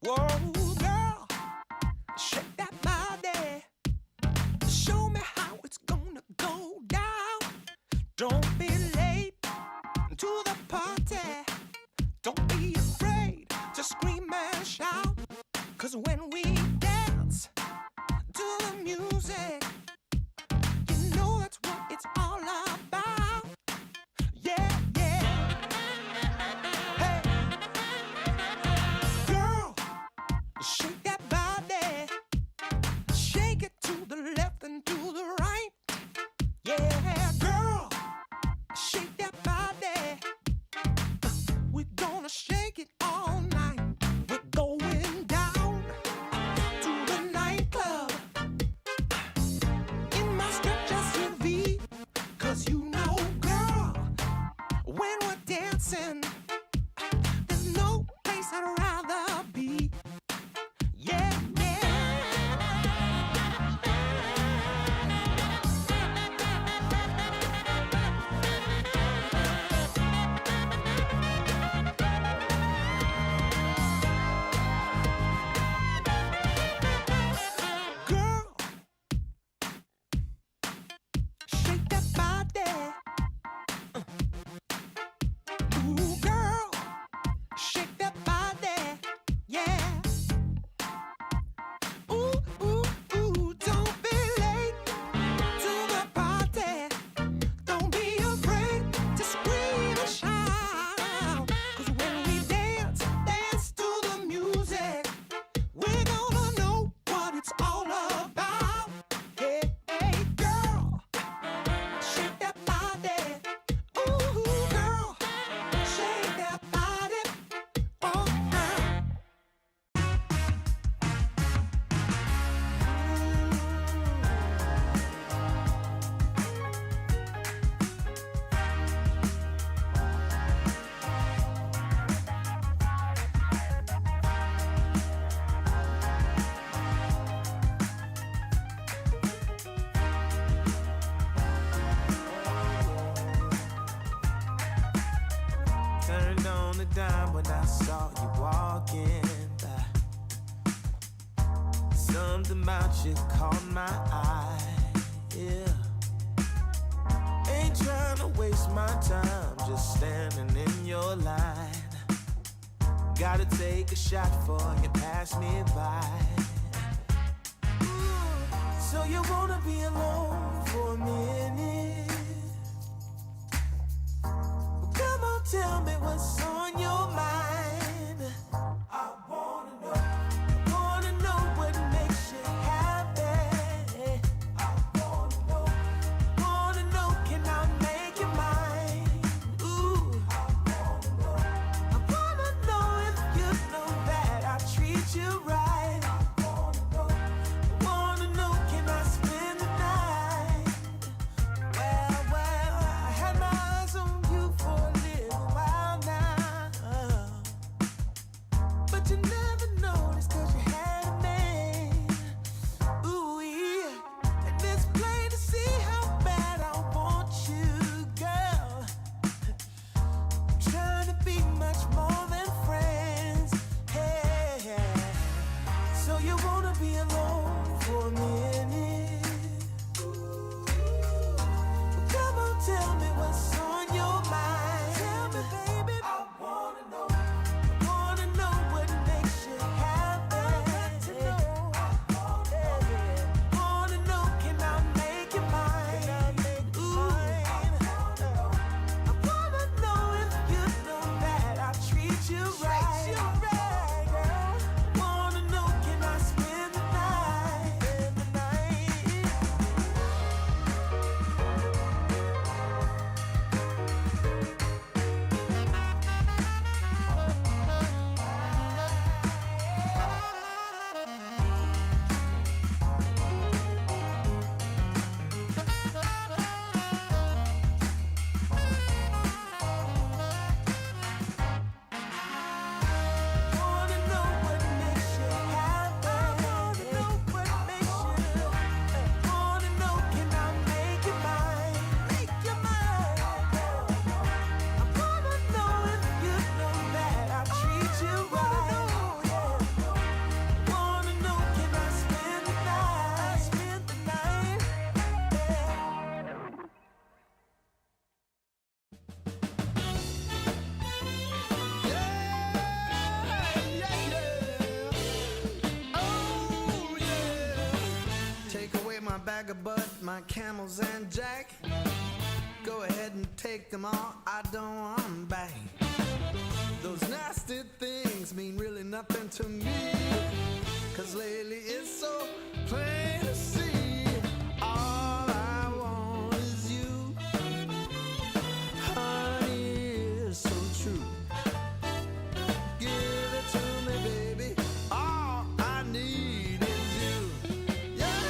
Whoa, girl, shake that body. Show me how it's gonna go down. Don't be late to the party. Don't be afraid to scream and shout. 'Cause when we dance to the music, you know that's what it's all about. Yeah, yeah. Hey, girl, shake that body. Shake it to the left and to the right. Yeah, girl, shake that body. We're gonna shake it all night. We're going down to the nightclub in my stretch SUV. 'Cause you know, girl, when we're dancing, there's no place I'd rather be. Yeah, yeah. Girl, shake that body. Ooh, girl, shake that body. Yeah. Ooh, ooh, ooh, don't be late to the party. Don't be afraid to scream and shout. 'Cause when we dance, dance to the music, we're gonna know what it's all about. Hey, hey, girl, shake that body. Ooh, girl, shake that body. Oh, girl. Turned on the dime when I saw you walking by. Something about you caught my eye. Yeah. Ain't trying to waste my time, just standing in your line. Gotta take a shot before you pass me by. So you wanna be alone for a minute? Come on, tell me what's on your mind. I wanna know what makes you happy. I wanna know, can I make you mine? Ooh, I wanna know if you know that I treat you right. I wanna know, can I spend the night? Well, I had my eyes on you for a little while now, but you never noticed 'cause you had a man. Ooh, yeah, and it's plain to see how bad I want you, girl. I'm trying to be much more than friends. Hey, so you wanna be alone for a minute? Come on, tell me what's on your mind. Tell me, baby. I wanna know what makes you happy. Wanna know, can I make you mine? Ooh, I wanna know if you know that I treat you right. Wanna know, can I spend the night? bag of bud, my camels and jack. Go ahead and take them all, I don't want them back. Those nasty things mean really nothing to me, 'cause lately it's so plain to see. All I want is you, honey, is so true. Give it to me, baby, all I need is you. Yeah,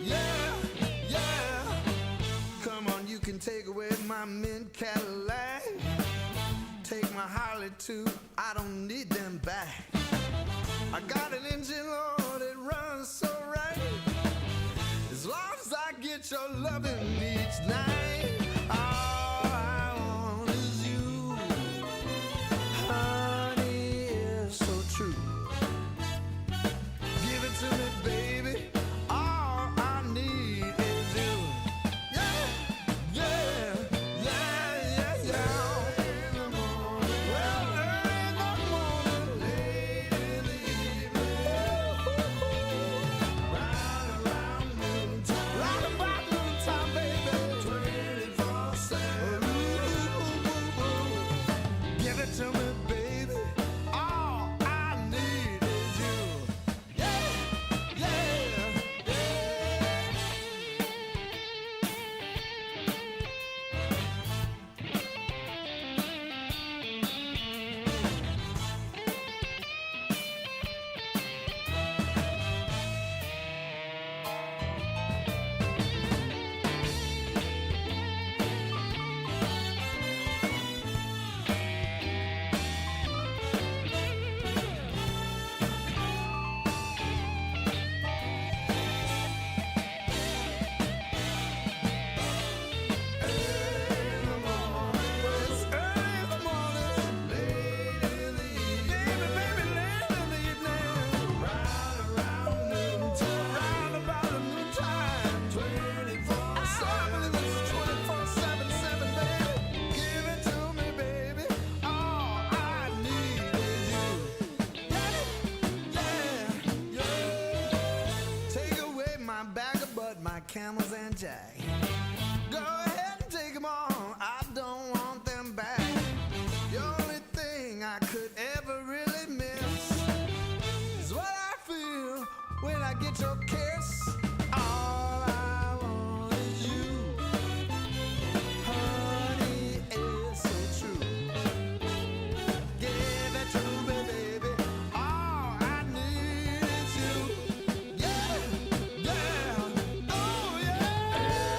yeah, yeah. Come on, you can take away my mint Cadillac, take my Harley too, I don't need them back. I got an engine, Lord, it runs so right. As long as I get your loving each night, all I want is you, honey, is so true. Give it to me, baby, all I need is you. Yeah, yeah, yeah, yeah, yeah. In the morning, well, early in the morning, late in the evening, right around noontime, right about noontime, baby, 24/7. Give it to me, baby, all I need is you. Yeah, yeah, yeah. Camels and jack. Go ahead and take them all, I don't want them back. The only thing I could ever really miss is what I feel when I get your kiss. All I want is you, honey, is so true. Give it to me, baby, all I need is you. Yeah, yeah, oh yeah.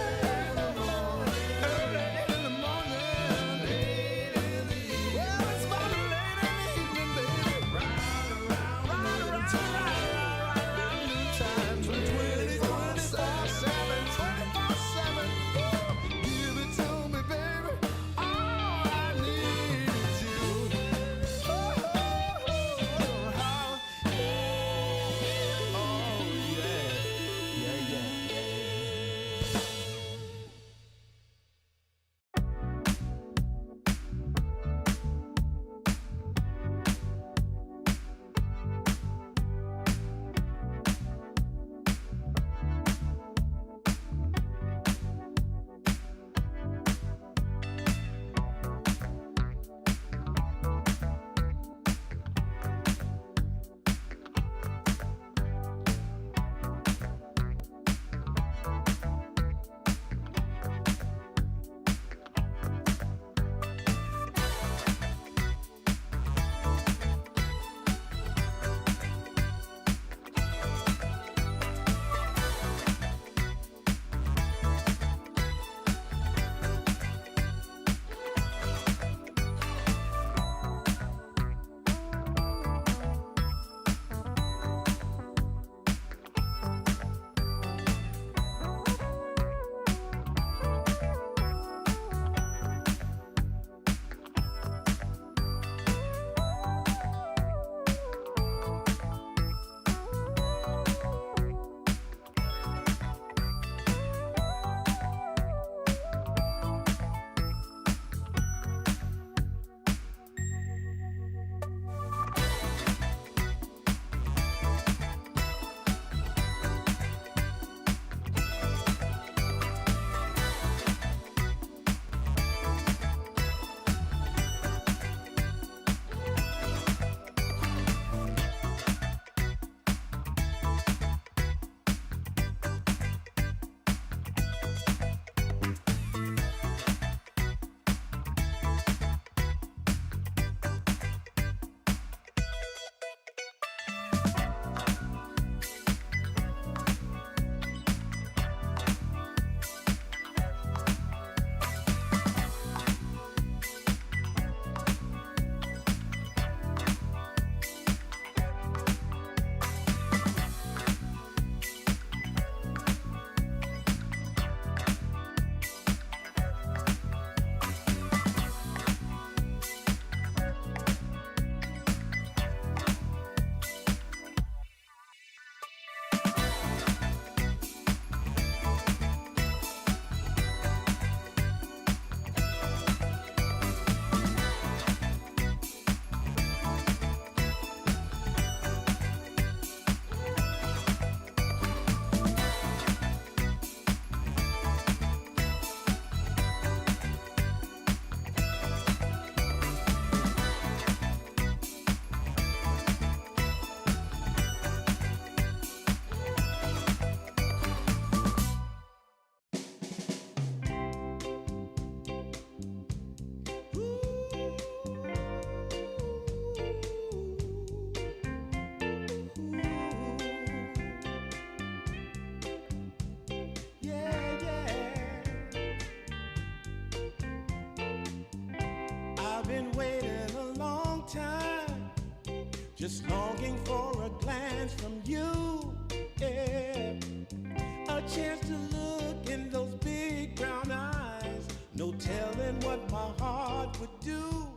what my heart would do.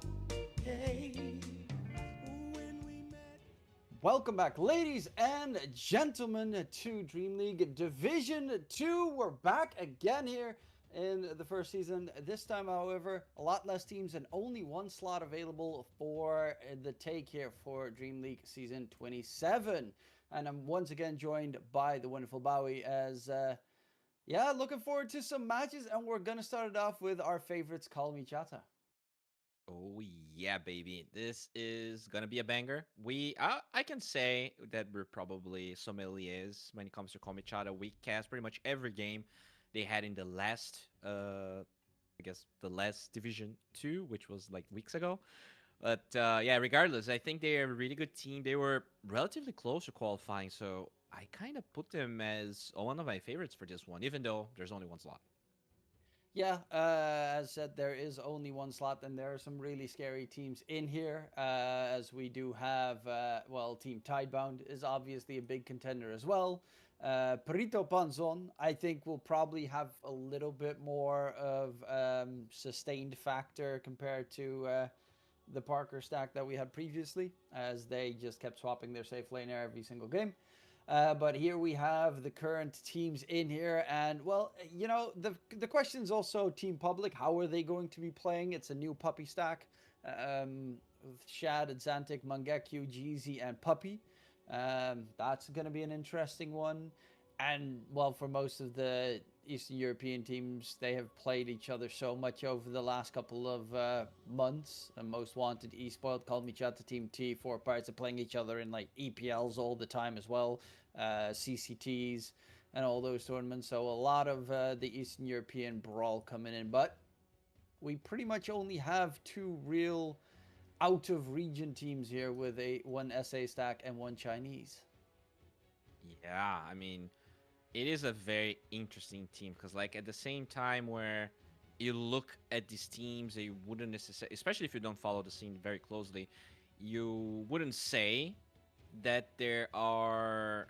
Hey, when we met. Welcome back, ladies and gentlemen, to Dream League Division 2. We're back again here in the first season. This time, however, a lot less teams and only one slot available for the take here for Dream League Season 27. And I'm once again joined by the wonderful Bowie as, looking forward to some matches. And we're going to start it off with our favorites, Call Me Chata. Oh yeah, baby! This is gonna be a banger. I can say that we're probably sommeliers when it comes to Komichata. We cast pretty much every game they had in the last, I guess the last Division 2, which was like weeks ago. But yeah, regardless, I think they're a really good team. They were relatively close to qualifying, so I kind of put them as one of my favorites for this one, even though there's only one slot. Yeah, as said, there is only one slot, and there are some really scary teams in here. As we do have, Team Tidebound is obviously a big contender as well. Perito Panzon, I think, will probably have a little bit more of sustained factor compared to the Parker stack that we had previously, as they just kept swapping their safe laner every single game. But here we have the current teams in here, and well, you know, the question is also Team Public. How are they going to be playing? It's a new Puppy stack. With Shad, Xantic, Mangekyu, Jeezy, and Puppy. That's going to be an interesting one. And well, for most of the Eastern European teams, they have played each other so much over the last couple of months. And Most Wanted, Espoiled, Call Me Chat, Team T, 4 Pirates are playing each other in like EPLs all the time as well, CCTs and all those tournaments. So a lot of the Eastern European brawl coming in. But we pretty much only have 2 real out of region teams here with one SA stack and 1 Chinese. Yeah, I mean, it is a very interesting team because, like, at the same time where you look at these teams, you wouldn't necessarily, especially if you don't follow the scene very closely, you wouldn't say that there are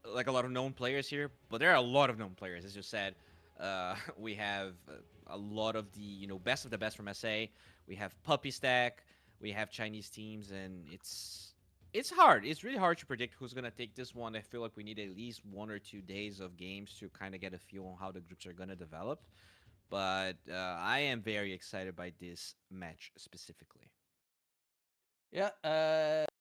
like a lot of known players here, but there are a lot of known players, as you said. We have a lot of the best of the best from SA. We have Puppy Stack. We have Chinese teams, and it's hard. It's really hard to predict who's gonna take this one. I feel like we need at least 1 or 2 days of games to kind of get a feel on how the groups are gonna develop. But I am very excited by this match specifically. Yeah,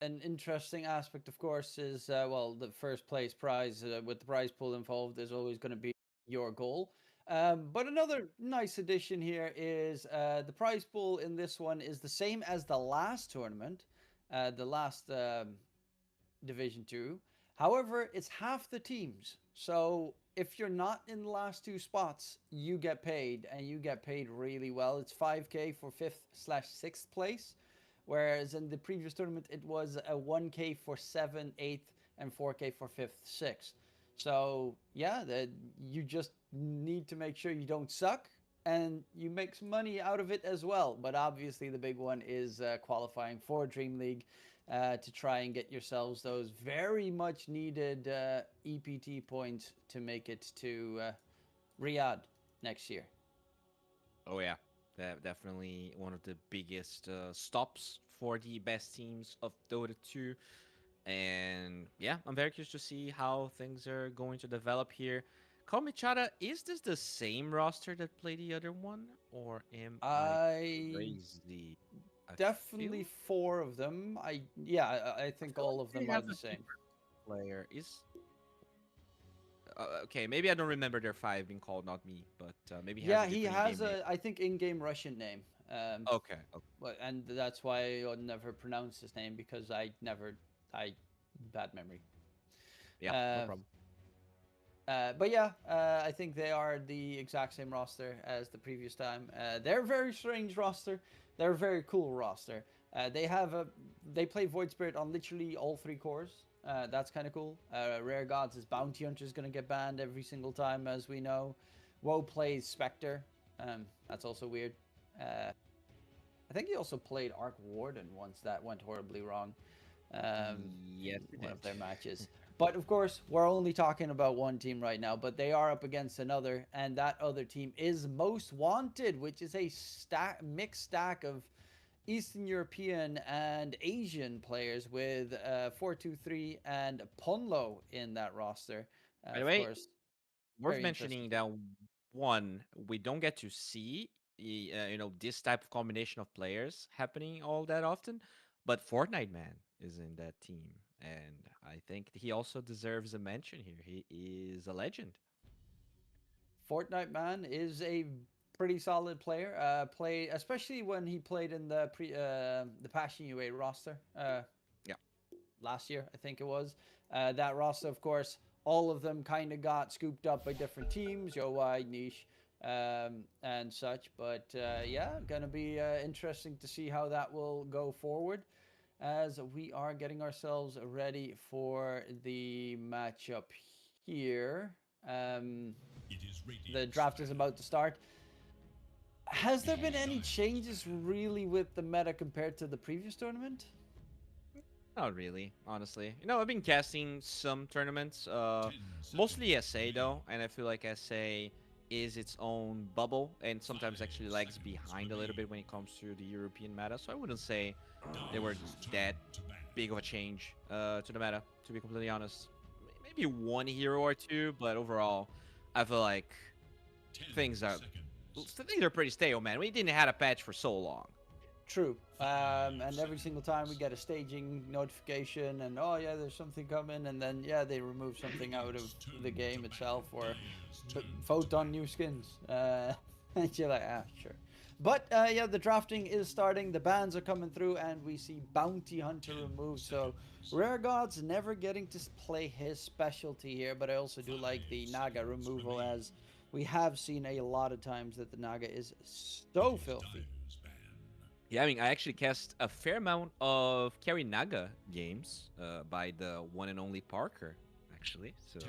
an interesting aspect, of course, is the first place prize with the prize pool involved is always going to be your goal. But another nice addition here is the prize pool in this one is the same as the last tournament, the last Division 2. However, it's half the teams. So if you're not in the last 2 spots, you get paid, and you get paid really well. It's 5K for 5th/6th place. Whereas in the previous tournament, it was a 1K for 7th, 8th, and 4K for 5th, 6th. So yeah, you just need to make sure you don't suck, and you make some money out of it as well. But obviously the big one is qualifying for Dream League to try and get yourselves those very much needed EPT points to make it to Riyadh next year. Oh yeah, definitely one of the biggest stops for the best teams of Dota 2. And yeah, I'm very curious to see how things are going to develop here. Komichara, is this the same roster that played the other one, or am I crazy? I Definitely feel 4 of them. I think feel all like of they them are have the a same. player is okay. Maybe I don't remember their 5 being called, not me, but maybe Yeah, he he has has a different in-game name. I think in-game Russian name. Okay, okay. And that's why I never pronounce his name because I bad memory. Yeah, no Uh, problem. but yeah, I think they are the exact same roster as the previous time. They're a very strange roster. They're a very cool roster. They play Void Spirit on literally all 3 cores. That's kind of cool. Rare Gods' is Bounty Hunter is going to get banned every single time, as we know. Woe plays Spectre. That's also weird. I think he also played Arc Warden once. That went horribly wrong. Yes, One of their matches. But of course, we're only talking about one team right now, but they are up against another, and that other team is Most Wanted, which is a mixed stack of Eastern European and Asian players with 423 and Ponlo in that roster. By the Of way, course, worth very interesting mentioning team. that one, we don't get to see this type of combination of players happening all that often, but Fortnite Man is in that team, and I think he also deserves a mention here. He is a legend. Fortnite Man is a pretty solid player. Play especially when he played in the Passion UA roster. Yeah. Last year, I think it was. That roster, of course, all of them kind of got scooped up by different teams, Yo Wide, Niche, and such. But yeah, gonna be interesting to see how that will go forward as we are getting ourselves ready for the matchup here. Um, the draft is about to start. Has there been any changes really with the meta compared to the previous tournament? Not really, honestly. I've been casting some tournaments, mostly SA though, and I feel like SA is its own bubble and sometimes actually lags behind a little bit when it comes to the European meta. So I wouldn't say they were that big of a change to the meta, to be completely honest. Maybe one hero or two, but overall, I feel like things are things are pretty stale, man. We didn't have a patch for so long. True. And every single time we get a staging notification, and oh yeah, there's something coming, and then yeah, they remove something out of the game itself, or vote on new skins. And you're like, ah, sure. But yeah, the drafting is starting. The bans are coming through, and we see Bounty Hunter removed. So Rare God's never getting to play his specialty here. But I also do like the Naga removal, as we have seen a lot of times that the Naga is so filthy. Yeah, I mean, I actually cast a fair amount of Carry Naga games by the one and only Parker, actually. So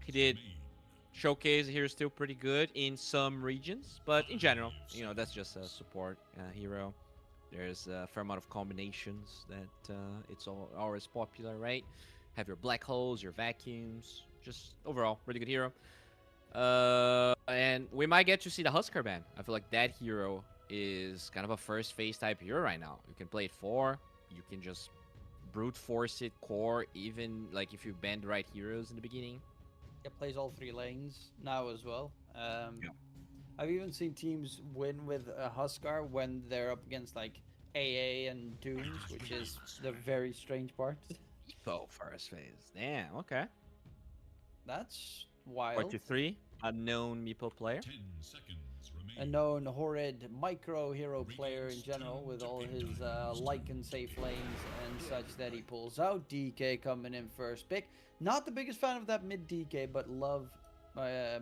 he did showcase here is still pretty good in some regions, but in general, that's just a support hero. There's a fair amount of combinations that it's always popular, right? Have your black holes, your vacuums, just overall really good hero. And we might get to see the Husker ban. I feel like that hero is kind of a first phase type hero right now. You can play it 4, you can just brute force it core, even like if you ban the right heroes in the beginning. It plays all 3 lanes now as well. Yeah. I've even seen teams win with a Huskar when they're up against like AA and Dooms, which is the very strange part. Evo first phase. Damn, okay. That's wild. 43, unknown Meeple player. A known horrid micro hero player in general, with all his like and safe lanes and such that he pulls out. DK coming in first pick. Not the biggest fan of that mid DK, but love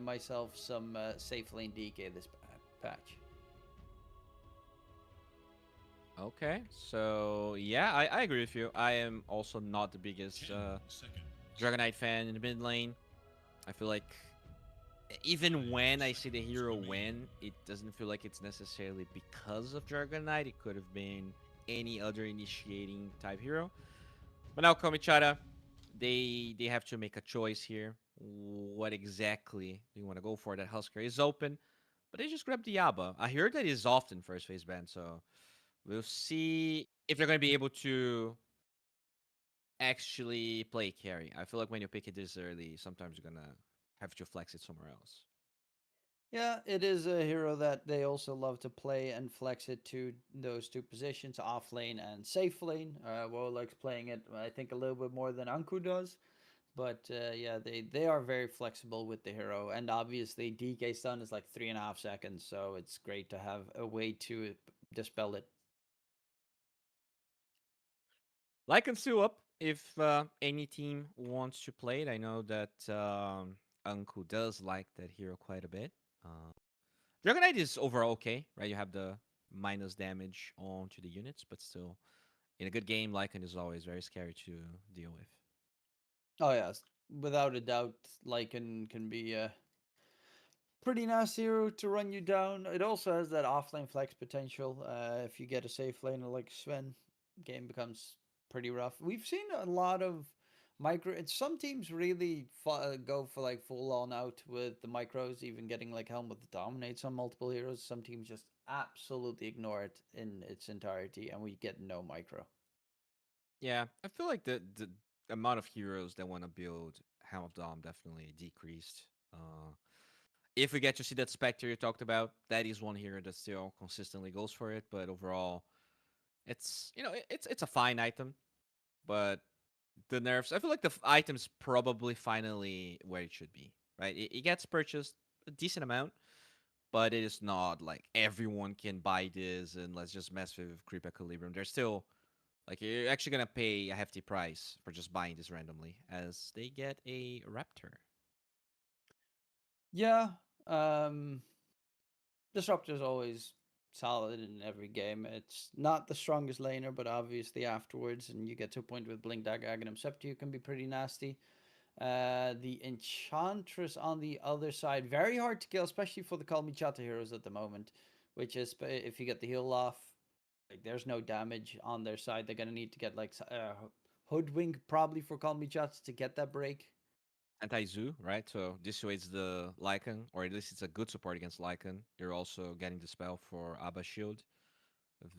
myself some safe lane DK this patch. Okay, so yeah, I agree with you. I am also not the biggest Dragon Knight fan in the mid lane. I feel like even when I see the hero win, it doesn't feel like it's necessarily because of Dragon Knight. It could have been any other initiating type hero. But now Komichara, they have to make a choice here. What exactly do you want to go for? That Husker is open, but they just grabbed Diaba. I heard that is often first phase ban, so we'll see if they're going to be able to actually play carry. I feel like when you pick it this early, sometimes you're going to have to flex it somewhere else. Yeah, it is a hero that they also love to play and flex it to those 2 positions, off lane and safe lane. Warlock's playing it, I think, a little bit more than Anku does. But yeah, they are very flexible with the hero. And obviously, DK stun is like 3.5 seconds, so it's great to have a way to dispel it. Like and Sue up if any team wants to play it. I know that Anku does like that hero quite a bit. Dragon Knight is overall okay, right? You have the minus damage onto the units, but still, in a good game, Lycan is always very scary to deal with. Oh, yes. Without a doubt, Lycan can be a pretty nasty hero to run you down. It also has that offlane flex potential. If you get a safe laner like Sven, game becomes pretty rough. We've seen a lot of Micro. Some teams really go for like full on out with the micros, even getting like Helmet that dominates on multiple heroes. Some teams just absolutely ignore it in its entirety, and we get no micro. Yeah, I feel like the amount of heroes that want to build Helm of Dom definitely decreased. If we get to see that Spectre you talked about, that is one hero that still consistently goes for it. But overall, it's it's a fine item, but the nerfs. I feel like the item's probably finally where it should be. Right, it gets purchased a decent amount, but it is not like everyone can buy this and let's just mess with creep equilibrium. There's still like you're actually gonna pay a hefty price for just buying this randomly, as they get a raptor. Yeah, um, Disruptor's always solid in every game. It's not the strongest laner, but obviously afterwards, and you get to a point with Blink Dagger Aghanim Scepter, you can be pretty nasty. The Enchantress on the other side, very hard to kill, especially for the Call Me Chata heroes at the moment, which is if you get the heal off, like there's no damage on their side. They're gonna need to get like Hoodwink probably for Call Me Chata to get that break. Anti-Zoo, right? So dissuades the Lycan, or at least it's a good support against Lycan. You're also getting the spell for Abba Shield.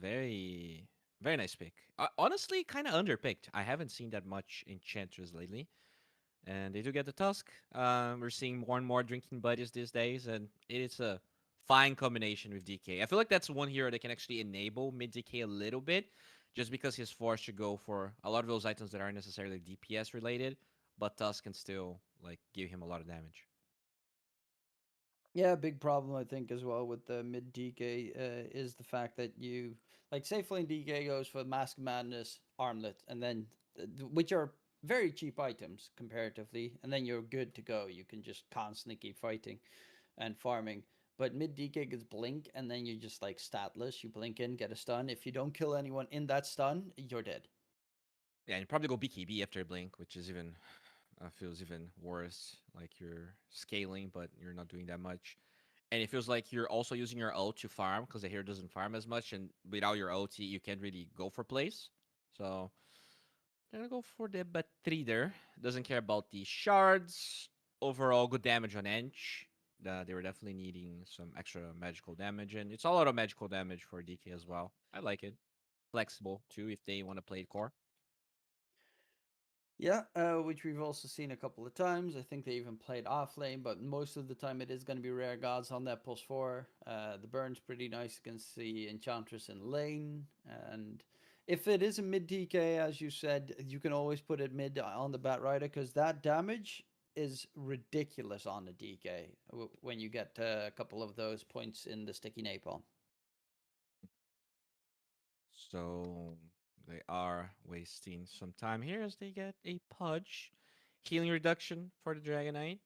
Very, very nice pick. Honestly, kind of underpicked. I haven't seen that much Enchantress lately. And they do get the Tusk. We're seeing more and more drinking buddies these days, and it is a fine combination with DK. I feel like that's one hero that can actually enable mid DK a little bit, just because he's forced to go for a lot of those items that aren't necessarily DPS related, but Tusk can still like give him a lot of damage. Yeah, big problem I think as well with the mid DK is the fact that you like safe lane DK goes for Mask of Madness, Armlet, and then which are very cheap items comparatively, and then you're good to go. You can just constantly keep fighting and farming. But mid DK gets blink, and then you're just like statless. You blink in, get a stun. If you don't kill anyone in that stun, you're dead. Yeah, and you probably go BKB after Blink, which is even feels even worse. Like you're scaling, but you're not doing that much. And it feels like you're also using your ult to farm because the hero doesn't farm as much, and without your ulti, you can't really go for plays. So they're gonna go for the Batrider. Doesn't care about the shards. Overall, good damage on Ench. They were definitely needing some extra magical damage, and it's a lot of magical damage for DK as well. I like it. Flexible too if they want to play it core. Yeah, which we've also seen a couple of times. I think they even played off lane, but most of the time it is going to be rare gods on that +4. The burn's pretty nice against the Enchantress in lane. And if it is a mid DK, as you said, you can always put it mid on the Bat Rider because that damage is ridiculous on the DK when you get a couple of those points in the sticky napalm. So they are wasting some time here as they get a Pudge. Healing reduction for the Dragonite.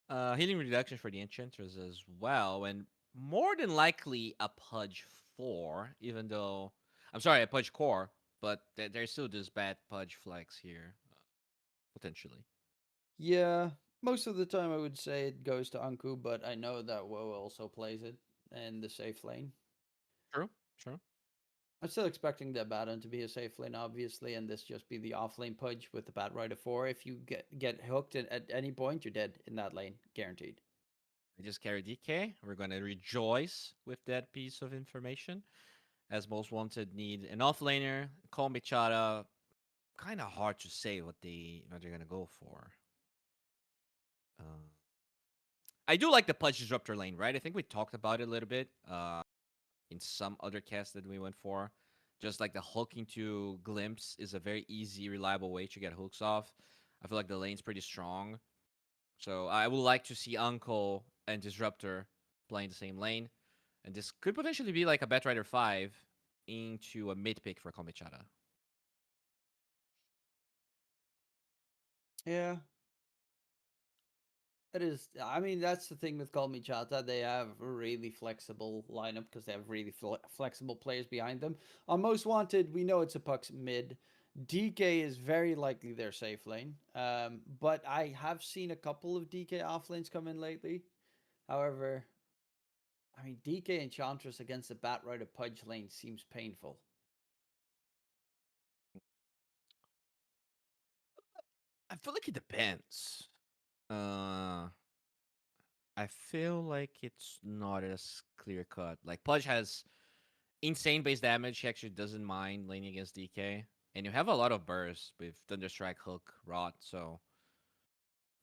Healing reduction for the Enchantress as well. And more than likely a Pudge 4, even though. I'm sorry, a Pudge Core, but there's still this bad Pudge flex here, potentially. Yeah, most of the time I would say it goes to Anku, but I know that Woe also plays it in the safe lane. True, true. I'm still expecting the Baton to be a safe lane, obviously, and this just be the off lane pudge with the Bat Rider 4. If you get hooked at any point, you're dead in that lane, guaranteed. I just carry DK. We're going to rejoice with that piece of information. As most wanted need an offlaner. Call me Chara. Kind of hard to say what they're gonna go for. Uh, I do like the Pudge Disruptor lane, right? I think we talked about it a little bit in some other cast that we went for. Just like the hook into Glimpse is a very easy, reliable way to get hooks off. I feel like the lane's pretty strong. So I would like to see Uncle and Disruptor playing the same lane. And this could potentially be like a Batrider 5 into a mid pick for Komichara. Yeah, it is. I mean, that's the thing with Call Me Chata. They have a really flexible lineup because they have really flexible players behind them. On Most Wanted, we know it's a Puck's mid. DK is very likely their safe lane. But I have seen a couple of DK off lanes come in lately. However, I mean, DK Enchantress against the Bat Rider Pudge lane seems painful. feel like it depends. Uh, I feel like it's not as clear cut. Like Pudge has insane base damage. He actually doesn't mind laning against DK, and you have a lot of burst with Thunderstrike, Hook, Rot. So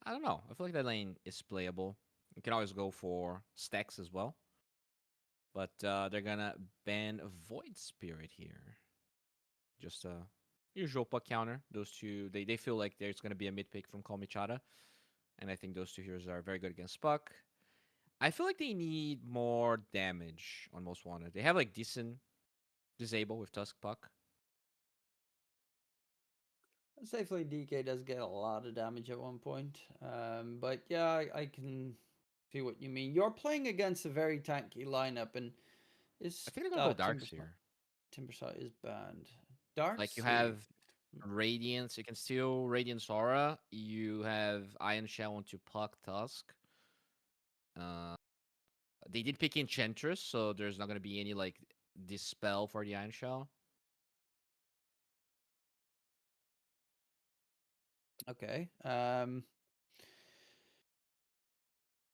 I don't know. I feel like that lane is playable. You can always go for stacks as well, but they're gonna ban Void Spirit here. Just a usual puck counter. Those two, they feel like there's gonna be a mid pick from Komichara, and I think those two heroes are very good against Puck. I feel like they need more damage on Most Wanted. They have like decent disable with Tusk Puck. Safely, DK does get a lot of damage at one point. But yeah, I can see what you mean. You're playing against a very tanky lineup, and I is think they're gonna go Darks Timbersaw here. Timbersaw is banned. Dark Like you have saved. Radiance, you can steal Radiance Aura. You have Iron Shell onto Puck Tusk. Uh, they did pick Enchantress, so there's not gonna be any like dispel for the Iron Shell. Okay.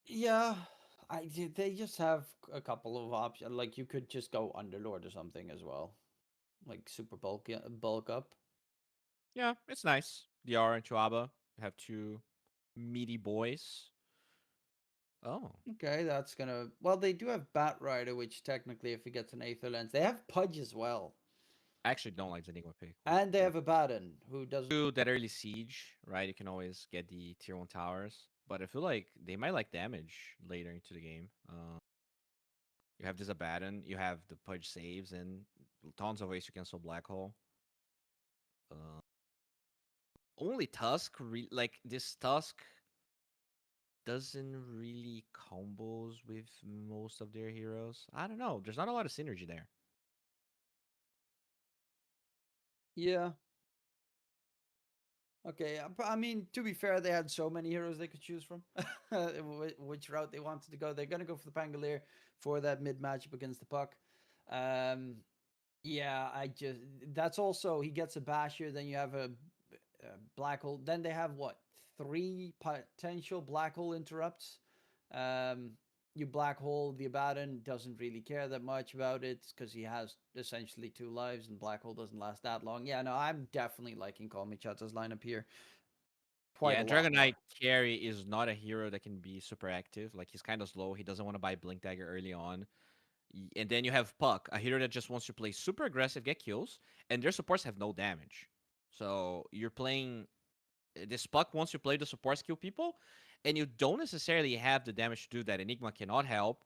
Yeah, they just have a couple of options. Like you could just go Underlord or something as well, like super bulk up. Yeah, it's nice. The Aura and Chuaba have two meaty boys. Oh, Okay, that's gonna. Well, they do have Bat Rider, which technically, if he gets an Aether Lens, they have Pudge as well, I actually don't like the Enigma pick. and they have a Baden who does. Do that early siege, right? You can always get the tier 1 towers. But I feel like they might like damage later into the game. You have this Abaddon, you have the Pudge saves, and tons of ways to cancel Black Hole. Uh, only Tusk, like this Tusk doesn't really combos with most of their heroes. I don't know. There's not a lot of synergy there. Yeah. Okay, I mean, to be fair, they had so many heroes they could choose from. Which route they wanted to go. They're gonna go for the Pangolier for that mid matchup against the Puck. Um, yeah, I just that's also he gets a Basher, then you have a black hole. Then they have what, three potential black hole interrupts. Um, you black hole the Abaddon, doesn't really care that much about it because he has essentially two lives, and black hole doesn't last that long. Yeah, no, I'm definitely liking Call Me Chata's lineup here quite Yeah, a and lot Dragon more. Knight carry is not a hero that can be super active. Like he's kind of slow. He doesn't want to buy Blink Dagger early on. And then you have Puck, a hero that just wants to play super aggressive, get kills, and their supports have no damage. So you're playing this Puck wants to play the supports kill people, and you don't necessarily have the damage to do that. Enigma cannot help.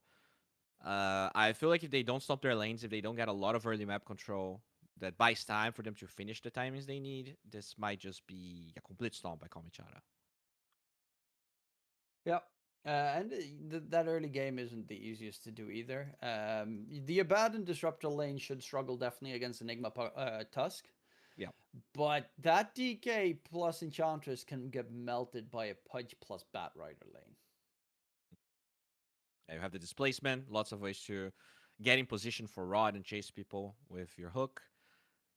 I feel like if they don't stop their lanes, if they don't get a lot of early map control that buys time for them to finish the timings they need, this might just be a complete stomp by Komichara. Yep. And that early game isn't the easiest to do either. The Abaddon Disruptor lane should struggle definitely against Enigma Tusk. Yeah. But that DK plus Enchantress can get melted by a Pudge plus Bat Rider lane. You have the displacement, lots of ways to get in position for rod and chase people with your hook.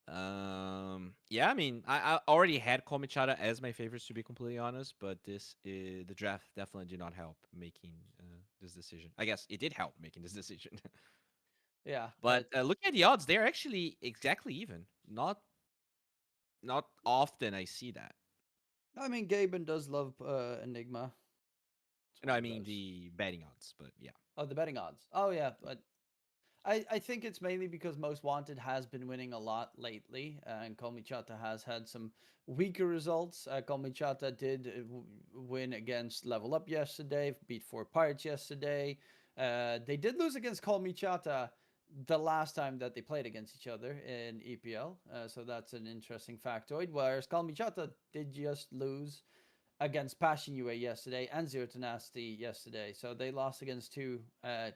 Yeah, I mean, I already had Komichara as my favorites to be completely honest, but the draft definitely did not help making this decision. I guess it did help making this decision, Yeah. but looking at the odds, they're actually exactly even. Not often I see that. I mean, Gaben does love Enigma. That's No, what I he mean does. the betting odds, but yeah. Oh, the betting odds. Oh, yeah. But I think it's mainly because Most Wanted has been winning a lot lately, and Komichata has had some weaker results. Komichata did win against Level Up yesterday, beat 4 Pirates yesterday. They did lose against Komichata the last time that they played against each other in EPL, so that's an interesting factoid. Whereas Komichata did just lose against Passion UA yesterday and Zero Tenacity yesterday. So they lost against two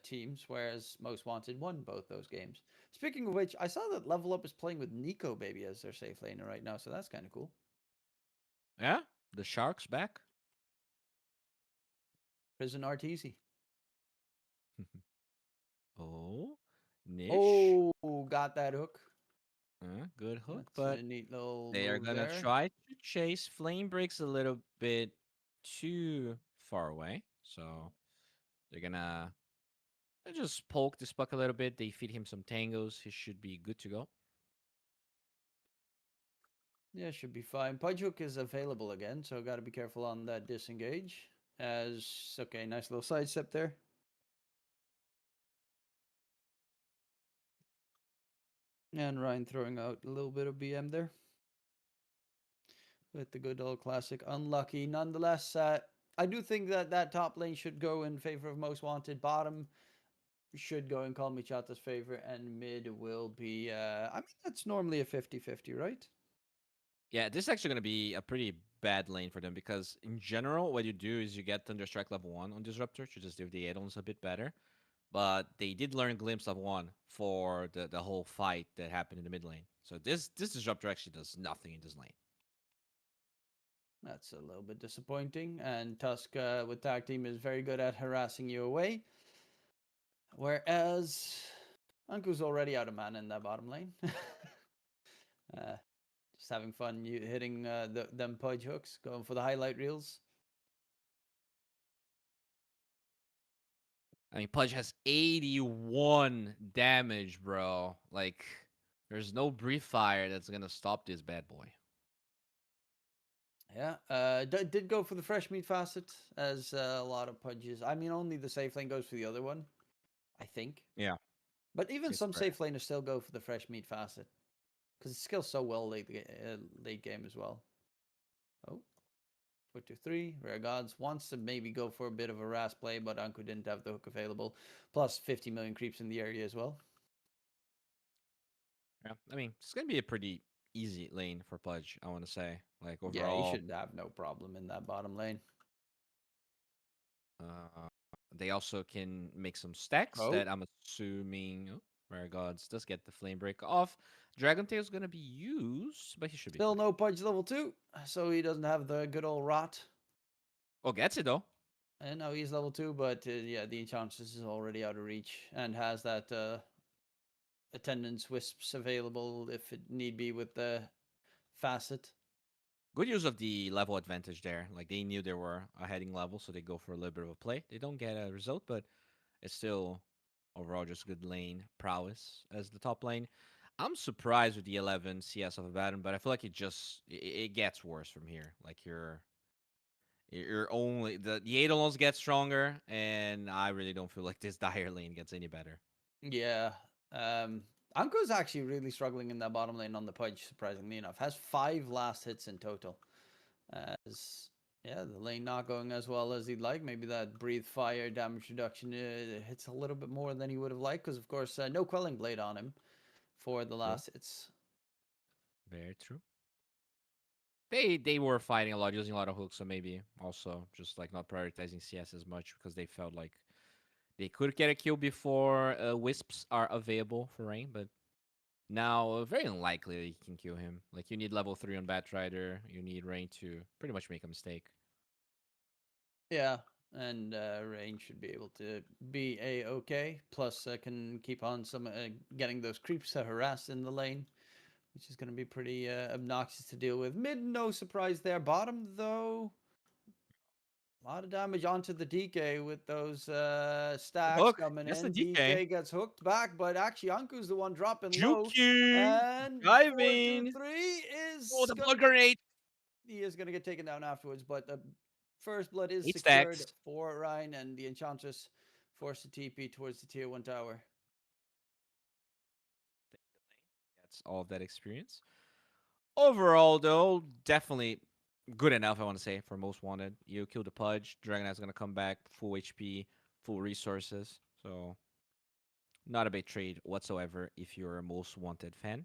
teams, whereas Most Wanted won both those games. Speaking of which, I saw that Level Up is playing with Nico Baby as their safe laner right now, so that's kind of cool. Yeah, the Sharks back. Prison RTZ. Oh, Nish. Oh, got that hook. Good hook, That's but a neat little they are move gonna there. try to chase. Flame breaks a little bit too far away, so they're gonna just poke this puck a little bit. They feed him some tangos. He should be good to go. Yeah, should be fine. Pudgehook is available again, so got to be careful on that disengage. As okay, nice little sidestep there. And Ryan throwing out a little bit of BM there with the good old classic unlucky. Nonetheless, I do think that that top lane should go in favor of most wanted. Bottom should go in Call Me Chata's favor, and mid will be. I mean, that's normally a 50-50, right? Yeah, this is actually gonna be a pretty bad lane for them because in general, what you do is you get Thunderstrike level 1 on Disruptor to just do the add-ons a bit better. But they did learn Glimpse of 1 for the whole fight that happened in the mid lane. So this Disruptor actually does nothing in this lane. That's a little bit disappointing. And Tusk with tag team is very good at harassing you away. Whereas Anku's already out of mana in that bottom lane. Just having fun hitting them pudge hooks, going for the highlight reels. I mean, Pudge has 81 damage, bro. Like, there's no brief fire that's gonna stop this bad boy. Yeah, did go for the fresh meat facet as a lot of pudges. I mean, only the safe lane goes for the other one, I think. Yeah, But even it's some rare. safe laners still go for the fresh meat facet because it scales so well late game as well. Oh, 4-2-3. Rare Gods wants to maybe go for a bit of a RAS play, but Anku didn't have the hook available. Plus 50 million creeps in the area as well. Yeah, I mean, it's gonna be a pretty easy lane for Pudge. I want to say, like Yeah, he overall, should have no problem in that bottom lane. uh, they also can make some stacks Oh, that I'm assuming. Oh, Rare Gods does get the Flame Break off. Dragon Tail's gonna be used, but he should be still fine. no Pudge level 2, so he doesn't have the good old rot. Oh, gets it though. And now he's level 2, but yeah, the Enchantress is already out of reach and has that attendance wisps available if it need be with the facet. Good use of the level advantage there. Like they knew they were a heading level, so they go for a little bit of a play. They don't get a result, but it's still overall just good lane prowess as the top lane. I'm surprised with the 11 CS of Abaddon, but I feel like it gets worse from here. Like you're only the Eidolons get stronger, and I really don't feel like this dire lane gets any better. Yeah. Anko's actually really struggling in that bottom lane on the Pudge, surprisingly enough. Has 5 last hits in total. As yeah, the lane not going as well as he'd like. Maybe that breathe fire damage reduction hits a little bit more than he would have liked, because of course no quelling blade on him for the True. last hits. Very true. They were fighting a lot, using a lot of hooks, so maybe also just like not prioritizing CS as much because they felt like they could get a kill before wisps are available for Rain, but now very unlikely that you can kill him. Like you need level 3 on Batrider, you need Rain to pretty much make a mistake. Yeah, and Rain should be able to be a-okay. Plus, can keep on some getting those creeps to harass in the lane, which is going to be pretty obnoxious to deal with. Mid, no surprise there. Bottom, though, a lot of damage onto the DK with those stacks Hook, coming that's the in. DK. DK gets hooked back, but actually Anku's the one dropping low. Juking, And diving. 4-2-3 Oh, is the going blood to grenade. he is going to get taken down afterwards, but the first blood is 8 secured stacks. for Ryan, and the Enchantress forced to TP towards the tier 1 tower. That's all of that experience. Overall, though, definitely good enough, I want to say, for most wanted. You kill the Pudge, Dragon Knight's going to come back, full HP, full resources. So, not a big trade whatsoever if you're a most wanted fan.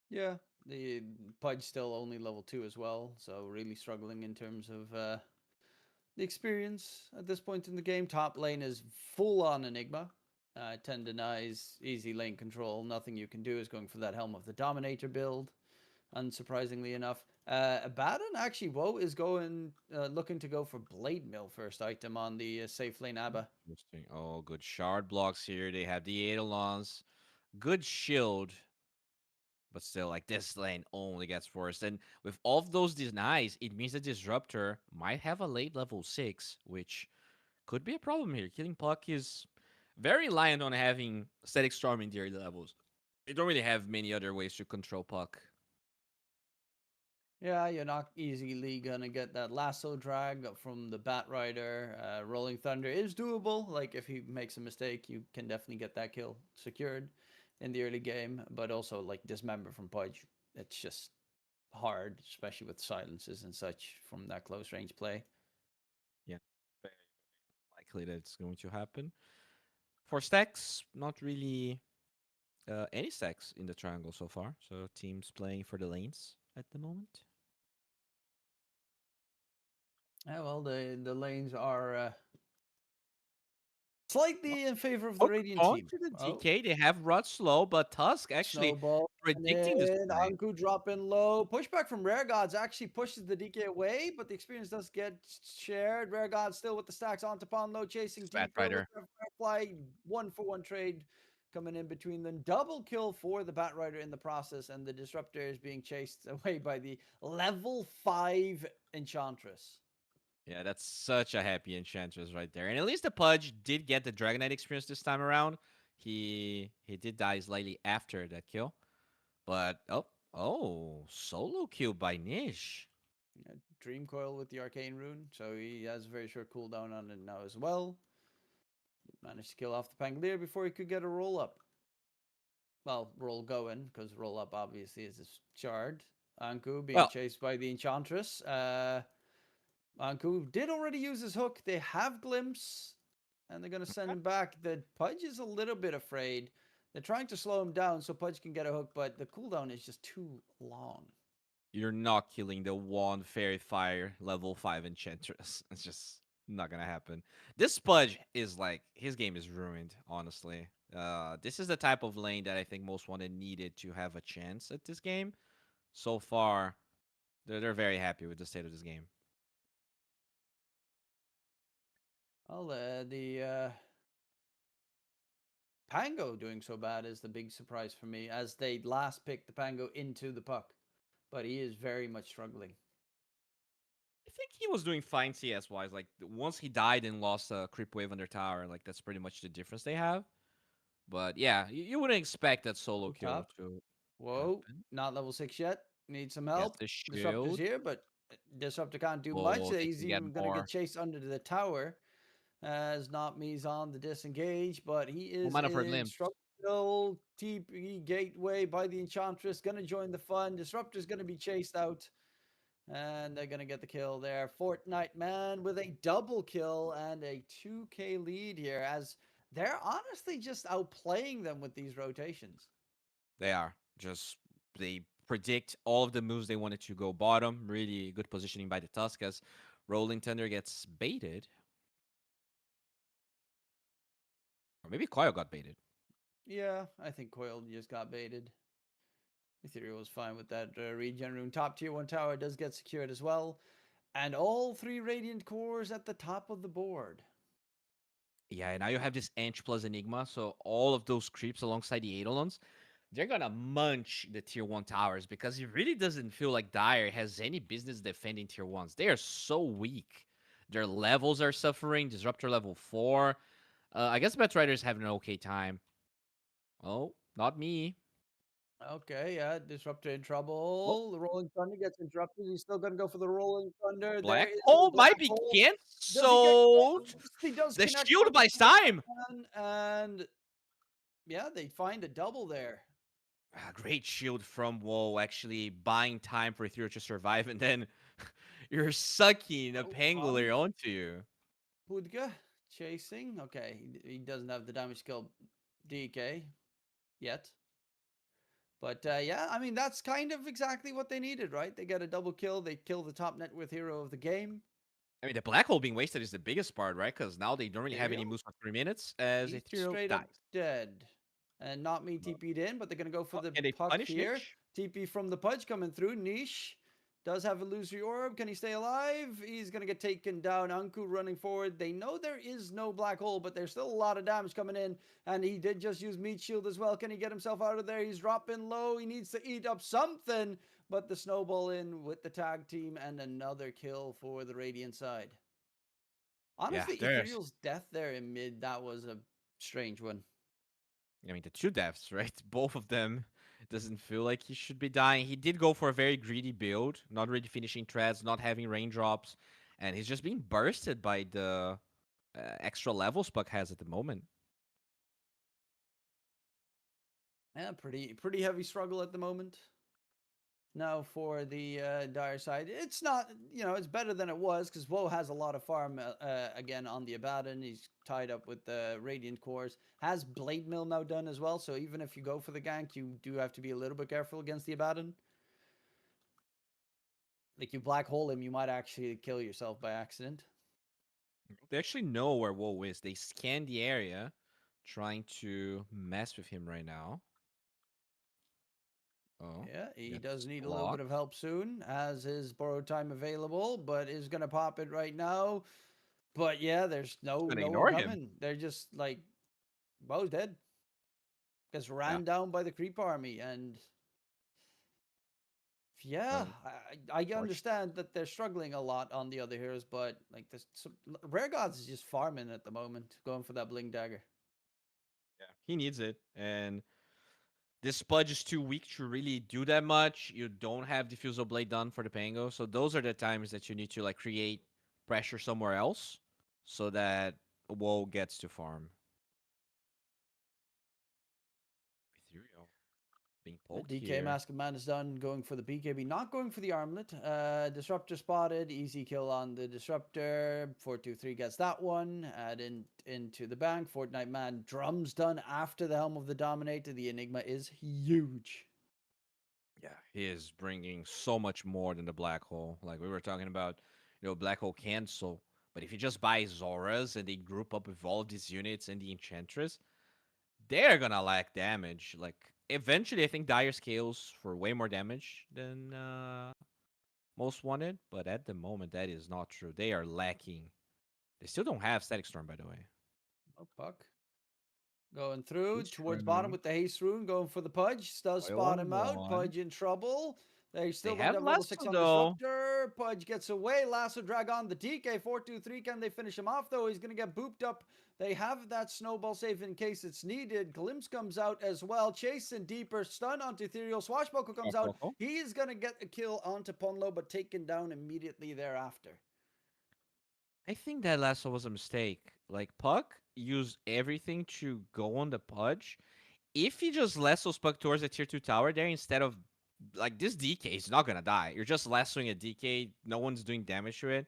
Yeah, the Pudge still only level 2 as well, so really struggling in terms of the experience at this point in the game. Top lane is full on Enigma. 10 denies, easy lane control. Nothing you can do is going for that Helm of the Dominator build, unsurprisingly enough. Abaddon actually, Woe is going looking to go for Blade Mill first item on the safe lane Abba. Interesting. Oh, good shard blocks here. They have the Eidolons. good shield, but still, like this lane only gets forced. And with all of those denies, it means the Disruptor might have a late level 6, which could be a problem here. Killing Puck is very reliant on having Static Storm in the early levels. They don't really have many other ways to control Puck. Yeah, you're not easily gonna get that lasso drag from the Bat Rider. Rolling Thunder is doable. Like if he makes a mistake, you can definitely get that kill secured in the early game. But also like Dismember from Pudge, it's just hard, especially with silences and such from that close range play. Yeah, very likely that it's going to happen. For stacks, not really any stacks in the triangle so far. So teams playing for the lanes at the moment. Yeah, well, the lanes are slightly in favor of the Oh, Radiant on team. to the Oh, DK. They have Rod slow, but Tusk actually snowball. And predicting this then play. Anku dropping low. Pushback from Rare Gods actually pushes the DK away, but the experience does get shared. Rare Gods still with the stacks onto Pond low, chasing Spat Tifa with Rider. the Firefly. 1-for-1 trade coming in between them. Double kill for the Bat Rider in the process, and the Disruptor is being chased away by the level 5 Enchantress. Yeah, that's such a happy Enchantress right there. And at least the Pudge did get the Dragonite experience this time around. He did die slightly after that kill. But solo kill by Nish. Dream Coil with the Arcane Rune, so he has a very short cooldown on it now as well. Managed to kill off the Pangolier before he could get a roll up. Well, roll going, because roll up obviously is a shard. Anku being Well, chased by the Enchantress. Anku did already use his hook. They have Glimpse, and they're going to send him back. The Pudge is a little bit afraid. They're trying to slow him down so Pudge can get a hook, but the cooldown is just too long. you're not killing the one Fairy Fire level 5 Enchantress. It's just not gonna happen. This Pudge is like his game is ruined, honestly. This is the type of lane that I think most wanted needed to have a chance at this game. So far, they're very happy with the state of this game. Well, the Pango doing so bad is the big surprise for me, as they last picked the Pango into the puck, but he is very much struggling. I think he was doing fine CS wise. Like once he died and lost a creep wave under tower, like that's pretty much the difference they have. But yeah, you wouldn't expect that solo kill Top. to Whoa, happen. not level 6 yet. Need some Gets help. the Disruptor's shield. here, but Disruptor can't do much. Oh, they He's can get even going to get more. chased under the tower. As not me's on the disengage, but he One is mana per in glimpse. struggle. TP gateway by the Enchantress. Going to join the fun. Disruptor's going to be chased out. And they're going to get the kill there. Fortnite Man with a double kill and a 2k lead here, as they're honestly just outplaying them with these rotations. They are just they predict all of the moves they wanted to go bottom. Really good positioning by the Tusk as Rolling Thunder gets baited. Or maybe Coil got baited. Yeah, I think Coil just got baited. Ethereal was fine with that regen rune. Top tier 1 tower does get secured as well. And all 3 Radiant cores at the top of the board. Yeah, and now you have this Ench plus Enigma, so all of those creeps alongside the Eidolons, they're gonna munch the tier 1 towers because it really doesn't feel like Dire has any business defending tier 1s. They are so weak. Their levels are suffering. Disruptor level 4. I guess Batrider's having an okay time. Oh, not me. Okay, yeah, Disruptor in Oh, trouble. The Rolling Thunder gets interrupted. He's still going to go for the Rolling Thunder. There Black is a Hole black might be hole. Does he get cancelled. close? He does The connect shield on the buys time. man, and yeah, they find a double there. Great shield from Woe, actually buying time for Ethereal to survive, and then you're sucking a Oh, Pangolier onto you. Pudga chasing. Okay, he doesn't have the damage skill DK yet. But yeah, I mean, that's kind of exactly what they needed, right? They get a double kill. They kill the top net worth hero of the game. I mean, the Black Hole being wasted is the biggest part, right? Because now they don't really have any Ethereal? moves for 3 minutes as He's Ethereal straight dies. up dead. And not me TP'd in, but they're going to go for Oh, the can they puck punish here. Niche? TP from the Pudge coming through. Niche Does have illusory orb. Can he stay alive? He's going to get taken down. Anku running forward. They know there is no black hole, but there's still a lot of damage coming in. And he did just use meat shield as well. Can he get himself out of there? He's dropping low. He needs to eat up something. But the snowball in with the tag team and another kill for the Radiant side. Yeah, Honestly, there's. Ethereal's death there in mid, that was a strange one. I mean, the two deaths, right? Both of them. It doesn't feel like he should be dying. He did go for a very greedy build, not really finishing threads, not having raindrops, and he's just being bursted by the extra levels Puck has at the moment. Yeah, pretty heavy struggle at the moment. Now for the dire side, it's not, it's better than it was because Woe has a lot of farm again on the Abaddon. He's tied up with the Radiant Cores. Has Blade Mill now done as well, so even if you go for the gank, you do have to be a little bit careful against the Abaddon. Like, you black hole him, you might actually kill yourself by accident. They actually know where Woe is. They scan the area, trying to mess with him right now. Oh, Yeah, he gets does need a little bit blocked. of help soon. Has his borrowed time available, but is going to pop it right now. But yeah, there's no Gonna one ignore him. coming. They're just like, Bo's dead. Gets Yeah. ran down by the creep army. And yeah, I understand that they're struggling a lot on the other heroes, but like this, Rare Gods is just farming at the moment, going for that Bling Dagger. Yeah, he needs it, and this Spudge is too weak to really do that much. You don't have Diffusal Blade done for the Pango, so those are the times that you need to like create pressure somewhere else, so that Woe gets to farm. Ethereal being poked DK here. Mask of Man is done, going for the BKB, not going for the armlet. Disruptor spotted, easy kill on the Disruptor. 423 gets that one. Add into the bank. Fortnite Man drums done after the Helm of the Dominator. The Enigma is huge. Yeah, he is bringing so much more than the Black Hole. Like we were talking about, Black Hole cancel. But if you just buy Zoras and they group up with all of these units and the Enchantress, they're gonna lack damage. Like eventually, I think Dire scales for way more damage than most wanted, but at the moment that is not true. They are lacking. They still don't have Static Storm, by the way. Oh, Puck. Going through Haste towards bottom Rune, with the Haste Rune, going for the Pudge. Does oil spot on him out. one. Pudge in trouble. They They still don't have have level 6 Lasso on though. Disruptor. Pudge gets away. Lasso drag on the DK. 423. Can they finish him off though? He's going to get booped up. They have that snowball save in case it's needed. Glimpse comes out as well. Chasing deeper. Stun onto Ethereal. Swashbuckle comes out. He's going to get a kill onto Ponlo, but taken down immediately thereafter. I think that Lasso was a mistake. Like Puck used everything to go on the Pudge. If he just lassos Puck towards the tier 2 tower there instead of like this DK is not gonna die. You're just lassoing a DK. No one's doing damage to it.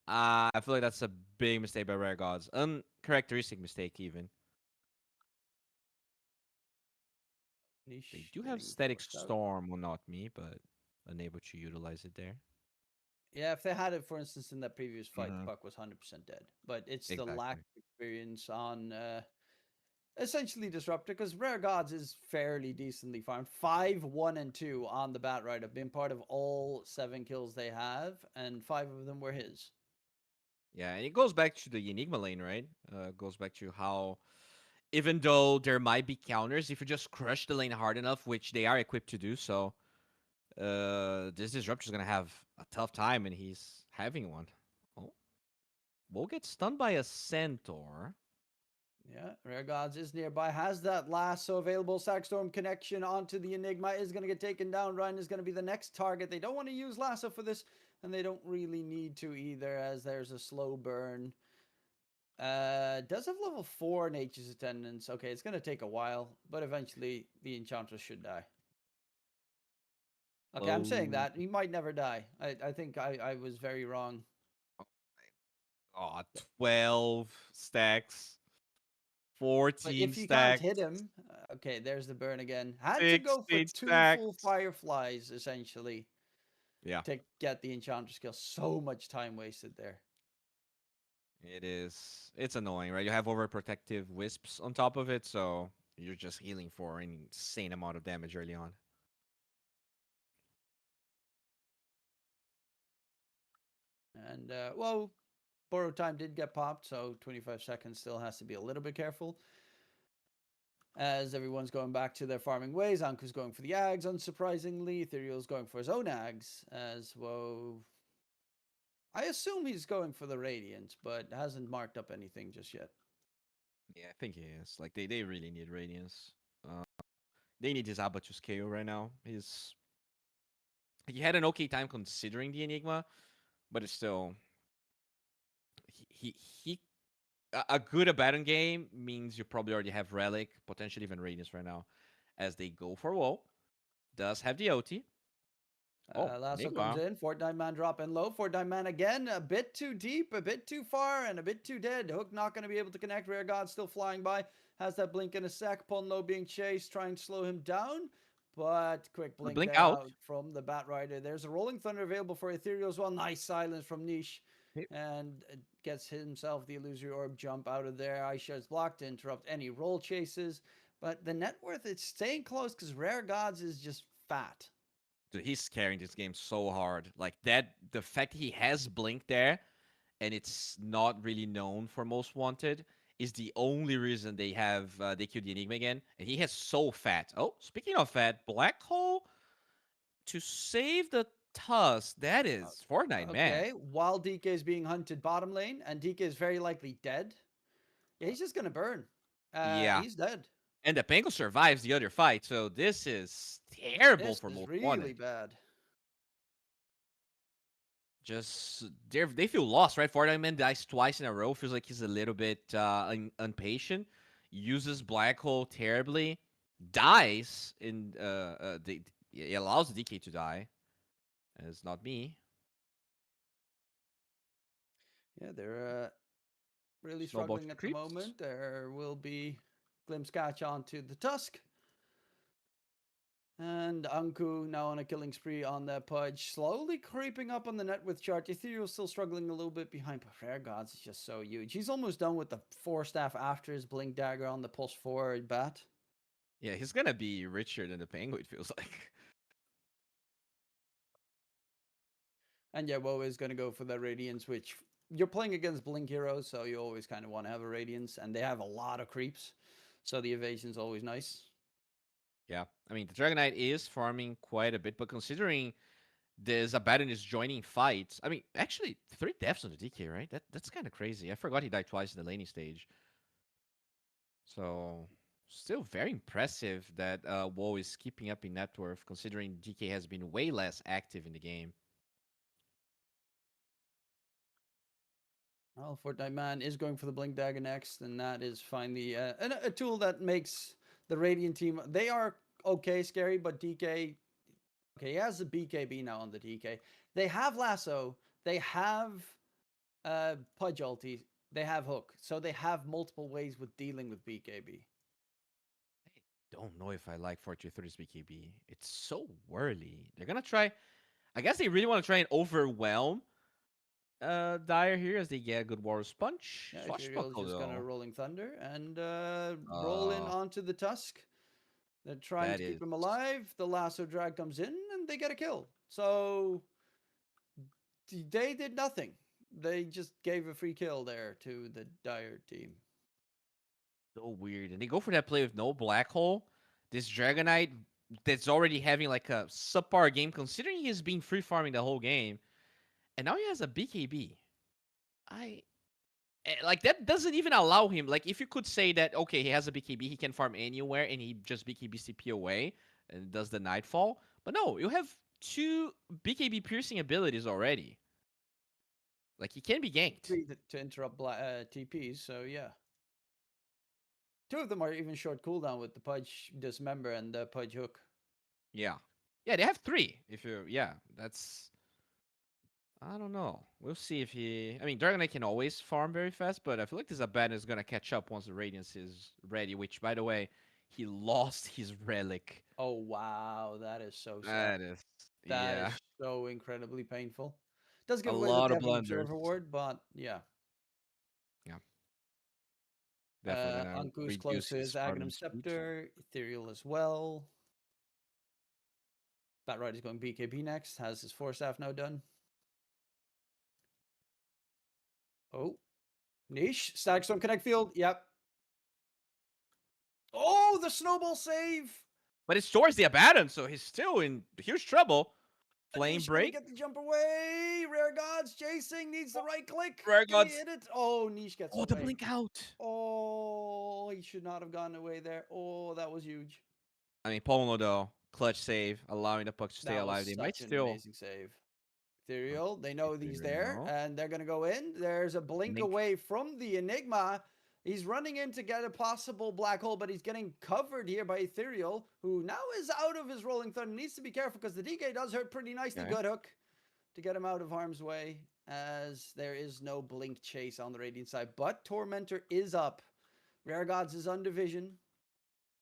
I feel like that's a big mistake by Rare Gods. Uncharacteristic mistake even. They Niche do have getting Static forced out. Storm, well not me, but unable to utilize it there. Yeah, if they had it, for instance, in that previous fight, Mhm. Puck was 100% dead. But it's the lack Exactly. of experience on essentially Disruptor, because Rare Gods is fairly decently farmed. 5, 1, and 2 on the Bat Ride have been part of all 7 kills they have, and 5 of them were his. Yeah, and it goes back to the Enigma lane, right? Goes back to how even though there might be counters, if you just crush the lane hard enough, which they are equipped to do so, this Disruptor is gonna have a tough time, and he's having one. Oh, we'll get stunned by a Centaur. Yeah, Rare Gods is nearby, has that lasso available. Sackstorm connection onto the Enigma is going to get taken down. Ryan is going to be the next target. They don't want to use lasso for this, and they don't really need to either, as there's a slow burn. Does have level 4 Nature's Attendance. Okay, it's going to take a while, but eventually the Enchantress should die. Okay, I'm saying Oh, that. He might never die. I think I was very wrong. oh, 12 stacks, But 14 if you can't stacks, hit him, okay, there's the burn again. Had to go for 16 2 full stacks. Fireflies, essentially, Yeah, to get the Enchantress skill. So much time wasted there. it is. It's annoying, right? You have overprotective wisps on top of it, so you're just healing for an insane amount of damage early on. And, well, borrow time did get popped, so 25 seconds still has to be a little bit careful. As everyone's going back to their farming ways, Anku's going for the Ags, unsurprisingly. Ethereal's going for his own Ags, as well. I assume he's going for the Radiant, but hasn't marked up anything just yet. Yeah, I think he is. Like they really need Radiance. They need his Abatus KO right now. He had an okay time considering the Enigma, but it's still he a good Abaddon game means you probably already have Relic, potentially even Radiance right now, as they go for WoW. Does have the OT. Oh, Lasso comes Enigma. in. Fortnite man dropping low. Fortnite man again. A bit too deep, a bit too far, and a bit too dead. Hook not going to be able to connect. Rare God still flying by. Has that blink in a sec. Punlo being chased, trying to slow him down. But quick blink, Blink there out. out from the Bat Rider. There's a Rolling Thunder available for Ethereal as well. Nice silence from Niche. And gets himself the Illusory Orb jump out of there. Aisha is blocked to interrupt any roll chases. But the net worth, it's staying close because Rare Gods is just fat. Dude, he's carrying this game so hard. Like that, the fact he has Blink there, and it's not really known for Most Wanted, is the only reason they killed the Enigma again. And he has so fat. Oh, speaking of fat, Black Hole to save the Tusk. That is Fortnite, man. Okay, while DK is being hunted bottom lane, and DK is very likely dead. Yeah, he's just gonna burn. Yeah. He's dead. And the Pango survives the other fight, so this is terrible This for is Most really Wanted. bad. Just they feel lost, right? Fortnite man dies twice in a row. Feels like he's a little bit impatient. Uses Black Hole terribly. Dies in it allows the DK to die. It's not me. Yeah, they're really Snowball struggling at the creeps. moment. There will be glimpse catch onto the Tusk. And Anku now on a killing spree on that Pudge, slowly creeping up on the net with chart. Ethereal still struggling a little bit behind, but Rare Gods is just so huge. He's almost done with the 4 staff after his Blink Dagger on the +4 bat. Yeah, he's gonna be richer than the Penguin, it feels like. And yeah, Woe is going to go for the Radiance, which you're playing against Blink heroes, so you always kind of want to have a Radiance, and they have a lot of creeps, so the evasion's always nice. Yeah, I mean the Dragon Knight is farming quite a bit, but considering there's Abaddon is joining fights, I mean actually 3 deaths on the DK, right? That's kind of crazy. I forgot he died twice in the laning stage. So still very impressive that WoW is keeping up in net worth, considering DK has been way less active in the game. Well, Fortnite Man is going for the Blink Dagger next, and that is finally a tool that makes the Radiant team. They are okay, scary, but DK. Okay, he has the BKB now on the DK. They have Lasso. They have Pudge ulti. They have Hook. So they have multiple ways with dealing with BKB. I don't know if I like 423's BKB. It's so whirly. They're gonna try. I guess they really want to try and overwhelm Dire here as they get a good Warrior Punch. Yeah, Ethereal is Swashbuckle just going to though. Rolling Thunder and roll in onto the Tusk. They're trying That to keep is him alive. The Lasso Drag comes in and they get a kill. So they did nothing. They just gave a free kill there to the Dire team. so weird. And they go for that play with no Black Hole. This Dragon Knight that's already having like a subpar game, considering he's been free farming the whole game. And now he has a BKB. Like that doesn't even allow him. Like if you could say that okay, he has a BKB, he can farm anywhere, and he just BKB CP away and does the Nightfall. But no, you have 2 BKB piercing abilities already. Like he can be ganked. To interrupt TPs, so yeah. 2 of them are even short cooldown with the Pudge Dismember and the Pudge Hook. Yeah, yeah, they have 3. If you that's. I don't know. We'll see if he. I mean, Dragon Knight can always farm very fast, but I feel like this Abaddon is gonna catch up once the Radiance is ready. Which, by the way, he lost his relic. Oh wow, that is so sad. That is, That yeah, is so incredibly painful. Does a give away the lot of Devil blunders. Observer Ward, but yeah. Yeah, definitely gonna Anku's close reduce to his his Aghanim farming speed. Scepter, Ethereal as well. Batrider's going BKB next, has his 4 staff now done. Oh, niche. Static Storm Connect Field. Yep. Oh, the snowball save. But it's towards the Abaddon, so he's still in huge trouble. Flame Niche gonna break. get the jump away. Rare Gods chasing. Needs the right click. Rare Can he Gods. hit it? Oh, Niche gets Oh, the away. blink out. Oh, he should not have gone away there. Oh, that was huge. I mean, Polo though, clutch save, allowing the puck to stay That was alive. They might such an still. amazing save. Ethereal, they know he's there, Ethereal. and they're going to go in. There's a blink Blink. away from the Enigma. He's running in to get a possible black hole, but he's getting covered here by Ethereal, who now is out of his Rolling Thunder. Needs to be careful because the DK does hurt pretty nicely. Okay. Good hook to get him out of harm's way, as there is no blink chase on the Radiant side. But Tormentor is up. Rare Gods is on division.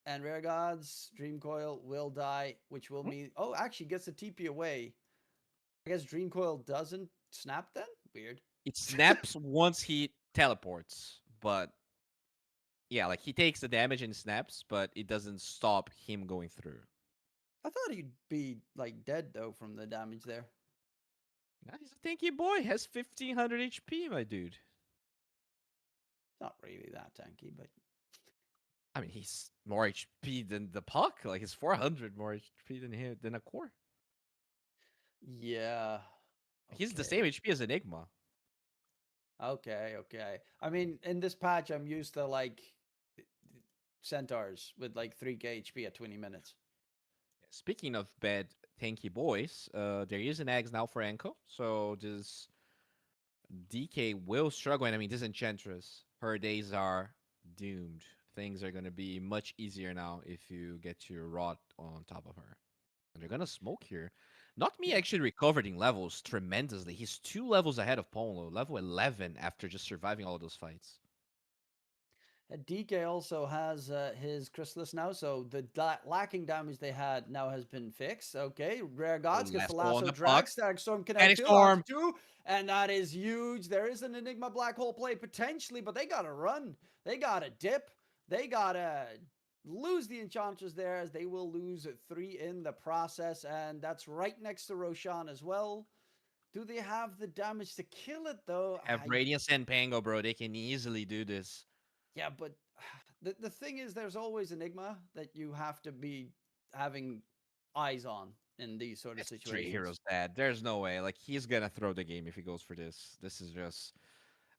And Rare Gods, Dream Coil will die, which will mean... Oh, actually gets the TP away. I guess Dream Coil doesn't snap then? Weird. It snaps once he teleports, but yeah, like he takes the damage and snaps, but it doesn't stop him going through. I thought he'd be like dead though from the damage there. Nah, he's a tanky boy. Has 1500 HP, my dude. Not really that tanky, but I mean, he's more HP than the puck. Like he's 400 more HP than a core. yeah. He's the same HP as Enigma. Okay, okay. I mean, in this patch, I'm used to like centaurs with like 3k HP at 20 minutes. Speaking of bad tanky boys, there is an eggs now for Enko. So this DK will struggle. And I mean, this Enchantress, her days are doomed. Things are going to be much easier now if you get your rot on top of her. And they're going to smoke here. Not me actually recovered in levels tremendously. He's 2 levels ahead of Polo, level 11 after just surviving all of those fights. DK also has his Chrysalis now, so the lacking damage they had now has been fixed. Okay, Rare Gods gets the lasso on lasso the drag, puck. Static Storm Static connect Storm. two, and that is huge. There is an Enigma Black Hole play potentially, but they gotta run. They gotta dip. They gotta lose the Enchantress there, as they will lose 3 in the process, and that's right next to Roshan as well. Do they have the damage to kill it though? Have Radiance and Pango, bro. They can easily do this. Yeah, but the thing is, there's always Enigma that you have to be having eyes on in these sort of It's situations. Three Heroes Dad. There's no way. Like, he's gonna throw the game if he goes for this. This is just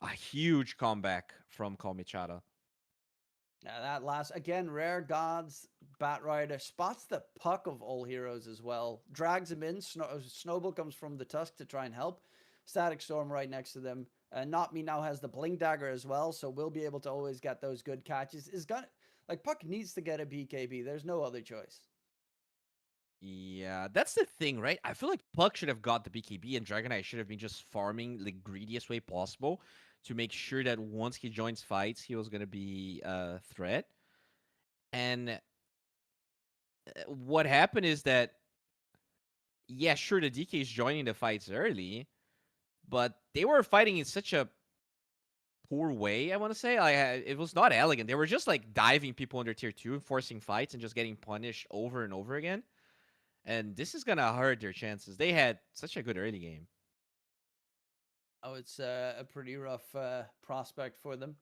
a huge comeback from Komichara. Now that last, again, Rare Gods, Batrider spots the puck of all heroes as well. Drags him in. Snowball comes from the tusk to try and help. Static Storm right next to them. Not Me now has the Blink Dagger as well, so we'll be able to always get those good catches. Is gonna like Puck needs to get a BKB. There's no other choice. Yeah, that's the thing, right? I feel like Puck should have got the BKB and Dragonite should have been just farming the greediest way possible to make sure that once he joins fights, he was going to be a threat. And what happened is that, yeah, sure, the DK is joining the fights early, but they were fighting in such a poor way, I want to say. It was not elegant. They were just like diving people under tier 2 and forcing fights and just getting punished over and over again. And this is going to hurt their chances. They had such a good early game. Oh, it's a pretty rough prospect for them.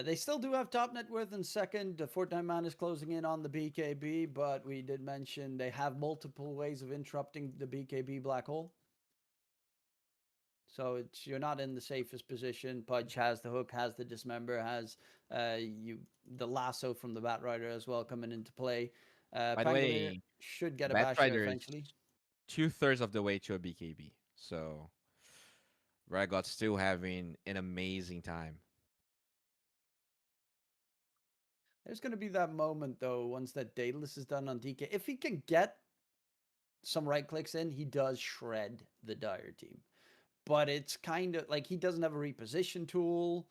They still do have top net worth in second. Fortnite Man is closing in on the BKB, but we did mention they have multiple ways of interrupting the BKB black hole. So you're not in the safest position. Pudge has the hook, has the dismember, has the lasso from the Batrider as well coming into play. By the way, should get a basher Batrider eventually. is 2/3 of the way to a BKB. So Ragot's still having an amazing time. There's going to be that moment, though, once that Daedalus is done on DK. If he can get some right clicks in, he does shred the Dire team. But it's kind of like he doesn't have a reposition tool.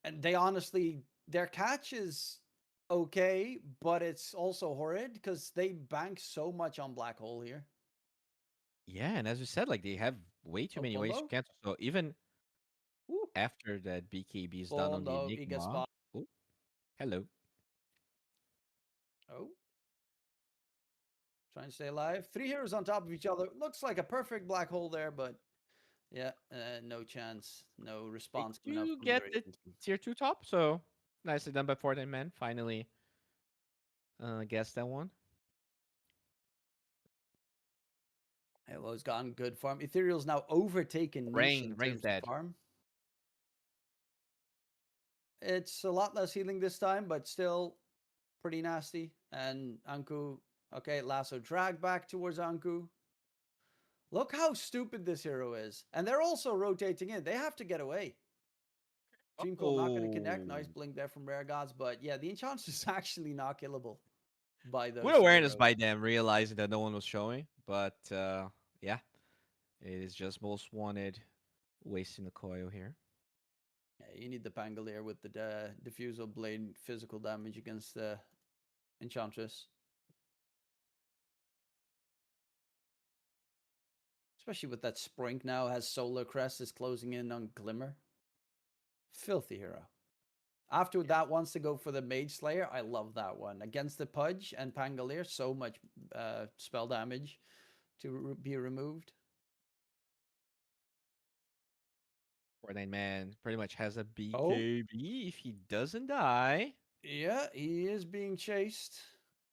And they honestly, their catch is okay, but it's also horrid because they bank so much on Black Hole here. Yeah, and as you said, like they have way too many ways to cancel. So even after that BKB is done on the Enigma. He gets spotted. Oh, hello. Oh. Trying to stay alive. 3 heroes on top of each other. Looks like a perfect black hole there, but Yeah, no chance, no They response coming out do from the get the Radiant team. tier 2 top, so nicely done by Fortnite Man. Finally guessed that one. Elo's gotten good farm. Ethereal's now overtaken Niche in Rain's terms of dead. farm. It's a lot less healing this time, but still pretty nasty. And Anku, okay, lasso drag back towards Anku. Look how stupid this hero is. And they're also rotating in. They have to get away. Dream Cold not going to connect. Nice Oh. blink there from Rare Gods. But yeah, the Enchantress is actually not killable by Good those awareness Cerebros. by them, realizing that no one was showing. But yeah, it is just most wanted wasting the coil here. Yeah, you need the Pangolier with the Diffusal Blade physical damage against the Enchantress. Especially with that Sprink now has Solar Crest is closing in on Glimmer. Filthy hero. After that wants to go for the Mage Slayer. I love that one. Against the Pudge and Pangolier, so much spell damage to be removed. Fortnite Man pretty much has a Oh. BKB if he doesn't die. Yeah, he is being chased.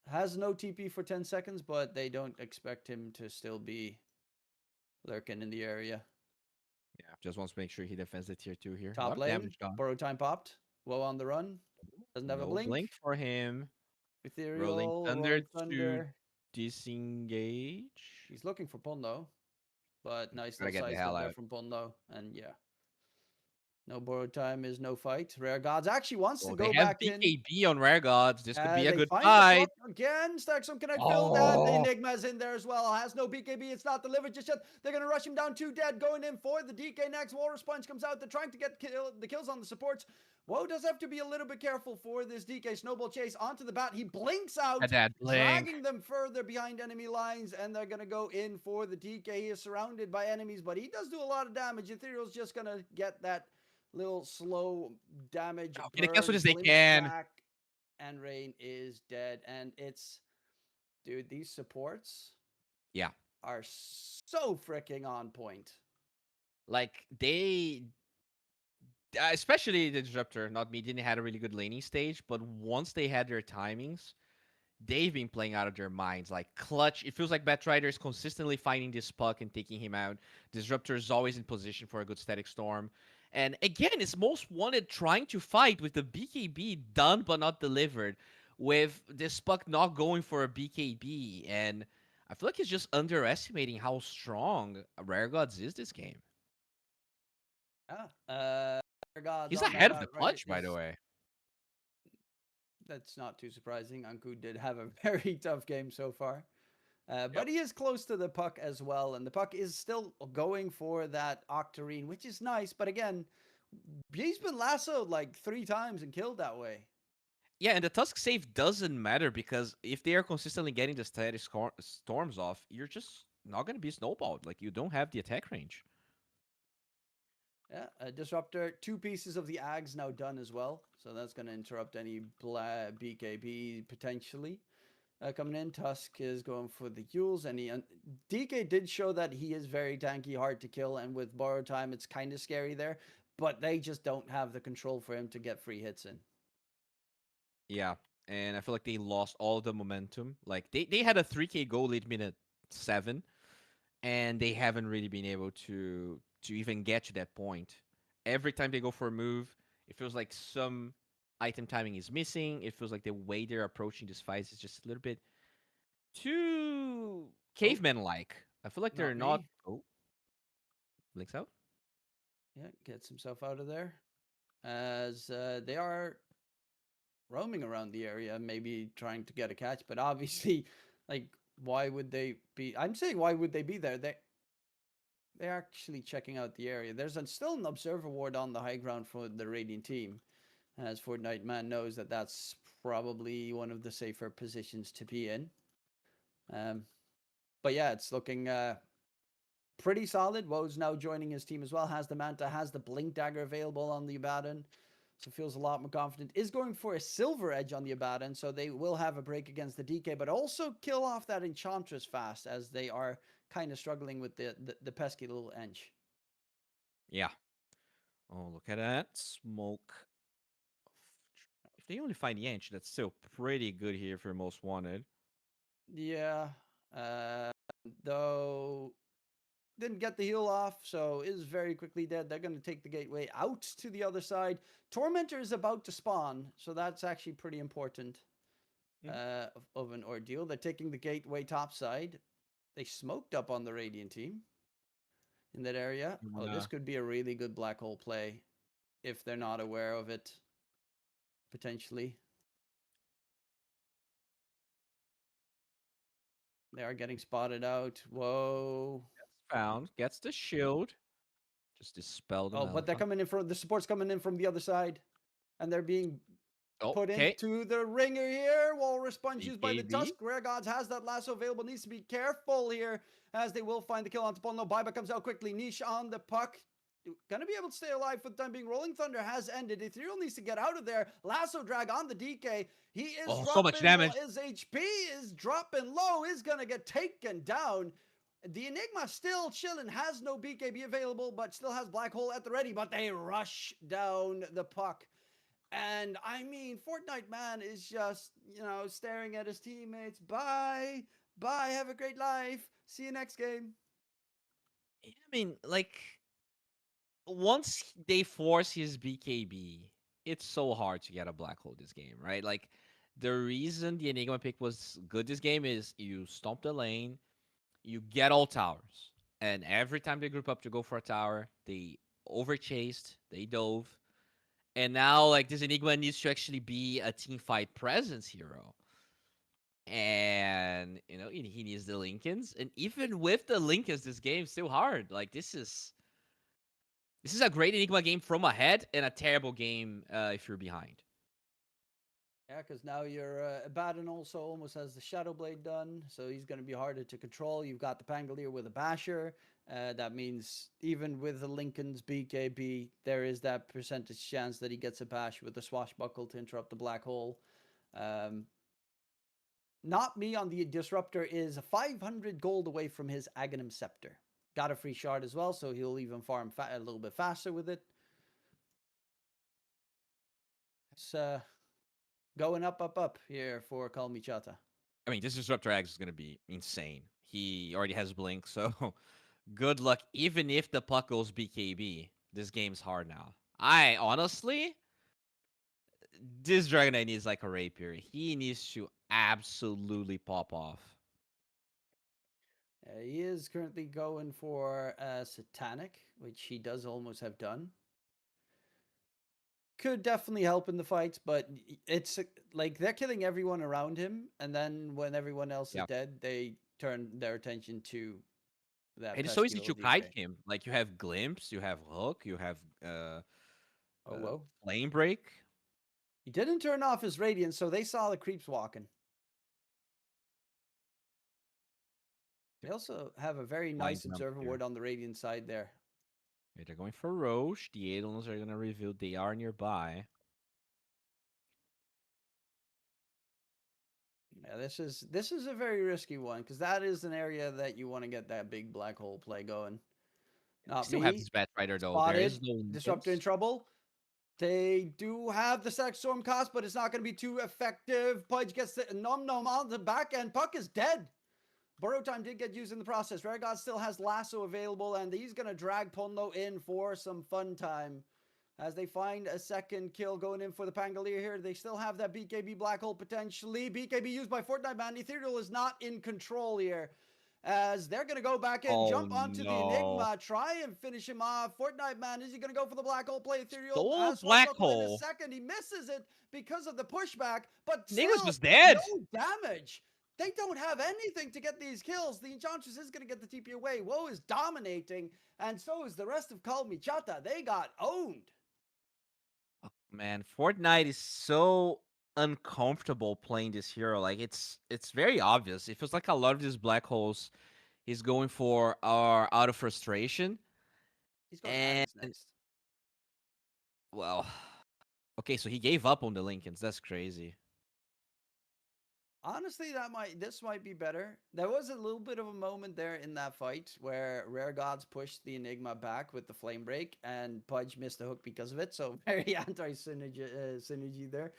Has no TP for 10 seconds, but they don't expect him to still be lurking in the area. Yeah, just wants to make sure he defends the tier 2 here. A lot Top of lane, damage gone. Borrow Time popped. Woe on the run. Doesn't have a No blink. blink for him. Rolling Ethereal, Thunder Rolling to Thunder. disengage. He's looking for Pondo, but nice Gotta little get the side hell step there out. from Pondo. And yeah, no borrowed time is no fight. Rare Gods actually wants to Oh, they go have back in. BKB on Rare Gods. This could be a They good find the fight. puck again. Stacks some connect filled and the Oh, Enigma's in there as well. Has no BKB. It's not delivered just yet. They're going to rush him down 2 dead. Going in for the DK next. Walrus Punch comes out. They're trying to get the kills on the supports. Woe does have to be a little bit careful for this DK snowball chase onto the bat. He blinks out, at that blink. dragging them further behind enemy lines, and they're going to go in for the DK. He is surrounded by enemies, but he does do a lot of damage. Ethereal's just going to get that little slow damage. Oh, can they cancel this? They can. Back, and Rain is dead. And it's, dude, these supports Yeah. are so freaking on point. Like, they, especially the Disruptor, not me, didn't had a really good laning stage, but once they had their timings, they've been playing out of their minds. Like, clutch, it feels like Batrider is consistently finding this puck and taking him out. Disruptor is always in position for a good static storm. And again, it's most wanted trying to fight with the BKB done but not delivered, with this puck not going for a BKB. And I feel like he's just underestimating how strong Rare Gods is this game. Yeah. Gods He's on ahead that of the right clutch, by the way. That's not too surprising. Anku did have a very tough game so far. But Yep. he is close to the puck as well. And the puck is still going for that Octarine, which is nice. But again, he's been lassoed like 3 times and killed that way. Yeah, and the Tusk save doesn't matter because if they are consistently getting the static storms off, you're just not going to be snowballed. Like, you don't have the attack range. Yeah, Disruptor, 2 pieces of the Ags now done as well. So that's going to interrupt any BKB potentially. Coming in, Tusk is going for the Yules. And DK did show that he is very tanky, hard to kill. And with borrowed time, it's kind of scary there. But they just don't have the control for him to get free hits in. Yeah, and I feel like they lost all the momentum. Like, they had a 3K goal late minute 7, and they haven't really been able to even get to that point. Every time they go for a move, it feels like some item timing is missing. It feels like the way they're approaching this fight is just a little bit too caveman-like. I feel like they're not. Me. Oh, blinks out. Yeah, gets himself out of there. As they are roaming around the area, maybe trying to get a catch. But obviously, like, why would they be? I'm saying, why would they be there? They're actually checking out the area. There's still an observer ward on the high ground for the Radiant team, as Fortnite Man knows that that's probably one of the safer positions to be in. But yeah, it's looking pretty solid. Woe's now joining his team as well. Has the Manta, has the Blink Dagger available on the Abaddon. So feels a lot more confident. Is going for a Silver Edge on the Abaddon, so they will have a break against the DK, but also kill off that Enchantress fast, as they are kind of struggling with the pesky little Ench. Yeah. Oh, look at that smoke. If they only find Yanch, that's still pretty good here for most wanted. Yeah. Uh, though didn't get the heal off, so is very quickly dead. They're going to take the gateway out to the other side. Tormentor is about to spawn, so that's actually pretty important of an ordeal. They're taking the gateway topside. They smoked up on the Radiant team in that area. You Oh, this wanna- could be a really good black hole play if they're not aware of it, potentially. They are getting spotted out. Whoa. Found, gets the shield. Just dispel the Oh, but they're Malphite. coming in from the support's coming in from the other side, and they're being Oh, put okay. into the ringer here. Walrus sponge used by the BKB. Tusk. Rare Gods has that lasso available. Needs to be careful here as they will find the kill on Topono. Baiba comes out quickly. Niche on the puck. Gonna be able to stay alive for the time being. Rolling Thunder has ended. Ethereal needs to get out of there. Lasso drag on the DK. He is Oh, dropping so much damage. His HP is dropping low. Is gonna get taken down. The Enigma still chilling, has no BKB available, but still has Black Hole at the ready. But they rush down the puck. And I mean, Fortnite Man is just, staring at his teammates. Bye. Bye. Have a great life. See you next game. I mean, like, once they force his BKB, it's so hard to get a black hole this game, right? Like, the reason the Enigma pick was good this game is you stomp the lane, you get all towers, and every time they group up to go for a tower, they overchased, they dove, and now like this Enigma needs to actually be a team fight presence hero. And he needs the Lincolns, and even with the Lincolns, this game's still hard. Like this is a great Enigma game from ahead and a terrible game if you're behind. Yeah, because now your Abaddon also almost has the Shadow Blade done, so he's going to be harder to control. You've got the Pangolier with a Basher. That means even with the Lincoln's BKB, there is that percentage chance that he gets a bash with the Swashbuckle to interrupt the Black Hole. Not Me on the Disruptor is 500 gold away from his Aghanim Scepter. Got a free shard as well, so he'll even farm a little bit faster with it. It's going up here for Kalmichata. I mean, this Disruptor Axe is going to be insane. He already has Blink, so good luck. Even if the puck goes BKB, this game's hard now. I honestly, this Dragon Knight needs like a rapier. He needs to absolutely pop off. He is currently going for Satanic, which he does almost have done. Could definitely help in the fights, but it's like they're killing everyone around him, and then when everyone else is dead, they turn their attention to that. And it's so easy to kite him. Like you have Glimpse, you have Hook, you have Flame Break. He didn't turn off his Radiance, so they saw the creeps walking. They also have a very nice observer ward on the Radiant side there. Okay, they're going for Roche. The Eidolons are going to reveal they are nearby. Yeah, this is a very risky one because that is an area that you want to get that big black hole play going. Not still me. have this Bat Rider though. Spotted. There is no Disruptor in trouble. They do have the Static Storm cost, but it's not going to be too effective. Pudge gets the Nom on the back end. Puck is dead. Burrow Time did get used in the process. Rare God still has Lasso available, and he's going to drag Ponlo in for some fun time. As they find a second kill going in for the Pangolier here. They still have that BKB Black Hole potentially. BKB used by Fortnite Man. Ethereal is not in control here. As they're going to go back in, jump onto the Enigma, try and finish him off. Fortnite Man, is he going to go for the Black Hole play? Ethereal has Black Hole. In a second. He misses it because of the pushback, but Niggas was dead. No damage. They don't have anything to get these kills. The Enchantress is going to get the TP away. Woe is dominating, and so is the rest of Kalmichata. They got owned. Oh, man, Fortnite is so uncomfortable playing this hero. Like it's very obvious. It feels like a lot of these black holes he's going for are out of frustration. He's going next. Well, okay, so he gave up on the Lincolns. That's crazy. Honestly, this might be better. There was a little bit of a moment there in that fight where Rare Gods pushed the Enigma back with the flame break, and Pudge missed the hook because of it. So very anti synergy there,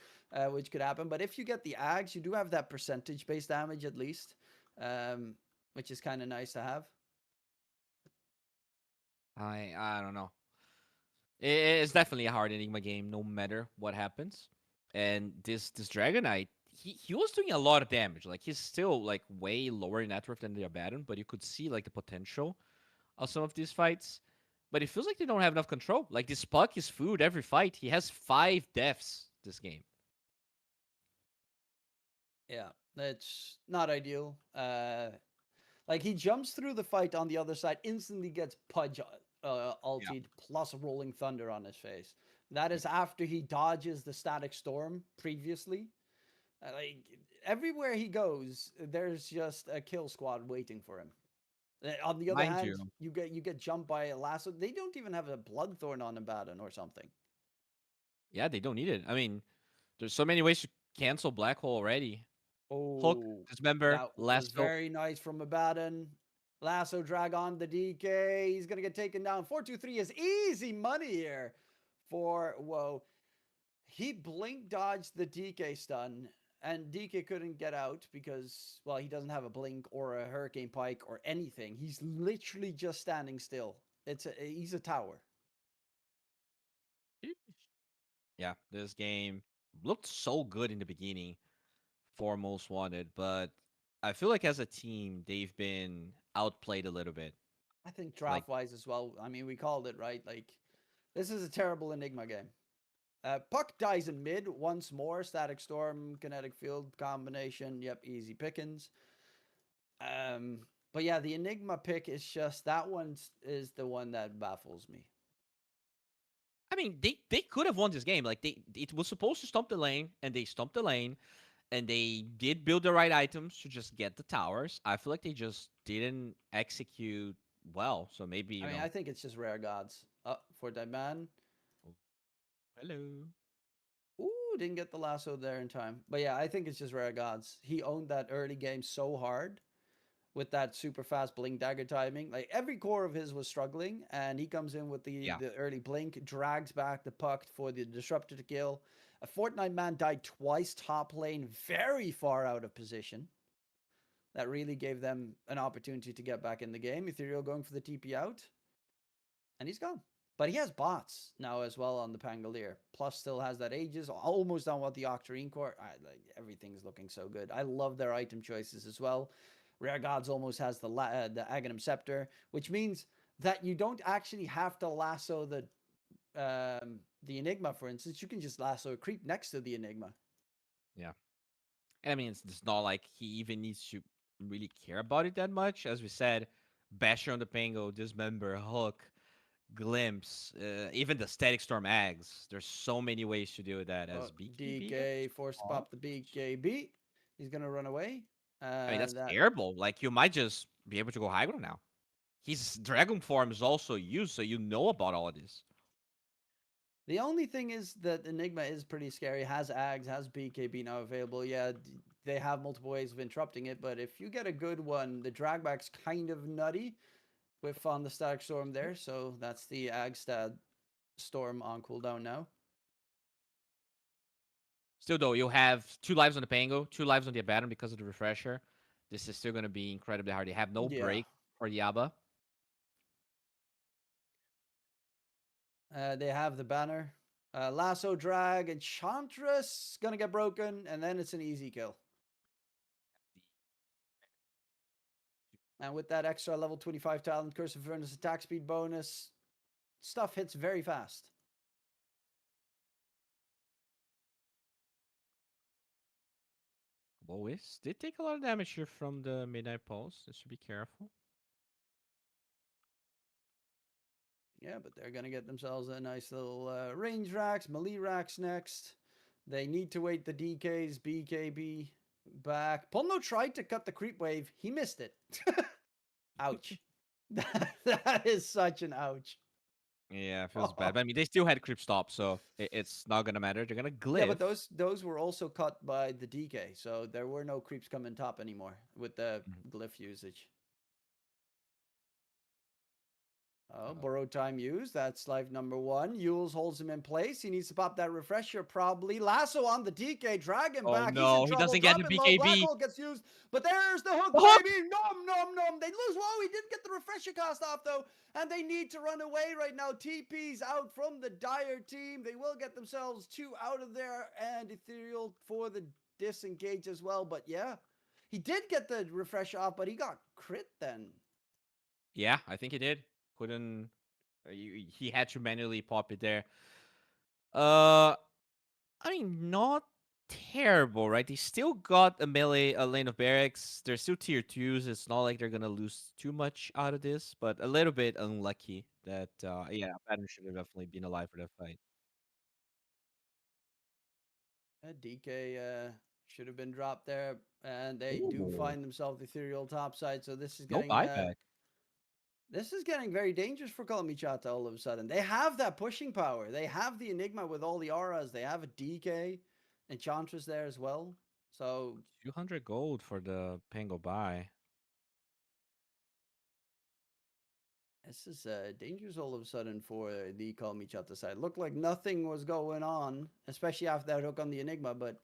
which could happen. But if you get the Ags, you do have that percentage based damage at least, which is kind of nice to have. I don't know. It's definitely a hard Enigma game, no matter what happens. And this Dragon Knight, he was doing a lot of damage. Like he's still like way lower in net worth than the Abaddon, but you could see like the potential of some of these fights. But it feels like they don't have enough control. Like this Puck is food every fight. He has 5 deaths this game. Yeah, that's not ideal. Like he jumps through the fight on the other side, instantly gets Pudge ulted plus Rolling Thunder on his face. That is after he dodges the Static Storm previously. Like everywhere he goes, there's just a kill squad waiting for him. On the other Mind hand, you, you get jumped by a lasso. They don't even have a Bloodthorn on Abaddon or something. yeah, they don't need it. I mean, there's so many ways to cancel Black Hole already. Hook, Oh, dismember, that was lasso. very nice from Abaddon. Lasso drag on the DK. He's going to get taken down. 4-2-3 is easy money here for, whoa. He blink dodged the DK stun, and DK couldn't get out because, well, he doesn't have a blink or a Hurricane Pike or anything. He's literally just standing still. He's a tower. Yeah, this game looked so good in the beginning for Most Wanted, but I feel like as a team they've been outplayed a little bit. I think Like, draft wise as well. I mean, we called it, right? Like, this is a terrible Enigma game. Puck dies in mid once more. Static Storm, Kinetic Field combination. Yep, easy pickings. But yeah, the Enigma pick is just that one is the one that baffles me. I mean, they could have won this game. Like it was supposed to stomp the lane, and they stomped the lane, and they did build the right items to just get the towers. I feel like they just didn't execute well. So maybe you I mean, know. I think it's just Rare Gods. For that man. Hello. Ooh, didn't get the lasso there in time. But yeah, I think it's just Rare Gods. He owned that early game so hard with that super fast blink dagger timing. Like every core of his was struggling, and he comes in with the early blink, drags back the puck for the disruptor to kill. A Fortnite man died twice top lane, very far out of position. That really gave them an opportunity to get back in the game. Ethereal going for the TP out, and he's gone. But he has bots now as well on the Pangolier. Plus, still has that Aegis. Almost on what the Octarine core. Like everything's looking so good. I love their item choices as well. Rare Gods almost has the Aghanim Scepter, which means that you don't actually have to lasso the Enigma, for instance. You can just lasso a creep next to the Enigma. Yeah. And I mean, it's not like he even needs to really care about it that much. As we said, Basher on the Pango, Dismember, Hook, Glimpse, even the Static Storm Ags. There's so many ways to do that as BKB. DK force pop the BKB. He's going to run away. I mean, that's terrible. Like, you might just be able to go high ground now. His Dragon form is also used, so you know about all of this. The only thing is that Enigma is pretty scary. Has Ags, has BKB now available. Yeah, they have multiple ways of interrupting it, but if you get a good one, the dragback's kind of nutty with on the Static Storm there. So that's the Agstad Storm on cooldown now. Still, though, you'll have 2 lives on the Pango, 2 lives on the Abaddon because of the refresher. This is still going to be incredibly hard. They have no break for the Abba. They have the banner. Lasso drag, Enchantress gonna get broken, and then it's an easy kill. And with that extra level 25 talent, Curse of Furnace attack speed bonus, stuff hits very fast. Lois did take a lot of damage here from the Midnight Pulse. They should be careful. Yeah, but they're going to get themselves a nice little range racks, melee racks next. They need to wait the DKs, BKB back. Polno tried to cut the creep wave. He missed it. Ouch. That is such an ouch. Yeah, it feels bad. But I mean, they still had creep stop, so it's not gonna matter. They're gonna Yeah, glyph. but those were also cut by the DK, so there were no creeps coming top anymore with the Mhm. glyph usage. Oh, Uh, borrowed time used. That's life number one. Yules holds him in place. He needs to pop that refresher, probably. Lasso on the DK. Dragon oh back. He's in no, he trouble. doesn't get the Dropping low. Black BKB. hole gets used. But there's the hook, The hook! baby. Nom, nom, nom. They lose. Whoa, he didn't get the refresher cast off, though. And they need to run away right now. TP's out from the Dire team. They will get themselves 2 out of there. And Ethereal for the disengage as well. But yeah, he did get the refresher off, but he got crit then. Yeah, I think he did. Couldn't. He had to manually pop it there. Uh, I mean, not terrible, right? They still got a lane of barracks. They're still tier twos. It's not like they're gonna lose too much out of this, but a little bit unlucky that yeah, Pattern should have definitely been alive for that fight. DK should have been dropped there, and they do Ooh, find themselves ethereal topside. So this is no getting buyback. very dangerous for Kalamichata all of a sudden. They have that pushing power. They have the Enigma with all the auras. They have a DK Enchantress there as well. So 200 gold for the Pango buy. this is dangerous all of a sudden for the Kalamichata side. Looked like nothing was going on, especially after that hook on the Enigma, but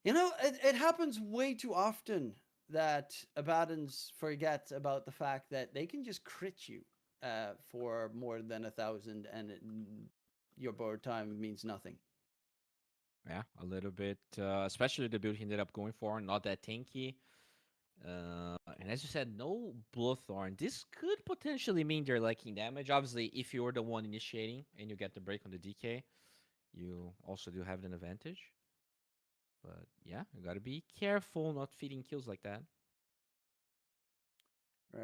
you know, it happens way too often that Abaddons forget about the fact that they can just crit you for more than 1,000 and your board time means nothing. Yeah, a little bit. Especially the build he ended up going for, not that tanky. And as you said, no Bloodthorn. This could potentially mean they're lacking damage. Obviously, if you're the one initiating and you get the break on the DK, you also do have an advantage. But yeah, you gotta be careful not feeding kills like that.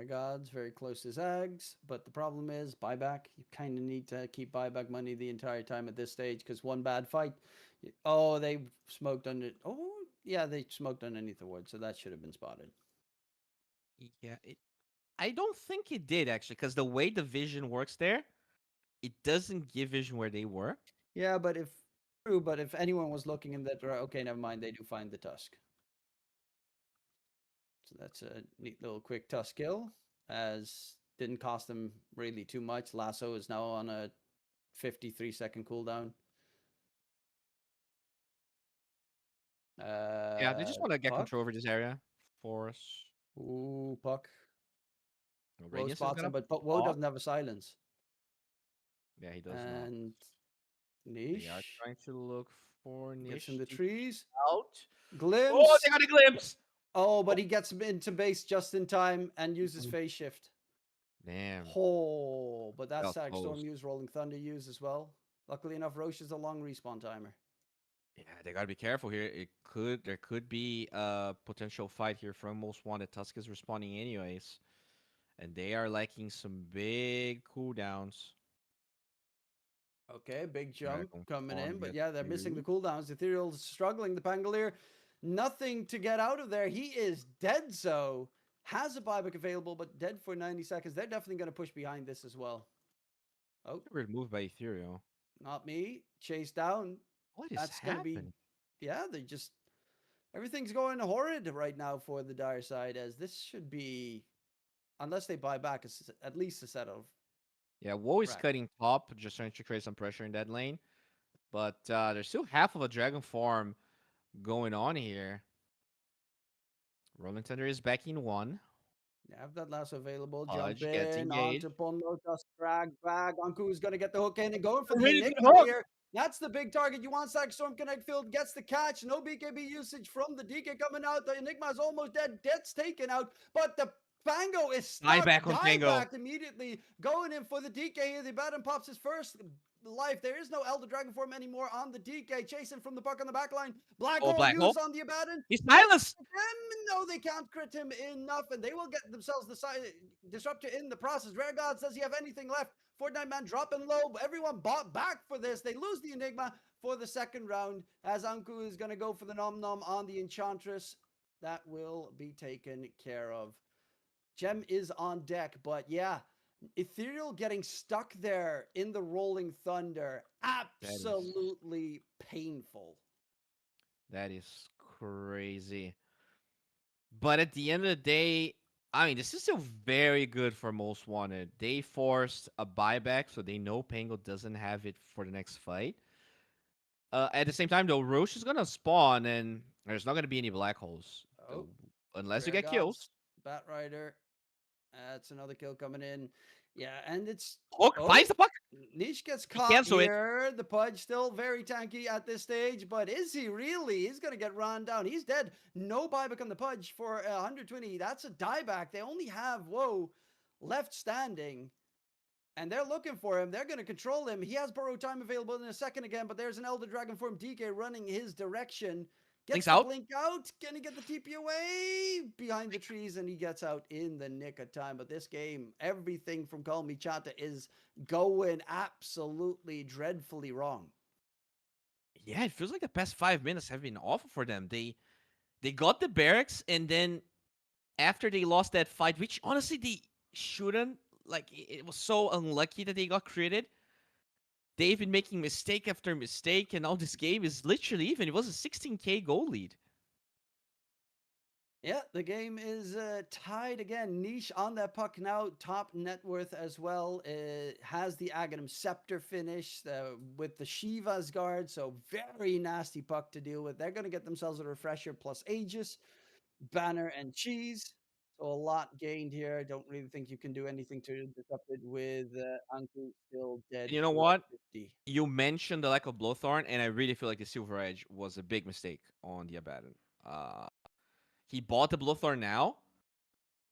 Gods very close to Zags, but the problem is buyback. You kind of need to keep buyback money the entire time at this stage because one bad fight. Oh, they smoked under. Oh, yeah, they smoked underneath the wood, so that should have been spotted. Yeah, I don't think it did actually, because the way the vision works there, it doesn't give vision where they were. Yeah, but if anyone was looking in that direction, okay, never mind. They do find the tusk. So that's a neat little quick tusk kill. As didn't cost them really too much. Lasso is now on a 53-second cooldown. Yeah, they just want to get Puck. control over this area. Force. Ooh, Puck. Woe Radiance is spots him, gonna but Woe pop. doesn't have a silence. Yeah, he does not. And They are Niche trying to look for gets in Niche the to trees. out. Oh, Glimpse. they got a glimpse. Oh, but he gets into base just in time and uses phase shift. Damn. Oh, but that's That was Storm close. use, Rolling Thunder use as well. Luckily enough, Roche is a long respawn timer. Yeah, they gotta be careful here. There could be a potential fight here from Most Wanted. Tusk is responding anyways, and they are lacking some big cooldowns. Okay, big jump Dragon coming Form in, but gets yeah, they're missing the used. cooldowns. Ethereal's struggling. The Pangolier, nothing to get out of there. He is dead, so has a buyback available, but dead for 90 seconds. They're definitely going to push behind this as well. Oh, Weird move by Ethereal. not me. Chase down. What is That's going to be, happening? yeah, they just, everything's going horrid right now for the Dire side, as this should be, unless they buy back, at least a set of Yeah, Woe is rack. cutting top, just trying to create some pressure in that lane. But there's still half of a Dragon Farm going on here. Rolling Thunder is back in one. You have that lasso available. Jump Pudge gets in engaged. onto Pono, just drag back. Anku is going to get the hook in and going for the Really good Enigma hook. here. That's the big target. You want Storm Connect Field gets the catch. No BKB usage from the DK coming out. The Enigma is almost dead. Dead's taken out, but the Pango is stuck. Dieback on Pango. Back immediately. Going in for the DK here. The Baton pops his first life. There is no Elder Dragon form anymore on the DK. Chasing from the puck on the back line. Black Oh, hole Black use Hole. on the Abaddon. He's silenced. No, they can't crit him enough, and they will get themselves the disruptor in the process. Rare God says he have anything left. Fortnite Man dropping low. Everyone bought back for this. They lose the Enigma for the second round, as Anku is going to go for the Nom Nom on the Enchantress. That will be taken care of. Gem is on deck, but yeah, Ethereal getting stuck there in the Rolling Thunder, That is absolutely painful. that is crazy. But at the end of the day, I mean, this is still very good for Most Wanted. They forced a buyback, so they know Pango doesn't have it for the next fight. At the same time, though, Roche is gonna spawn, and there's not gonna be any black holes Oh, unless you Rare get Gods, kills. Bat Rider. That's another kill coming in. Yeah, and it's Hook finds oh, the puck. Niche gets He caught cancel it. here. The Pudge still very tanky at this stage, but is he really? He's gonna get run down. He's dead. No buyback on the Pudge for 120. That's a dieback. They only have left standing. And they're looking for him. They're going to control him. He has borrow time available in a second again, but there's an Elder Dragon form DK running his direction. Gets Blinks the out. blink out. Can he get the TP away? Behind the trees, and he gets out in the nick of time. But this game, everything from Call Me Chata is going absolutely dreadfully wrong. Yeah, it feels like the past 5 minutes have been awful for them. They got the barracks, and then after they lost that fight, which honestly they shouldn't. Like it was so unlucky that they got created. They've been making mistake after mistake, and now this game is literally even. It was a 16K goal lead. Yeah, the game is tied again. Niche on that puck now, top net worth as well. Has the Aghanim Scepter finish with the Shiva's guard, so very nasty puck to deal with. They're going to get themselves a refresher plus Aegis, Banner, and Cheese. So a lot gained here. I don't really think you can do anything to disrupt it with Anku still dead And you know for what? 50. You mentioned the lack of Blowthorn, and I really feel like the Silver Edge was a big mistake on the Abaddon. He bought the Blowthorn now,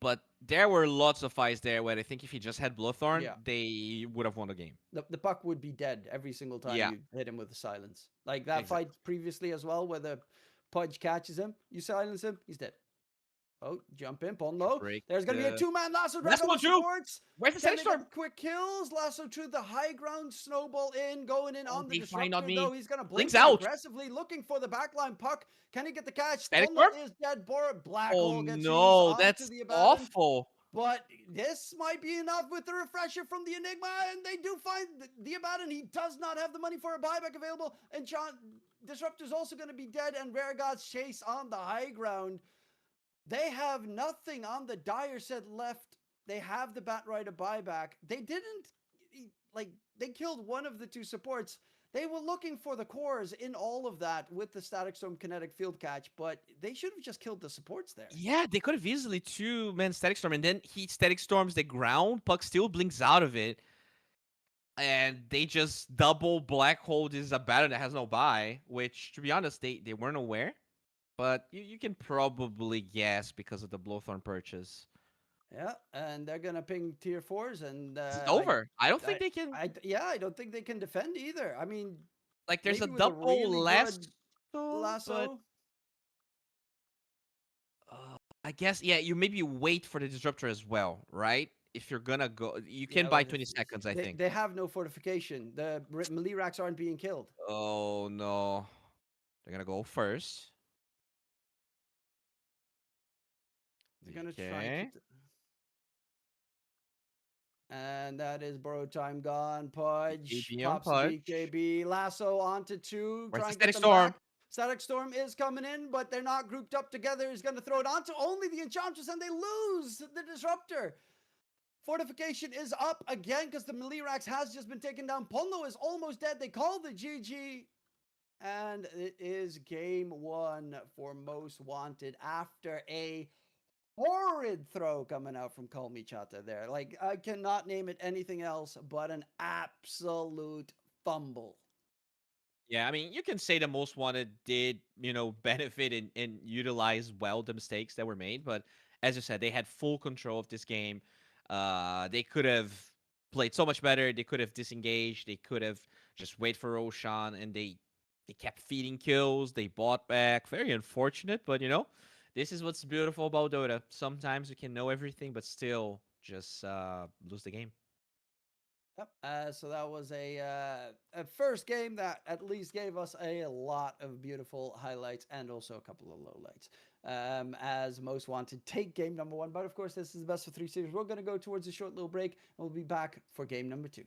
but there were lots of fights there where I think if he just had Blowthorn, Yeah. they would have won the game. The puck would be dead every single time Yeah, you hit him with the silence. Like that exactly. fight previously as well, where the Pudge catches him, you silence him, he's dead. Oh, jump in, Ponlo. Break There's going to be a the. two-man Lasso That's Dragon one with too. supports. Where's the Can Static they Storm? get quick kills? Lasso to the high ground, snowball in, going in Oh, on the they find on disruptor, me. though. He's going to Blinks blink in out. aggressively, looking for the backline puck. Can he get the catch? Static Ponlo Storm. is dead. Black Oh hole gets used no, onto that's the Abaddon. awful. But this might be enough with the refresher from the Enigma, and they do find the Abaddon. He does not have the money for a buyback available, and Disruptor's also going to be dead, and Rare Gods chase on the high ground. They have nothing on the dire set left. They have the Bat Rider buyback. They didn't, they killed one of the two supports. They were looking for the cores in all of that with the Static Storm kinetic field catch, but they should have just killed the supports there. Yeah, they could have easily two-man Static Storm, and then he Static Storms the ground. Puck still blinks out of it, and they just double black hole this Abaddon that has no buy. Which, to be honest, they weren't aware, but you can probably guess because of the Blowthorn purchase. Yeah, and they're gonna ping tier 4s, and It's over. I don't think I, they can. I don't think they can defend either. I mean, Like, there's a maybe with a double really lasso, good but lasso. I guess yeah. You maybe wait for the disruptor as well, right? If you're gonna go, you can Yeah, buy but 20 seconds, I they, think. they have no fortification. The melee racks aren't being killed. Oh no, they're gonna go first. They're gonna try and Okay. keep. And that is borrowed time gone. Pudge BKB on pops the Pudge. BKB. Lasso onto 2. Where's Try the and get Static them Storm? back. Static Storm is coming in, but they're not grouped up together. He's going to throw it onto only the Enchantress, and they lose the Disruptor. Fortification is up again because the Melirax has just been taken down. Ponlo is almost dead. They call the GG. And it is game 1 for Most Wanted after a horrid throw coming out from Call Me Chata there. Like, I cannot name it anything else but an absolute fumble. Yeah, I mean, you can say the Most Wanted did, benefit and utilize well the mistakes that were made, but as you said, they had full control of this game. They could have played so much better. They could have disengaged. They could have just wait for Roshan, and they kept feeding kills. They bought back. Very unfortunate, but this is what's beautiful about Dota. Sometimes you can know everything, but still just lose the game. Yep. So that was a first game that at least gave us a lot of beautiful highlights and also a couple of lowlights. as most want to take game number 1. But of course, this is the best of 3 series. We're going to go towards a short little break, and we'll be back for game number 2.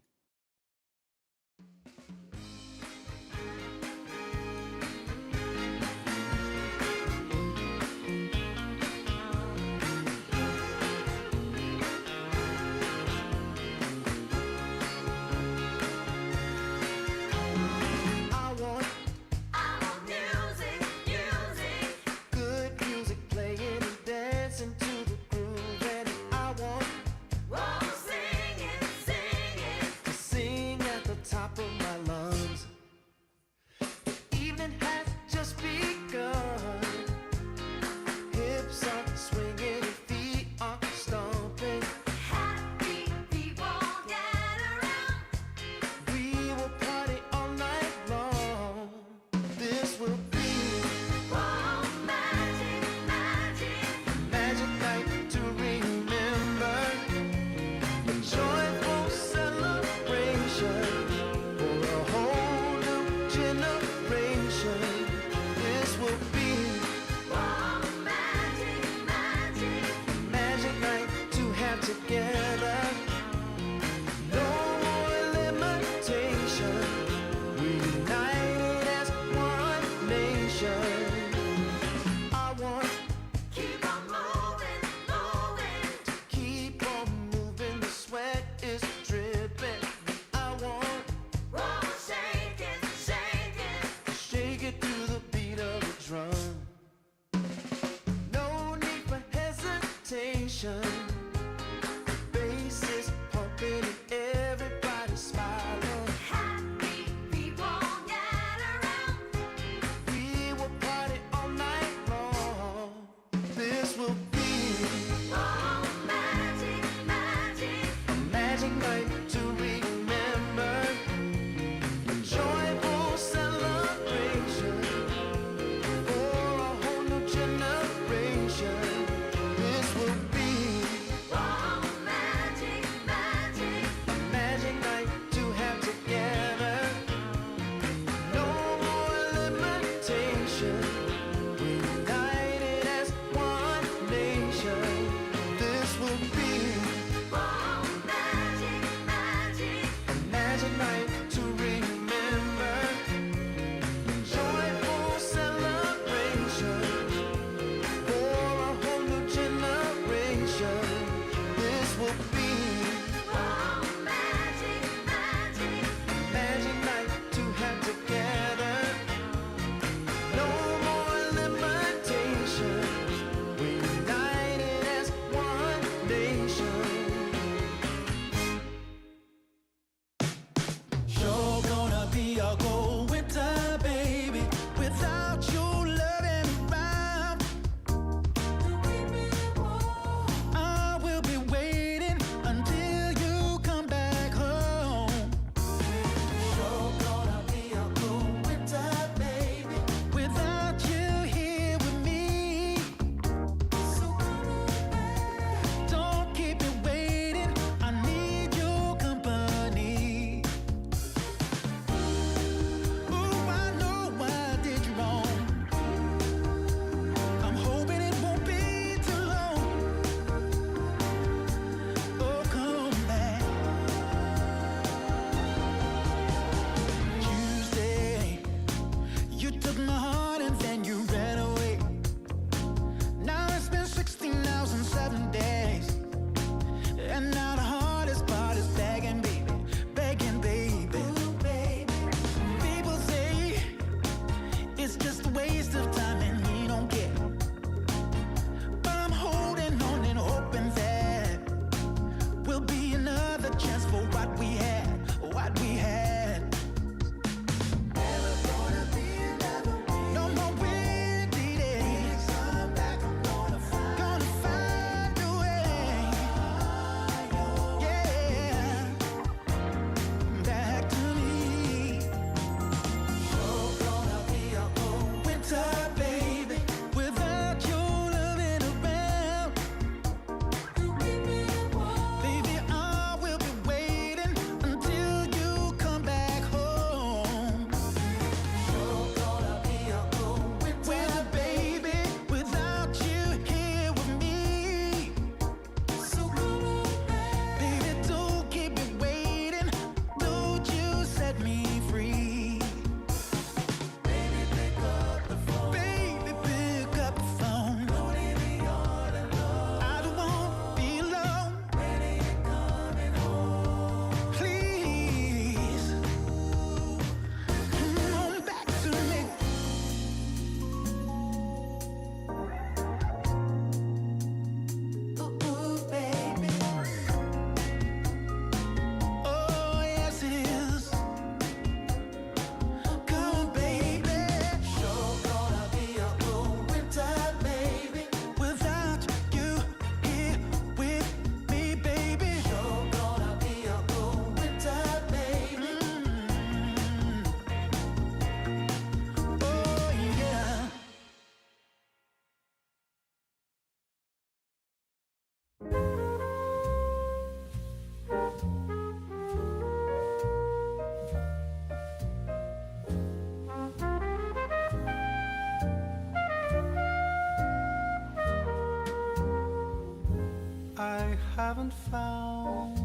haven't found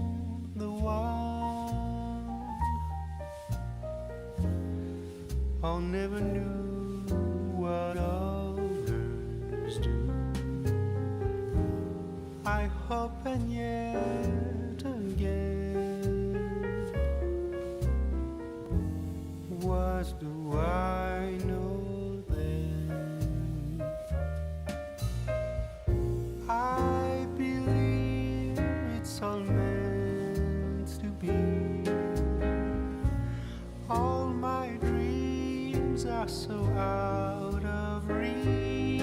the one. I never knew what others do. I hope and yet again, what do I know then? I believe it's all meant to be. All my dreams are so out of reach.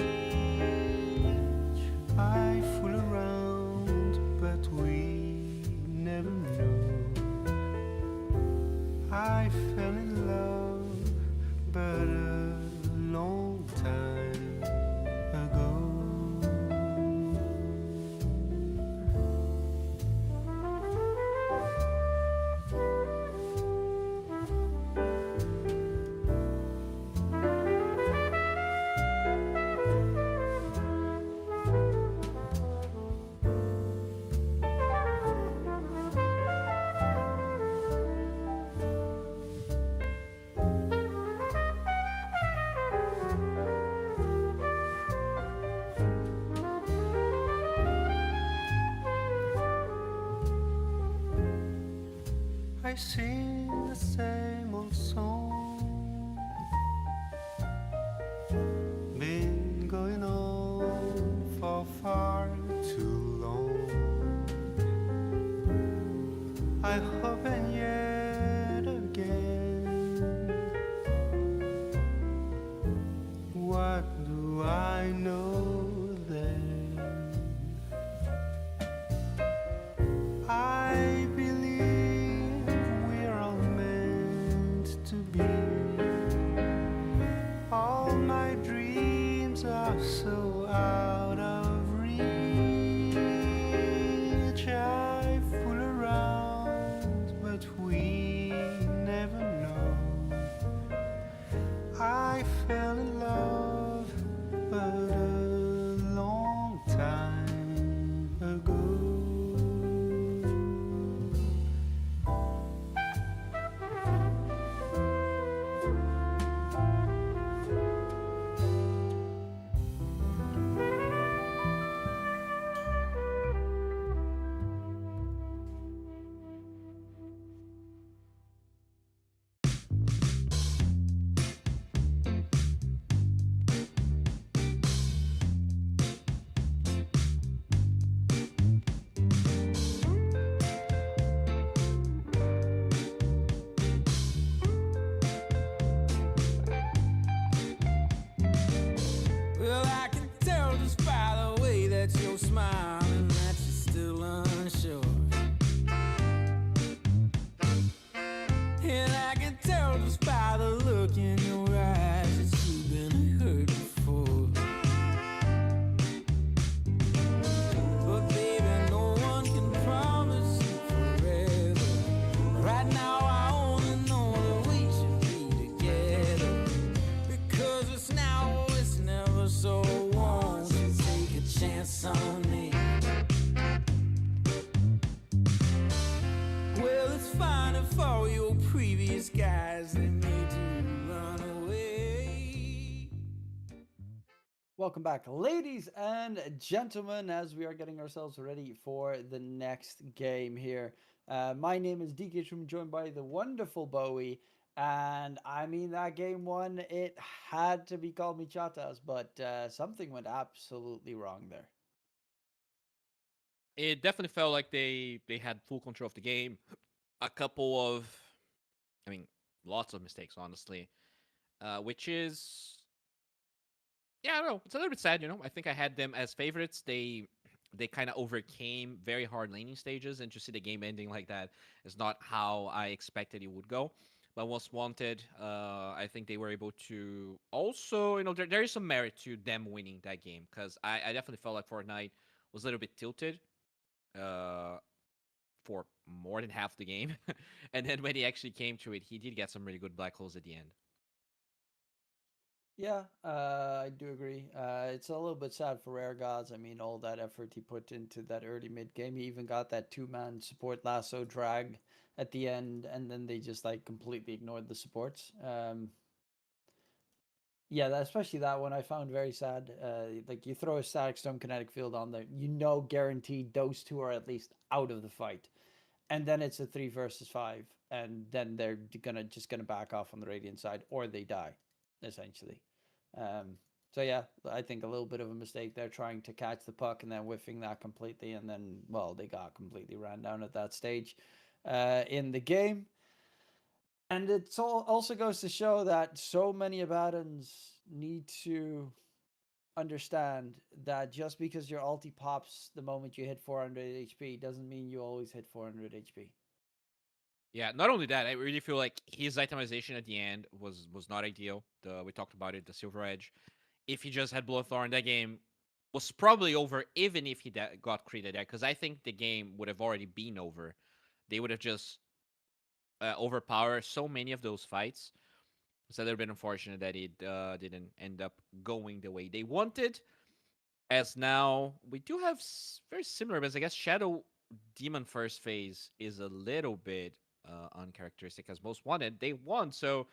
I fool around, but we never know. I fell in love, but a long time ago. I sing the same old song, been going on for far too long. I hope and yet again, what do I know then? I believe we're all meant to be. All my dreams are so out of reach. I fool around, but we never know. I fell in love, but a long time ago. Well, I can tell just by the way that you're smiling that you're still unsure. And I can tell just by the look in your eyes that you've been hurt before. But baby, no one can promise you forever. Right now I only know that we should be together. Because it's now or it's never, so won't you take a chance on me? Well, it's fine if all your previous guys they made you run away. Welcome back, ladies and gentlemen, as we are getting ourselves ready for the next game here. My name is DK Shroom, joined by the wonderful Bowie. And I mean, that game one, it had to be called Michatas, but something went absolutely wrong there. It definitely felt like they had full control of the game. A couple of, I mean, lots of mistakes, honestly, which is, yeah, I don't know. It's a little bit sad, you know. I think I had them as favorites. They kind of overcame very hard laning stages, and to see the game ending like that is not how I expected it would go. But once wanted, I think they were able to also, you know, there is some merit to them winning that game, because I definitely felt like Fortnite was a little bit tilted for more than half the game. And then when he actually came to it, he did get some really good black holes at the end. Yeah, I do agree. It's a little bit sad for Rare Gods. I mean, all that effort he put into that early mid game. He even got that two-man support lasso drag at the end, and then they just like completely ignored the supports. Yeah, especially that one I found very sad. Like you throw a static stone kinetic field on there, guaranteed those two are at least out of the fight, and then it's a 3 versus 5, and then they're gonna back off on the radiant side, or they die, essentially. Um, so yeah, I think a little bit of a mistake there trying to catch the puck and then whiffing that completely, and then well, they got completely ran down at that stage in the game. And it also goes to show that so many Abaddons need to understand that just because your ulti pops the moment you hit 400 HP doesn't mean you always hit 400 HP. Yeah, not only that, I really feel like his itemization at the end was not ideal. We talked about it, the Silver Edge. If he just had Bloodthorn, that game was probably over, even if he got created there, because I think the game would have already been over. They would have just overpowered so many of those fights. It's a little bit unfortunate that it didn't end up going the way they wanted. As now we do have very similar, but I guess Shadow Demon first phase is a little bit uncharacteristic as most wanted. They won, so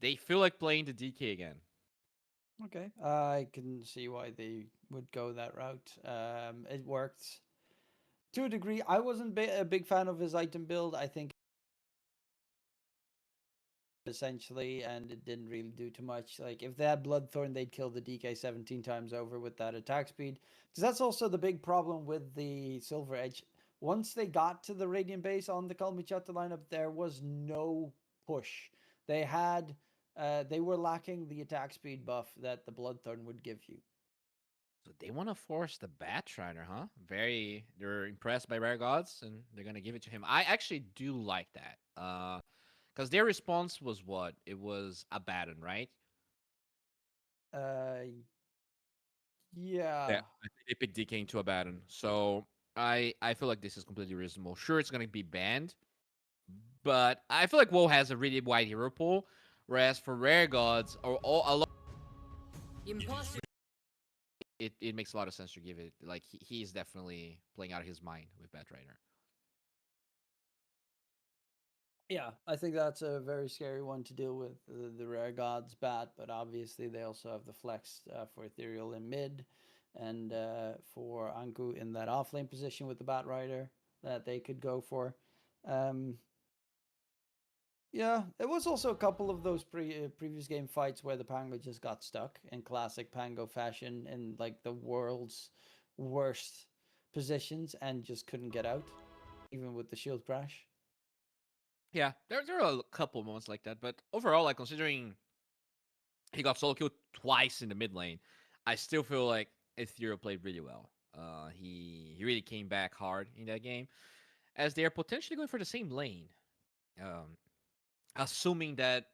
they feel like playing the DK again. Okay, I can see why they would go that route. It worked to a degree. I wasn't a big fan of his item build. I think essentially, and it didn't really do too much. Like if they had Bloodthorn, they'd kill the DK 17 times over with that attack speed. Because that's also the big problem with the Silver Edge. Once they got to the Radiant base on the Kalmichata lineup, there was no push. They had, they were lacking the attack speed buff that the Bloodthorn would give you. So they want to force the Batrider, huh? They're impressed by Rare Gods, and they're gonna give it to him. I actually do like that. Because their response was what? It was Abaddon, right? Uh, Yeah, yeah. I think they picked DK into Abaddon. So I feel like this is completely reasonable. Sure, it's gonna be banned, but I feel like WoW has a really wide hero pool, whereas for Rare Gods or all a lot, it makes a lot of sense to give it. Like he's definitely playing out of his mind with Batrider. Yeah, I think that's a very scary one to deal with. The Rare Gods bat, but obviously they also have the flex for Ethereal in mid, and for Anku in that offlane position with the Bat Rider that they could go for. Um, yeah, it was also a couple of those previous game fights where the Pango just got stuck in classic Pango fashion in like the world's worst positions and just couldn't get out, even with the shield crash. Yeah, there are a couple moments like that, but overall, like considering he got solo killed twice in the mid lane, I still feel like Ethereal played really well. He really came back hard in that game, as they are potentially going for the same lane. Um, assuming that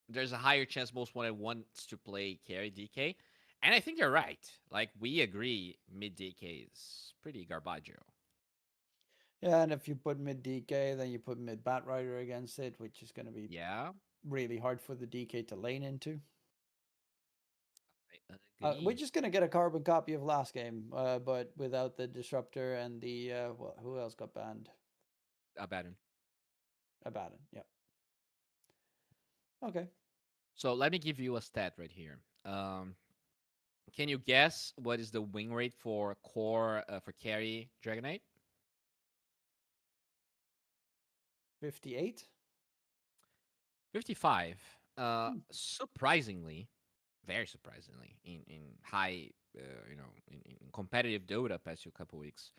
there's a higher chance most wanted wants to play carry DK, and I think they're right. Like we agree, mid DK is pretty garbaggio. Yeah, and if you put mid DK, then you put mid Bat Rider against it, which is going to be Yeah, really hard for the DK to lane into. I agree. We're just going to get a carbon copy of last game, but without the Disruptor and the, well, who else got banned? Abaddon. Abaddon, yeah. Okay. So let me give you a stat right here. Can you guess what is the win rate for core for carry Dragonite? 58? 55. Hmm. Surprisingly, very surprisingly, in high, in competitive Dota past few couple weeks,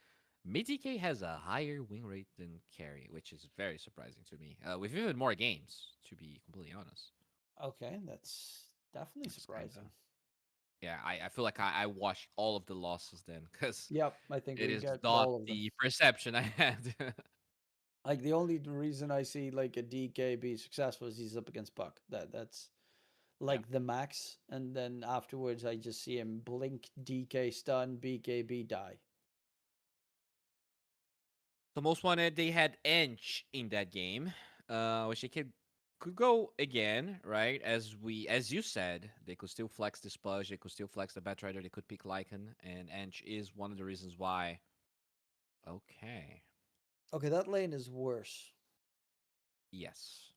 mid DK has a higher win rate than carry, which is very surprising to me. With even more games, to be completely honest. Okay, that's definitely It's kinda, surprising. yeah, I feel like I watched all of the losses then because Yep, I think it we is get not all of them. the perception I had. Like the only reason I see like a DK be successful is he's up against Puck. That's Yeah. like the max, and then afterwards I just see him blink, DK stun, BKB die. So most wanted they had Ench in that game, which they kept could go again, right? As you said, they could still flex the Spudge, they could still flex the Batrider, they could pick Lycan, and Ench is one of the reasons why. Okay. Okay, that lane is worse. Yes.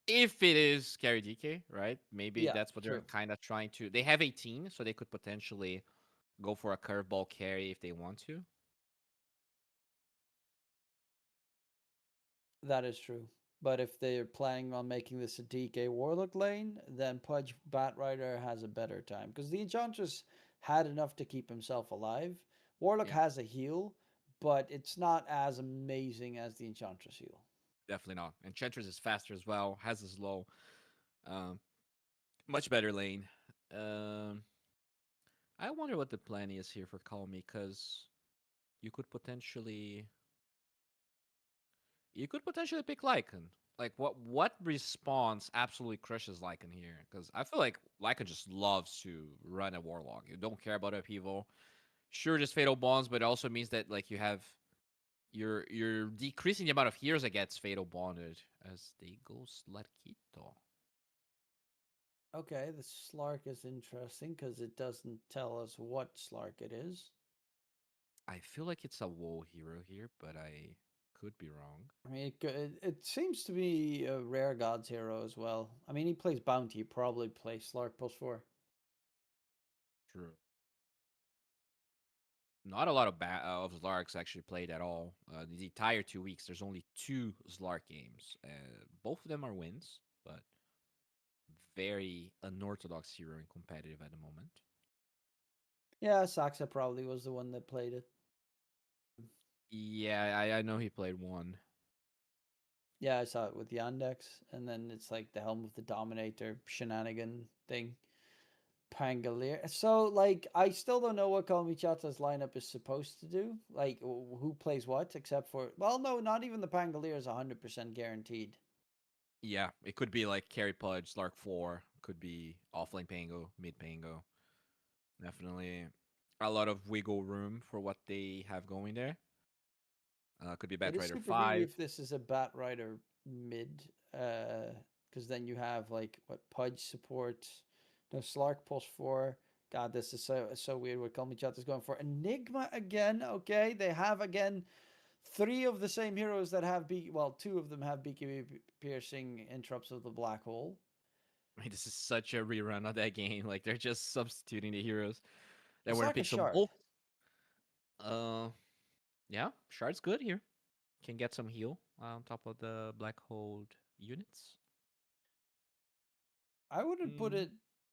If it is carry DK, right? Maybe Yeah, that's what they're true. kind of trying to. They have 18, so they could potentially go for a curveball carry if they want to. That is true. But if they're planning on making this a DK Warlock lane, then Pudge Batrider has a better time. Because the Enchantress had enough to keep himself alive. Warlock Yeah, has a heal, but it's not as amazing as the Enchantress heal. definitely not. And Enchantress is faster as well, has a slow, um, much better lane. Um, I wonder what the plan is here for Call Me, because you could potentially you could potentially pick Lycan. Like what response absolutely crushes Lycan here? Because I feel like Lycan just loves to run a Warlock. You don't care about upheaval. Sure, just fatal bonds, but it also means that like you're decreasing the amount of heroes that gets fatal bonded as they go Slarkito. Okay, the Slark is interesting because it doesn't tell us what Slark it is. I feel like it's a WoW hero here, but I could be wrong. I mean, it seems to be a rare gods hero as well. I mean, he plays bounty. You probably play Slark +4. True. Not a lot of of Zlarks actually played at all. The entire 2 weeks, there's only two Zlark games. Both of them are wins, but very unorthodox hero in competitive at the moment. Yeah, Saxa probably was the one that played it. Yeah, I know he played one. Yeah, I saw it with Yandex, and then it's like the Helm of the Dominator shenanigan thing. Pangolier. So, like, I still don't know what Kalmichata's lineup is supposed to do. Like, who plays what, except for. Well, no, not even the Pangolier is 100% guaranteed. Yeah, it could be like Carry Pudge, Slark 4, could be offlane Pango, mid Pango. Definitely a lot of wiggle room for what they have going there. Could be It is Batrider super greedy 5. if this is a Bat Rider mid, because then you have, like, what, Pudge support, no Slark +4. God, this is so weird what Kalmichata's going for. Enigma again, okay. They have, again, three of the same heroes that have well, two of them have BKB piercing interrupts of the black hole. I mean, this is such a rerun of that game. Like they're just substituting the heroes that It's were to like a pick. So shard. both, uh, yeah, Shard's good here. Can get some heal on top of the black hole units. I wouldn't put Mm. it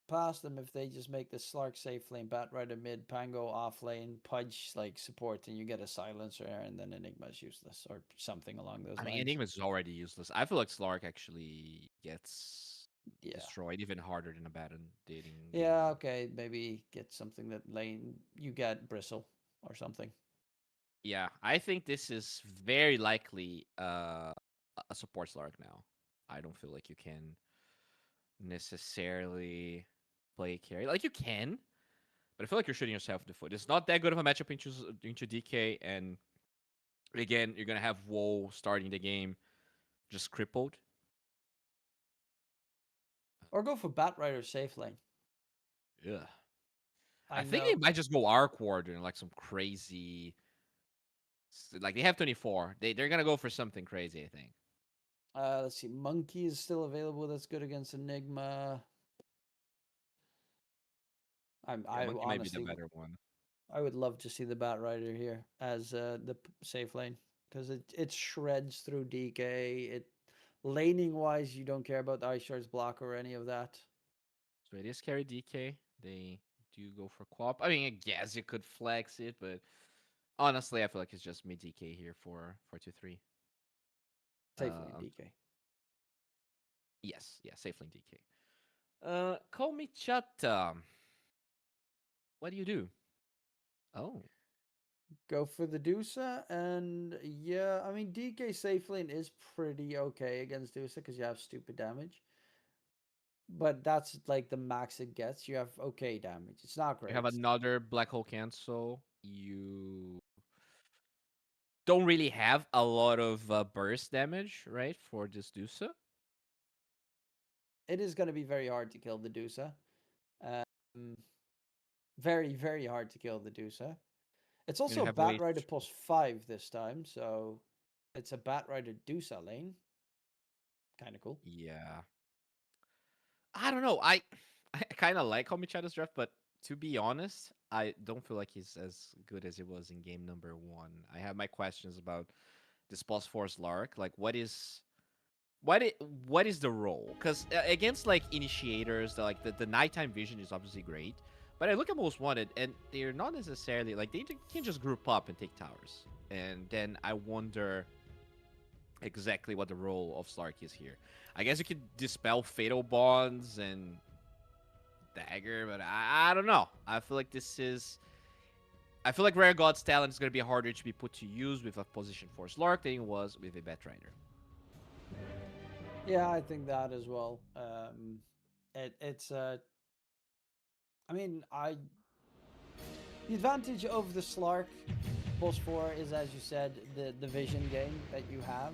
past them if they just make the Slark safe lane, Bat Rider mid, Pango off lane, Pudge like support, and you get a silencer, and then Enigma's useless or something along those I mean, lines. Enigma's is already useless. I feel like Slark actually gets Yeah. destroyed even harder than a bad dating game Yeah, mode. okay, maybe get something that lane you get Bristle or something. Yeah, I think this is very likely a support Slark now. I don't feel like you can necessarily play carry. Like you can, but I feel like you're shooting yourself in the foot. It's not that good of a matchup into DK, and again, you're gonna have Woe starting the game just crippled. Or go for Bat Rider safe lane. Yeah, I I think they know. might just go Arc Warden like some crazy. Like they have 24. They're gonna go for something crazy. I think. Let's see. Monkey is still available. That's good against Enigma. Yeah, I Monkey might be the honestly, better one. I would love to see the Bat Rider here as the safe lane because it shreds through DK. It laning wise, you don't care about the Ice Shards block or any of that. So it is carry DK. They do go for Quap. I mean, I guess you could flex it, but honestly, I feel like it's just mid DK here for 2-3. Safe lane Um, DK. yes, yeah, safe lane DK. Call me Chata. What do you do? Oh, Go for the Dusa, and yeah, I mean DK safe lane is pretty okay against Dusa because you have stupid damage. But that's like the max it gets. You have okay damage. It's not you have great. another black hole cancel. You don't really have a lot of burst damage, right, for this Dusa. It is going to be very hard to kill the Dusa. Um, very, very hard to kill the Dusa. It's You also a have Bat ways. Rider +5 this time, so it's a Bat Rider Dusa lane. Kind of cool. Yeah. I don't know. I kind of like Homichada's draft, but to be honest, I don't feel like he's as good as he was in game number 1. I have my questions about this plus force Lark. Like, what is the role? Because against like initiators, the nighttime vision is obviously great, but I look at most wanted, and they're not necessarily like they can just group up and take towers, and then I wonder exactly what the role of Slark is here. I guess you could dispel fatal bonds and dagger, but I don't know. I feel like I feel like Rare God's talent is going to be harder to be put to use with a position for Slark than it was with a Bat Rider. Yeah, I think that as well. It's I mean, the advantage of the Slark +4 is, as you said, the vision game that you have,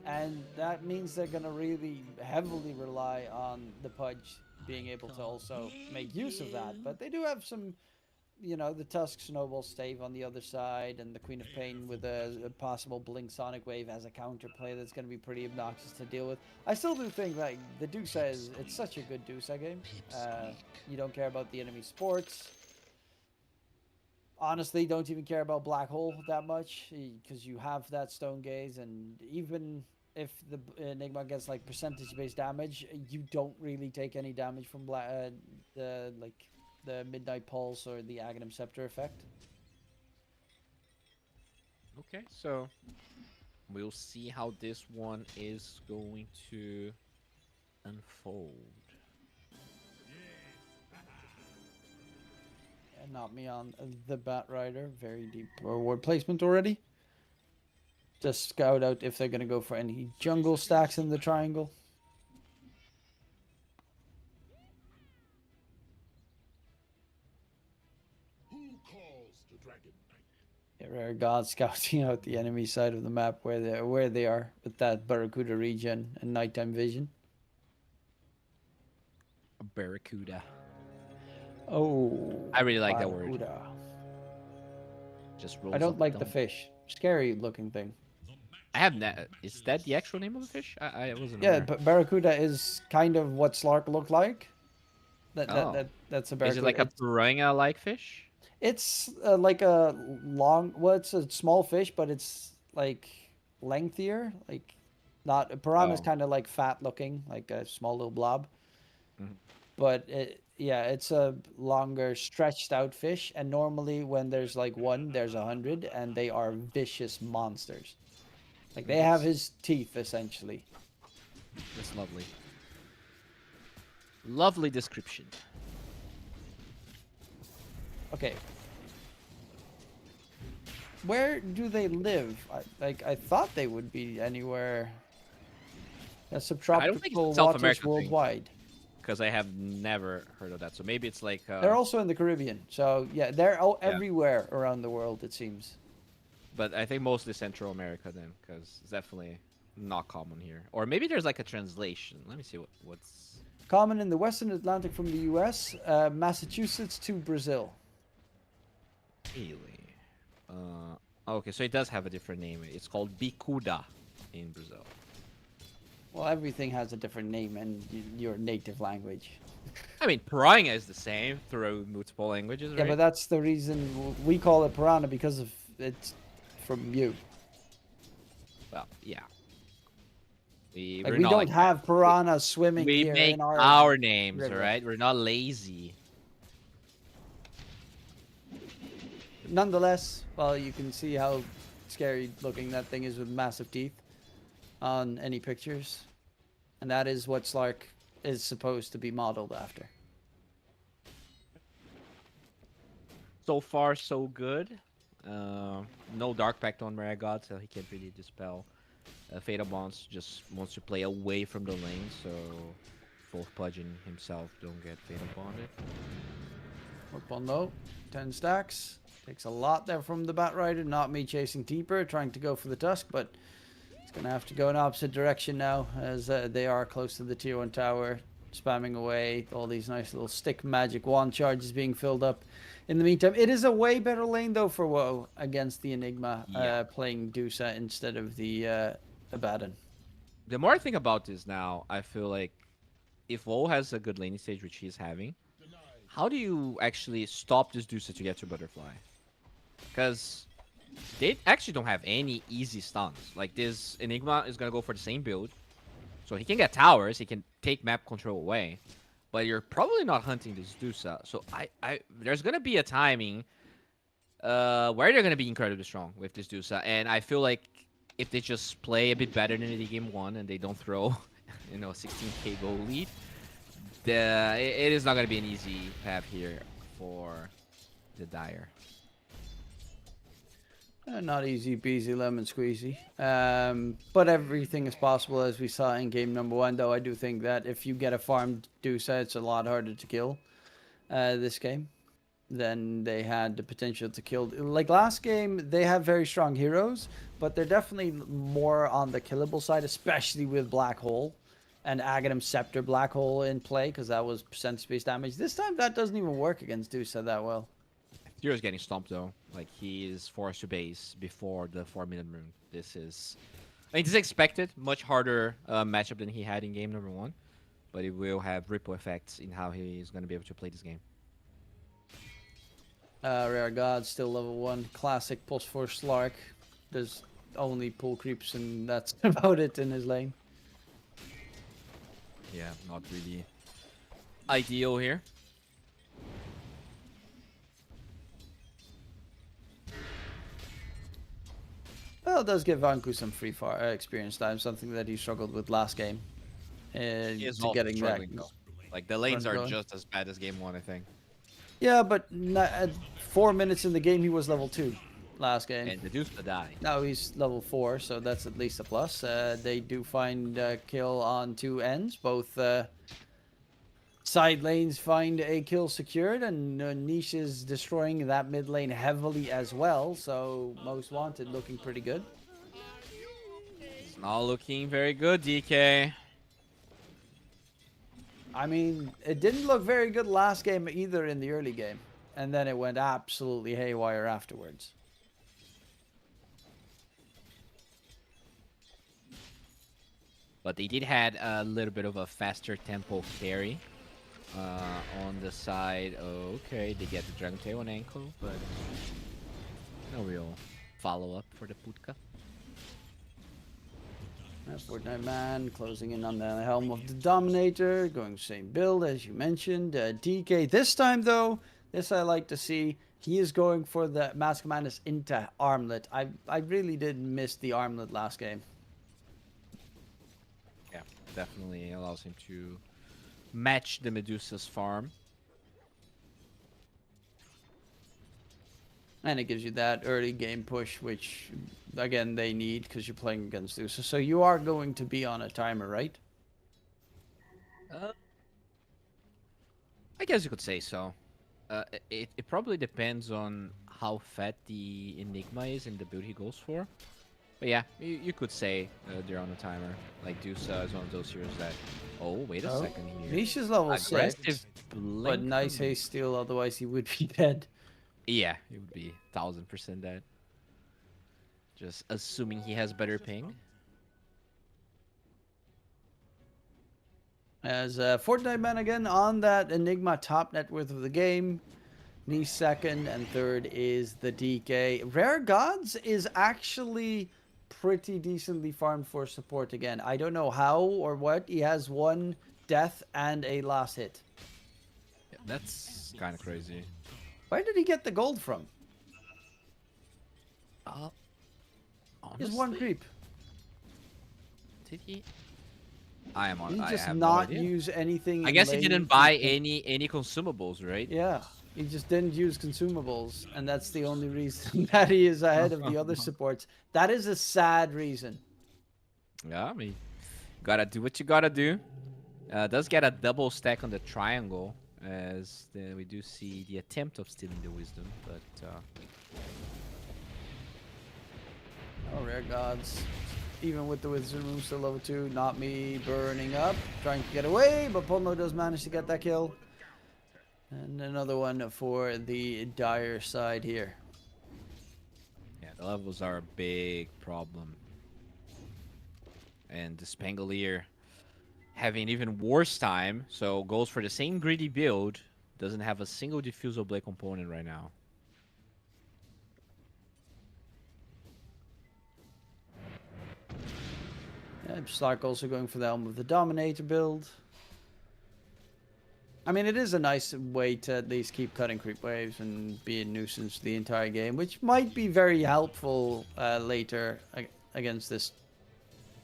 and that means they're gonna really heavily rely on the Pudge being able to also make use of that. But they do have some, the Tusk Snowball Stave on the other side, and the Queen of Pain with a possible Blink Sonic Wave as a counterplay that's going to be pretty obnoxious to deal with. I still do think that the Dusa it's such a good Dusa game. You don't care about the enemy sports. Honestly, don't even care about Black Hole that much, because you have that Stone Gaze, and even if the Enigma gets like percentage-based damage, you don't really take any damage from the Midnight Pulse or the Aghanim Scepter effect. Okay, so we'll see how this one is going to unfold. And not me on the Bat Rider. Very deep reward placement already. Just scout out if they're going to go for any jungle stacks in the triangle. Rare God scouting out the enemy side of the map where they are with that Barracuda regen and nighttime vision. Barracuda. Oh, I really like that word. Barracuda. Just rolls I don't up like and the down. fish. Scary looking thing. I have is that the actual name of the fish? I wasn't Yeah, aware. but Barracuda is kind of what Slark looked like. That's a Barracuda. Is it like a piranha-like fish? It's like a well, it's a small fish, but it's like lengthier. Like, not a piranha's Oh. kind of like fat looking, like a small little blob. Mhm. But it's a longer, stretched out fish. And normally, when there's like one, there's 100, and they are vicious monsters. Like, they have his teeth essentially. That's lovely. Lovely description. Okay. Where do they live? I thought they would be anywhere. Subtropical think it's a South waters America thing. worldwide. Because I have never heard of that. So maybe it's like... They're also in the Caribbean. So, yeah, they're everywhere around the world, it seems. But I think mostly Central America then. Because it's definitely not common here. Or maybe there's like a translation. Let me see what's... Common in the Western Atlantic from the US, Massachusetts to Brazil. Really? Okay, so it does have a different name. It's called bicuda in Brazil. Well, everything has a different name in your native language. I mean, piranha is the same through multiple languages, right? Yeah, but that's the reason we call it piranha, because of it's from you. Well, yeah. We not don't like have piranhas swimming we here make in our names, river. all right? We're not lazy. Nonetheless, well, you can see how scary looking that thing is with massive teeth on any pictures. And that is what Slark is supposed to be modeled after. So far, so good. No Dark Pact on Maragod, so he can't really dispel. Fatal Bonds just wants to play away from the lane, so both Pudge and himself don't get Fatal Bonded. Up on low, 10 stacks. Takes a lot there from the Batrider. Not me chasing deeper, trying to go for the Tusk, but it's going to have to go in opposite direction now as they are close to the tier 1 tower. Spamming away. All these nice little stick magic wand charges being filled up. In the meantime, it is a way better lane though for WoW against the Enigma playing Dusa instead of the Abaddon. The more I think about this now, I feel like if WoW has a good laning stage, which he's having, how do you actually stop this Dusa to get to Butterfly? Because they actually don't have any easy stuns. Like, this Enigma is going to go for the same build. So he can get towers, he can take map control away. But you're probably not hunting this Dusa. So there's going to be a timing where they're going to be incredibly strong with this Dusa. And I feel like if they just play a bit better than in the game 1 and they don't throw, 16k goal lead, it is not going to be an easy path here for the Dire. Not easy peasy lemon squeezy. But everything is possible as we saw in game number 1, though I do think that if you get a farmed Dusa, it's a lot harder to kill this game than they had the potential to kill. Like last game, they have very strong heroes, but they're definitely more on the killable side, especially with Black Hole and Aghanim Scepter Black Hole in play, because that was percentage-based damage. This time, that doesn't even work against Dusa that well. Hero's getting stomped though. Like, he is forced to base before the 4-minute rune. This is expected. Much harder matchup than he had in game number 1. But it will have ripple effects in how he is going to be able to play this game. Rare God, still level 1. Classic pulse for Slark. There's only pull creeps and that's about it in his lane. Yeah, not really ideal here. Well, it does give Vanku some free experience time, something that he struggled with last game. He is to also getting that. struggling though. Like, the lanes are going. just as bad as game 1, I think. Yeah, but at 4 minutes in the game, he was level 2 last game. And the Dusa die. Now he's level 4, so that's at least a plus. They do find a kill on 2 ends. Both side lanes find a kill secured, and Niche is destroying that mid lane heavily as well. So Most Wanted looking pretty good. It's not looking very good, DK. I mean, it didn't look very good last game either in the early game. And then it went absolutely haywire afterwards. But they did had a little bit of a faster tempo carry on the side. Okay, they get the Dragon Tail on ankle, but no real follow-up for the Putka. Fortnite Man closing in on the helm of the Dominator, going same build as you mentioned. DK this time though, this I like to see. He is going for the Mask of Madness into Armlet. I really did miss the Armlet last game. Yeah, definitely allows him to match the Medusa's farm. And it gives you that early game push, which, again, they need because you're playing against Dusa. So you are going to be on a timer, right? I guess you could say so. It probably depends on how fat the Enigma is and the build he goes for. But yeah, you could say they're on a timer. Like, Dusa is one of those heroes that... Oh, wait a second here. Niche is level 6, blink but nice from- haste steal, otherwise he would be dead. Yeah, it would be 1000% that. Just assuming he has better ping. As Fortnite Man again on that Enigma top net worth of the game. Niche second, and third is the DK. Rare Gods is actually pretty decently farmed for support again. I don't know how or what. He has 1 death and a last hit. Yeah, that's kind of crazy. Where did he get the gold from? He's 1 Honestly, creep. did he? I am on. He I just have not no idea. use anything. I in guess he lane didn't to buy pick- any consumables, right? Yeah, he just didn't use consumables, and that's the only reason that he is ahead of the other supports. That is a sad reason. Yeah, I mean, gotta do what you gotta do. Does get a double stack on the triangle as we do see the attempt of stealing the wisdom, but Oh, rare gods. Even with the Wizard Room still level 2, not me burning up, trying to get away, but Polno does manage to get that kill. And another one for the Dire side here. yeah, the levels are a big problem. And the Spangolier having even worse time, so goes for the same greedy build, doesn't have a single Diffusal Blade component right now. Yeah, Stark also going for the Helm of the Dominator build. I mean, it is a nice way to at least keep cutting creep waves and be a nuisance the entire game, which might be very helpful later against this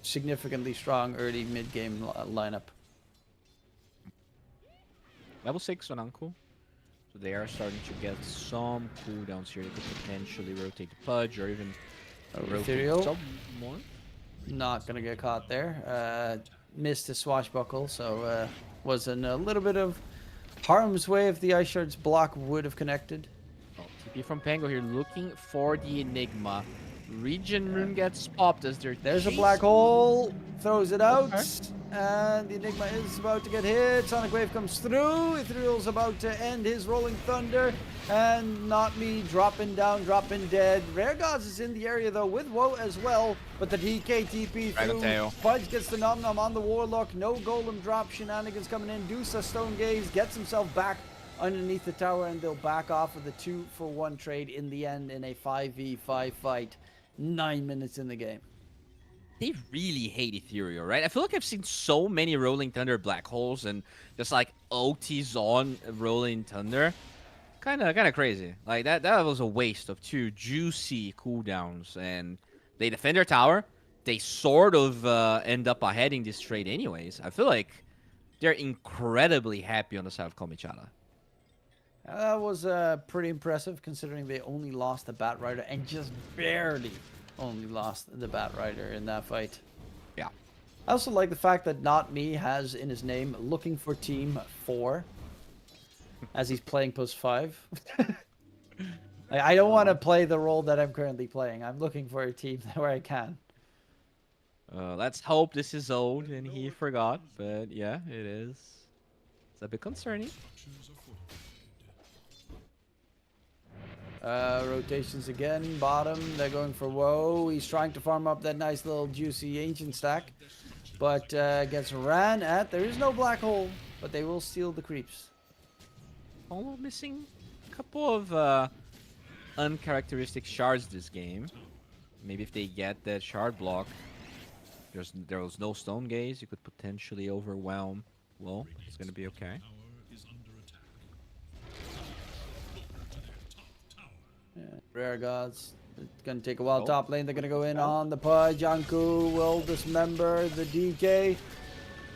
significantly strong early mid-game lineup. Level 6 on Uncle. So they are starting to get some cooldowns here. They could potentially rotate the Pudge or even rotate Ethereal. some more. Not going to get caught there. Missed his swashbuckle, so was in a little bit of harm's way if the Ice Shard's block would have connected. Oh, TP from Pango here looking for the Enigma. Regen Rune gets popped as they're There's a chasing- black hole, throws it out, Okay. and the Enigma is about to get hit. Sonic Wave comes through. Ethereal's about to end his Rolling Thunder, and Not Me dropping down, dropping dead. Rare Gods is in the area though with Woe as well, but the DK TP Dragon through. Tail. Fudge gets the Nom Nom on the Warlock. No Golem drop shenanigans coming in. Dusa Stone Gaze gets himself back underneath the tower, and they'll back off of the 2-for-1 trade in the end in a 5v5 fight. 9 minutes in the game. They really hate Ethereal, right? I feel like I've seen so many Rolling Thunder black holes and just like OTs on Rolling Thunder. Kind of crazy. Like that was a waste of 2 juicy cooldowns, and they defend their tower. They sort of end up ahead in this trade anyways. I feel like they're incredibly happy on the side of Komichala. That was pretty impressive considering they only lost the Bat Rider and just barely only lost the Bat Rider in that fight. Yeah. I also like the fact that Not Me has in his name looking for team 4 as he's playing post 5. I don't want to play the role that I'm currently playing. I'm looking for a team where I can. Let's hope this is old and he forgot, but yeah, it is. It's a bit concerning. Rotations again, bottom, they're going for Woe. He's trying to farm up that nice little juicy ancient stack, but gets ran at. There is no black hole, but they will steal the creeps. Almost missing a couple of uncharacteristic shards this game. Maybe if they get that shard block, there was no stone gaze, you could potentially overwhelm. Well, it's gonna be okay. Yeah, Rare Gods. It's gonna take a while. Oh. Top lane, they're gonna go in on the Pudge. Anku will dismember the DK.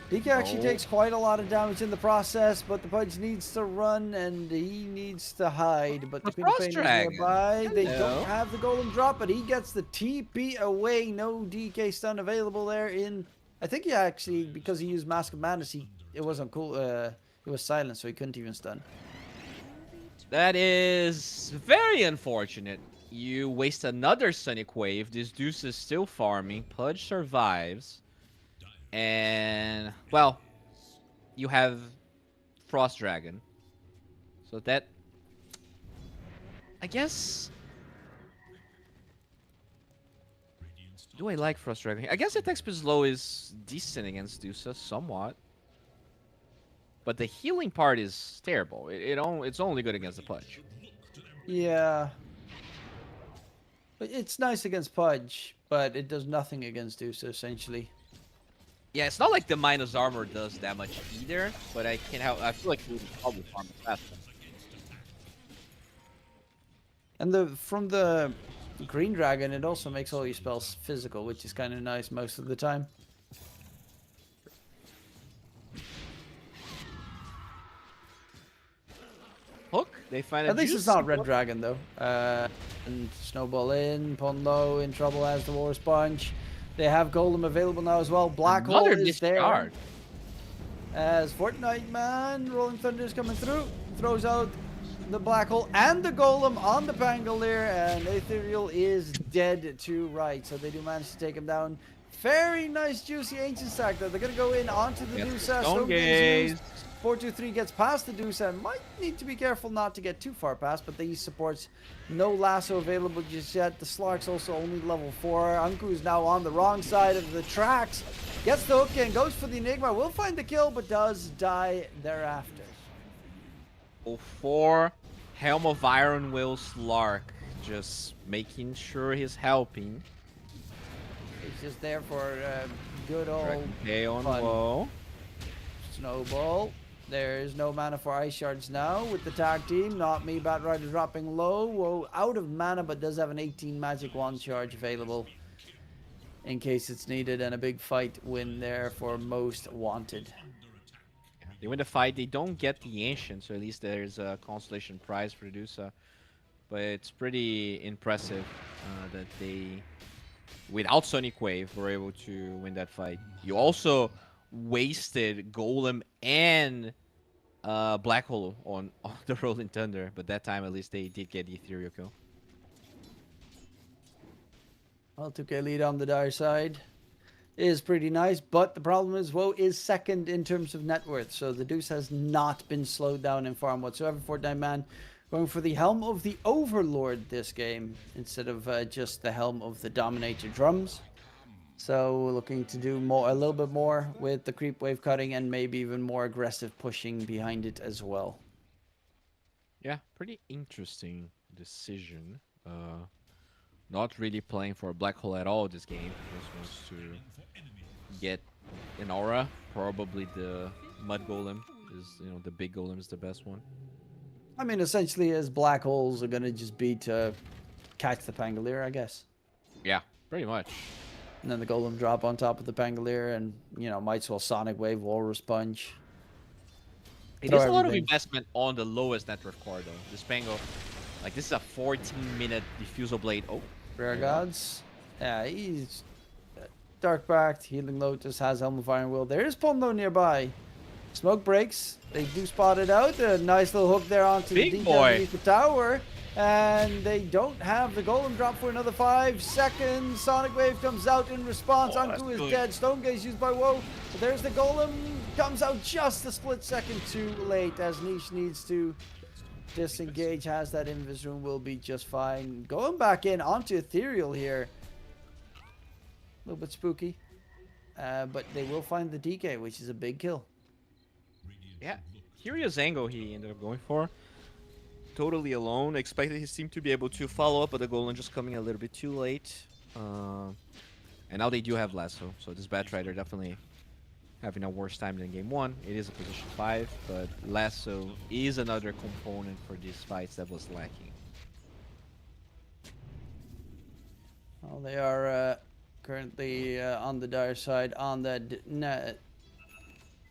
DK actually Oh. takes quite a lot of damage in the process, but the Pudge needs to run and he needs to hide. But the The Queen of Frost Pain is Dragon. nearby. They Hello. don't have the Golem drop, but he gets the TP away. No DK stun available there in. I think he actually, because he used Mask of Madness, it wasn't cool. It was silent, so he couldn't even stun. That is very unfortunate. You waste another Sonic Wave. This Deuce is still farming. Pudge survives. And, well, you have Frost Dragon. So that... I guess... Do I like Frost Dragon? I guess attack speed low is decent against Dusa, somewhat. But the healing part is terrible. It's only good against the Pudge. Yeah. But it's nice against Pudge, but it does nothing against Dusa, essentially. Yeah, it's not like the minus armor does that much either, but I can't help. I feel like we would probably farm it faster. And from the Green Dragon, it also makes all your spells physical, which is kind of nice most of the time. Hook, they find a At least juice. it's not Red Dragon, though. And Snowball in, Ponlo in trouble as the War Sponge. They have Golem available now as well. Black Hole Another is there. discard. As Fortnite man, Rolling Thunder is coming through, throws out the black hole and the golem on the Pangolier, and Ethereal is dead to right. So they do manage to take him down. Very nice, juicy ancient stack though. They're gonna go in onto the Dusa. Stone Gaze. 423 gets past the Dusa. Might need to be careful not to get too far past, but these supports no lasso available just yet. The Slark's also only level 4. Anku is now on the wrong side of the tracks. Gets the hook in, goes for the Enigma. Will find the kill, but does die thereafter. 4 Helm of Iron Will Slark. Just making sure he's helping. He's just there for good old K on fun. low. Snowball. There is no mana for Ice Shards now with the tag team. Not me, Batrider dropping low. Whoa, out of mana, but does have an 18 magic wand charge available in case it's needed, and a big fight win there for Most Wanted. They win the fight. They don't get the Ancient, so at least there's a consolation prize for Dusa. But it's pretty impressive that they, without Sonic Wave, were able to win that fight. You also wasted Golem and Black Hole on the Rolling Thunder, but that time at least they did get the Ethereal kill. Well, 2K lead on the Dire side is pretty nice, but the problem is WoW is second in terms of net worth, so the Deuce has not been slowed down in farm whatsoever. Fortnite man going for the Helm of the Overlord this game instead of just the Helm of the Dominator drums. So we're looking to do more, a little bit more with the creep wave cutting and maybe even more aggressive pushing behind it as well. Yeah, pretty interesting decision. Not really playing for a black hole at all this game. Just wants to get an aura. Probably the mud golem is, the big golem is the best one. I mean, essentially, his black holes are gonna just be to catch the Pangolier, I guess. Yeah, pretty much. And then the golem drop on top of the Pangolier, and might as well Sonic Wave, Walrus Punch. It is a lot of investment on the lowest net worth core though. This Pango, like this is a 14-minute diffusal blade. Oh, Rare Gods. Yeah, he's Dark Pact, Healing Lotus, has Helm of Iron Will. There is Pondo nearby. Smoke breaks. They do spot it out. A nice little hook there onto the Big boy. underneath the tower. And they don't have the golem drop for another 5 seconds. Sonic Wave comes out in response. Anku is dead. Stone Gaze used by Woe. But there's the golem. Comes out just a split second too late as Niche needs to disengage. Has that invis room, will be just fine. Going back in onto Ethereal here. A little bit spooky. But they will find the DK, which is a big kill. yeah. Curious angle he ended up going for. Totally alone. Expected his team to be able to follow up, but the golem just coming a little bit too late. And now they do have lasso, so this Batrider definitely having a worse time than game 1. It is a position 5, but lasso is another component for these fights that was lacking. Well, they are currently on the Dire side on the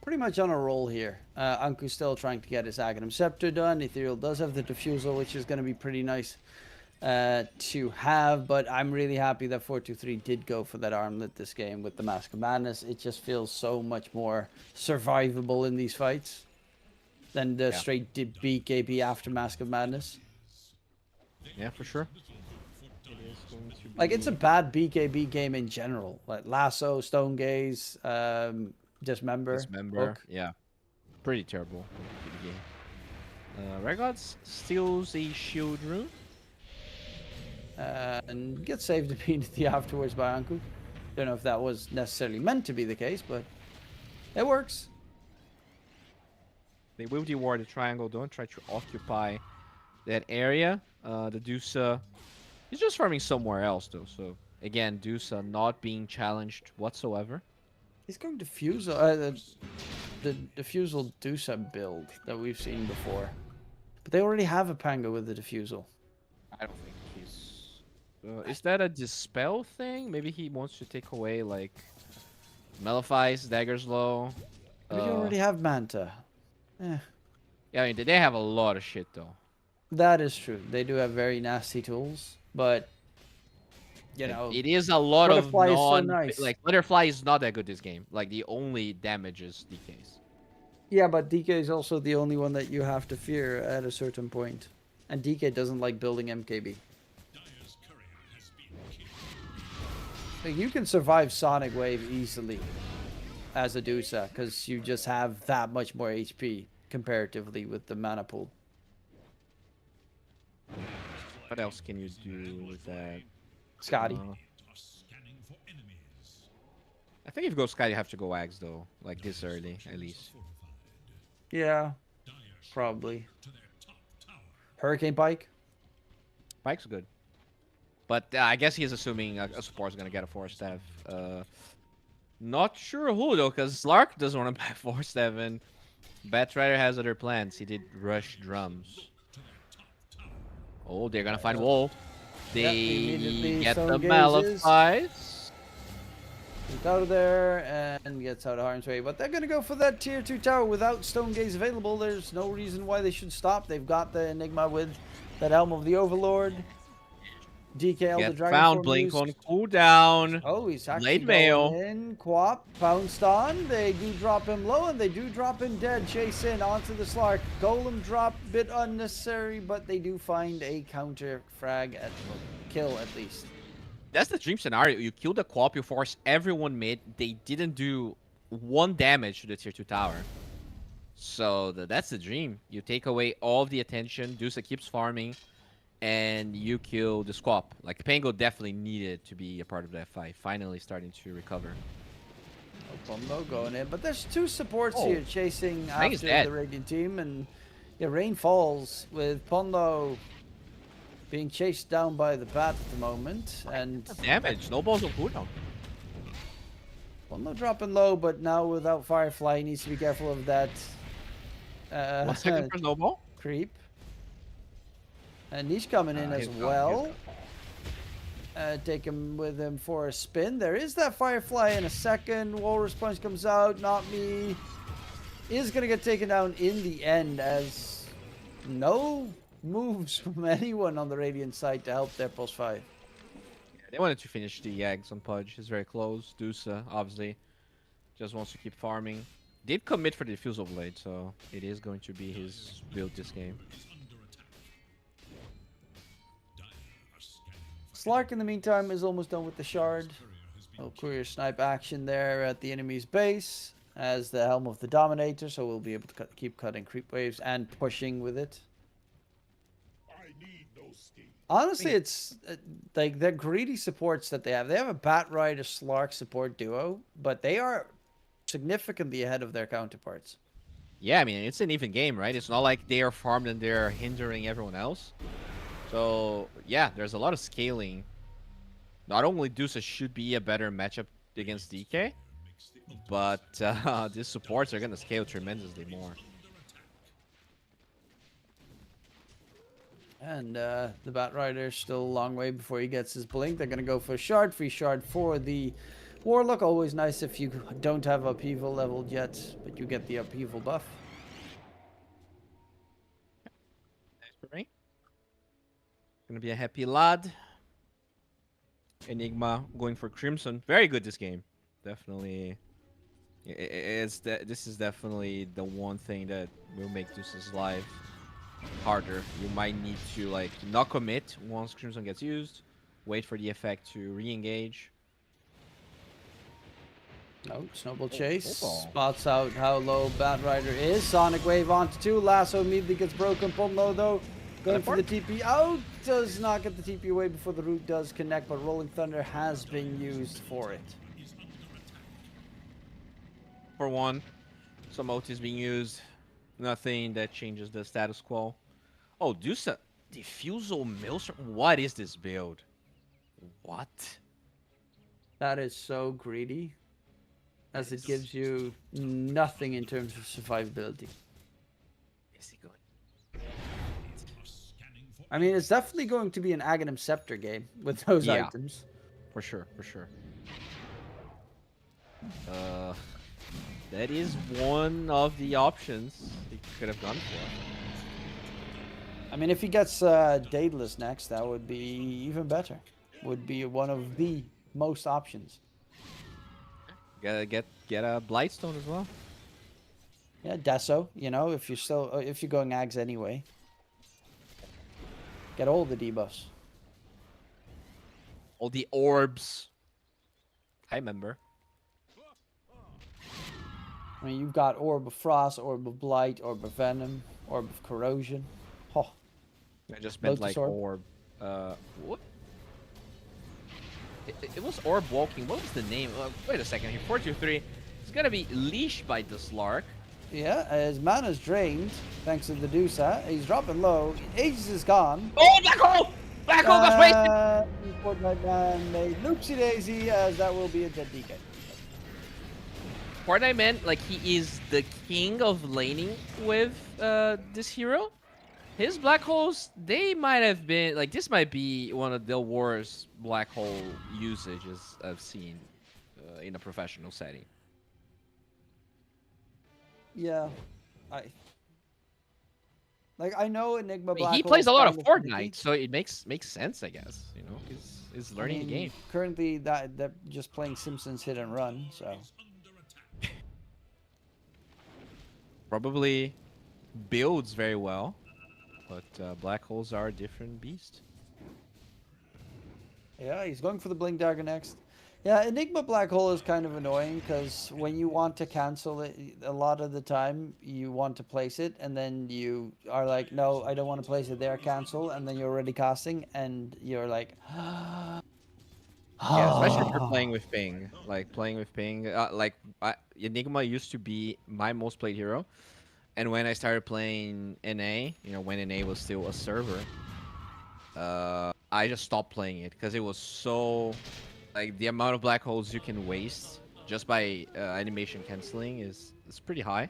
pretty much on a roll here. Anku's still trying to get his Aghanim Scepter done. Ethereal does have the Diffusal, which is going to be pretty nice to have, but I'm really happy that 423 did go for that armlet this game with the Mask of Madness. It just feels so much more survivable in these fights than the straight BKB after Mask of Madness. Yeah, for sure. Like, it's a bad BKB game in general. Like Lasso, Stone Gaze, Dismember. Hook. Yeah. Pretty terrible game. Rare Gods steals a shield rune. And gets saved immediately afterwards by Anku. Don't know if that was necessarily meant to be the case, but it works. They will deward the triangle. Don't try to occupy that area. The Dusa is just farming somewhere else, though. So, again, Dusa not being challenged whatsoever. He's going Diffusal, the Diffusal Dusa build that we've seen before. But they already have a Pango with the Diffusal. I don't think he's... is that a Dispel thing? Maybe he wants to take away, like, Malefice, Dagger's Low. But you already have Manta. Eh. Yeah, I mean, they have a lot of shit, though. That is true. They do have very nasty tools, but... You know, it is a lot of Butterfly is so nice. Like, Butterfly is not that good this game. Like, the only damage is DKs. Yeah, but DK is also the only one that you have to fear at a certain point. And DK doesn't like building MKB. Like, you can survive Sonic Wave easily as a Dusa, because you just have that much more HP comparatively with the mana pool. What else can you do with that? Scotty. I think if you go Sky, you have to go Axe though, like this early at least. Yeah, probably. Hurricane Pike? Pike's good. But I guess he's assuming a support's gonna get a Force Staff. Not sure who though, because Slark doesn't want to buy Force Staff, and Batrider has other plans. He did Rush Drums. Oh, they're gonna find Wall. They immediately get the Stone Gazes. Malefice. Gets out of there and gets out of harm's way. But they're going to go for that tier 2 tower without Stone Gaze available. There's no reason why they should stop. They've got the Enigma with that Helm of the Overlord. DKL the Get Dragon found, Form Blink used. on cooldown. Oh, he's actually Late mail. going in. Quap, pounced on. They do drop him low, and they do drop him dead. Chase in onto the Slark. Golem drop, bit unnecessary, but they do find a counter frag at kill at least. That's the dream scenario. You kill the Quap, you force everyone mid. They didn't do 1 damage to the tier 2 tower. So that's the dream. You take away all of the attention. Dusa keeps farming. And you kill the Squap. Like, Pango definitely needed to be a part of that fight. Finally starting to recover. Pondo going in, but there's 2 supports Oh. here chasing Rang is after dead. the Radiant team, and yeah, Rain falls with Pondo being chased down by the bat at the moment, and Damage. Snowball's on cooldown. Pondo dropping low, but now without Firefly, he needs to be careful of that 1 second for Snowball. creep. And he's coming in as he's gone, well. Take him with him for a spin. There is that Firefly in a second. Wall response comes out. Not me. Is going to get taken down in the end as no moves from anyone on the Radiant side to help their plus 5. They wanted to finish the eggs on Pudge. He's very close. Dusa, obviously, just wants to keep farming. Did commit for the Diffusal Blade, so it is going to be his build this game. Slark, in the meantime, is almost done with the shard. Oh, courier snipe action there at the enemy's base as the Helm of the Dominator, so we'll be able to keep cutting creep waves and pushing with it. Honestly, it's like the greedy supports that they have. They have a Bat Rider Slark support duo, but they are significantly ahead of their counterparts. Yeah, I mean, it's an even game, right? It's not like they are farmed and they're hindering everyone else. So, yeah, there's a lot of scaling. Not only Dusa should be a better matchup against DK, but these supports are going to scale tremendously more. And the Bat Rider's still a long way before he gets his blink. They're going to go for a shard, free shard for the Warlock. Always nice if you don't have upheaval leveled yet, but you get the upheaval buff. Nice for me. Gonna be a happy lad. Enigma going for Crimson. Very good this game. Definitely. This is definitely the one thing that will make Deuce's life harder. You might need to like not commit once Crimson gets used. Wait for the effect to re-engage. No, Snowball Chase. Snowball. Spots out how low Bat Rider is. Sonic Wave onto 2. Lasso immediately gets broken. Pondo though going for the TP out. Does not get the TP away before the root does connect, but Rolling Thunder has been used for it. For one, some ult is being used. Nothing that changes the status quo. Oh, Dusa. Diffusal Maelstrom. What is this build? What? That is so greedy, as it gives you nothing in terms of survivability. Is he good? I mean, it's definitely going to be an Aghanim Scepter game with those Yeah. items. For sure, for sure. That is one of the options he could have gone for. I mean, if he gets Daedalus next, that would be even better. Would be one of the most options. Gotta get a Blightstone as well. Yeah, Deso, you know, if you're going Ags anyway. Get all the debuffs. All the orbs. I remember. I mean, you've got Orb of Frost, Orb of Blight, Orb of Venom, Orb of Corrosion. Oh, I just meant Lotus like Orb. orb. What? It was orb walking. What was the name? Wait a second here. 423. It's gonna be leashed by the Slark. yeah, his mana's drained thanks to the Dusa. He's dropping low. Aegis is gone. Oh, black hole! Black hole got wasted. Fortnite Man made Loopsy Daisy, as that will be a dead DK. Fortnite Man, like he is the king of laning with this hero. His black holes, they might have been like this. Might be one of the worst black hole usages I've seen in a professional setting. Yeah, I know Enigma I mean, Black he Hole plays is a lot of kind Fortnite, finicky. so it makes sense, I guess. You know, he's learning the game. Currently, they're just playing Simpsons Hit and Run, so Probably builds very well, but black holes are a different beast. yeah, he's going for the Blink Dagger next. Yeah, Enigma Black Hole is kind of annoying because when you want to cancel it, a lot of the time you want to place it, and then you are like, no, I don't want to place it there, cancel, and then you're already casting, and you're like, Yeah, especially if you're playing with ping. Like playing with ping, Enigma used to be my most played hero, and when I started playing NA, you know, when NA was still a server, I just stopped playing it because it was so, like the amount of black holes you can waste just by animation canceling is pretty high.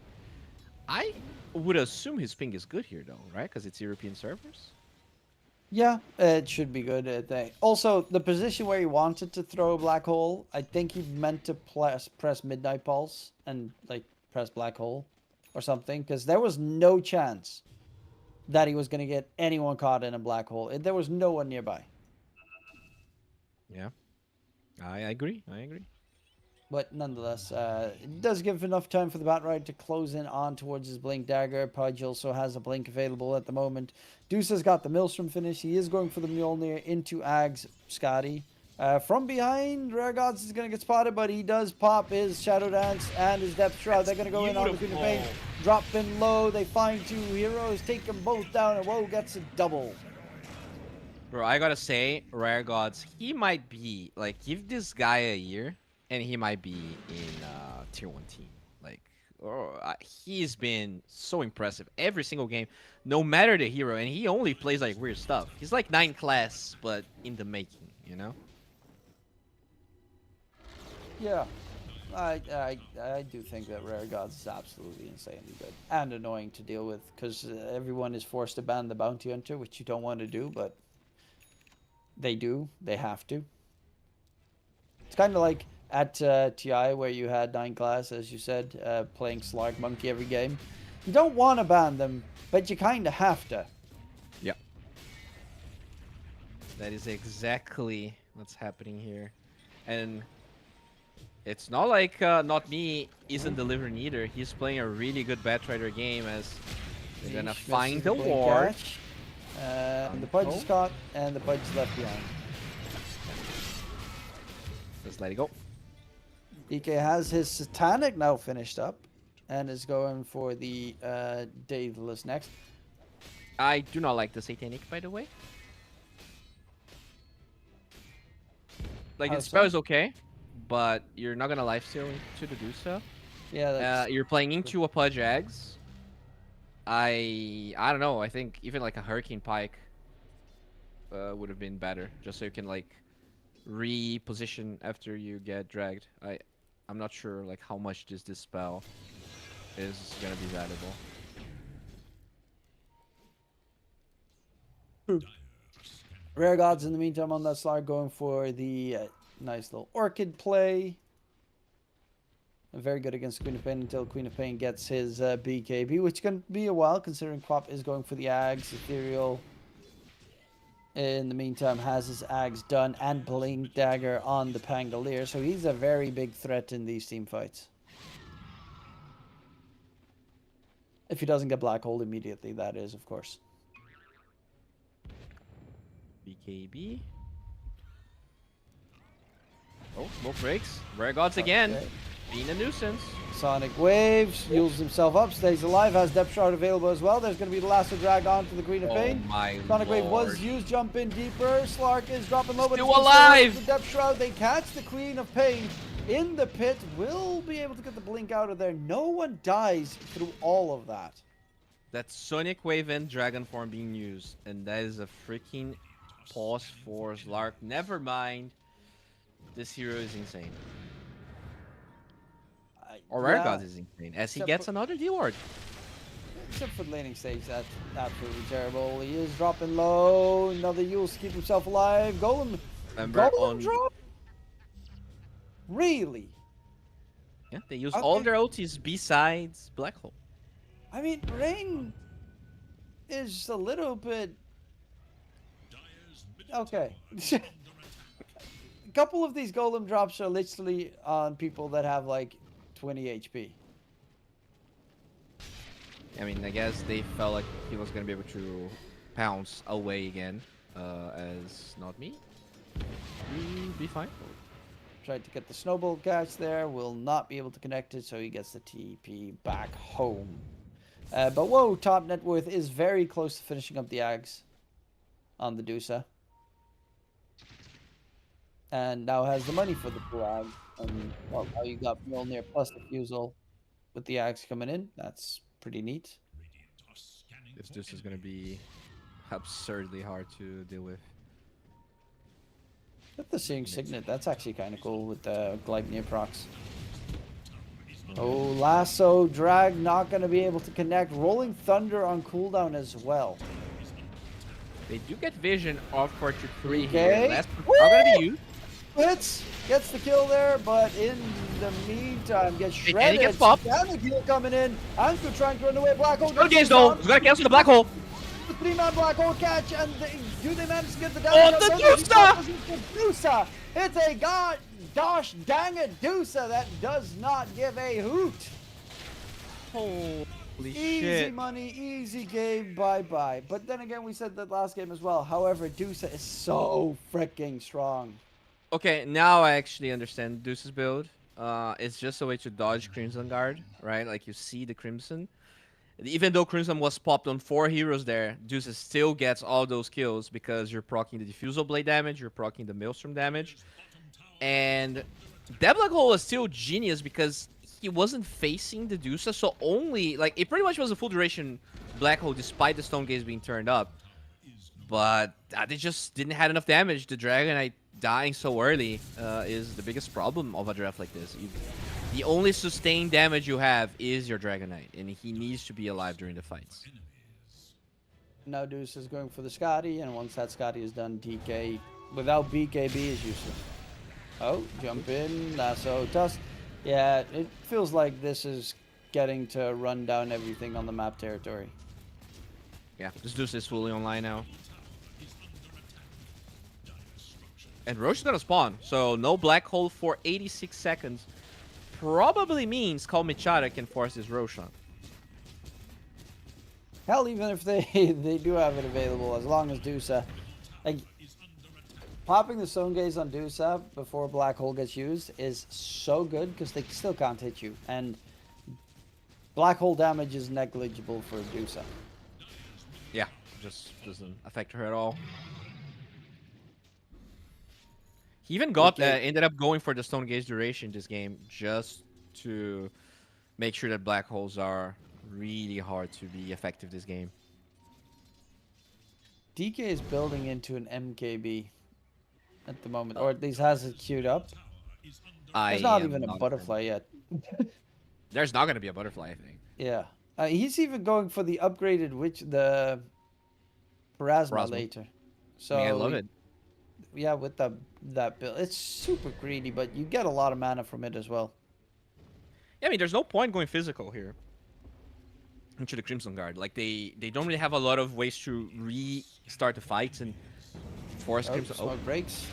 I would assume his ping is good here though, right? Because it's European servers. Yeah, it should be good. I think. Also, the position where he wanted to throw a black hole, I think he meant to press Midnight Pulse and like press black hole or something, because there was no chance that he was going to get anyone caught in a black hole. There was no one nearby. Yeah, I agree. I agree. But nonetheless, it does give enough time for the Bat Ride to close in on towards his Blink Dagger. Pudge also has a Blink available at the moment. Deuce has got the Maelstrom finish. He is going for the Mjolnir into Ags Scotty. From behind, Rare Gods is going to get spotted, but he does pop his Shadow Dance and his Depth Shroud. They're going to go in on the Queen of Pain. Drop in low. They find two heroes, take them both down, and Woe gets a double. Bro, I gotta say, Rare Gods, he might be like, give this guy a year, and he might be in tier 1 team. Like, he's been so impressive every single game, no matter the hero, and he only plays like weird stuff. He's like 9 class, but in the making, you know? Yeah, I do think that Rare Gods is absolutely insanely good and annoying to deal with because everyone is forced to ban the Bounty Hunter, which you don't want to do, but they do. They have to. It's kind of like at TI where you had 9 class, as you said, playing Slark Monkey every game. You don't want to ban them, but you kind of have to. Yeah. That is exactly what's happening here. And it's not like Not Me isn't delivering either. He's playing a really good Batrider game as they're gonna find the ward. And the Pudge is caught, and the Pudge is left behind. Just let it go. DK has his Satanic now finished up, and is going for the Daedalus next. I do not like the Satanic, by the way. Like, How the spell so? is okay, but you're not gonna lifesteal to do so. Yeah, that's You're playing into a Pudge Eggs. I don't know. I think even like a Hurricane Pike would have been better, just so you can like reposition after you get dragged. I'm not sure like how much this spell is gonna be valuable. Rare Gods in the meantime on that slide going for the nice little Orchid play. Very good against Queen of Pain until Queen of Pain gets his BKB, which can be a while considering Quap is going for the Ags. Ethereal in the meantime has his Ags done and Blink Dagger on the Pangolier, so he's a very big threat in these team fights. If he doesn't get black hole immediately, that is, of course. BKB. Oh, smoke breaks. Rare Gods again. Okay. Being a nuisance. Sonic Waves, heals himself up, stays alive, has Depth Shard available as well. There's going to be the Lasso drag on to the Green of Oh Pain. my Sonic Wave was lord. used, jump in deeper. Slark is dropping low, but Still he's gonna alive! stay with the Depth Shroud. They catch the Queen of Pain in the pit. Will be able to get the blink out of there. No one dies through all of that. That's Sonic Wave and Dragon Form being used. And that is a freaking pause for Slark. Never mind. This hero is insane. Or Rare Yeah, Gods is insane. As he Except gets for- another D-Ward. Except for the laning stage, that's absolutely terrible. He is dropping low. Another Yules to keep himself alive. Golem. Remember Golem on... drop? Really? Yeah, they use all of Okay. their ultis besides Black Hole. I mean, Rain is a little bit... Okay. A couple of these golem drops are literally on people that have like 20 HP. I mean, I guess they felt like he was going to be able to pounce away again. As not me. We'll be fine. Tried to get the snowball catch there. Will not be able to connect it, so he gets the TP back home. But whoa, top net worth is very close to finishing up the Ags on the Dusa. And now has the money for the two Ags. And well, now you got Mjolnir plus the Fusel with the Ags coming in. That's pretty neat. This is going to be absurdly hard to deal with. Get the Searing Signet. That's actually kind of cool with the Gleipnir procs. Oh, Lasso, Drag, not going to be able to connect. Rolling Thunder on cooldown as well. They do get vision off 4-3 Okay. here. Last are going to be used. Blitz gets the kill there, but in the meantime gets Hey, shredded. and he gets popped. Damage heal coming in. Anku trying to run away. Black Hole. Stone gets Gaze though. down. He's going to cancel the Black Hole. The three-man Black Hole catch, and do they manage to get the Oh, damage? the Dusa! It's a gosh dang it Dusa that does not give a hoot. Holy Easy shit. money, easy game, bye-bye. But then again, we said that last game as well. However, Dusa is so freaking strong. Okay, now I actually understand Deuce's build. It's just a way to dodge Crimson Guard, right? Like you see the Crimson. Even though Crimson was popped on 4 heroes there, Deuce still gets all those kills because you're proccing the Diffusal Blade damage, you're proccing the Maelstrom damage. And that Black Hole was still genius because he wasn't facing the Dusa, so only, like, it pretty much was a full duration Black Hole despite the Stone Gaze being turned up. But they just didn't have enough damage. The Dragon Knight dying so early is the biggest problem of a draft like this. The only sustained damage you have is your Dragon Knight, and he needs to be alive during the fights. Now Deuce is going for the Scotty, and once that Scotty is done, DK without BKB is useless. Oh, jump in, Lasso, Tusk. Yeah, it feels like this is getting to run down everything on the map territory. Yeah, this Deuce is fully online now. And Roche is gonna spawn, so no Black Hole for 86 seconds. Probably means Kalmichara can force his Roshan. Hell, even if they do have it available, as long as Dusa, like popping the Stone Gaze on Dusa before Black Hole gets used is so good because they still can't hit you, and Black Hole damage is negligible for Dusa. Yeah, just doesn't affect her at all. He even got ended up going for the Stone Gaze duration this game just to make sure that Black Holes are really hard to be effective this game. DK is building into an MKB at the moment, or at least has it queued up. There's not even a butterfly yet. There's not going to be a butterfly, I think. Yeah. He's even going for the upgraded the Pharasma later. So I love it. Yeah, with that build. It's super greedy, but you get a lot of mana from it as well. Yeah, I mean, there's no point going physical here into the Crimson Guard. Like, they don't really have a lot of ways to restart the fights and force Crimson... Smoke breaks.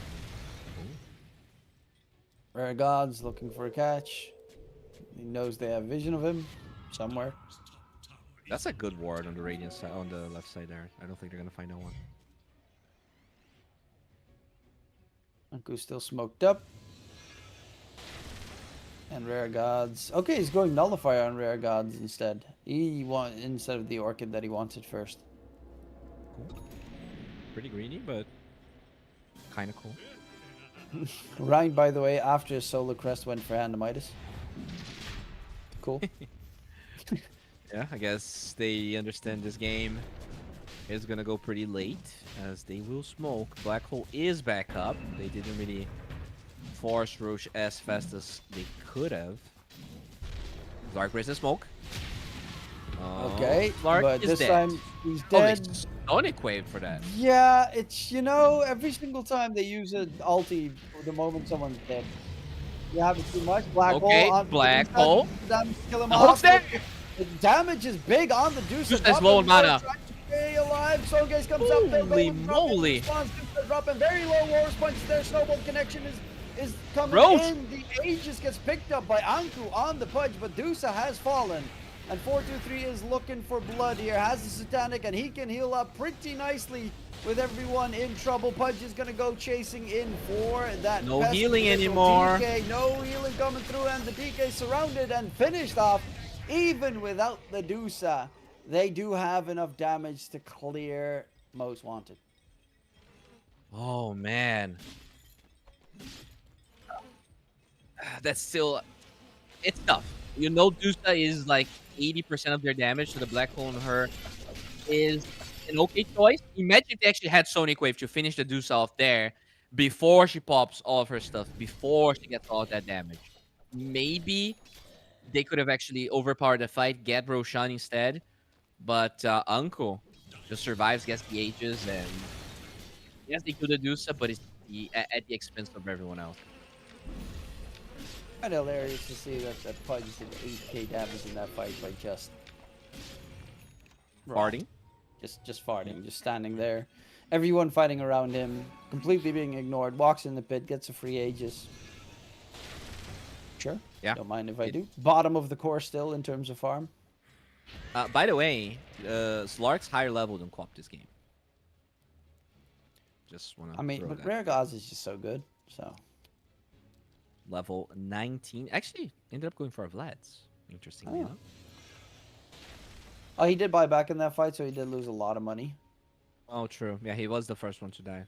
Rare Gods looking for a catch. He knows they have vision of him somewhere. That's a good ward on the radiant side, on the left side there. I don't think they're gonna find that one. Anku's still smoked up. And Rare Gods. Okay, he's going Nullifier on Rare Gods instead. Instead of the Orchid that he wanted first. Cool. Pretty greedy, but kind of cool. Ryan, by the way, after his solo crest went for Handamitis. Cool. Yeah, I guess they understand this game is gonna go pretty late, as they will smoke. Black Hole is back up. They didn't really force Roche as fast as they could have. Dark Race and smoke. Okay, Lark but is this dead. time he's Oh, they dead. Sonic Wave for that. Yeah, it's, you know, every single time they use an ulti the moment someone's dead. You have it too much. Black Okay, hole on Black Medusa, Hole. Damage to kill him The off. hook's there. The damage is big on the Deuce. Deuce is low on mana. Trying to stay alive. Soulgaze comes up. They're Holy going, dropping moly. response. Deuce dropping very low war response there. Snowball connection is coming Roach. in. The Aegis gets picked up by Anku on the Pudge, but Dusa has fallen. And 423 is looking for blood here. Has the Satanic, and he can heal up pretty nicely with everyone in trouble. Pudge is going to go chasing in for that. No pestilential healing anymore. DK. No healing coming through, and the DK surrounded and finished off. Even without the Dusa, they do have enough damage to clear Most Wanted. Oh man, that's still, it's tough. You know, Dusa is like 80% of their damage, so the Black Hole on her is an okay choice. Imagine if they actually had Sonic Wave to finish the Dusa off there before she pops all of her stuff, before she gets all that damage. Maybe they could have actually overpowered the fight, get Roshan instead, but Uncle just survives, gets the Aegis, and yes, they could have Dusa, but it's at the expense of everyone else. Kind of hilarious to see that Pudge did 8k damage in that fight by just Farting. just farting, just standing there. Everyone fighting around him, completely being ignored. Walks in the pit, gets a free Aegis. Sure. Yeah. Don't mind if I do. Bottom of the core still in terms of farm. By the way, Slark's higher level than Quap this game. Just wanna. I mean, throw but that. Rare Gods is just so good. So Level 19. Actually, ended up going for Vlad's. Interestingly Oh. enough. oh, he did buy back in that fight, so he did lose a lot of money. Oh, true. Yeah, he was the first one to die.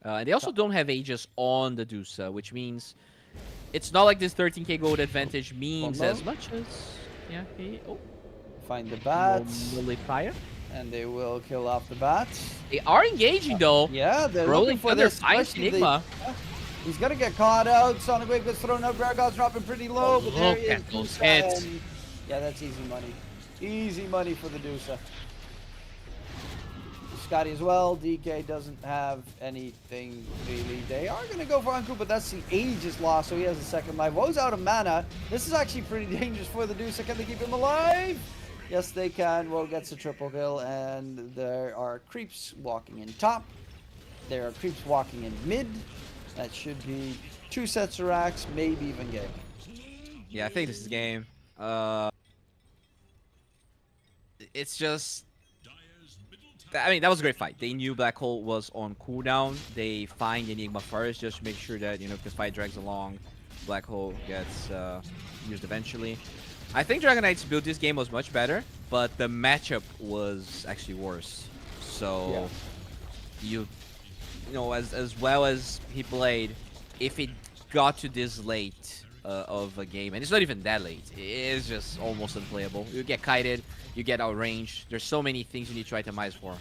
And they also don't have Aegis on the Dusa, which means it's not like this 13k gold advantage means no. as much as, yeah, he, oh, Find the bats, Nullifier. and they will kill off the bats. They are engaging though. Yeah, they're Rolling looking for Thunder this. finds especially the- Enigma. He's gonna get caught out. Sonic Wave gets thrown up. Rare Gods dropping pretty low, Oh, but there look he is. at those Dusa, hits. and- Yeah, that's easy money. Easy money for the Dusa. Scotty as well. DK doesn't have anything really. They are gonna go for Anku, but that's the Aegis loss, so he has a second life. Woe's out of mana. This is actually pretty dangerous for the Dusa. Can they keep him alive? Yes, they can. Woe gets a triple kill, and there are creeps walking in top. There are creeps walking in mid. That should be 2 sets of racks, maybe even game. Yeah, I think this is game. It's just, I mean, that was a great fight. They knew Black Hole was on cooldown. They find Enigma first just to make sure that, you know, if the fight drags along, Black Hole gets used eventually. I think Dragon Knight's build this game was much better, but the matchup was actually worse. So, you know, as well as he played, if it got to this late of a game, and it's not even that late, it's just almost unplayable. You get kited, you get outranged. There's so many things you need to itemize for.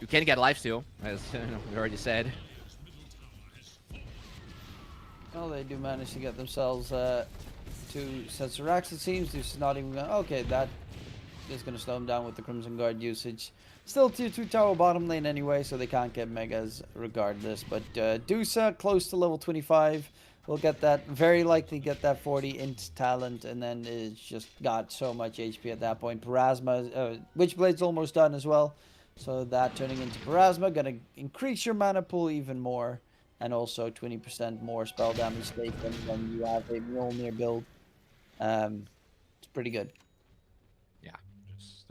You can get lifesteal, as we already said. Well, they do manage to get themselves 2 sets of racks, it seems. This is not even going to... Okay, that is going to slow them down with the Crimson Guard usage. Still tier 2 tower bottom lane anyway, so they can't get megas regardless. But Dusa, close to level 25. We'll get that, very likely get that 40 int talent, and then it's just got so much HP at that point. Parasma, Witchblade's almost done as well. So that turning into Parasma, gonna increase your mana pool even more. and also 20% more spell damage taken when you have a Mjolnir build. It's pretty good. Yeah, just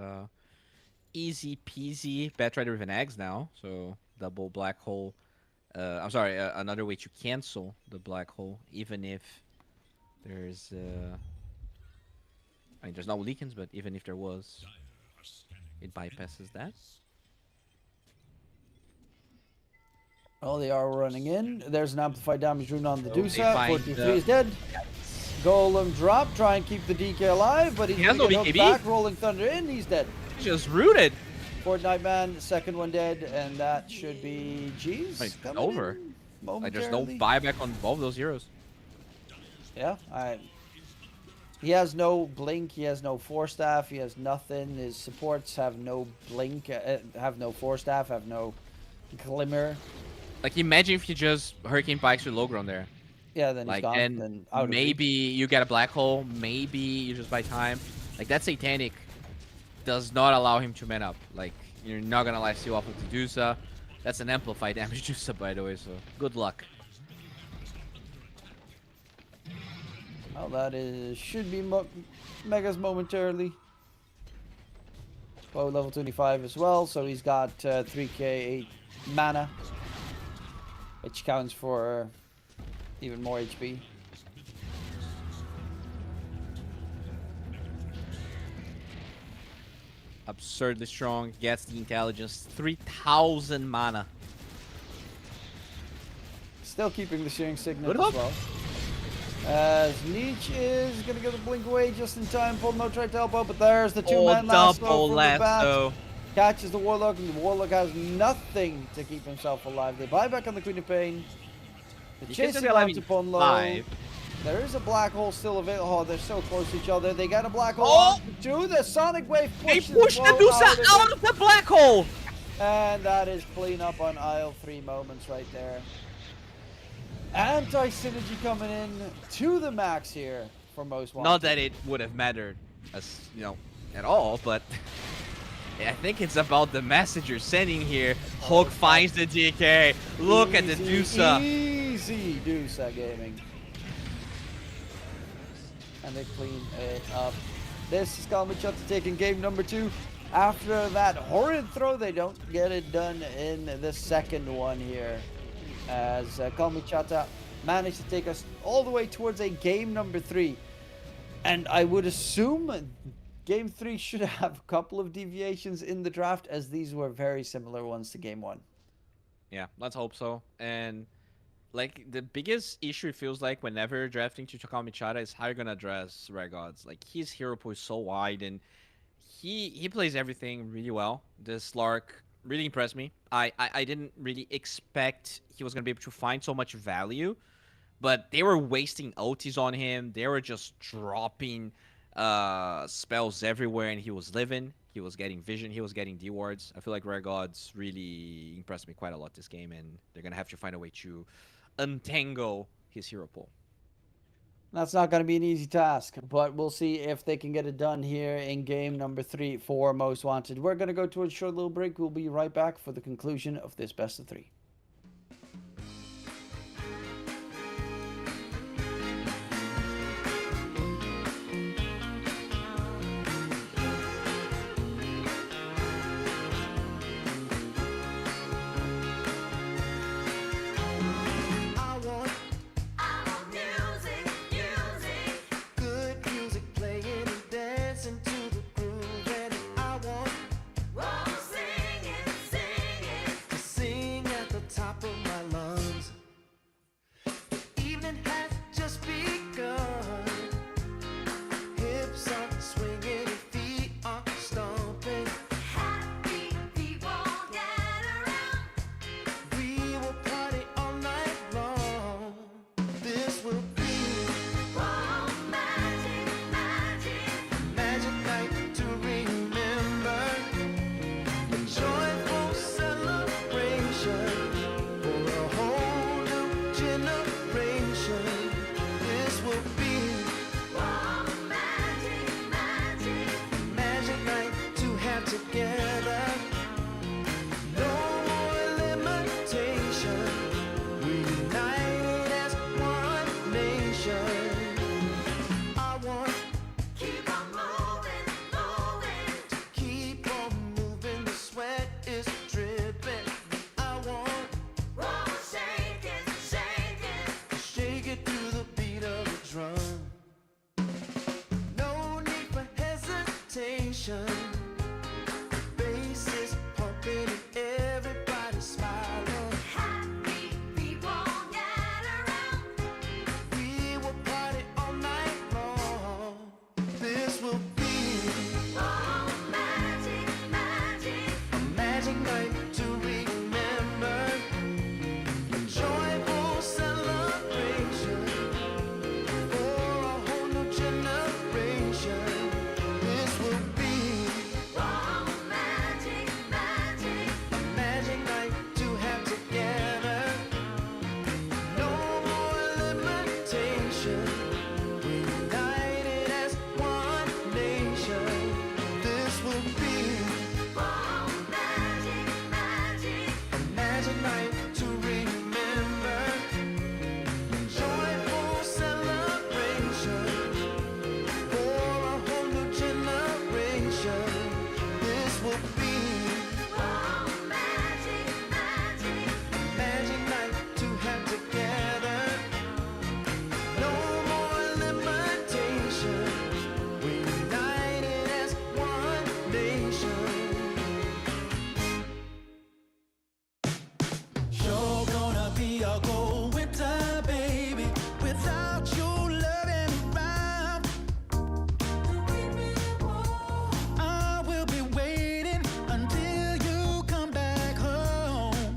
easy peasy. Batrider with an eggs now, so double black hole. I'm sorry, another way to cancel the black hole, even if there's. I mean, there's no Leakins, but even if there was, it bypasses that. Oh, they are running in. There's an amplified damage rune on the So they Dusa. find 43 the- is dead. Golem drop, try and keep the DK alive, but he's He has gonna no get hooked BKB. back. Rolling Thunder in, he's dead. He's just rooted. Fortnite Man, second one dead, and that should be G's. Wait, coming over. in Like, there's no momentarily. buyback on both those heroes. Yeah, he has no blink, he has no force staff, he has nothing. His supports have no blink, have no force staff, have no glimmer. Like, imagine if you just Hurricane Bikes with Logron there. Yeah, then he's Like, gone. and Then out of maybe reach. you get a black hole. Maybe you just buy time. Like, that Satanic does not allow him to man up. Like, you're not gonna life steal off of the Dusa. That's an amplified damage Dusa, by the way, so good luck. Oh, that is should be Megas momentarily. Poe level 25 as well, so he's got 3k 8 mana, which counts for even more HP. Absurdly strong, gets the intelligence, 3,000 mana. Still keeping the Shearing Signet Good as luck. well. As Nietzsche is gonna get the blink away just in time. Pull no try to help out, but there's the two-man lasso double from the bat. lasso. Catches the Warlock, and the Warlock has nothing to keep himself alive. They buy back on the Queen of Pain. The You can chasing still be alive rounds in upon low. 5. There is a black hole still available. Oh, they're so close to each other. They got a black hole Oh! on to the Sonic Wave. They Pushes pushed the Woe Dusa of out of the black hole! and that is clean up on aisle 3 moments right there. Anti-synergy coming in to the max here for most wanted. Not that it would have mattered, as you know, at all, but I think it's about the message you're sending here. Hulk finds the DK. Look at the Dusa. Easy Dusa gaming. And they clean it up. This is Kalmachata taking game number 2. After that horrid throw, they don't get it done in the second one here. As Kalmachata managed to take us all the way towards a game number 3. And I would assume game 3 should have a couple of deviations in the draft, as these were very similar ones to game 1. Yeah, let's hope so. And like the biggest issue it feels like whenever drafting Chuchakao Michara is how you're gonna address Rare Gods. Like his hero pool is so wide and he plays everything really well. This Lark really impressed me. I didn't really expect he was gonna be able to find so much value, but they were wasting ultis on him. They were just dropping spells everywhere, and he was living. He was getting vision. He was getting D wards. I feel like Rare Gods really impressed me quite a lot this game, and they're gonna have to find a way to untangle his hero pool. That's not going to be an easy task, but we'll see if they can get it done here in game number 3 for Most Wanted. We're going to go to a short little break. We'll be right back for the conclusion of this best of 3. I want good music playing and dancing to the groove, and I want to sing at the magic night to remember, a joyful celebration for a whole new generation. This will be a magic night to have together. No more limitation. United as one nation. This will be a magic night to remember. Joyful celebration for a whole new generation. This will be a magic night to have together. No more limitation. We united as one nation. Sure gonna be a cold winter, baby, without you loving around. I will be waiting until you come back home.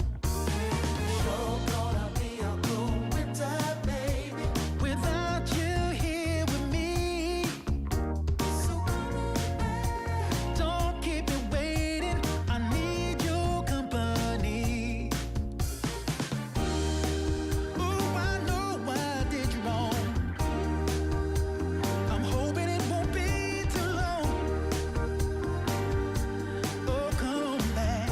Sure gonna be a cold winter, baby, without you here with me. Don't keep me waiting, I need your company. Ooh, I know I did you wrong. I'm hoping it won't be too long. Oh, come back.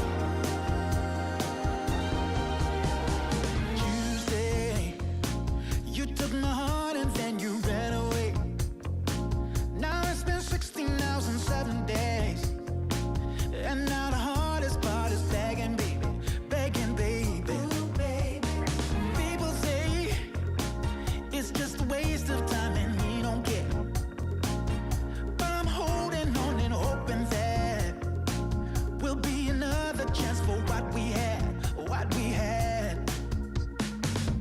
Tuesday, you took my heart and then you ran away. Now it's been 16 hours and 7 days. And now the hardest part is begging, baby, begging, baby. People say it's just a waste of time and you don't care. But I'm holding on and hoping that will be another chance for what we had, what we had.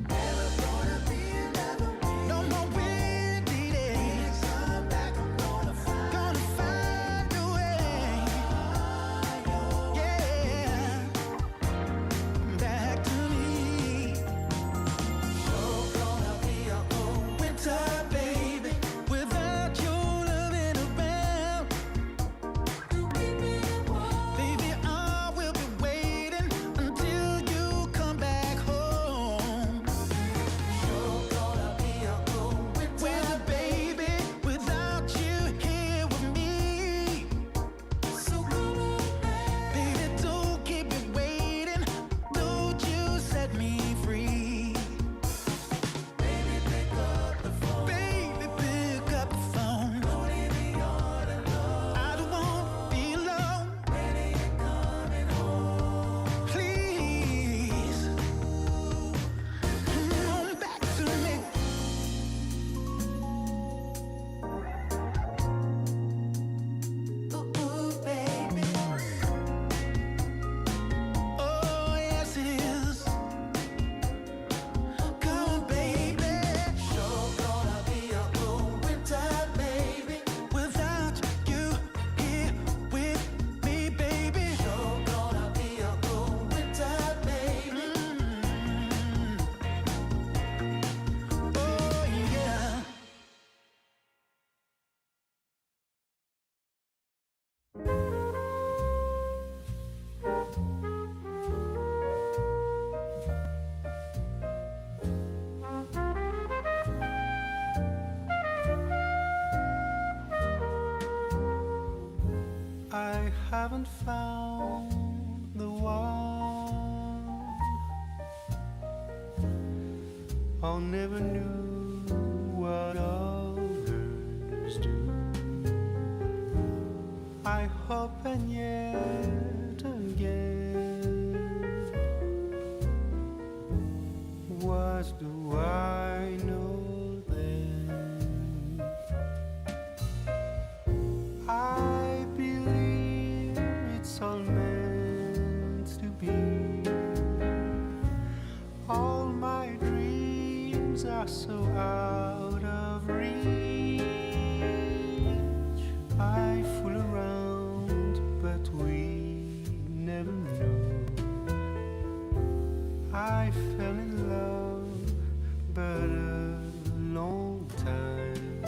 Never gonna be another way. No more windy days. Come back, I'm gonna find a way. Yeah, back to me. Sure gonna be a cold winter, baby, without your loving around. Baby, I will be waiting until you come back home. Sure gonna be a cold winter, baby, without you here with me. Baby, don't keep me waiting. Don't you set me free. Baby, pick up the phone. Baby, pick up the phone. I don't want to be alone. When are you coming home? Please, come on back to me. Ooh, baby. Oh, yes it is. Come on, baby. Sure gonna be a cold winter, baby, without you here with me, baby. Sure gonna be a cold winter, baby. Oh, yeah. I haven't found the one. I never knew what others do. I hope and yet again, what do I know then? I believe it's all meant to be. All my dreams are so out of reach. I fool around, but we never know. I fell in love, but a long time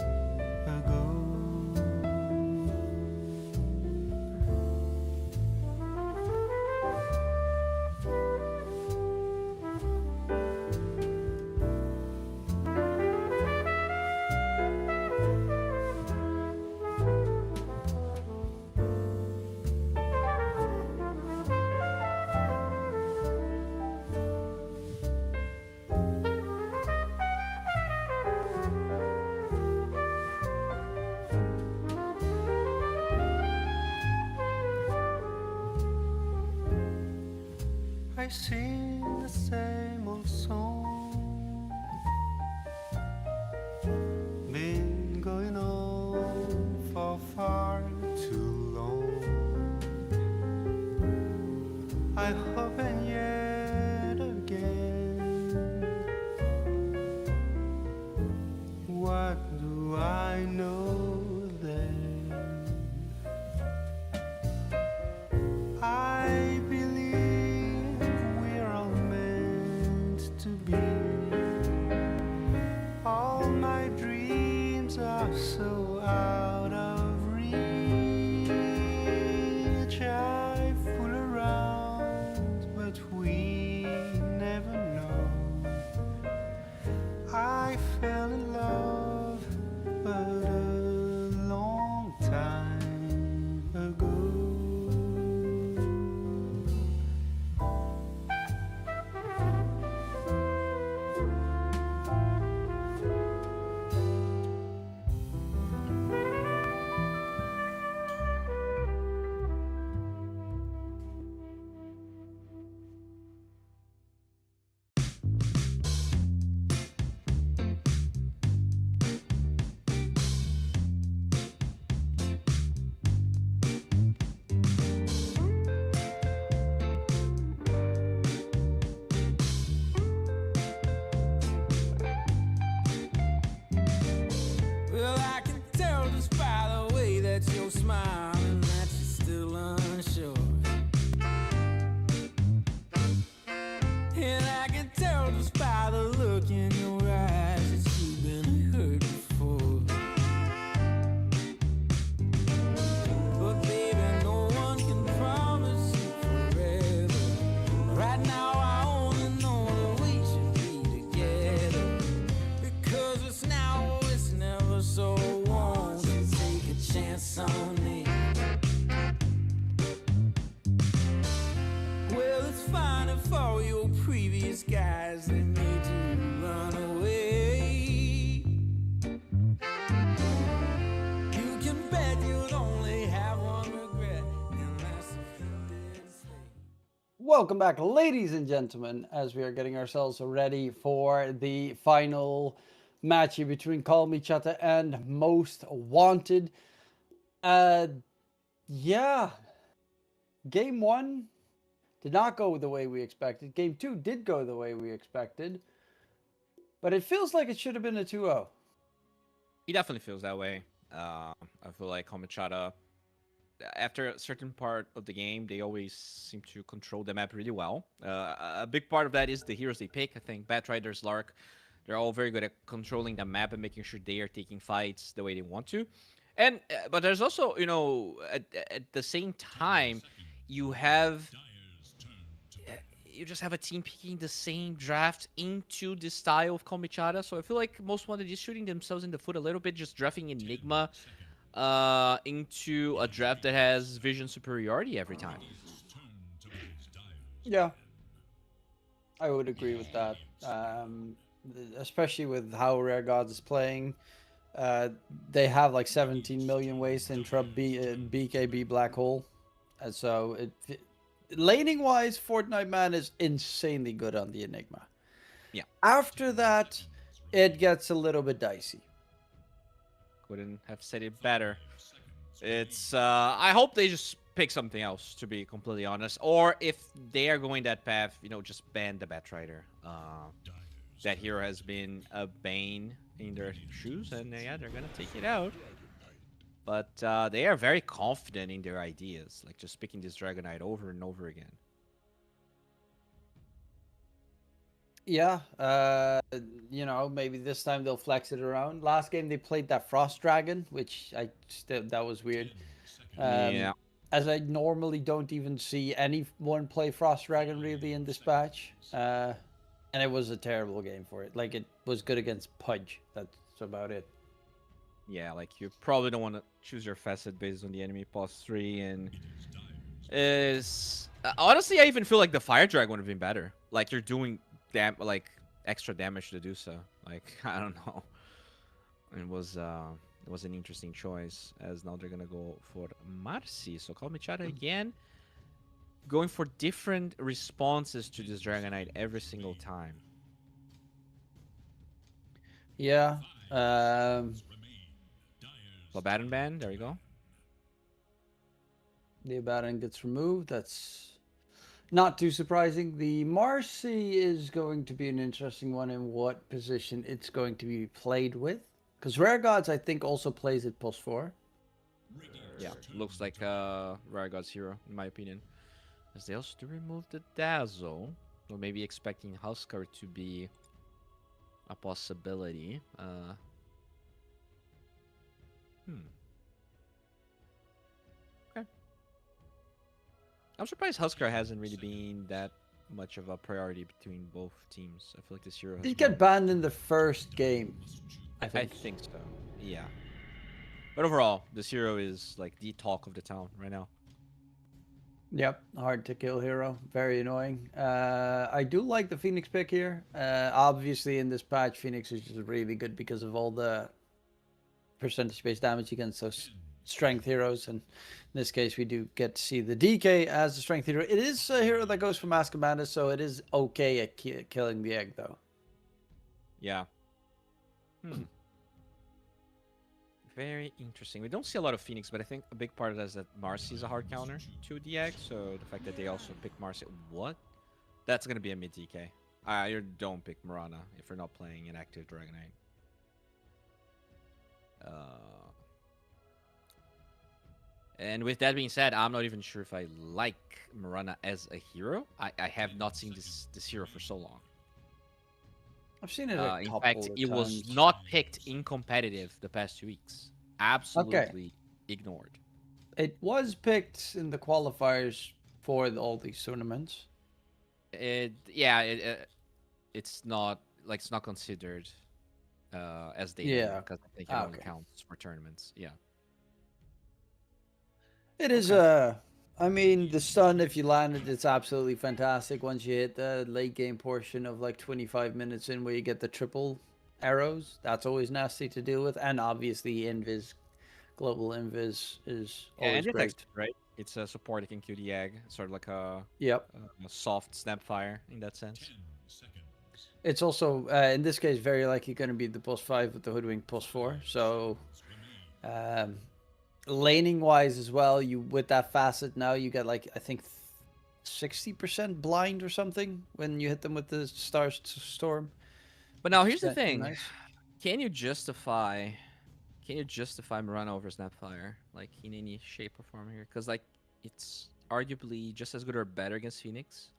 ago. I sing the same old song, been going on for far too long. I hope and yet again, what do I know then? I believe we're all meant to be. All my dreams are so out of reach. I fool around, but we never know. I fell in love, but a long time ago. Well, I can tell just by the way that you're smiling that you're still unsure. And I can tell just by the look in your eyes that you've been hurt before. But baby, no one can promise you forever. Right now I only know that we should be together. Because it's now or it's never, so won't you take a chance on me? Well, it's fine if all your previous guys, they made you run away. You can bet you'd only have one regret, and that's if you did stay. Welcome back, ladies and gentlemen, as we are getting ourselves ready for the final match here between Call Me Chata and Most Wanted. Yeah, game one did not go the way we expected. Game two did go the way we expected, but it feels like it should have been a 2-0. He definitely feels that way. I feel like Homachata, after a certain part of the game, they always seem to control the map really well. A big part of that is the heroes they pick. I think Batriders, Lark, they're all very good at controlling the map and making sure they are taking fights the way they want to. And but there's also, you know, at the same time, you just have a team picking the same draft into the style of Komichara. So I feel like Most Wanted is shooting themselves in the foot a little bit, just drafting Enigma into a draft that has vision superiority every time. Yeah, I would agree with that. Especially with how Rare Gods is playing. They have like 17 million ways to interrupt BKB Black Hole. And so, laning wise, Fortnite Man is insanely good on the Enigma. Yeah. After that, it gets a little bit dicey. Couldn't have said it better. It's I hope they just pick something else, to be completely honest. Or if they are going that path, you know, just ban the Batrider. That hero has been a bane in their shoes, and yeah, they're gonna take it out. But they are very confident in their ideas, like just picking this Dragonite over and over again. Yeah, you know, maybe this time they'll flex it around. Last game they played that Frost Dragon, which I still that was weird. Um, Yeah. as I normally don't even see anyone play Frost Dragon really in this batch, and it was a terrible game for it. Like it was good against Pudge. That's about it. Yeah, like you probably don't want to choose your facet based on the enemy +3, and is honestly I even feel like the fire drag would have been better. Like you're doing like extra damage to do so. Like I don't know. It was an interesting choice, as now they're gonna go for Marcy. So call me Chara again. Going for different responses to this Dragonite every single time. Yeah. Um, Labaton Band, there you go. the Abaddon gets removed. That's not too surprising. The Marcy is going to be an interesting one in what position it's going to be played with. Because Rare Gods, I think, also plays it +4. Yeah, looks like Rare God's hero, in my opinion. As they also do remove the Dazzle. Or maybe expecting Huskar to be a possibility. Okay. I'm surprised Huskar hasn't really been that much of a priority between both teams. I feel like this hero has He more... get banned in the first game, I I think. think so. Yeah. But overall, this hero is like the talk of the town right now. Yep, hard to kill hero. Very annoying. I do like the Phoenix pick here. Obviously, in this patch, Phoenix is just really good because of all the percentage-based damage against those strength heroes. And in this case, we do get to see the DK as the strength hero. It is a hero that goes for Mask Commander, so it is okay at killing the egg, though. Yeah. Very interesting. We don't see a lot of Phoenix, but I think a big part of that is that Marcy is a hard counter to DX, so the fact that they also pick Marcy... What? That's going to be a mid DK. You don't pick Mirana if you're not playing an active Dragonite. And with that being said, I'm not even sure if I like Mirana as a hero. I have not seen this hero for so long. I've seen it a In couple fact, of it was times. not picked in competitive the past 2 weeks. Absolutely ignored. It was picked in the qualifiers for all these tournaments. It's not like it's not considered as data Yeah. because I think it only Okay. counts for tournaments. Yeah. It is I mean, the stun, if you land it, it's absolutely fantastic once you hit the late game portion of like 25 minutes in where you get the triple arrows. That's always nasty to deal with. And obviously, Invis, global Invis is always and great. it's right. It's a support that can kill the egg, sort of like Yep. a soft snapfire in that sense. It's also, in this case, very likely going to be the +5 with the Hoodwink +4. So, laning wise as well, you with that facet now you get like I think 60% blind or something when you hit them with the storm. But now here's the That- thing: nice. can you justify Mirana over Snapfire like in any shape or form here? Because like it's arguably just as good or better against Phoenix.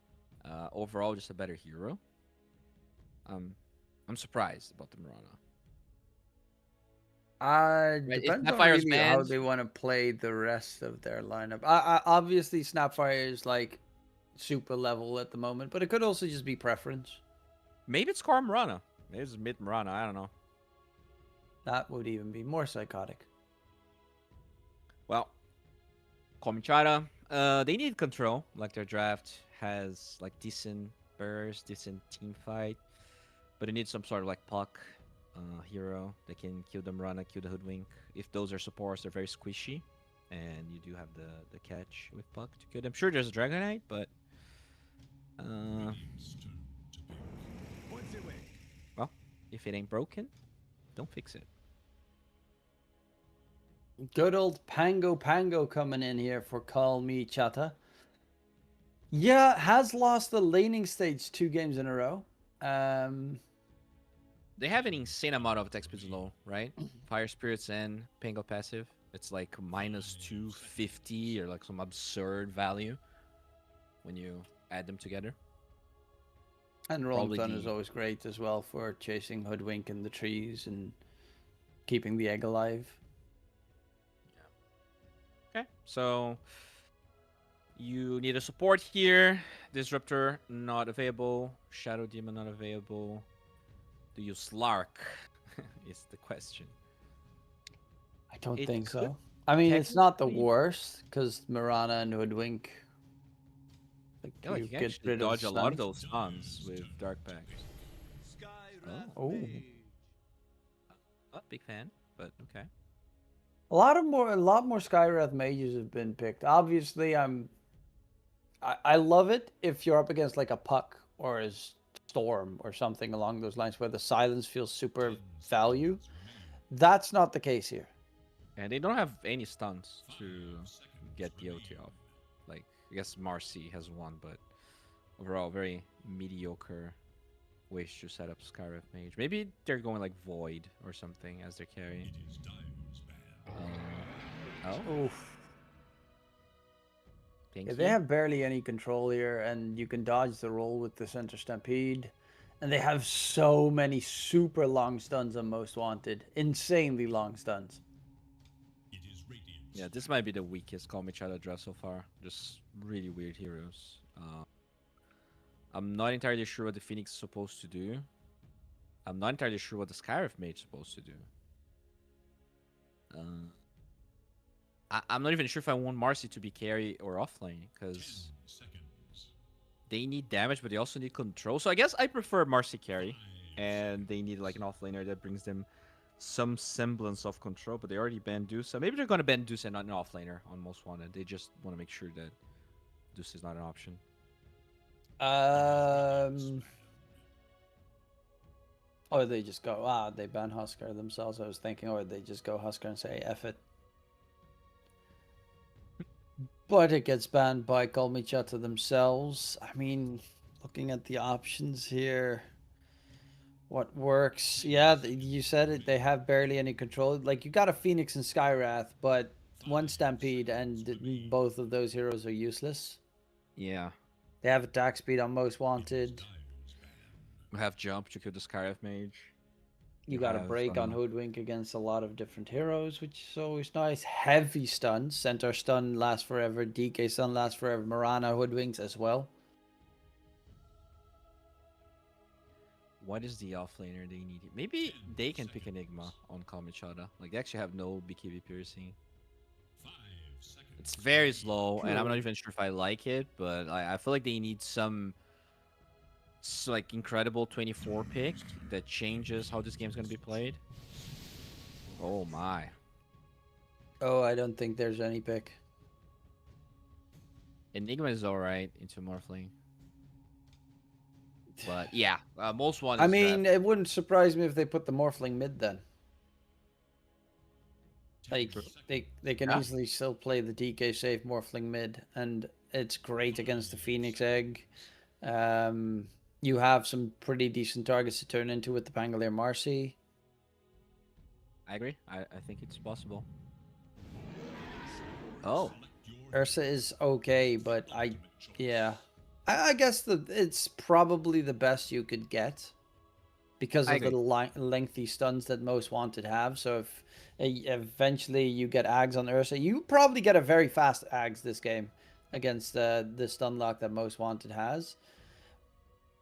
Overall, just a better hero. I'm surprised about the Mirana. Right, if Depends on Snapfire's really how banned, they want to play the rest of their lineup. I obviously Snapfire is like super level at the moment, but it could also just be preference. maybe it's core Mirana. Maybe it's mid Mirana. I don't know. That would even be more psychotic. Well, Komichara, they need control. Like their draft has like decent burst, decent team fight, but it needs some sort of like puck hero that can kill the Mirana, kill the Hoodwink. If those are supports, they're very squishy, and you do have the catch with puck to kill them. Sure, there's a Dragonite, but well, if it ain't broken, don't fix it. Good old Pango coming in here for Call Me Chata. Yeah, has lost the laning stage 2 games in a row. They have an insane amount of attack speed low, right? Fire Spirits and Pango passive. It's like minus 250 or like some absurd value when you add them together. And Rolling Probably Thunder is the always great as well for chasing Hoodwink in the trees and keeping the egg alive. okay. So you need a support here. Disruptor not available. Shadow Demon not available. Do you Slark? Is the question. I don't It think could so. I mean, it's not the technically- worst because Mirana and Hoodwink. Like, Yeah, like you you can get actually rid of dodge a lot of stuns. those stuns with Dark Packs. Oh. Not big fan, but okay. A lot more Skywrath mages have been picked. Obviously, I love it if you're up against like a Puck or a Storm or something along those lines where the silence feels super value. That's not the case here. And they don't have any stuns to get the OT off. Like, I guess Marcy has one, but overall, very mediocre ways to set up Skywrath Mage. Maybe they're going like Void or something as their carry. Oh, Oof. thank Yeah, you. they have barely any control here, and you can dodge the roll with the center stampede. And they have so many super long stuns on Most Wanted. Insanely long stuns. Yeah, this might be the weakest Call Me Child draft so far. Just really weird heroes. I'm not entirely sure what the Phoenix is supposed to do. I'm not entirely sure what the Skywrath Mage is supposed to do. I'm not even sure if I want Marcy to be carry or offlane, because they need damage, but they also need control. So I guess I prefer Marcy carry, and they need like an offlaner that brings them some semblance of control, but they already banned Deuce. So maybe they're going to ban Deuce and not an offlaner on Most Wanted. They just want to make sure that Deuce is not an option. Or they just go, they ban Husker themselves. I was thinking, or they just go Husker and say, F it. But it gets banned by Kolmichata themselves. I mean, looking at the options here, what works? Yeah, you said it. They have barely any control. Like, you got a Phoenix and Skywrath, but one Stampede, and both of those heroes are useless. Yeah. They have attack speed on Most Wanted. We have jump to kill the Skywrath Mage. You got a break on Hoodwink against a lot of different heroes, which is always nice. Heavy stuns. Centaur stun lasts forever. DK stun lasts forever. Mirana Hoodwinks as well. What is the offlaner they need? Maybe they can pick Enigma on Kamichada. Like, they actually have no BKB piercing. It's very slow, and I'm not even sure if I like it, but I feel like they need some like incredible 24 pick that changes how this game's gonna be played. Oh my. Oh, I don't think there's any pick. Enigma is alright into Morphling. But yeah, most one is I mean, it wouldn't surprise me if they put the Morphling mid then. Like, they can easily still play the DK safe Morphling mid, and it's great against the Phoenix Egg. You have some pretty decent targets to turn into with the Pangolier Marcy. I agree. I think it's possible. Oh. Ursa is okay, but I guess it's probably the best you could get because of the lengthy stuns that Most Wanted have. So if eventually you get Ags on Ursa, you probably get a very fast Ags this game against the stun lock that Most Wanted has.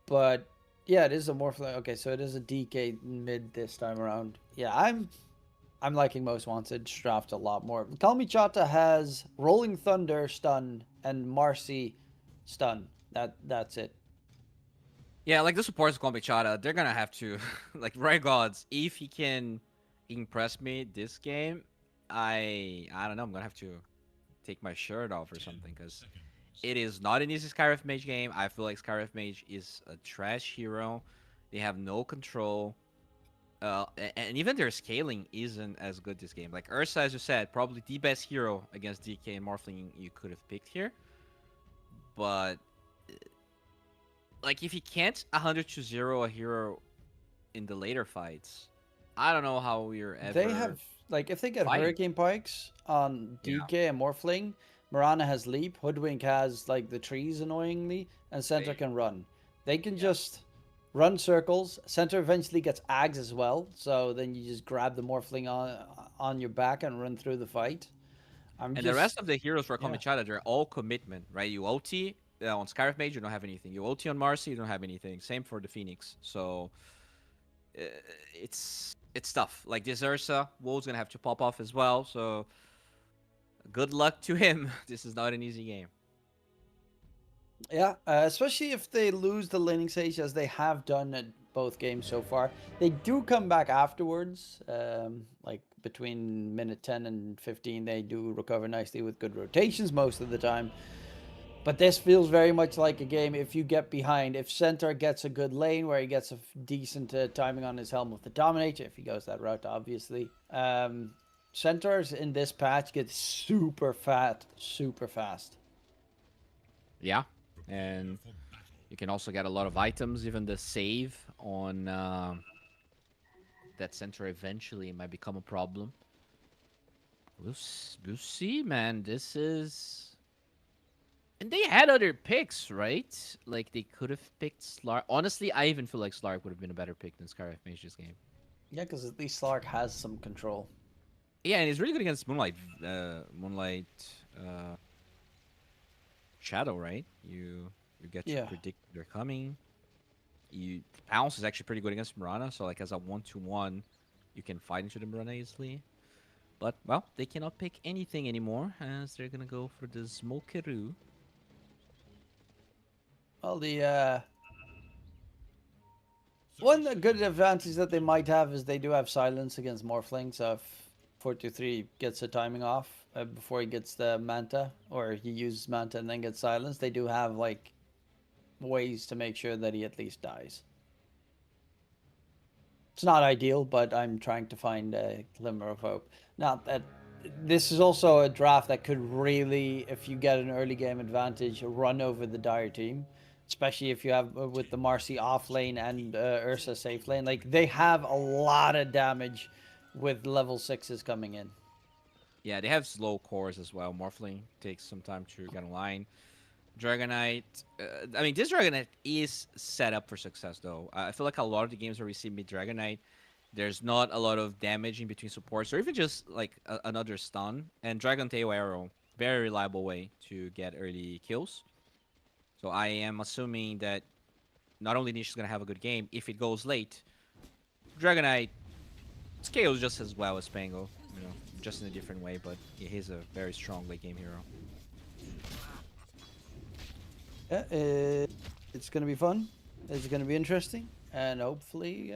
But yeah, it is a Morphling. Okay, so it is a DK mid this time around. Yeah, I'm liking Most Wanted draft a lot more. Kalmichata has Rolling Thunder stun and Marcy stun. That's it. Yeah, like the supports of Kalmichata, they're gonna have to like right gods, if he can impress me this game, I don't know, I'm gonna have to take my shirt off or something, because it is not an easy Skywrath Mage game. I feel like Skywrath Mage is a trash hero. They have no control. And even their scaling isn't as good this game. Like Ursa, as you said, probably the best hero against DK and Morphling you could have picked here. But like if you can't 100-0 a hero in the later fights, I don't know how we're ever. They have if they get Hurricane Pikes on DK and Morphling, Mirana has Leap, Hoodwink has like the trees annoyingly, and Centaur can run. They can just run circles. Center eventually gets Ags as well, so then you just grab the Morphling on your back and run through the fight. And the rest of the heroes for yeah. Komichara, they're all commitment, right? You OT on Scarif Mage, you don't have anything. You OT on Marcy, you don't have anything. Same for the Phoenix. So uh, it's tough. Like this Ursa, Woe's gonna have to pop off as well. So good luck to him. This is not an easy game. Yeah, especially if they lose the laning stage as they have done at both games so far. They do come back afterwards, like between minute 10 and 15, they do recover nicely with good rotations most of the time. But this feels very much like a game if you get behind. If Centaur gets a good lane where he gets a decent timing on his Helm of the Dominator, if he goes that route, obviously. Centaurs in this patch get super fast. Yeah, and you can also get a lot of items. Even the save on that center eventually might become a problem. We'll see, man. This is... And they had other picks, right? Like, they could have picked Slark. Honestly, I even feel like Slark would have been a better pick than Scarif Mage this game. Yeah, because at least Slark has some control. Yeah, and he's really good against Moonlight. Shadow, right? You get to predict they're coming. Pounce is actually pretty good against Mirana, so like as a 1-to-1, you can fight into the Mirana easily. But, well, they cannot pick anything anymore, as they're gonna go for the Smokeroo. Well, the one good advantage that they might have is they do have silence against Morphling, so if 423 gets the timing off before he gets the Manta, or he uses Manta and then gets silence, they do have, like, ways to make sure that he at least dies. It's not ideal, but I'm trying to find a glimmer of hope. Now, that this is also a draft that could really, if you get an early game advantage, run over the Dire team. Especially if you have with the Marcy off lane and Ursa safe lane. Like, they have a lot of damage with level 6s coming in. Yeah, they have slow cores as well. Morphling takes some time to get online. Dragonite, I mean, this Dragonite is set up for success, though. I feel like a lot of the games where we see mid Dragonite, there's not a lot of damage in between supports, or even just like another stun. And Dragon Tail Arrow, very reliable way to get early kills. So I am assuming that not only Nish is going to have a good game, if it goes late, Dragonite scales just as well as Spango, you know, just in a different way, but he's a very strong late game hero. Yeah, it's going to be fun. It's going to be interesting. And hopefully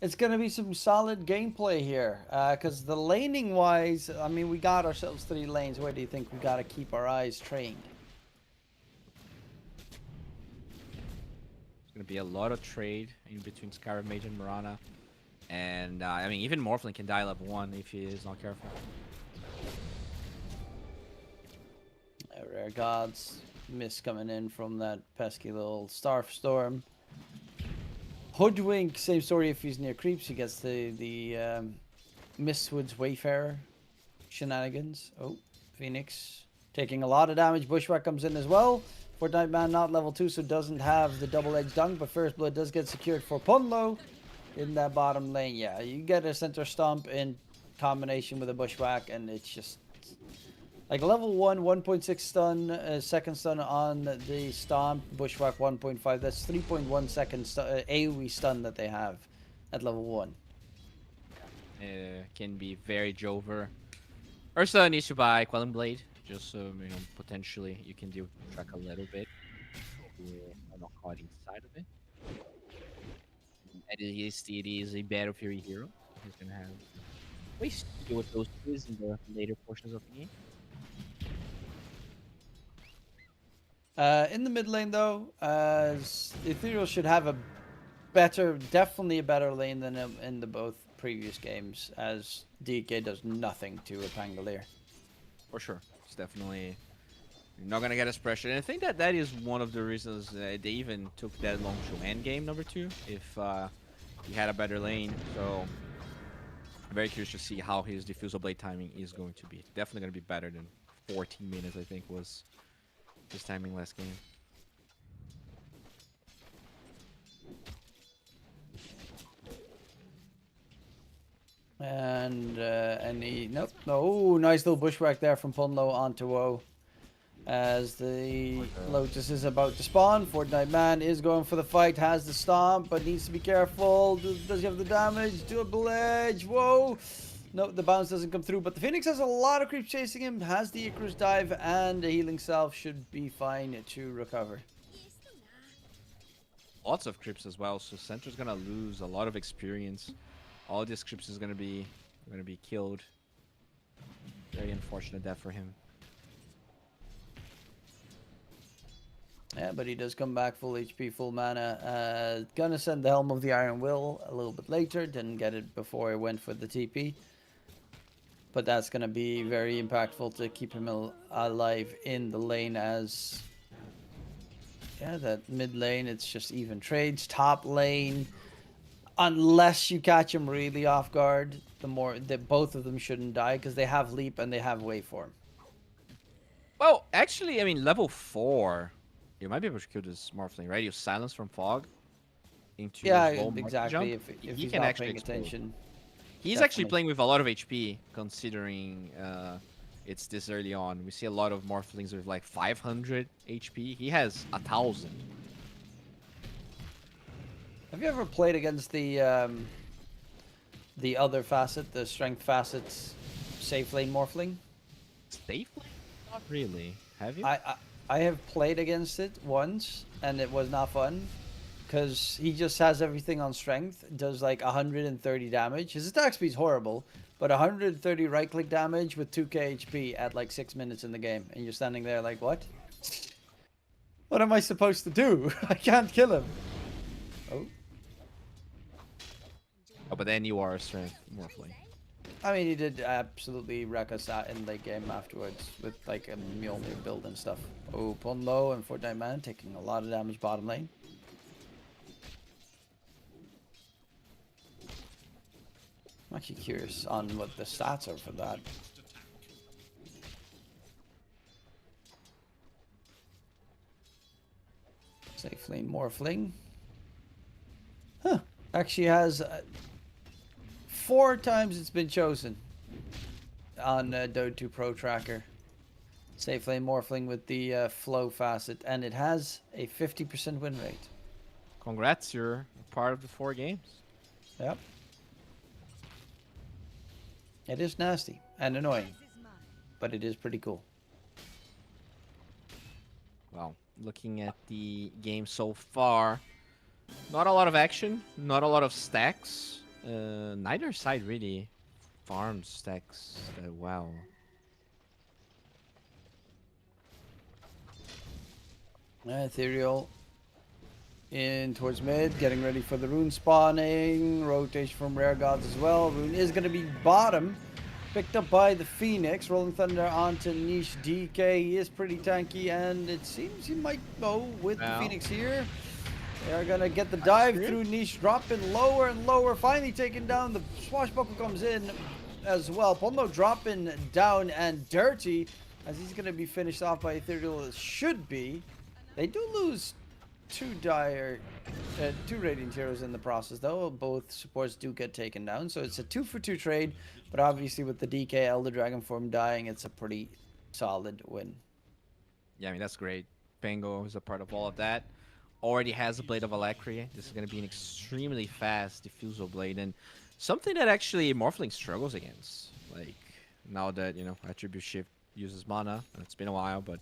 it's going to be some solid gameplay here. Because the laning-wise, I mean, we got ourselves 3 lanes. Where do you think we got to keep our eyes trained? Going to be a lot of trade in between Scarab Mage and Mirana. And, I mean, even Morphling can die level 1 if he is not careful. Rare Gods. Miss coming in from that pesky little Starstorm. Hoodwink, same story if he's near creeps. He gets the Mistwood's Wayfarer shenanigans. Oh, Phoenix taking a lot of damage. Bushwhack comes in as well. Fortnite Man not level 2, so doesn't have the double-edged dunk, but First Blood does get secured for Punlo in that bottom lane. Yeah, you get a center stomp in combination with a Bushwhack, and it's just like level 1, 1.6 stun, second stun on the stomp, Bushwhack 1.5. That's 3.1 second AoE stun that they have at level 1. Can be very Jover. Ursa needs to buy Quelling Blade. Just so, you know, potentially you can deal with track a little bit. I'm not caught inside of it. And it is a Battle Fury hero. He's gonna have ways to deal with those tools in the later portions of the game. In the mid lane though, Ethereal should have a definitely a better lane than in the both previous games, as DK does nothing to a Pangolier. For sure. Definitely, you're not gonna get us pressured, and I think that is one of the reasons they even took that long to end game number 2 if he had a better lane. So I'm very curious to see how his diffusal blade timing is going to be. Definitely gonna be better than 14 minutes, I think, was his timing last game. and any nope. No, nice little bushwhack there from Punlo onto Woe. As the Lotus is about to spawn, Fortnite Man is going for the fight, has the stomp, but needs to be careful. Does he have the damage? Double edge. Whoa. No, the bounce doesn't come through, but the Phoenix has a lot of creeps chasing him, has the Icarus dive, and the healing salve should be fine to recover. Lots of creeps as well, so Center's gonna lose a lot of experience. All these creeps is gonna be killed. Very unfortunate death for him. Yeah, but he does come back full HP, full mana. Gonna send the Helm of the Iron Will a little bit later. Didn't get it before I went for the TP. But that's gonna be very impactful to keep him alive in the lane as... Yeah, that mid lane, it's just even trades. Top lane, unless you catch him really off guard, both of them shouldn't die because they have leap and they have waveform. Well, actually, I mean, level 4, you might be able to kill this Morphling, right? You silence from fog into yeah, his low exactly. jump. If he he's can not actually paying explode. attention. He's actually playing with a lot of HP, considering it's this early on. We see a lot of Morphlings with like 500 HP. He has 1,000. Have you ever played against the other facet, the strength facet's safe lane Morphling? Safe lane? Not really. Have you? I have played against it once, and it was not fun. Because he just has everything on strength, does like 130 damage. His attack speed's horrible, but 130 right-click damage with 2k HP at like 6 minutes in the game. And you're standing there like, what? What am I supposed to do? I can't kill him. Oh. Oh, but then you are a strength Morphling. I mean, he did absolutely wreck us out in late game afterwards with like a Mjolnir build and stuff. Oh, Punlo and Fortnite Man taking a lot of damage bottom lane. I'm actually curious on what the stats are for that. Safe lane Morphling. Huh. Actually has 4 times it's been chosen on Dota 2 Pro Tracker. Safe lane Morphling with the flow facet, and it has a 50% win rate. Congrats, you're part of the 4 games. Yep. It is nasty and annoying, but it is pretty cool. Well, looking at the game so far, not a lot of action, not a lot of stacks. Neither side really farmed stacks that well. Ethereal in towards mid, getting ready for the rune spawning. Rotation from Rare Gods as well. Rune is going to be bottom. Picked up by the Phoenix. Rolling Thunder onto Niche DK. He is pretty tanky, and it seems he might go with the Phoenix here. They're going to get the dive through Niche, dropping lower and lower. Finally taken down. The Swashbuckle comes in as well. Punlo dropping down and dirty as he's going to be finished off by Ethereal. It should be. They do lose 2 Radiant Heroes in the process, though. Both supports do get taken down, so it's a 2-for-2 trade. But obviously, with the DK Elder Dragon form dying, it's a pretty solid win. Yeah, I mean, that's great. Pango is a part of all of that. Already has a Blade of Alakri. This is going to be an extremely fast Diffusal Blade, and something that actually Morphling struggles against. Like, now that, you know, Attribute Shift uses mana. It's been a while, but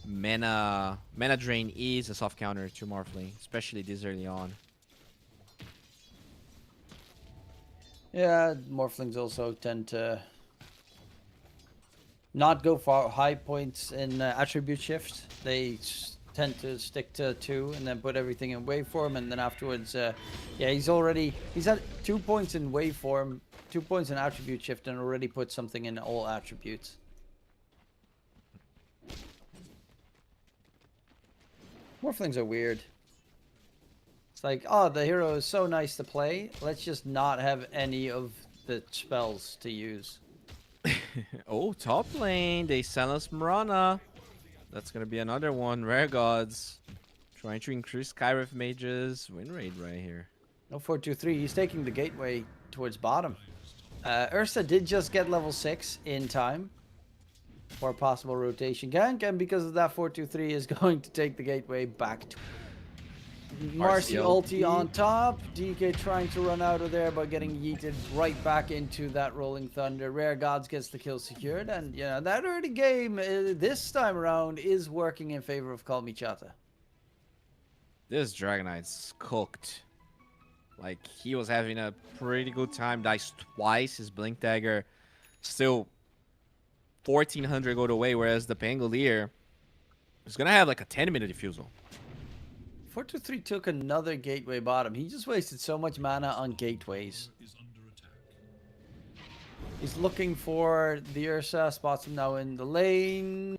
mana drain is a soft counter to Morphling, especially this early on. Yeah, Morphlings also tend to not go for high points in attribute shift. They tend to stick to 2 and then put everything in waveform, and then afterwards, yeah, he's at 2 points in waveform, 2 points in attribute shift, and already put something in all attributes. Morphlings are weird. It's like, oh, the hero is so nice to play. Let's just not have any of the spells to use. Oh, top lane. They silence Mirana. That's going to be another one. Rare Gods trying to increase Skyrith Mage's win rate right here. No 4-2-3. He's taking the gateway towards bottom. Ursa did just get level 6 in time for a possible rotation gank, and because of that, 423 is going to take the gateway back to Marcy ulti on top. DK trying to run out of there, but getting yeeted right back into that Rolling Thunder. Rare Gods gets the kill secured, and that early game this time around is working in favor of Call Me Chata. This Dragon Knight's cooked. Like, he was having a pretty good time. Dies twice. His Blink Dagger still 1400 gold away, whereas the Pangolier is going to have like a 10-minute defusal. 423 took another gateway bottom. He just wasted so much mana on gateways. He's looking for the Ursa. Spots him now in the lane.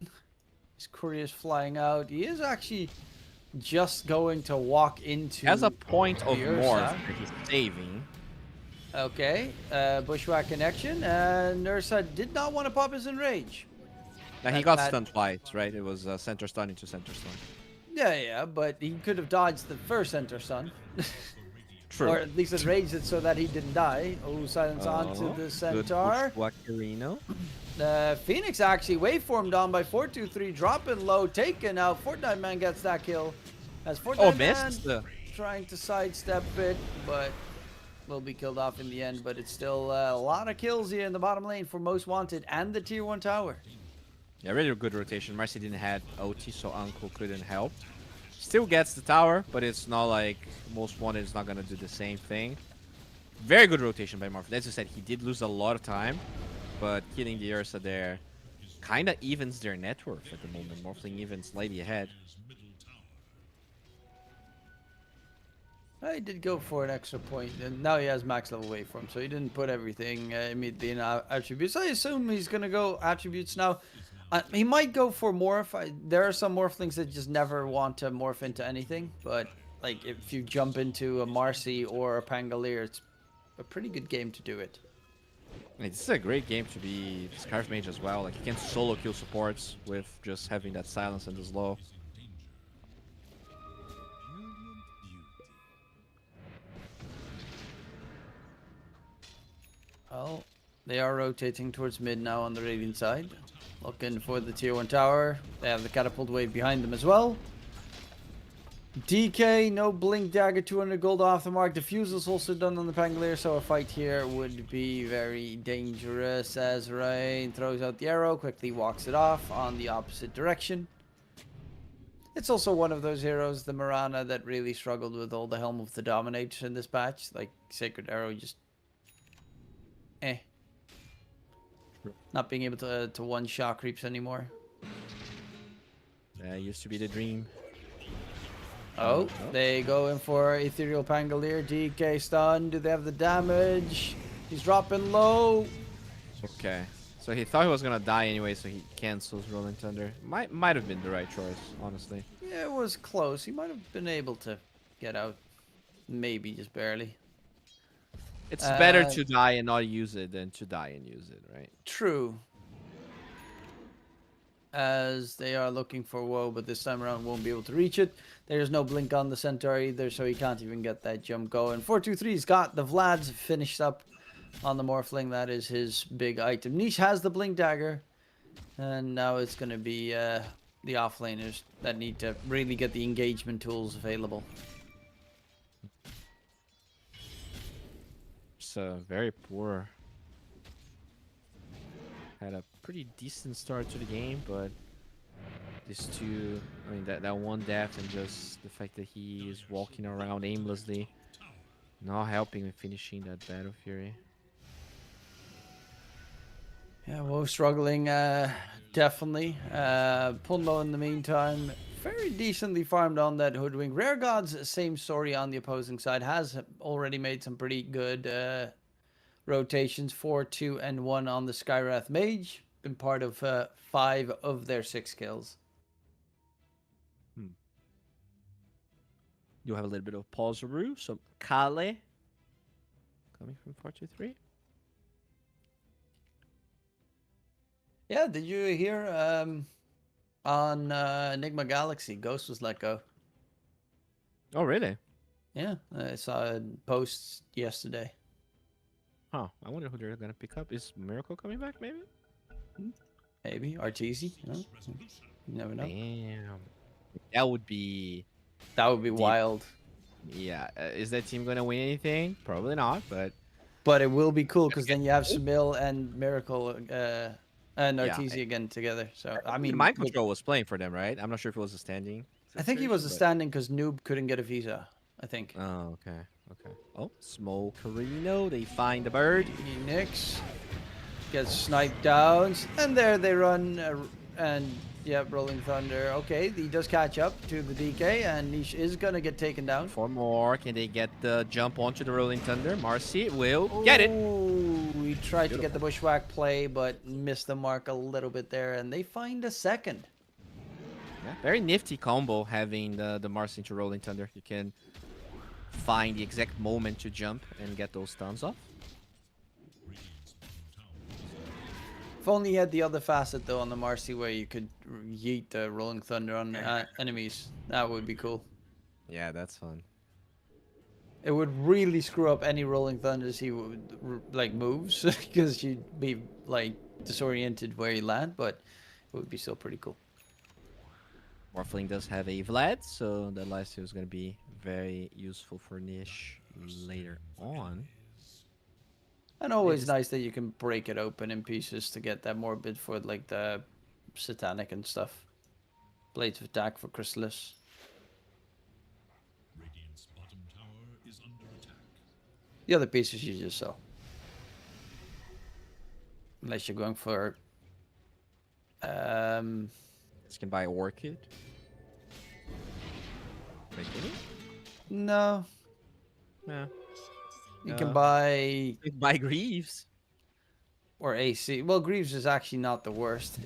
His courier's flying out. He is actually just going to walk into... Has a point of Ursa. morph that he's saving. Okay. Bushwhack connection. And Ursa did not want to pop his enrage. Now he got stunned twice, right? It was center stun into center stun. Yeah, but he could have dodged the first center stun. True. Or at least enraged it so that he didn't die. Oh, silence onto the centaur. Phoenix actually waveformed on by 423, dropping low, taken out. Fortnite Man gets that kill. As Fortnite Man trying to sidestep it, but will be killed off in the end. But it's still a lot of kills here in the bottom lane for Most Wanted and the Tier 1 tower. Yeah, really good rotation. Marcy didn't have OT, so Uncle couldn't help. Still gets the tower, but it's not like Most Wanted is not going to do the same thing. Very good rotation by Morphin. As I said, he did lose a lot of time, but killing the Ursa there kind of evens their net worth at the moment. Morphling even slightly ahead. He did go for an extra point, and now he has max level waveform, so he didn't put everything immediately in attributes. I assume he's going to go attributes now. He might go for morph. There are some morphlings that just never want to morph into anything, but like if you jump into a Marcy or a Pangolier, it's a pretty good game to do it. This is a great game to be Scarf Mage as well. Like, you can solo kill supports with just having that silence and the slow. Well, they are rotating towards mid now on the Radiant side. Looking for the Tier 1 tower. They have the catapult wave behind them as well. DK, no Blink Dagger, 200 gold off the mark. Diffusal's also done on the Pangolier, so a fight here would be very dangerous as Rain throws out the arrow, quickly walks it off on the opposite direction. It's also one of those heroes, the Mirana, that really struggled with all the Helm of the Dominator in this patch. Like, Sacred Arrow just... Not being able to one-shot creeps anymore. That used to be the dream. Oh, they go in for Ethereal Pangolier. DK stun. Do they have the damage? He's dropping low. Okay. So he thought he was gonna die anyway, so he cancels Rolling Thunder. Might have been the right choice, honestly. Yeah, it was close. He might have been able to get out. Maybe just barely. It's better to die and not use it than to die and use it, right? True. As they are looking for Woe, but this time around won't be able to reach it. There's no blink on the Centaur either, so he can't even get that jump going. 423's got the Vlad's finished up on the Morphling. That is his big item. Niche has the Blink Dagger, and now it's going to be the offlaners that need to really get the engagement tools available. It's very poor. Had a pretty decent start to the game, but these two, I mean, that one death and just the fact that he is walking around aimlessly, not helping with finishing that Battle Fury. Yeah, Woe struggling, definitely. Punlo in the meantime, very decently farmed on that Hoodwink. Rare Gods, same story on the opposing side, has already made some pretty good rotations. 4, 2, and 1 on the Skywrath Mage. Been part of 5 of their 6 kills. You have a little bit of Pausaroo, some Kale coming from 423. Yeah, did you hear on Enigma Galaxy, Ghost was let go? Oh, really? Yeah, I saw a post yesterday. Huh. Huh. I wonder who they're gonna pick up. Is Miracle coming back? Maybe. Maybe Arteezy. Huh? You never know. Damn. That would be. That would be Deep. wild. Yeah. Is that team gonna win anything? Probably not. But it will be cool because then you have Smil and Miracle and Yeah. Arteezy again together. So I I mean, mean, Mind Control was playing for them, right? I'm not sure if it was a standing. I think he was a situation, standing because Noob couldn't get a visa. I think. but- Oh, okay. Okay. Oh, Smokerino. They find the bird. Nix gets sniped down, and there they run, and yeah, Rolling Thunder. Okay, he does catch up to the DK, and Niche is gonna get taken down. 4 more. Can they get the jump onto the Rolling Thunder? Marcy will get it. Ooh, we tried to get the bushwhack play, but missed the mark a little bit there, and they find a second. Yeah, very nifty combo having the Marcy into Rolling Thunder. You can find the exact moment to jump and get those stuns off. If only you had the other facet though on the Marcy where you could yeet the Rolling Thunder on enemies. That would be cool. Yeah, that's fun. It would really screw up any Rolling Thunders he would like moves because you'd be like disoriented where you land, but it would be still pretty cool. Morphling does have a Vlad, so that lifesteal is going to be very useful for Nish later on. And always nice that you can break it open in pieces to get that morbid for like the satanic and stuff. Blades of attack for Chrysalis. Radiant's bottom tower is under attack. The other pieces you just sell. Unless you're going for This can buy Orchid. Make it? no. Yeah. You can buy Buy Greaves. or AC. Well, Greaves is actually not the worst.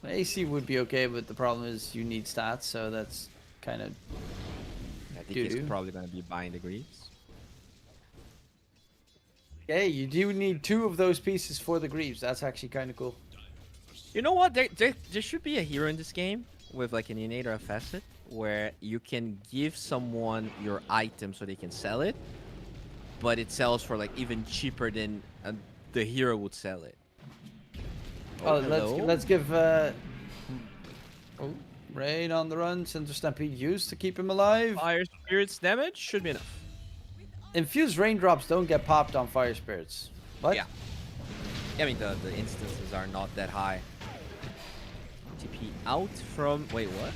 AC would be okay, but the problem is you need stats, so that's kind of I think he's Doo-doo. probably going to be buying the Greaves. hey. You do need 2 of those pieces for the Greaves. That's actually kind of cool. You know what? There should be a hero in this game with like an innate or a facet where you can give someone your item so they can sell it, but it sells for like even cheaper than the hero would sell it. Oh, hello? let's give oh, Rain on the run. Center Stampede used to keep him alive. Fire Spirits damage should be enough. Infused raindrops don't get popped on Fire Spirits. What? Yeah. I mean, the instances are not that high. TP out from... Wait, what?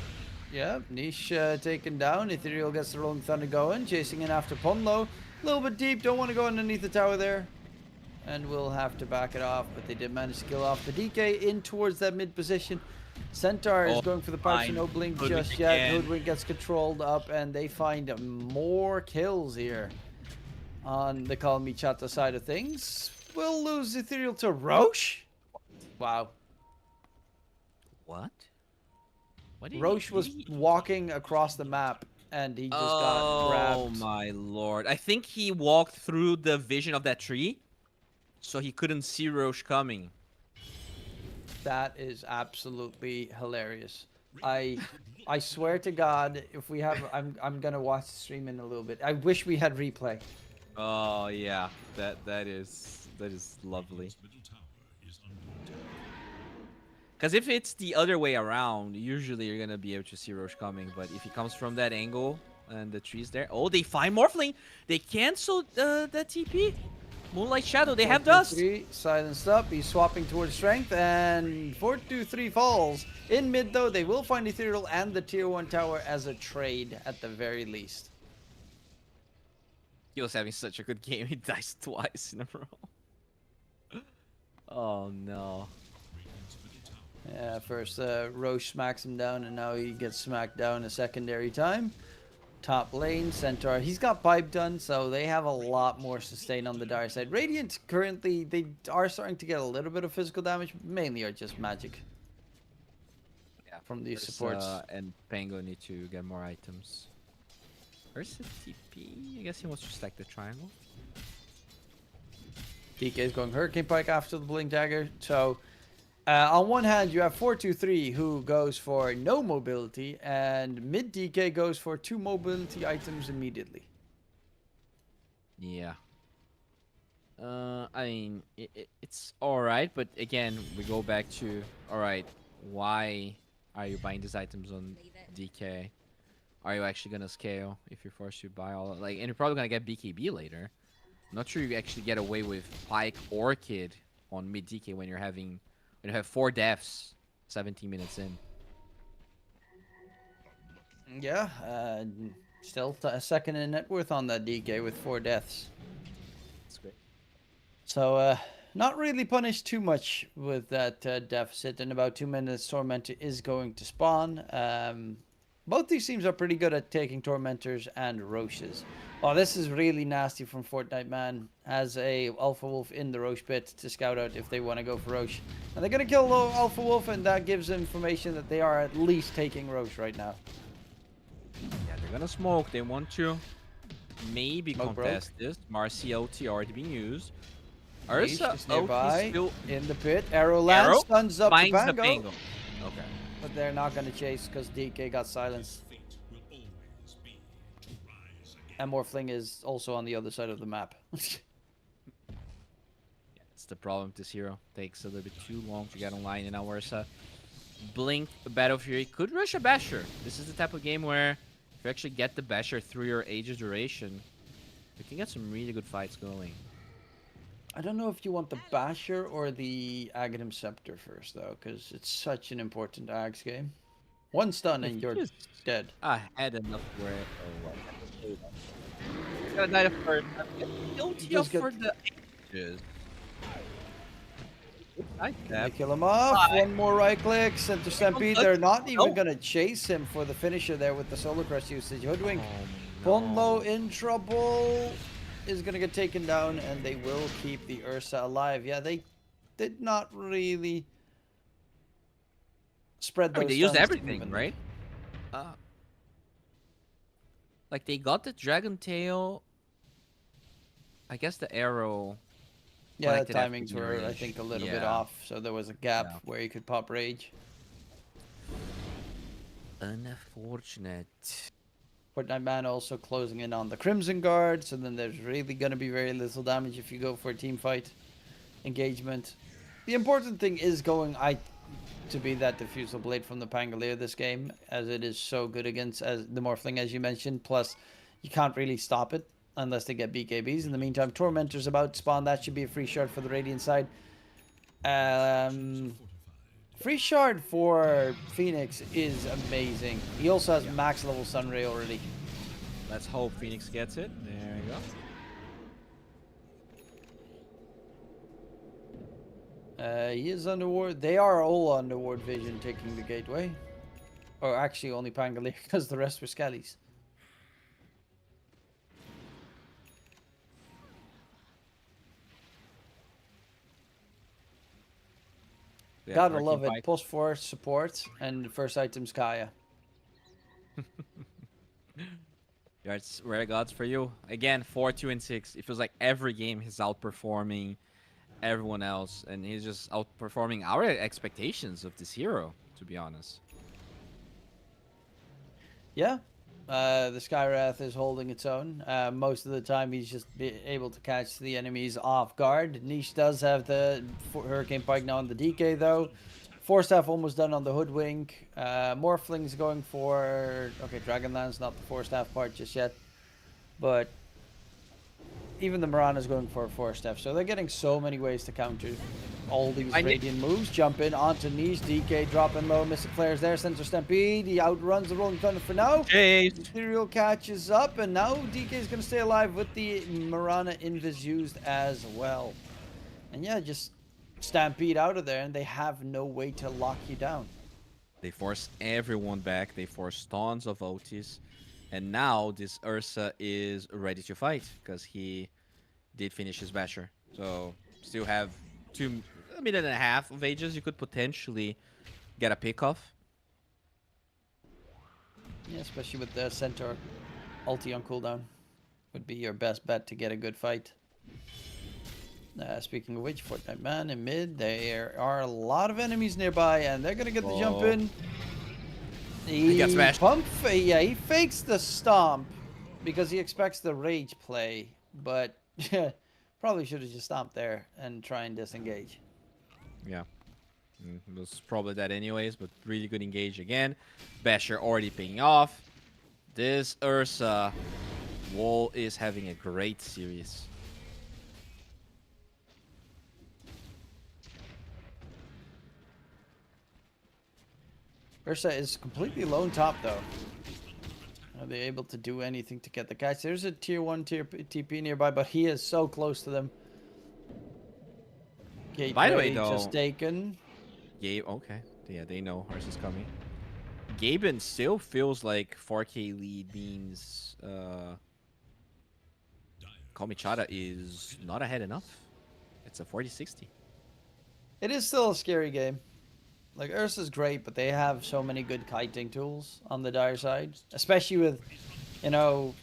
Yeah, Niche taken down. Ethereal gets the Rolling Thunder going. Chasing in after Ponlo. A little bit deep. Don't want to go underneath the tower there. And we'll have to back it off. But they did manage to kill off the DK in towards that mid position. Centaur is going for the Pipes, fine. no blink Hoodwink just yet. again. Hoodwink gets controlled up, and they find more kills here on the Call Me Chatta side of things. We'll lose Ethereal to Roche. Wow. What? What did Roche he was do? walking across the map, and he just got grabbed. Oh my lord. I think he walked through the vision of that tree, so he couldn't see Roche coming. That is absolutely hilarious. I swear to God, if we have, I'm gonna watch the stream in a little bit. I wish we had replay. Oh yeah, that is lovely. Middle tower is under attack. Because if it's the other way around, usually you're gonna be able to see Roche coming. But if he comes from that angle and the tree's there, oh, they find Morphling. They cancel that TP. Moonlight Shadow. They have dust. 4-2-3, silenced up. He's swapping towards strength, and 4-2-3 falls. In mid though, they will find Ethereal and the tier 1 tower as a trade at the very least. He was having such a good game. He dies twice in a row. Oh no. Radiant's middle tower. Yeah, first Roche smacks him down, and now he gets smacked down a secondary time. Top lane, Centaur. He's got pipe done, so they have a lot more sustain on the dire side. Radiant currently, they are starting to get a little bit of physical damage, mainly are just magic Yeah, from these First, supports. and Pango need to get more items. Where's the TP? I guess he wants to stack the triangle. DK is going Hurricane Pike after the Blink Dagger. So, on one hand, you have 4-2-3 who goes for no mobility, and mid DK goes for 2 mobility items immediately. Yeah. I mean, it's all right, but again, we go back to all right. Why are you buying these items on DK? Are you actually gonna scale if you're forced to buy all like? And you're probably gonna get BKB later. I'm not sure you actually get away with Pike or Kid on mid DK when you have 4 deaths, 17 minutes in. Yeah, still second in net worth on that DK with 4 deaths. That's great. So, not really punished too much with that deficit. In about 2 minutes, Tormentor is going to spawn. Both these teams are pretty good at taking Tormentors and Roches. Oh, this is really nasty from Fortnite Man. Has a Alpha Wolf in the Roche pit to scout out if they want to go for Roche. And they're going to kill the Alpha Wolf, and that gives information that they are at least taking Roche right now. Yeah, they're gonna smoke. They want to maybe Smoke contest this. Marcy OT already being used. Niche Ursa is OT nearby still in the pit. Arrow lands, stuns up the finds the Pango. Pango. Okay. But they're not going to chase because DK got silenced. And Morphling is also on the other side of the map. Yeah, it's the problem with this hero. Takes a little bit too long to get online, and now Ursa Blink Battle Fury could rush a Basher. This is the type of game where if you actually get the Basher through your Age's duration, you can get some really good fights going. I don't know if you want the Basher or the Aghanim Scepter first, though, because it's such an important Ags game. One stun and you're dead. I had enough where gotta die first. Guilty Just for the Ages. They kill him off. One more right click. Center Stampede. They're not even going to chase him for the finisher there with the Solar Crest usage. Hoodwink. Ponlo in trouble. Is going to get taken down, and they will keep the Ursa alive. Yeah, they did not really spread those. They used everything, right? Like they got the Dragon Tail. I guess the arrow. Yeah, the timings were, I think, a little bit Yeah. off, so there was a gap where you could pop Rage. Unfortunate. Fortnite Man also closing in on the Crimson Guard, so then there's really going to be very little damage if you go for a team fight engagement. The important thing is going to be that Diffusal Blade from the Pangolier this game, as it is so good against the Morphling, as you mentioned. Plus, you can't really stop it unless they get BKBs. In the meantime, Tormentor's about to spawn. That should be a free shard for the Radiant side. Free shard for Phoenix is amazing. He also has max level Sunray already. Let's hope Phoenix gets it. There you go. He is under ward. They are all under ward vision taking the gateway. Or actually only Pangolier because the rest were Skellies. Yeah, Gotta Arcane love it. Pike. Plus 4 support and first item's Kaya. Yeah, it's rare gods for you. Again, 4, 2, and 6. It feels like every game he's outperforming everyone else, and he's just outperforming our expectations of this hero, to be honest. Yeah. The Skywrath is holding its own. Most of the time he's just able to catch the enemies off guard. Niche does have the Hurricane Pike now on the DK though. Force Staff almost done on the Hoodwink. Morphling's going for... Okay, Dragonlance, not the Force Staff part just yet. But even the Mirana's going for a Force Staff. So they're getting so many ways to counter all these Radiant moves. Jump in onto Niche. DK dropping low. Mystic Flares there. Center Stampede. He outruns the Rolling Thunder for now. Imperial catches up. And now DK is going to stay alive with the Mirana Invis used as well. And yeah, just Stampede out of there, and they have no way to lock you down. They force everyone back. They force tons of Otis. And now this Ursa is ready to fight because he did finish his Basher. So still have a minute and a half of Ages. You could potentially get a pick off. Yeah, especially with the Centaur ulti on cooldown. Would be your best bet to get a good fight. Speaking of which, Fortnite Man in mid, there are a lot of enemies nearby, and they're gonna get the jump in. He got smashed. Yeah, he fakes the stomp because he expects the rage play, but Probably should have just stopped there and try and disengage. Yeah. It was probably that anyways, but really good engage again. Basher already paying off. This Ursa wall is having a great series. Ursa is completely lone top though. Are they able to do anything to get the guys? There's a tier 1 TP nearby, but he is so close to them. Gateway By the way, though, just taken. Gabe, okay. Yeah, they know Ursa's coming. Gaben still feels like 4K lead means Komichara is not ahead enough. It's a 40-60. It is still a scary game. Like, Ursa's great, but they have so many good kiting tools on the Dire side. Especially with, you know,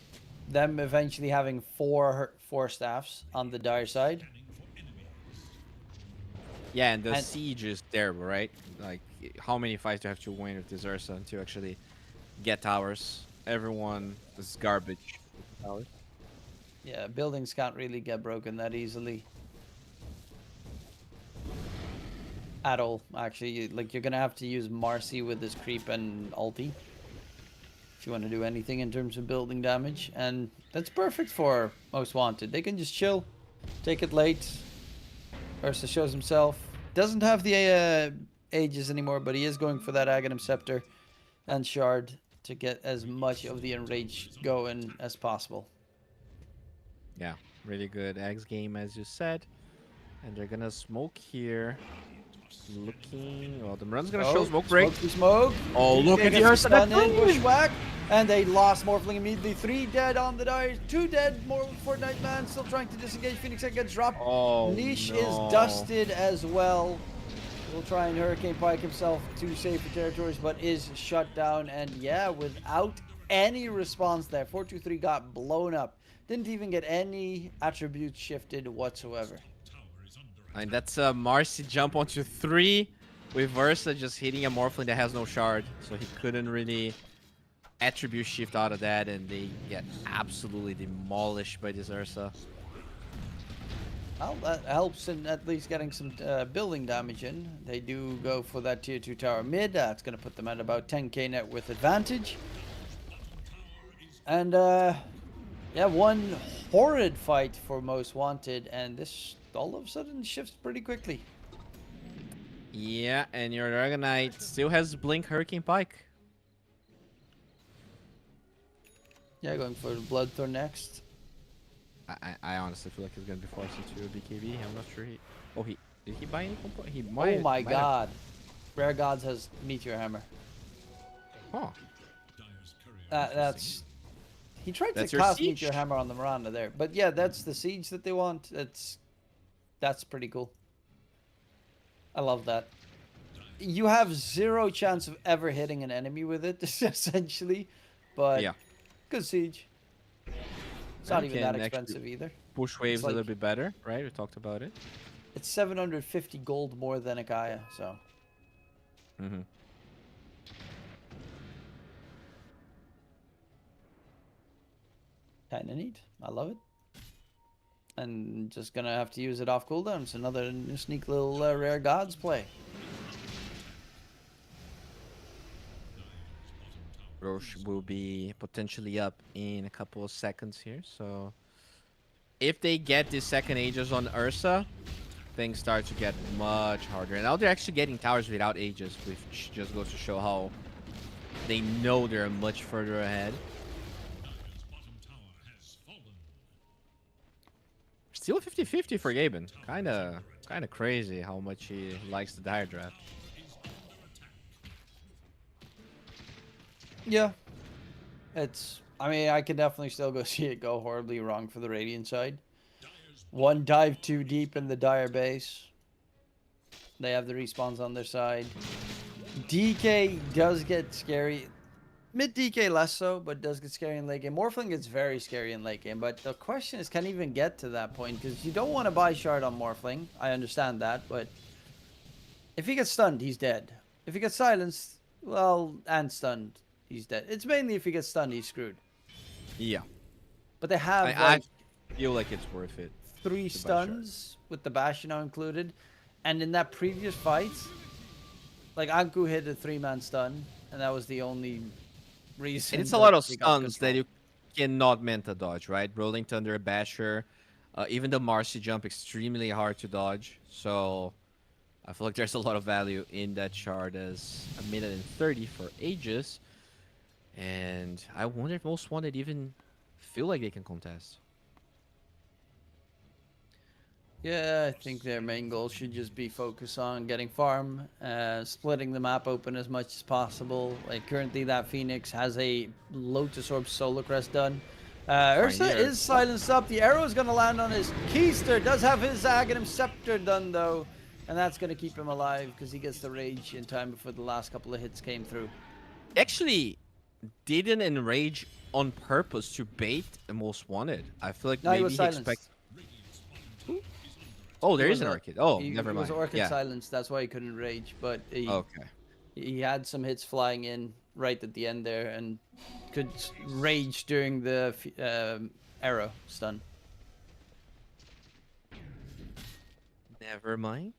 them eventually having four staffs on the Dire side. Yeah, and the siege is terrible, right? Like, how many fights do you have to win with this Ursa to actually get towers? Everyone is garbage with towers. Yeah, buildings can't really get broken that easily. At all, actually. Like, you're gonna have to use Marcy with this creep and ulti if you want to do anything in terms of building damage, and that's perfect for Most Wanted. They can just chill, take it late. Ursa shows himself. Doesn't have the Aegis anymore, but he is going for that Aghanim Scepter and Shard to get as much of the enrage going as possible. Yeah, really good Eggs game, as you said. And they're gonna smoke here. Looking. Well, the run's gonna show smoke break. Smoke. Oh, look at the Ursa. Bushwhack. And they lost Morphling immediately. 3 dead on the Dire. 2 dead. More Fortnite Man still trying to disengage. Phoenix Egg gets dropped. Oh, Niche no. is dusted as well. Will try and Hurricane Pike himself to safer territories, but is shut down. And yeah, without any response there, 423 got blown up. Didn't even get any attributes shifted whatsoever. And that's a Marcy jump onto 3 with Ursa just hitting a Morphling that has no shard. So he couldn't really attribute shift out of that, and they get absolutely demolished by this Ursa. Well, that helps in at least getting some building damage in. They do go for that tier 2 tower mid. That's going to put them at about 10k net worth advantage. And yeah, one horrid fight for Most Wanted, and this all of a sudden shifts pretty quickly. Yeah, and your Dragonite still has Blink Hurricane Pike. Yeah, going for the Bloodthorn next. I honestly feel like he's gonna be forced into a BKB. I'm not sure he. Oh, did he buy any compo? He might. Oh my god. Rare Gods has Meteor Hammer. Oh. That's. He tried That's to your cast siege? Meteor Hammer on the Miranda there. But yeah, that's the siege that they want. That's pretty cool. I love that. You have 0 chance of ever hitting an enemy with it, essentially. But Yeah. good siege. It's not And even that can actually expensive either. Push waves like- a little bit better, right? We talked about it. It's 750 gold more than a Gaia, so. Mm-hmm. Kinda neat. I love it. And just gonna have to use it off cooldown. It's another sneak little Rare Gods play. Roche will be potentially up in a couple of seconds here, so if they get this second Aegis on Ursa, things start to get much harder. And now they're actually getting towers without Aegis, which just goes to show how they know they're much further ahead. Still 50-50 for Gaben. Kinda crazy how much he likes the Dire draft. Yeah. I mean, I can definitely still go see it go horribly wrong for the Radiant side. One dive too deep in the Dire base. They have the respawns on their side. DK does get scary. Mid DK less so, but does get scary in late game. Morphling gets very scary in late game, but the question is, can he even get to that point? Because you don't want to buy shard on Morphling. I understand that, but if he gets stunned, he's dead. If he gets silenced, well, and stunned, he's dead. It's mainly if he gets stunned, he's screwed. Yeah. But they have I feel like it's worth it. 3 Basher. stuns with the Basher now included. And in that previous fight, like Anku hit a 3-man stun, and that was the only reason. And it's a lot of they got stuns that you cannot manta dodge, right? Rolling Thunder, Basher, even the Marcy jump, extremely hard to dodge. So I feel like there's a lot of value in that shard as a minute and 30 for Aegis. And I wonder if Most Wanted even feel like they can contest. Yeah, I think their main goal should just be focus on getting farm, splitting the map open as much as possible. Like currently that Phoenix has a Lotus Orb Solar Crest done. Ursa Pioneer. is silenced up. The arrow is going to land on his Keister. Does have his Aghanim Scepter done though. And that's going to keep him alive because he gets the rage in time before the last couple of hits came through. Actually, didn't enrage on purpose to bait the Most Wanted. I feel like No, he maybe was he silenced. expects. Oh, there He is was an a- Orchid. Oh, He never was mind. Orchid Yeah. silenced. That's why he couldn't rage. But Okay. he had some hits flying in right at the end there and could rage during the arrow stun. Never mind.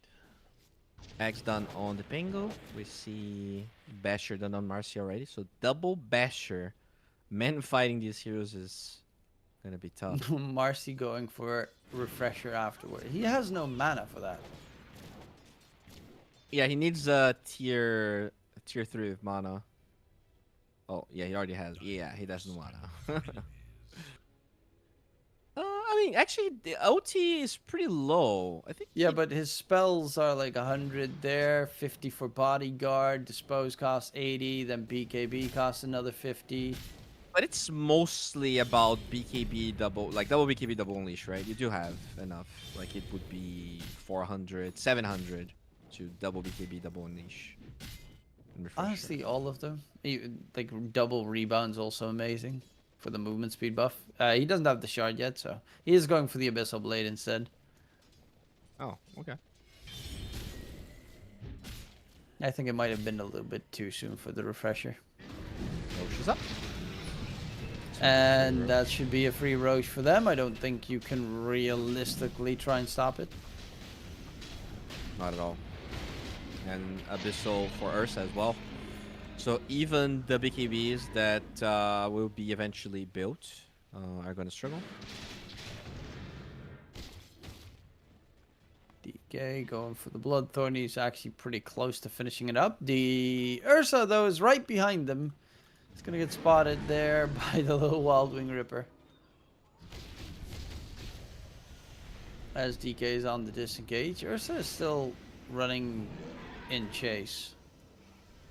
Axe done on the Pingo. We see Basher done on Marcy already. So double Basher. Men fighting these heroes is gonna be tough. Marcy going for refresher afterward. He has no mana for that. Yeah, he needs a tier 3 of mana. Oh, yeah, he already has. Yeah, he doesn't mana. I mean, actually, the OT is pretty low. I think. Yeah, but his spells are like 100 there, 50 for bodyguard, dispose costs 80, then BKB costs another 50. But it's mostly about BKB double, like double BKB double unleash, right? You do have enough. Like it would be 400, 700 to double BKB double unleash. and refresher. Honestly, all of them. Like double rebounds also amazing for the movement speed buff. He doesn't have the shard yet, so he is going for the Abyssal Blade instead. Oh, okay. I think it might have been a little bit too soon for the refresher. Roche is up. And that should be a free Roche for them. I don't think you can realistically try and stop it. Not at all. And Abyssal for Ursa as well. So even the BKBs that will be eventually built are going to struggle. DK going for the Bloodthorn. He's actually pretty close to finishing it up. The Ursa, though, is right behind them. He's going to get spotted there by the little Wild Wing Ripper. As DK is on the disengage. Ursa is still running in chase.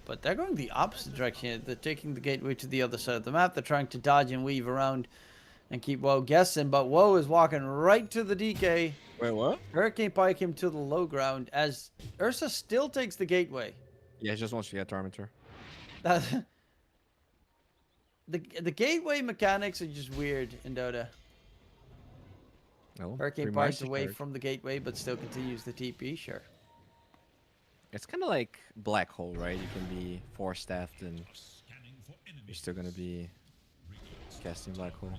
But they're going the opposite direction. They're taking the gateway to the other side of the map. They're trying to dodge and weave around and keep Woe guessing. But Woe is walking right to the DK. Wait, what? Hurricane Pike him to the low ground as Ursa still takes the gateway. Yeah, he just wants to get Tormentor. That the gateway mechanics are just weird in Dota. No. Hurricane Pike's away from the gateway but still continues the TP, sure. It's kind of like Black Hole, right? You can be 4-staffed and you're still going to be casting Black Hole.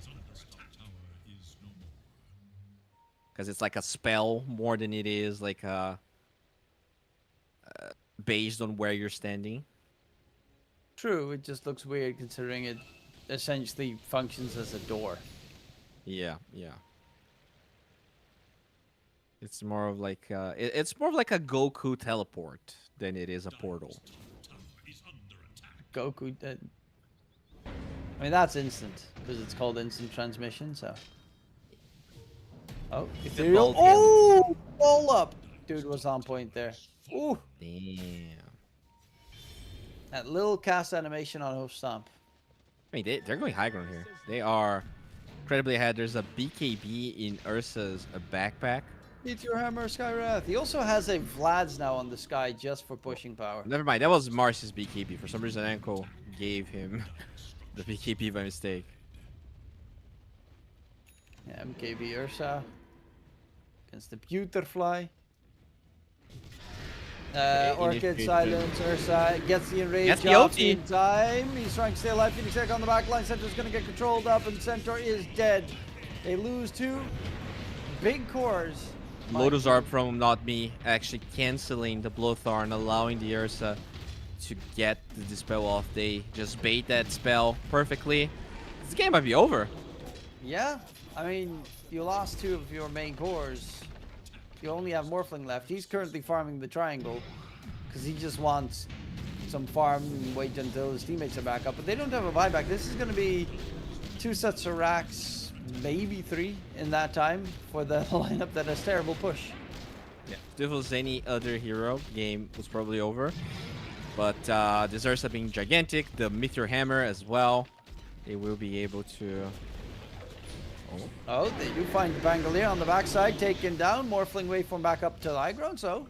Because it's like a spell more than it is like based on where you're standing. True, it just looks weird considering it essentially functions as a door. Yeah, yeah. It's more of like it's more of like a Goku teleport than it is a portal. Goku, I mean that's instant because it's called instant transmission. So, oh, ethereal! Oh, ball up! Dude was on point there. Ooh, Damn. that little cast animation on Hoof Stomp. I mean, they're going high ground here. They are incredibly ahead. There's a BKB in Ursa's backpack. Meet your hammer, Skywrath. He also has a Vlad's now on the sky just for pushing power. Never mind, that was Marcy's BKB. For some reason, Anko gave him the BKB by mistake. Yeah, MKB Ursa against the Butterfly. Orchid initiate silence. Ursa gets the enrage Gets the off OT. in time. He's trying to stay alive. Phoenix Egg on the back line. Centaur's going to get controlled up, and Centaur is dead. They lose two. big cores. Lotus Orb from Not Me actually canceling the Blothar and allowing the Ursa to get the Dispel off. They just bait that spell perfectly. This game might be over. Yeah, I mean, you lost 2 of your main cores. You only have Morphling left. He's currently farming the triangle because he just wants some farm and wait until his teammates are back up. But they don't have a buyback. This is going to be 2 sets of racks, maybe 3 in that time for the lineup that has terrible push. Yeah. If this was any other hero, game was probably over. But this Ursa being gigantic, the Meteor Hammer as well, they will be able to... Oh, they do find Bangalore on the backside, taken down. Morphling waveform back up to the high ground, so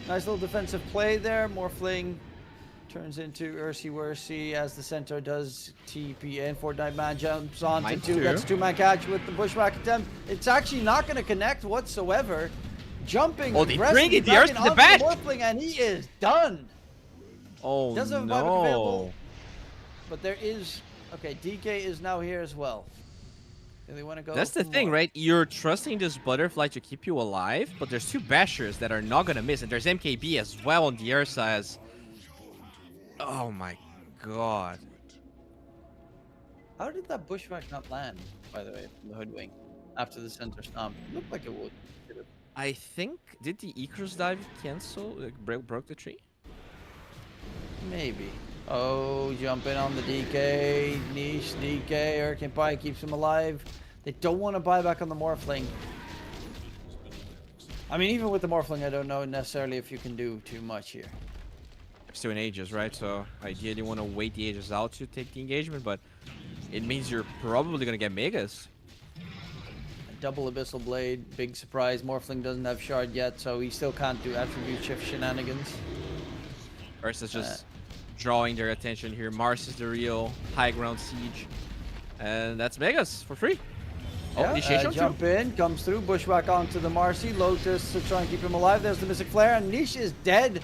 nice little defensive play there. Morphling turns into Ursi as the center does TP in. Fortnite Man jumps on to 2, gets 2-man catch with the bushwhack attempt. It's actually not going to connect whatsoever. Jumping, oh, they bring it, the Ursi to the back! Morphling, and he is done. Oh, Doesn't have a buyback available, but there is... Okay, DK is now here as well. They want to go. That's the thing, right? You're trusting this butterfly to keep you alive, but there's 2 bashers that are not gonna miss, and there's MKB as well on the Ursa as... Oh my god. How did that bushwhack not land, by the way, from the hoodwink after the center stomp? It looked like it would. I think... Did the Icarus dive cancel? Broke the tree? Maybe. Oh, jumping on the DK. Niche, DK. Hurricane Pie keeps him alive. They don't want to buy back on the Morphling. I mean, even with the Morphling, I don't know necessarily if you can do too much here. They're still in Aegis, right? So ideally you want to wait the Aegis out to take the engagement, but it means you're probably going to get Megas. A double Abyssal Blade. Big surprise. Morphling doesn't have Shard yet, so he still can't do attribute shift shenanigans. Ursa's just drawing their attention here. Mars is the real high ground siege. And that's Megas for free. Oh, yeah, jump in, comes through, bushwhack onto the Marcy. Lotus to try and keep him alive. There's the Mystic Flare, and Niche is dead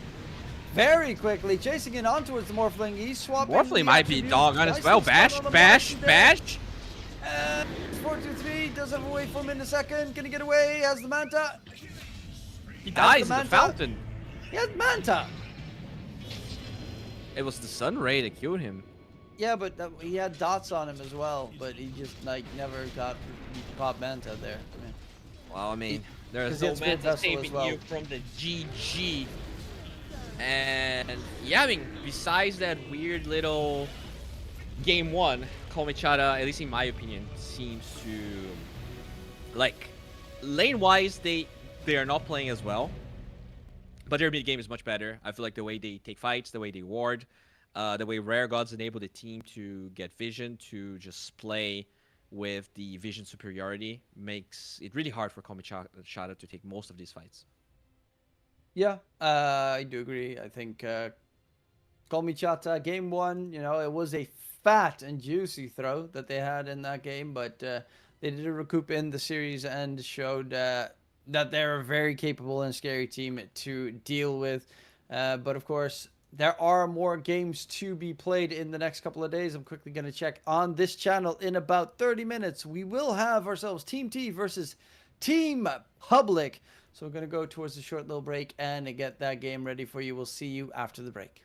very quickly. Chasing in on towards the Morphling. He's swapping. Morphling might be doggone as well. Bash. 4-2-3, does have a wait for him in a second. Can he get away? Has the Manta. He dies in the fountain. He has Manta. It was the Sun Ray that killed him. Yeah, but he had dots on him as well, but he just like never got caught Manta there. Yeah. Well, I mean, there's no Manta saving you from the GG. And yeah, I mean, besides that weird little game 1, Komichara, at least in my opinion, seems to like lane-wise they are not playing as well. But their mid game is much better. I feel like the way they take fights, the way they ward, the way Rare Gods enable the team to get vision, to just play with the vision superiority, makes it really hard for Komichara to take most of these fights. Yeah, I do agree. I think Komichara, game 1, you know, it was a fat and juicy throw that they had in that game, but they did a recoup in the series and showed that they're a very capable and scary team to deal with. But of course, there are more games to be played in the next couple of days. I'm quickly going to check on this channel in about 30 minutes. We will have ourselves Team T versus Team Public. So we're going to go towards a short little break and get that game ready for you. We'll see you after the break.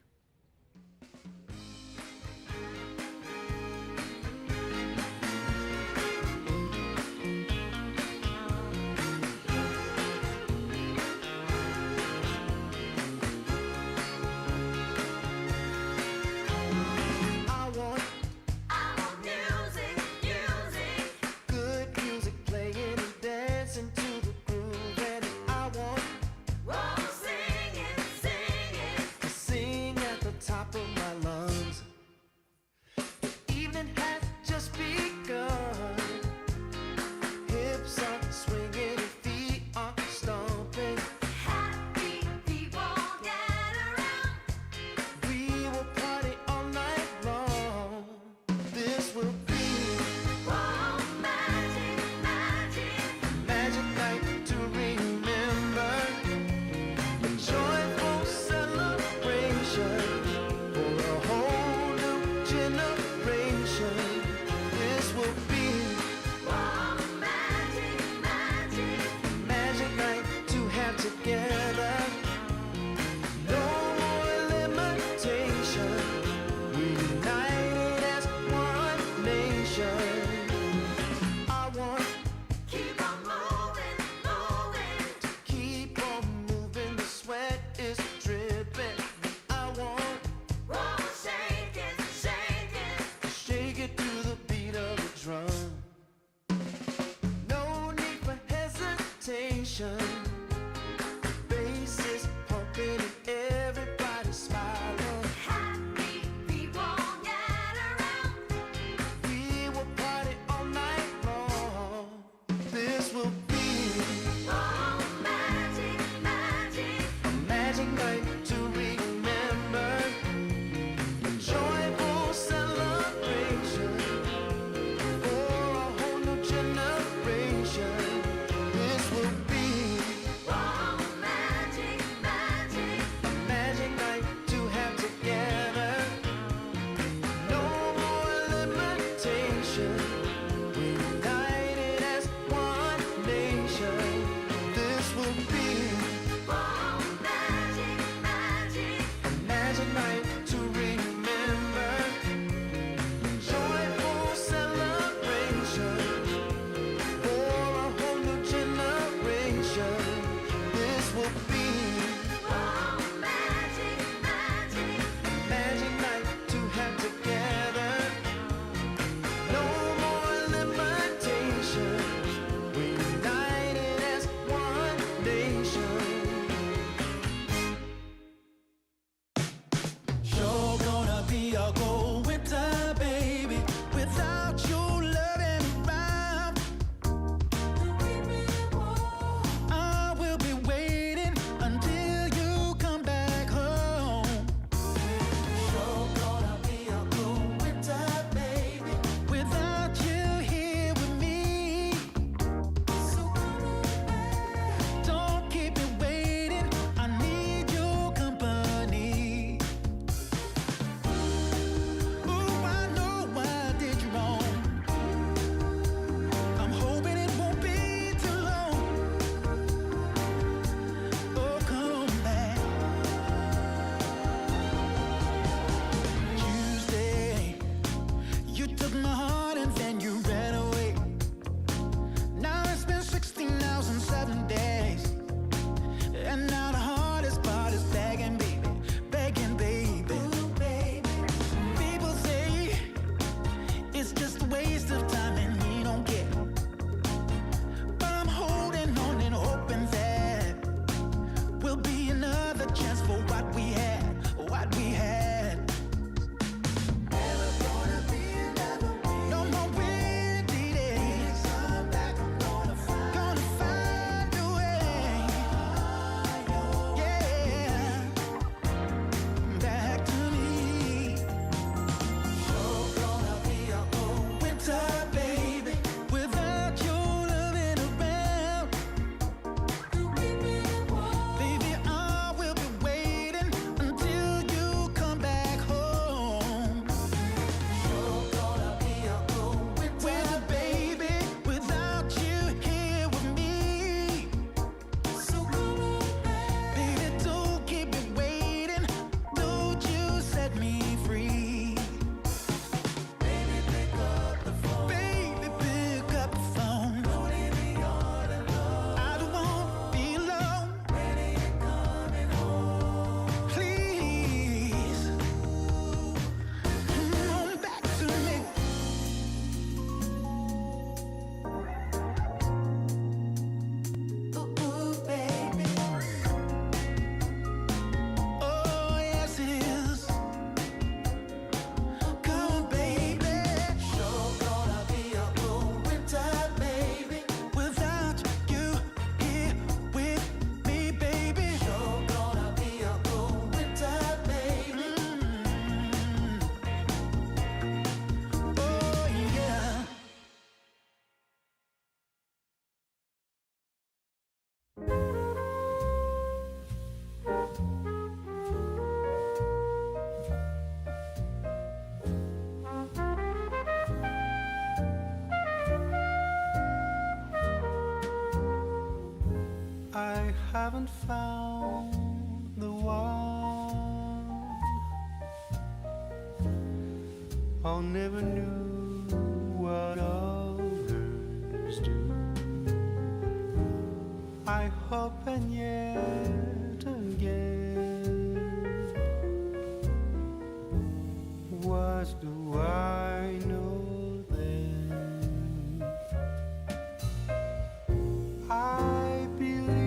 celebration. Bass is pumping and everybody's smiling. Happy people gather round. We will party all night long. This will be Oh, magic, magic. a magic night to remember. A joyful celebration for a whole new generation. This will be Oh, magic, magic. a magic night to have together. No more limitation. We're united as one nation. This will be Oh, magic, magic. a magic night to remember. Joyful celebration for a whole new generation. This will be Oh, magic, magic. a magic night to have together. No more limitation. We're united as one nation. Sure gonna be a cold winter, baby, without you loving around. I will be waiting until you come back home. Sure gonna be a cold winter, baby, without you here with me. So don't keep me waiting. I need your company. Ooh, I know I did you wrong. I'm hoping it won't be too long. Oh, come back. Tuesday, you took my heart and then you ran away. Now it's been 16 hours and 7 days. And now the hardest part is begging, baby, begging, baby. People say it's just a waste of time and we don't care. But I'm holding on and hoping that will be another chance for what we had, what we had. Never gonna be another way. No more windy days. Come back, I'm gonna find a way. Yeah, back to me. Sure gonna be a cold winter, baby, without your loving around. Baby, I will be waiting until you come back home. Sure gonna be a cold winter, baby, without you here with me. So baby, don't keep me waiting. Don't you set me free. Baby, pick up the phone. Baby, pick up the phone. Don't leave me all alone. I don't want to be alone. When are you coming home? Please, come on back to me. Ooh, baby. Oh, yes it is. Come on, baby. Sure gonna be a cold winter, baby, without you here with me, baby. Sure gonna be a cold winter, baby. Oh, yeah. I haven't found the one. I never knew what others do. I hope and yet again. What do I know then? I believe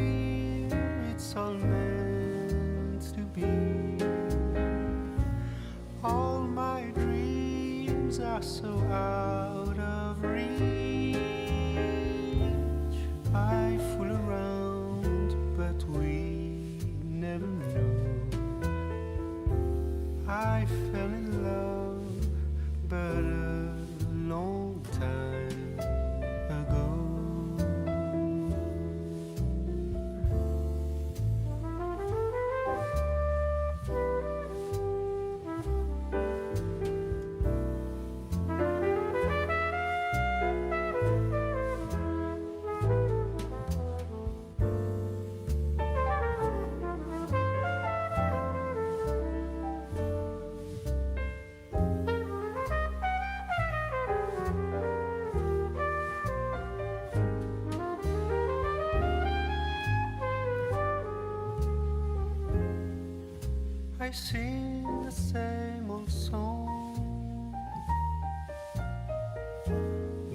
sing the same old song.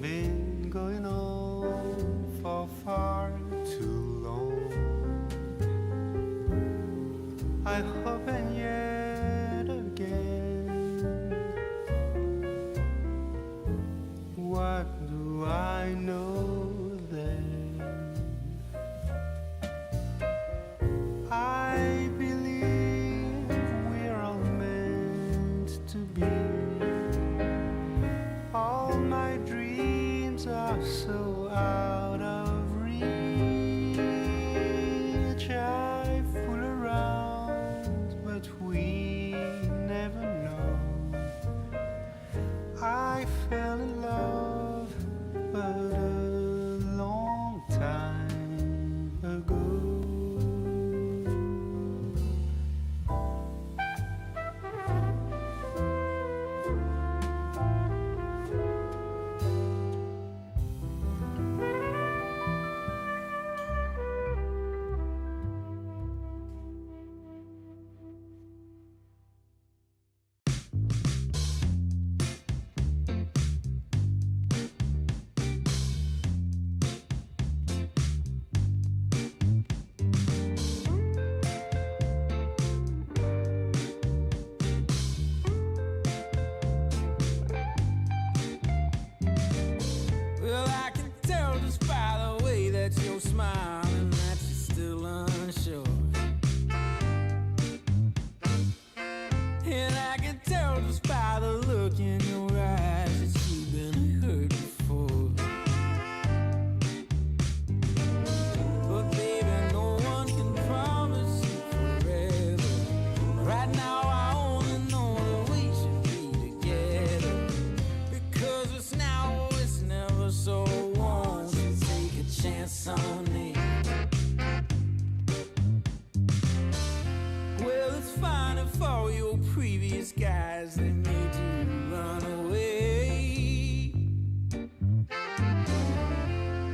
Been going on for far too long. I hope and yet again. What do I know then? I believe we're all meant to be. All my dreams are so out of reach. I fool around, but we never know. I fell in love, but a long time ago. Well, I can tell just by the way that you're smiling that you're still unsure. And I can tell just by the look in your eyes that you've been hurt before. But baby, no one can promise you forever. Right now I only know that we should be together. Because it's now or it's never, so won't you take a chance on me? Well, it's fine if all your previous guys, they made you run away.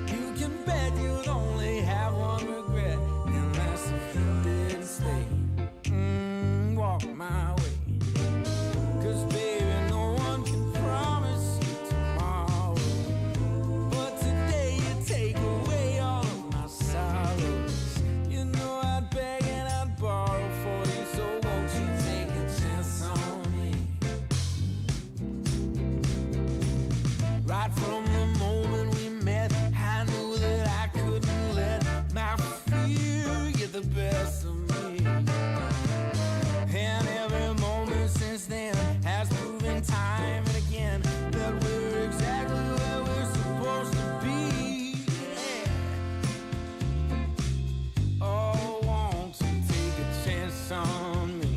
You can bet you'd only have one regret, and that's if you didn't stay. Walk my way. 'Cause baby, no one can promise you tomorrow. But today you take away all of my sorrows. You know I'd beg and I'd borrow for you, so won't you take a chance on me? Right from the moment we met, I knew that I couldn't let my fear get the best of me. And every moment since then has proven time and again that we're exactly where we're supposed to be. Yeah. Oh, won't you take a chance on me?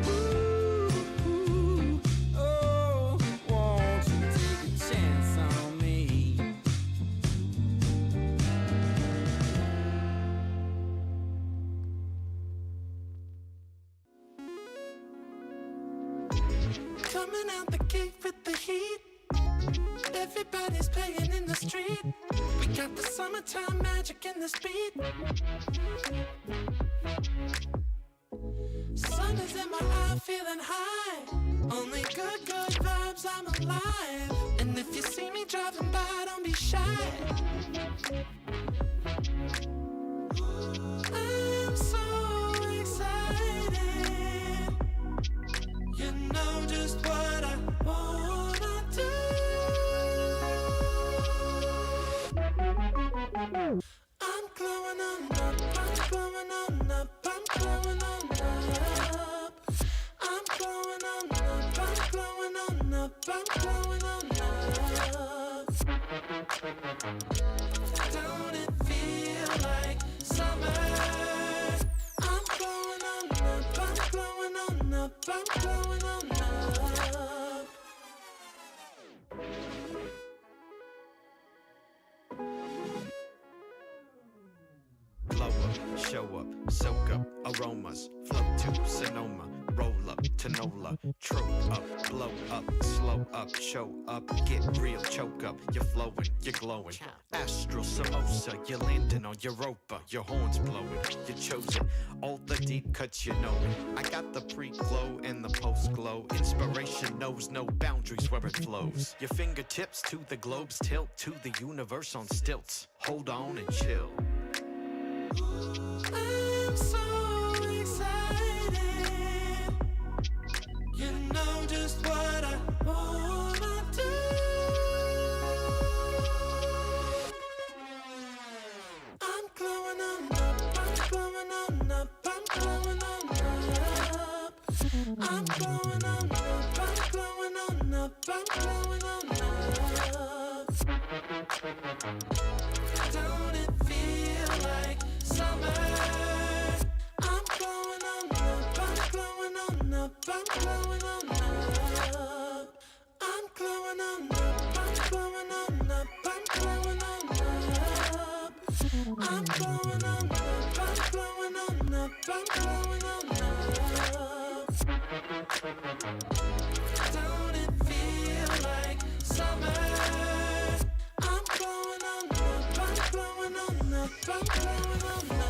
Ooh, oh, won't you take a chance on me? Coming out the gate with the heat. Everybody's playing in the street. We got the summertime magic in this beat. Sun is in my eye, feeling high. Only good vibes, I'm alive. And if you see me driving by, don't be shy. I'm so excited. You know just what I wanna do. I'm glowing on up, I'm glowing on up, I'm glowing on up. I'm glowing on up, I'm glowing on up, I'm glowing on up. Don't it feel like summer? I'm glowing on up, I'm glowing on up, I'm glowing on up. Blow up, show up, soak up aromas, float to Sonoma, roll up, up to NOLA. Trope up, blow up, slow up, show up, get real, choke up. You're flowing, you're glowing. Astral samosa, you're landing on Europa. Your horns blowing, you're chosen. All the deep cuts you know it. I got the pre-glow and the post-glow. Inspiration knows no boundaries where it flows. Your fingertips to the globes tilt to the universe on stilts. Hold on and chill. I'm so excited. You know just what I wanna do. I'm glowing on up, I'm glowing on up, I'm glowing on up. I'm glowing on up, I'm glowing on up, I'm glowing on up. Don't it feel like summer? I'm glowing on up, I'm glowing on up, I'm glowing on up. I'm glowing on up, I'm glowing on up, I'm glowing on up. I'm glowing on up, I'm glowing on up, I'm glowing on up. Don't it feel like summer? I'm glowing on up, I'm glowing on up, I'm glowing on up.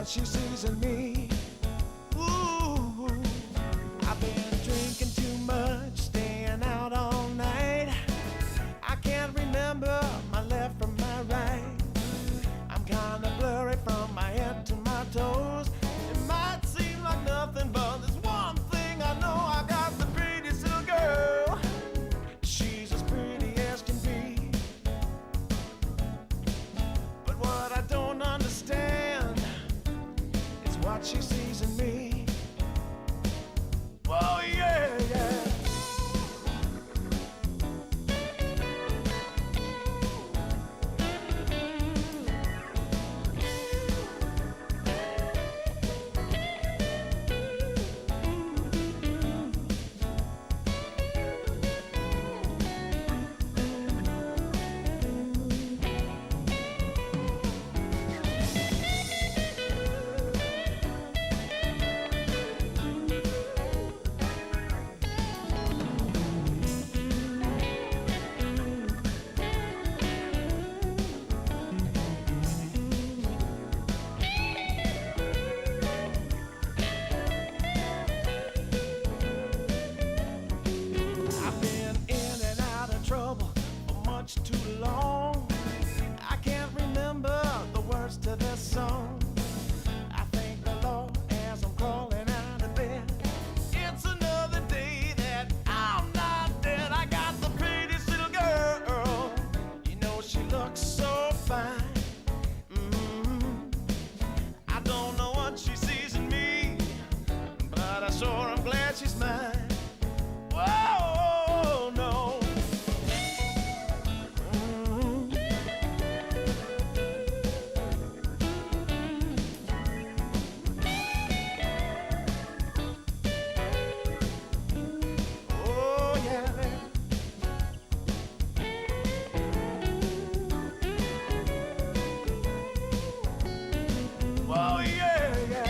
what she sees in me. Ooh, I've been drinking too much, staying out all night. I can't remember my left from my right. I'm kinda blurry from my head to my toes. It might seem like nothing, but there's one thing I know. I got the prettiest little girl. She's as pretty as can be. But what I don't understand is what she sees in me. Oh yeah, yeah. I've been in and out of trouble for much too long. I can't remember the words to this song. I thank the Lord as I'm crawling out of bed. It's another day that I'm not dead. I got the prettiest little girl. You know she looks so fine. I don't know what she sees in me, but I sure am glad she's mine. Whoa, no. Oh, yeah. Oh, yeah, yeah.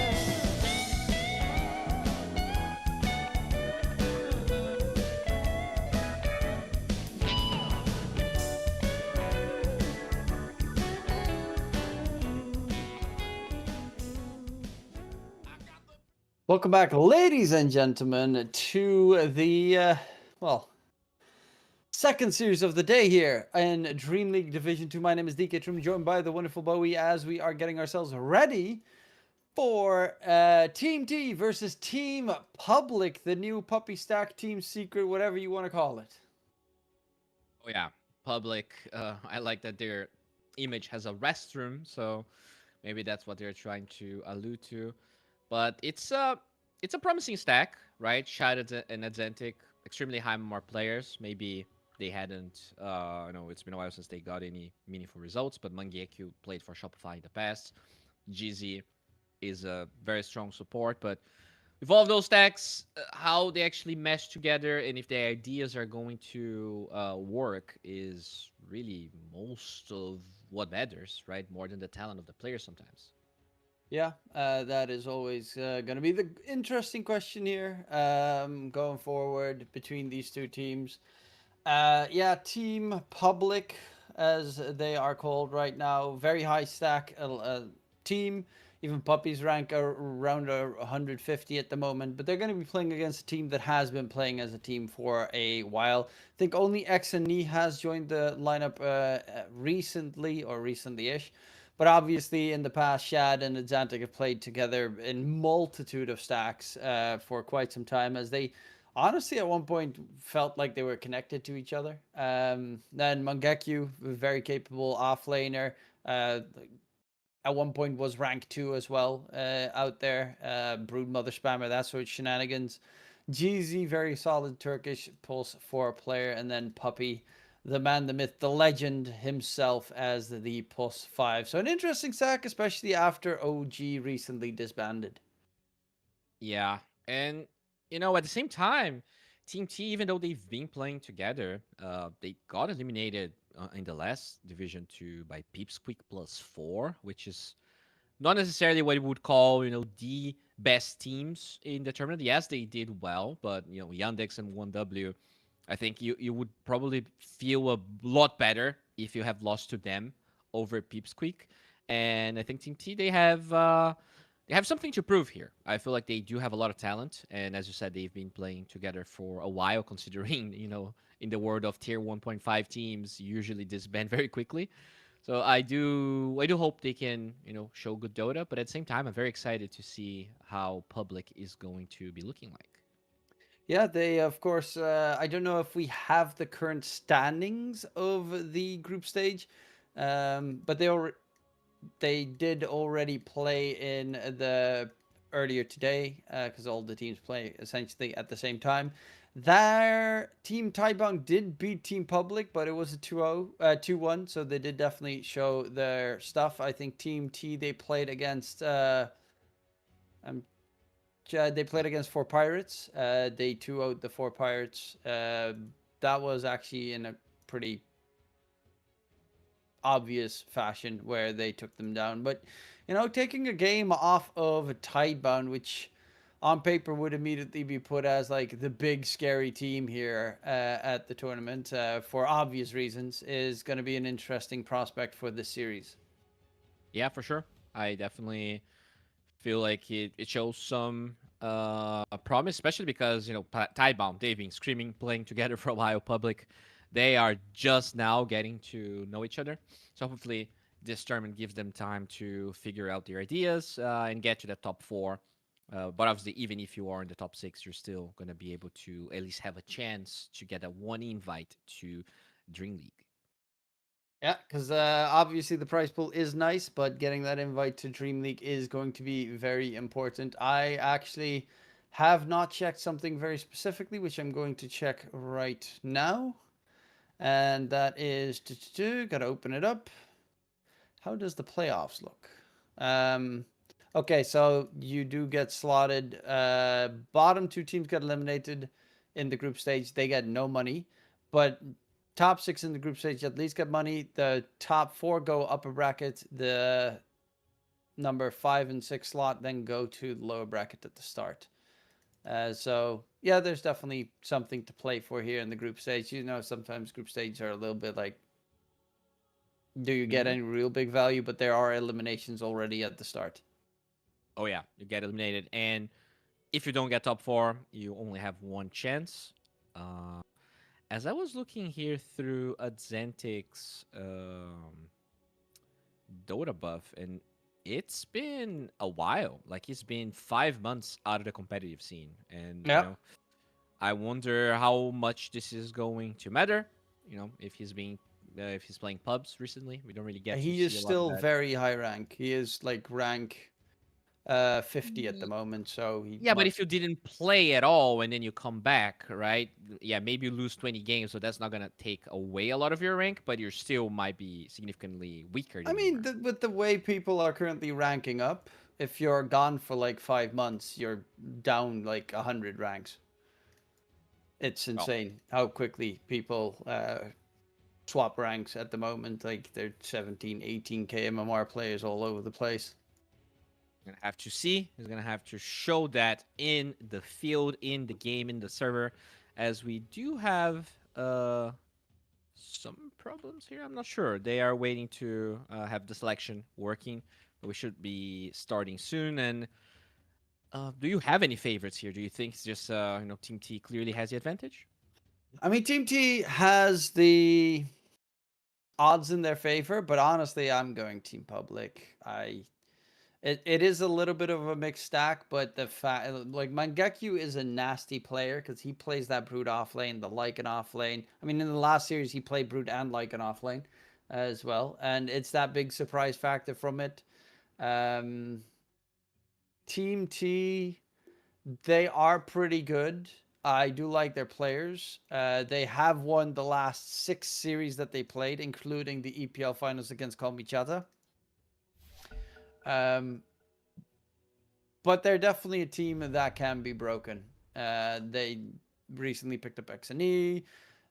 Welcome back, ladies and gentlemen, to the second series of the day here in Dream League Division 2. My name is DK Trim, joined by the wonderful Bowie as we are getting ourselves ready for Team T versus Team Public, the new puppy stack, Team Secret, whatever you want to call it. Oh yeah, public. I like that their image has a restroom, so maybe that's what they're trying to allude to. But it's a promising stack, right? Shad and Adzentic, extremely high MMR players. Maybe they hadn't, it's been a while since they got any meaningful results. But Mangekyou played for Shopify in the past. GZ is a very strong support, but with all of those stacks, how they actually mesh together and if their ideas are going to work is really most of what matters, right? More than the talent of the players sometimes. Yeah, that is always going to be the interesting question here going forward between these two teams. Yeah, Team Public, as they are called right now, very high stack team. Even Puppies rank around 150 at the moment, but they're going to be playing against a team that has been playing as a team for a while. I think only X and Knee has joined the lineup recently or recently-ish. But obviously, in the past, Shad and Adzentic have played together in multitude of stacks for quite some time, as they honestly at one point felt like they were connected to each other. Then Mangekyou, very capable offlaner, at one point was rank 2 as well out there. Broodmother spammer, that sort of shenanigans. GZ, very solid Turkish Pulse 4 player, and then Puppy, the man, the myth, the legend himself as the Pulse 5. So an interesting sack, especially after OG recently disbanded. Yeah, and at the same time, Team T, even though they've been playing together, they got eliminated in the last Division 2 by Peepsqueak +4, which is not necessarily what you would call, the best teams in the tournament. Yes, they did well, but Yandex and 1W, I think you would probably feel a lot better if you have lost to them over Peepsqueak. And I think Team T, they have they have something to prove here. I feel like they do have a lot of talent, and as you said, they've been playing together for a while. Considering in the world of tier 1.5 teams, usually disband very quickly. So I do hope they can show good Dota, but at the same time, I'm very excited to see how public is going to be looking like. Yeah, they of course. I don't know if we have the current standings of the group stage, but they did already play in the earlier today because all the teams play essentially at the same time. Their team Taibang did beat Team Public, but it was a 2-0, 2-1, so they did definitely show their stuff. I think Team T they played against um they played against Four Pirates. They 2-0'd the Four Pirates. That was actually in a pretty obvious fashion where they took them down. But taking a game off of a Tidebound, which on paper would immediately be put as like the big scary team here at the tournament for obvious reasons, is going to be an interesting prospect for this series. Yeah, for sure. I definitely feel like it shows some promise, especially because Tidebound, they've been screaming, playing together for a while. Public, they are just now getting to know each other. So hopefully this tournament gives them time to figure out their ideas and get to the top four. But obviously, even if you are in the top six, you're still gonna be able to at least have a chance to get a one invite to DreamLeague. Yeah, because obviously the prize pool is nice, but getting that invite to Dream League is going to be very important. I actually have not checked something very specifically, which I'm going to check right now. And that is, gotta open it up. How does the playoffs look? Okay, so you do get slotted. Bottom two teams get eliminated in the group stage. They get no money, but top six in the group stage at least get money. The top four go upper bracket. The number 5 and 6 slot then go to the lower bracket at the start. So yeah, there's definitely something to play for here in the group stage. Sometimes group stages are a little bit like, do you get any real big value? But there are eliminations already at the start. Oh yeah, you get eliminated, and if you don't get top four, you only have one chance. Uh, as I was looking here through Adzentic's Dota buff, and it's been a while. Like it's been 5 months out of the competitive scene, and Yeah. I wonder how much this is going to matter. If he's playing pubs recently, we don't really get. He to is see a lot of still that. very high rank. He is like rank 50 at the moment, so he Yeah, but must. if you didn't play at all and then you come back, right? Yeah, maybe you lose 20 games, so that's not gonna take away a lot of your rank, but you still might be significantly weaker I than you mean, were. with the way people are currently ranking up, if you're gone for like 5 months, you're down like 100 ranks. It's Well, insane how quickly people swap ranks at the moment. Like they're 17, 18k MMR players all over the place. gonna have to see. He's gonna have to show that in the field, in the game, in the server, as we do have some problems here. I'm not sure. They are waiting to have the selection working, but we should be starting soon. And do you have any favorites here? Do you think it's just Team T clearly has the advantage? I mean, Team T has the odds in their favor, but honestly, I'm going Team Public. It is a little bit of a mixed stack, but the fact like Mangekyu is a nasty player because he plays that Brood off lane, the Lycan off lane. I mean, in the last series, he played Brood and Lycan off lane as well, and it's that big surprise factor from it. Team T, they are pretty good. I do like their players. They have won the last 6 series that they played, including the EPL finals against Komichata. But they're definitely a team that can be broken. They recently picked up XNE.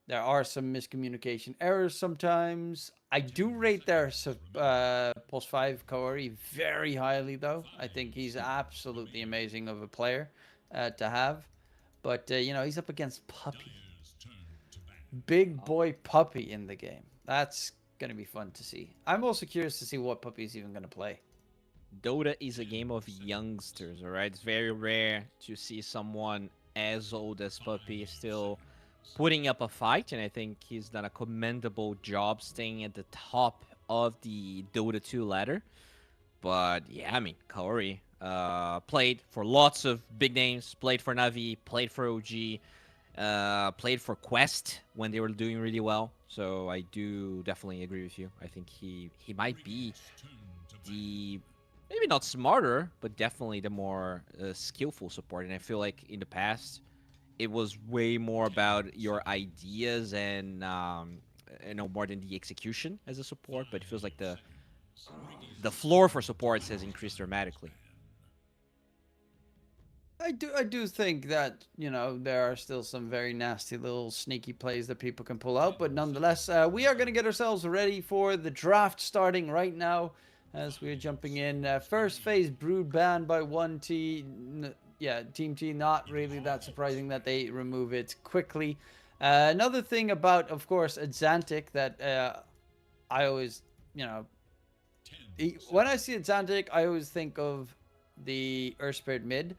There are some miscommunication errors sometimes. I do rate their Pulse 5 Kaori very highly, though. I think he's absolutely amazing of a player to have. But, he's up against Puppy. Big boy Puppy in the game. That's going to be fun to see. I'm also curious to see what Puppy's even going to play. Dota is a game of youngsters, all right? It's very rare to see someone as old as Puppy still putting up a fight, and I think he's done a commendable job staying at the top of the Dota 2 ladder. But yeah, I mean, Kaori played for lots of big names, played for Navi, played for OG, played for Quest when they were doing really well. So I do definitely agree with you. I think he might be the maybe not smarter, but definitely the more skillful support. And I feel like in the past, it was way more about your ideas and more than the execution as a support. But it feels like the floor for supports has increased dramatically. I do think that, you know, there are still some very nasty little sneaky plays that people can pull out, but nonetheless, we are going to get ourselves ready for the draft starting right now as we're jumping in. First phase, Brood banned by 1T. Yeah, Team T, not really that surprising that they remove it quickly. Another thing about, of course, Exantic that I always, you know, when I see Exantic, I always think of the Earth Spirit mid.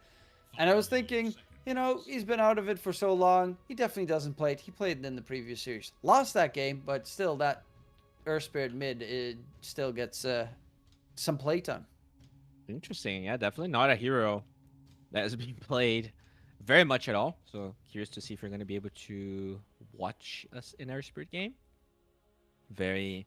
And I was thinking, you know, he's been out of it for so long. He definitely doesn't play it. He played it in the previous series. Lost that game, but still that Earth Spirit mid, it still gets some playtime. Interesting. Yeah, definitely not a hero that is being played very much at all. So curious to see if you're going to be able to watch us in our Spirit game. Very.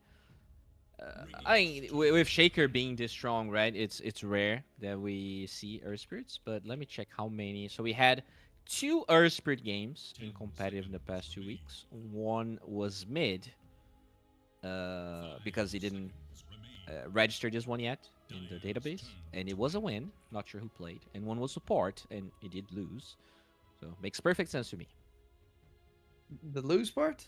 I mean, with Shaker being this strong, right? It's rare that we see Earth Spirits. But let me check how many. So we had 2 Earth Spirit games in competitive in the past 2 weeks. One was mid, because he didn't register this one yet in the database, and it was a win. Not sure who played. And one was support, and he did lose. So makes perfect sense to me. The lose part?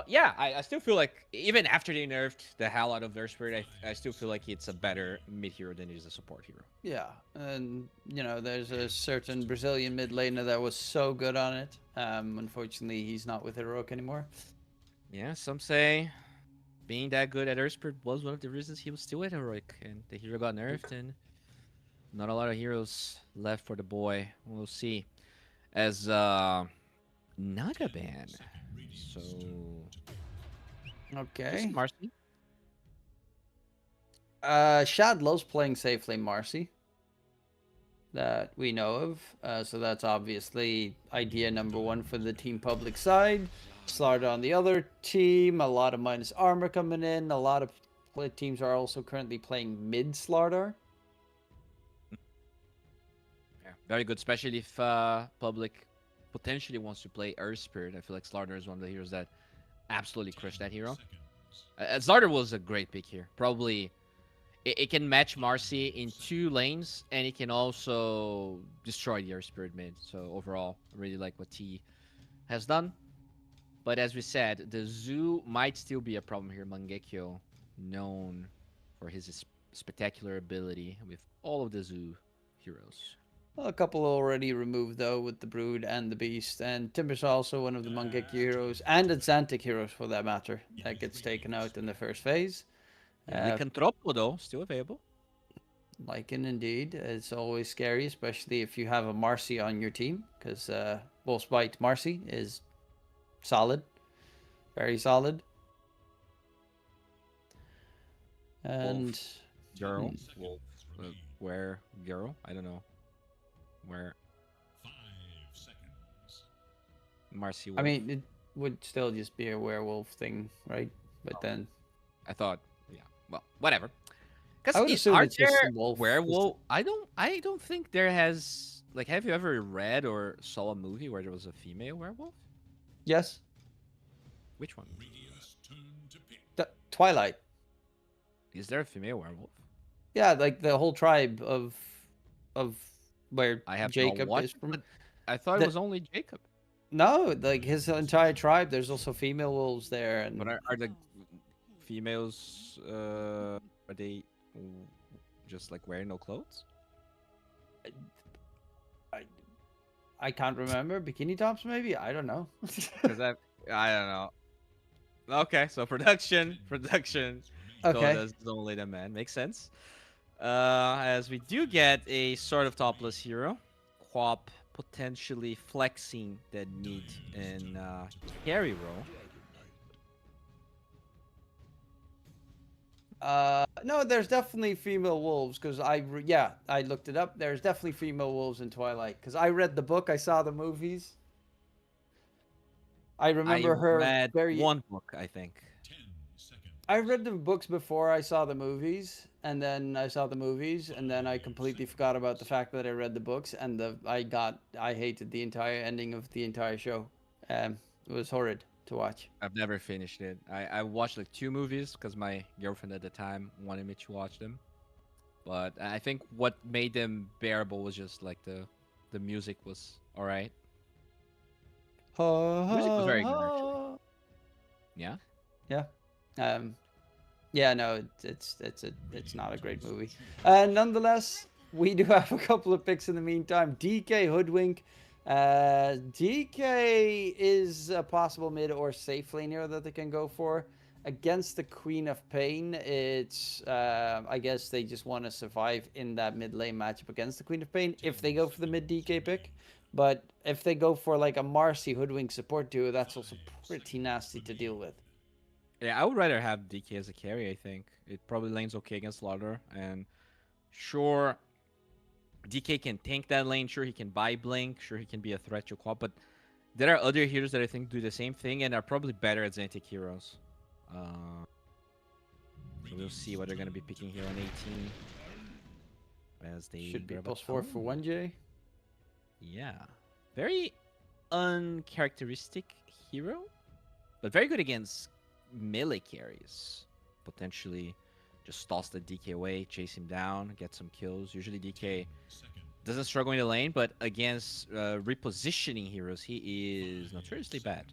Yeah, I still feel like even after they nerfed the hell out of their spirit, I still feel like it's a better mid hero than it is a support hero. Yeah, and you know, there's a certain Brazilian mid laner that was so good on it. Unfortunately, he's not with Heroic anymore. Yeah, some say being that good at Earth Spirit was one of the reasons he was still at Heroic, and the hero got nerfed, and not a lot of heroes left for the boy. We'll see. As Naga ban. So Okay. just Marcy. Shad loves playing safe lane Marcy. That we know of. So that's obviously idea number 1 for the team public side. Slardar on the other team. A lot of minus armor coming in. A lot of teams are also currently playing mid Slardar. Yeah, very good, especially if public potentially wants to play Earth Spirit. I feel like Slardar is one of the heroes that absolutely crushed that hero. Slardar was a great pick here. Probably it can match Marcy in 2 lanes, and it can also destroy the Earth Spirit mid. So overall, I really like what T has done. But as we said, the Zoo might still be a problem here. Mangekyo, known for his spectacular ability with all of the Zoo heroes. A couple already removed though with the Brood and the Beast, and Timber's also one of the Mangekyo heroes and Exantic heroes for that matter that gets taken out in the first phase. Lycanthropo though still available. Lycan indeed, it's always scary, especially if you have a Marcy on your team, because Wolf's Bite Marcy is solid, very solid. And Girl, Wolf, where girl? I don't know. Where 5 seconds. Marcy Wolf. I mean, it would still just be a werewolf thing, right? But then I thought, yeah, well, whatever. I would Because assume are it's just there a wolf. werewolf? I don't think there has. Like, have you ever read or saw a movie where there was a female werewolf? Yes, Which one? Radiant's turn to pick. Twilight. Is there a female werewolf? Yeah, like the whole tribe of where I have not Jacob watched, is from. but I thought The- it was only Jacob. No, like his entire tribe. There's also female wolves there, and But are the females? Are they just like wearing no clothes? I can't remember. Bikini tops, maybe. I don't know. Because I don't know. Okay, so production. So Okay. that's only the man. Makes sense. As we do get a sort of topless hero, Quap potentially flexing that mid and carry role. No, there's definitely female wolves because I looked it up. There's definitely female wolves in Twilight because I read the book, I saw the movies. I I remember her read very. one book, I think. 10 seconds. I read the books before I saw the movies, and then I saw the movies, and then I completely forgot about the fact that I read the books, and I hated the entire ending of the entire show. It was horrid to watch. I've never finished it. I watched like 2 movies because my girlfriend at the time wanted me to watch them. But I think what made them bearable was just like the music was alright. Music was very good, actually. Yeah. Yeah. Yeah, no, it's not a great movie. Nonetheless, we do have a couple of picks in the meantime. DK Hoodwink. DK is a possible mid or safe lane hero that they can go for. Against the Queen of Pain, it's I guess they just want to survive in that mid lane matchup against the Queen of Pain if they go for the mid DK pick. But if they go for like a Marcy Hoodwink support duo, that's also pretty nasty to deal with. Yeah, I would rather have DK as a carry, I think. It probably lanes okay against Slaughter. And sure, DK can tank that lane. Sure, he can buy Blink. Sure, he can be a threat to Quap. But there are other heroes that I think do the same thing and are probably better at Xantic heroes. So we'll see what they're going to be picking here on 18. As they Should be grab a plus 4 for 1J. Yeah. Very uncharacteristic hero, but very good against melee carries. Potentially just toss the DK away, chase him down, get some kills. Usually DK doesn't struggle in the lane, but against repositioning heroes, he is notoriously bad.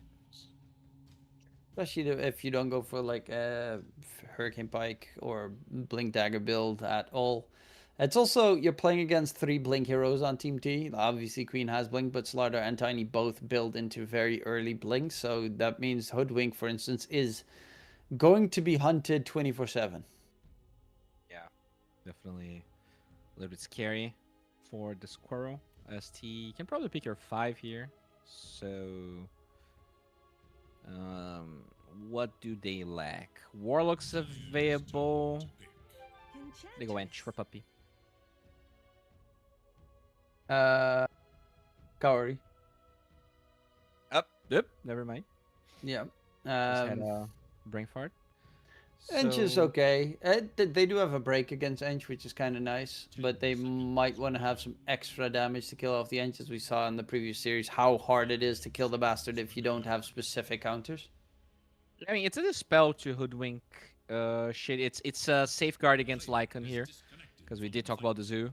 Especially if you don't go for like a Hurricane Pike or Blink Dagger build at all. It's also, you're playing against 3 Blink heroes on Team T. Obviously, Queen has Blink, but Slaughter and Tiny both build into very early Blink. So that means Hoodwink, for instance, is going to be hunted 24/7. Yeah, definitely a little bit scary for the Squirrel. ST can probably pick your 5 here. So, what do they lack? Warlock's available. They go Ench Puppy. Kaori. Up, yep. Never mind. Yeah. Just had a brain fart. Ench is So- okay. They do have a break against Ench, which is kind of nice, but they might want to have some extra damage to kill off the Ench, as we saw in the previous series, how hard it is to kill the bastard if you don't have specific counters. I mean, it's a spell to hoodwink shit. It's a safeguard against Lycan here, because we did talk about the zoo.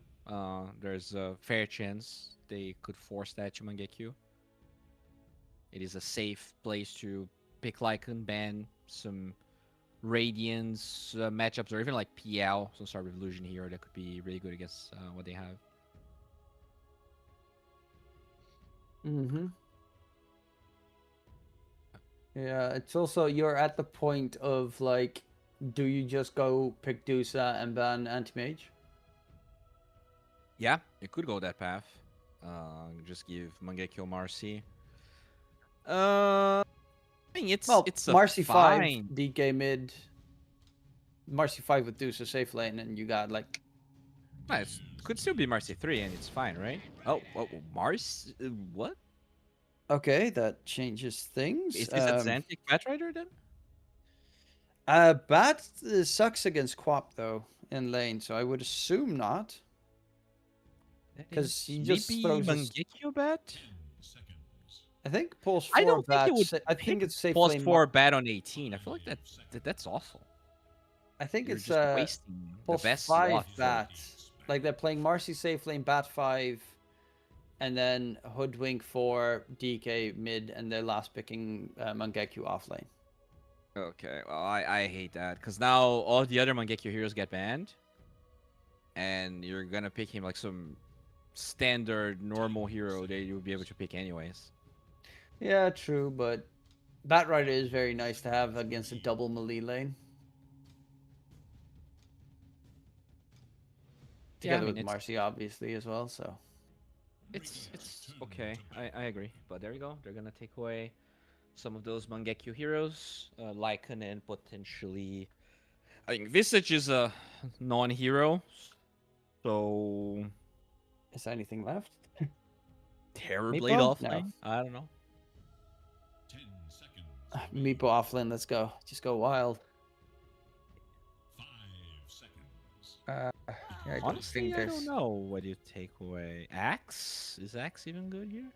There's a fair chance they could force that to Mangekyo. It is a safe place to pick Lycan, ban some Radiance matchups, or even like PL, some sort of illusion hero that could be really good against what they have. Mm-hmm. Yeah, it's also, you're at the point of like, do you just go pick Dusa and ban Anti-Mage? Yeah, it could go that path. Just give Mangekyo Marcy. I mean, it's a Marcy fine. 5, DK mid, Marcy 5 with Dusa safe lane, and you got like... Nice. Could still be Marcy 3 and it's fine, right? Oh, Mars? What? Okay, that changes things. Is that Xantic Batrider then? Bat sucks against Quap though in lane, so I would assume not. 'Cause he just maybe throws his- Mangekyo Bat? I think Pulse 4 I don't think Bat. it would. I think it's safe Pulse lane. 4 Bat on 18. I feel like that's awful. I think You're it's just wasting the Pulse best 5 slot for- Bat. Like they're playing Marcy safe lane, Bat 5, and then Hoodwink for DK mid, and they're last picking Mangekyo off lane. Okay, well, I hate that because now all the other Mangekyo heroes get banned, and you're gonna pick him like some standard normal hero that you'll be able to pick anyways. Yeah, true, but Batrider is very nice to have against a double melee lane. together I mean, with Marcy, obviously, as well. So it's okay. I agree. But there you go. They're gonna take away some of those Mangekyo heroes, Lycan and potentially. I think Visage is a non-hero, so is there anything left? Terrorblade Meepo? No. offlane. I don't know. 10 seconds. Meepo offlane. Let's go. Just go wild. 5 seconds. Yeah, I don't Honestly, think I there's. don't know what you take away. Axe? Is Axe even good here?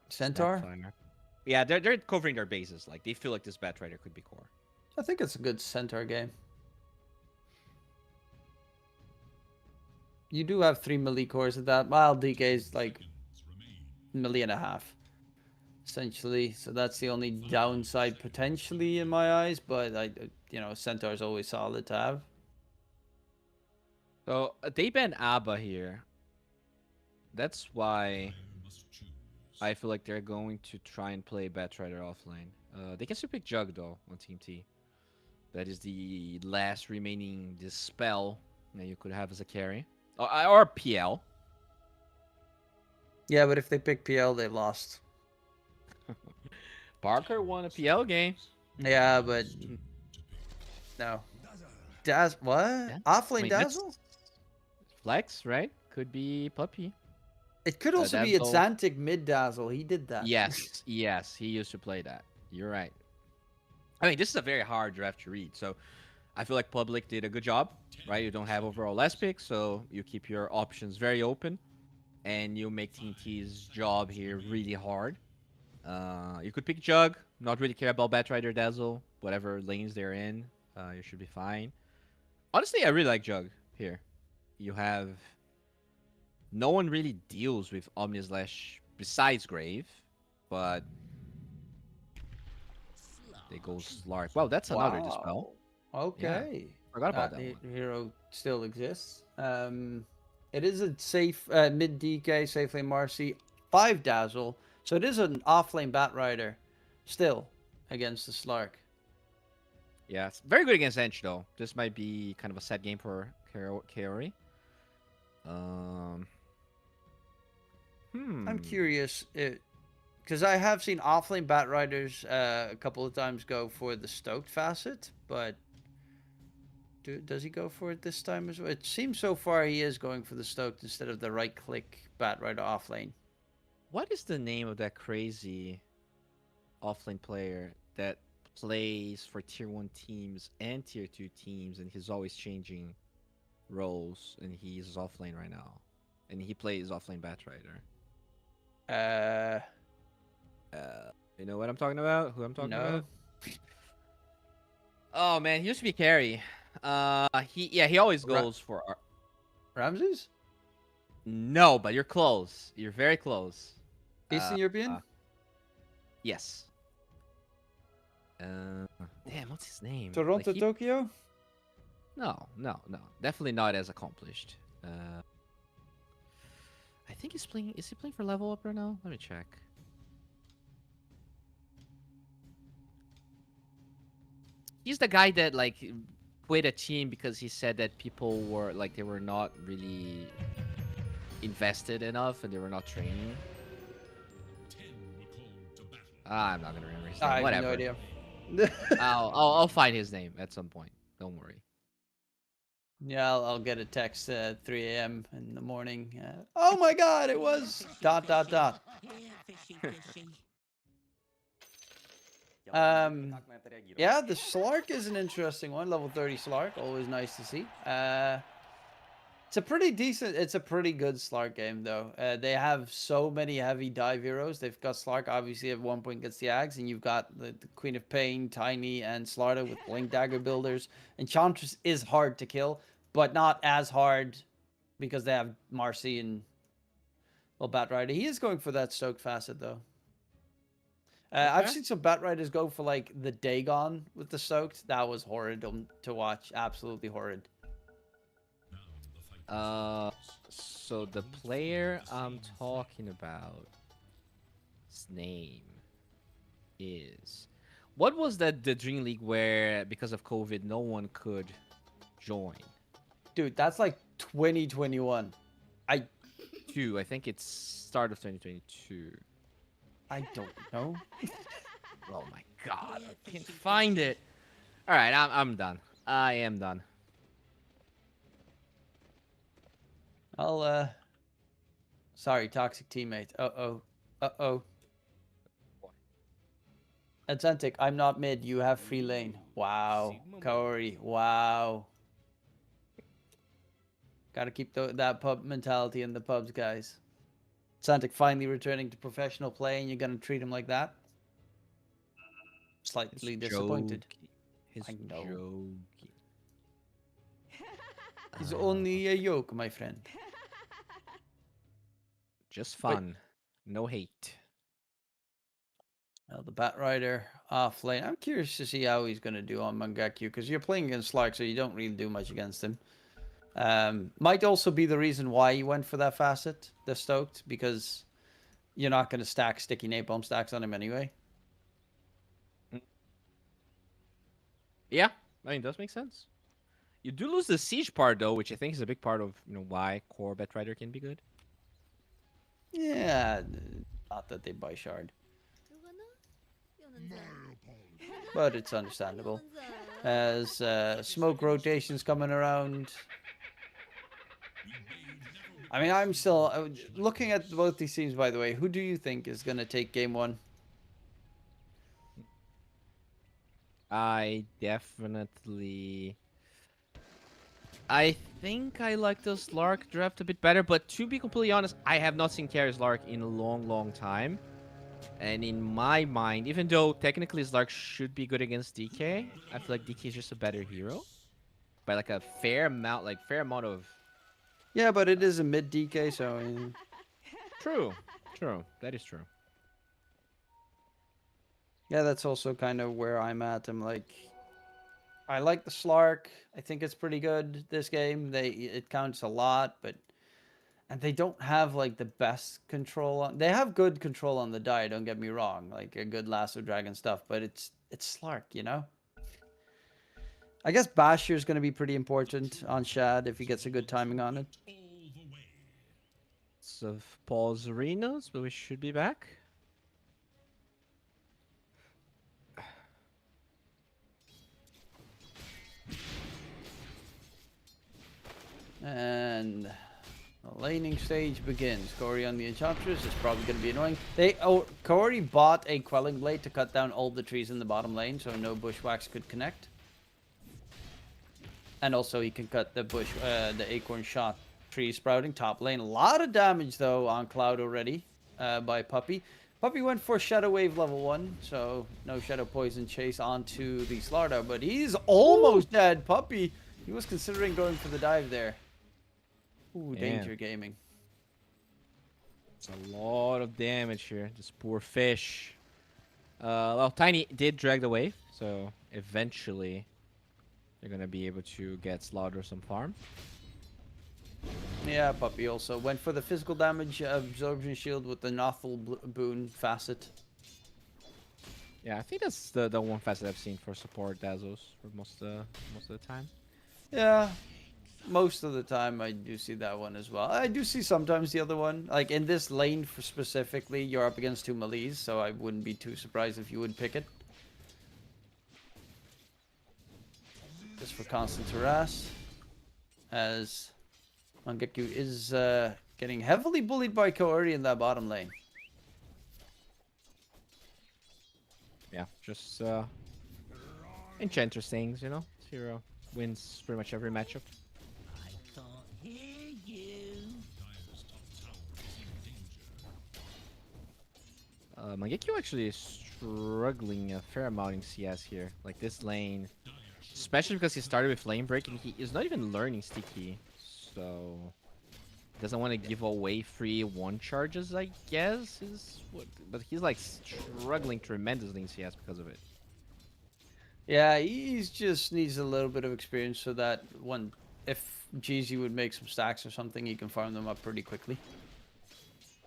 Centaur? Snapfire. Yeah, they're covering their bases. Like they feel like this Batrider could be core. I think it's a good Centaur game. You do have 3 melee cores at that. Well, DK is like melee and a half, essentially. So that's the only downside potentially in my eyes. But Centaur is always solid to have. So they ban Abba here. That's why Must choose. I feel like they're going to try and play Batrider offlane. They can still pick Jug though on Team T. That is the last remaining dispel that you could have as a carry. Or PL. Yeah, but if they pick PL, they lost. Parker won a PL game. Yeah, but no. What? Yeah. Offlane that's Dazzle? Flex, right? Could be Puppy. It could also be Dazzle. Atlantic mid Dazzle. He did that. Yes, yes, he used to play that. You're right. I mean, this is a very hard draft to read, so I feel like Public did a good job, right? You don't have overall last pick, so you keep your options very open, and you make Team T's job here really hard. You could pick Jug, not really care about Batrider Dazzle, whatever lanes they're in, you should be fine. Honestly, I really like Jug here. You have no one really deals with Omnislash besides Grave, but they go Slark. Wow, that's another dispel. Okay. Forgot about that The one. hero still exists. It is a safe mid DK, safe lane Marcy, 5 Dazzle. So it is an offlane Batrider still against the Slark. Yeah, it's very good against Ench though. This might be kind of a set game for Kaori. I'm curious, because I have seen offlane Batriders a couple of times go for the Stoked Facet, but does he go for it this time as well? It seems so far he is going for the Stoked instead of the right-click Batrider offlane. What is the name of that crazy offlane player that plays for tier 1 teams and tier 2 teams, and he's always changing roles, and he's offlane right now, and he plays offlane Batrider. You know what I'm talking about? Who I'm talking No. about? Oh man, he used to be carry. He always goes for Ramses? No, but you're close. You're very close. Eastern European? Yes. Damn, what's his name? Toronto, Like, Tokyo? No. Definitely not as accomplished. I think he's playing. Is he playing for level up right now? Let me check. He's the guy that like quit a team because he said that people were like they were not really invested enough and they were not training. 10 were called to battle. I'm not gonna remember his name. I have Whatever. no idea. I'll find his name at some point. Don't worry. Yeah, I'll get a text at 3 a.m. in the morning. Oh my god, it was ... Yeah, the Slark is an interesting one. Level 30 Slark, always nice to see. It's a pretty good Slark game though. They have so many heavy dive heroes. They've got Slark obviously at one point gets the Ags, and you've got the Queen of Pain, Tiny, and Slarta with Blink Dagger builders. Enchantress is hard to kill, but not as hard because they have Marcy and Batrider. He is going for that Stoked Facet though. I've seen some Batriders go for like the Dagon with the Stoked. That was horrid to watch. Absolutely horrid. So the player I'm talking about, his name is, what was that the Dream League where because of COVID no one could join? Dude, that's like 2021. I I think it's start of 2022. don't know. Oh my god, I can't find it. All right, I'm done. I am done. I'll sorry, toxic teammate. Uh-oh. Uh-oh. Atlantic, I'm not mid. You have free lane. Wow. Kaori. Wow. Gotta keep that pub mentality in the pubs, guys. Atlantic finally returning to professional play, and you're gonna treat him like that? Slightly disappointed. His I know. joking. He's only a yoke, my friend. Just fun. No hate. Well, the Bat Rider off lane. I'm curious to see how he's going to do on Mangekyu, because you're playing against Slark, so you don't really do much against him. Might also be the reason why he went for that facet, the Stoked, because you're not going to stack sticky napalm stacks on him anyway. Yeah, I mean, does make sense. You do lose the siege part though, which I think is a big part of why core Bet Rider can be good. Yeah, not that they buy Shard, but it's understandable. As smoke rotations coming around. I mean, I'm still looking at both these teams, by the way. Who do you think is going to take game one? I think I like the Slark draft a bit better, but to be completely honest, I have not seen carry Slark in a long time. And in my mind, even though technically Slark should be good against DK, I feel like DK is just a better hero. By like a fair amount of... Yeah, but it is a mid DK, so... True. That is true. Yeah, that's also kind of where I'm at. I'm like... I like the Slark. I think it's pretty good this game. It counts a lot, but... And they don't have, like, the best control on... They have good control on the die, don't get me wrong. Like, a good Lasso Dragon stuff, but it's Slark, you know? I guess Basher is going to be pretty important on Shad if he gets a good timing on it. So, pause arenas, but we should be back. And the laning stage begins. Corey on the Enchantress is probably going to be annoying. Corey bought a Quelling Blade to cut down all the trees in the bottom lane, so no bushwhacks could connect. And also he can cut the the Acorn Shot tree sprouting top lane. A lot of damage though on Cloud already by Puppy. Puppy went for Shadow Wave level 1, so no Shadow Poison chase onto the Slardar, but he's almost dead. Puppy, he was considering going for the dive there. Ooh, danger gaming. It's a lot of damage here. This poor fish. Well, Tiny did drag the wave, so eventually they're gonna be able to get Slaughter some farm. Yeah, Puppy also went for the physical damage absorption shield with the Nothel boon facet. Yeah, I think that's the one facet I've seen for support Dazzles for most of the time. Yeah, most of the time I do see that one as well. I do see sometimes the other one. Like in this lane specifically, you're up against two melees, so I wouldn't be too surprised if you would pick it. Just for constant harass. As Mangekyu is getting heavily bullied by Kaori in that bottom lane. Yeah, just Enchantress things, you know? Hero wins pretty much every matchup. Mangekyu actually is struggling a fair amount in CS here. Like this lane, especially because he started with lane break and he is not even learning sticky, so doesn't want to give away free one charges, I guess is what. But he's like struggling tremendously in CS because of it. Yeah, he just needs a little bit of experience so that if GZ would make some stacks or something, he can farm them up pretty quickly.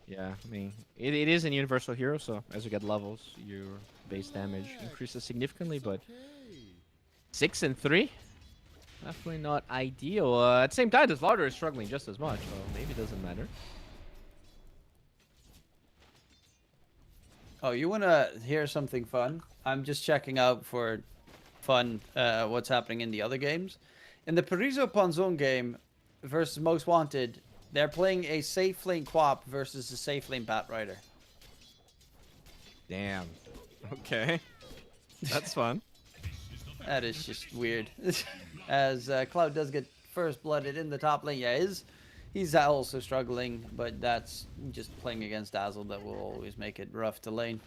Yeah, I mean, it is an universal hero, so as you get levels, your base damage increases significantly, but 6 and 3? Definitely not ideal. At the same time, the Slaughter is struggling just as much, so maybe it doesn't matter. Oh, you want to hear something fun? I'm just checking out for fun what's happening in the other games. In the Paraiso Ponzon game versus Most Wanted, they're playing a safe lane Quap versus a safe lane Batrider. Damn. Okay. That's fun. That is just weird. As Cloud does get first blooded in the top lane. Yeah, he's also struggling, but that's just playing against Dazzle that will always make it rough to lane.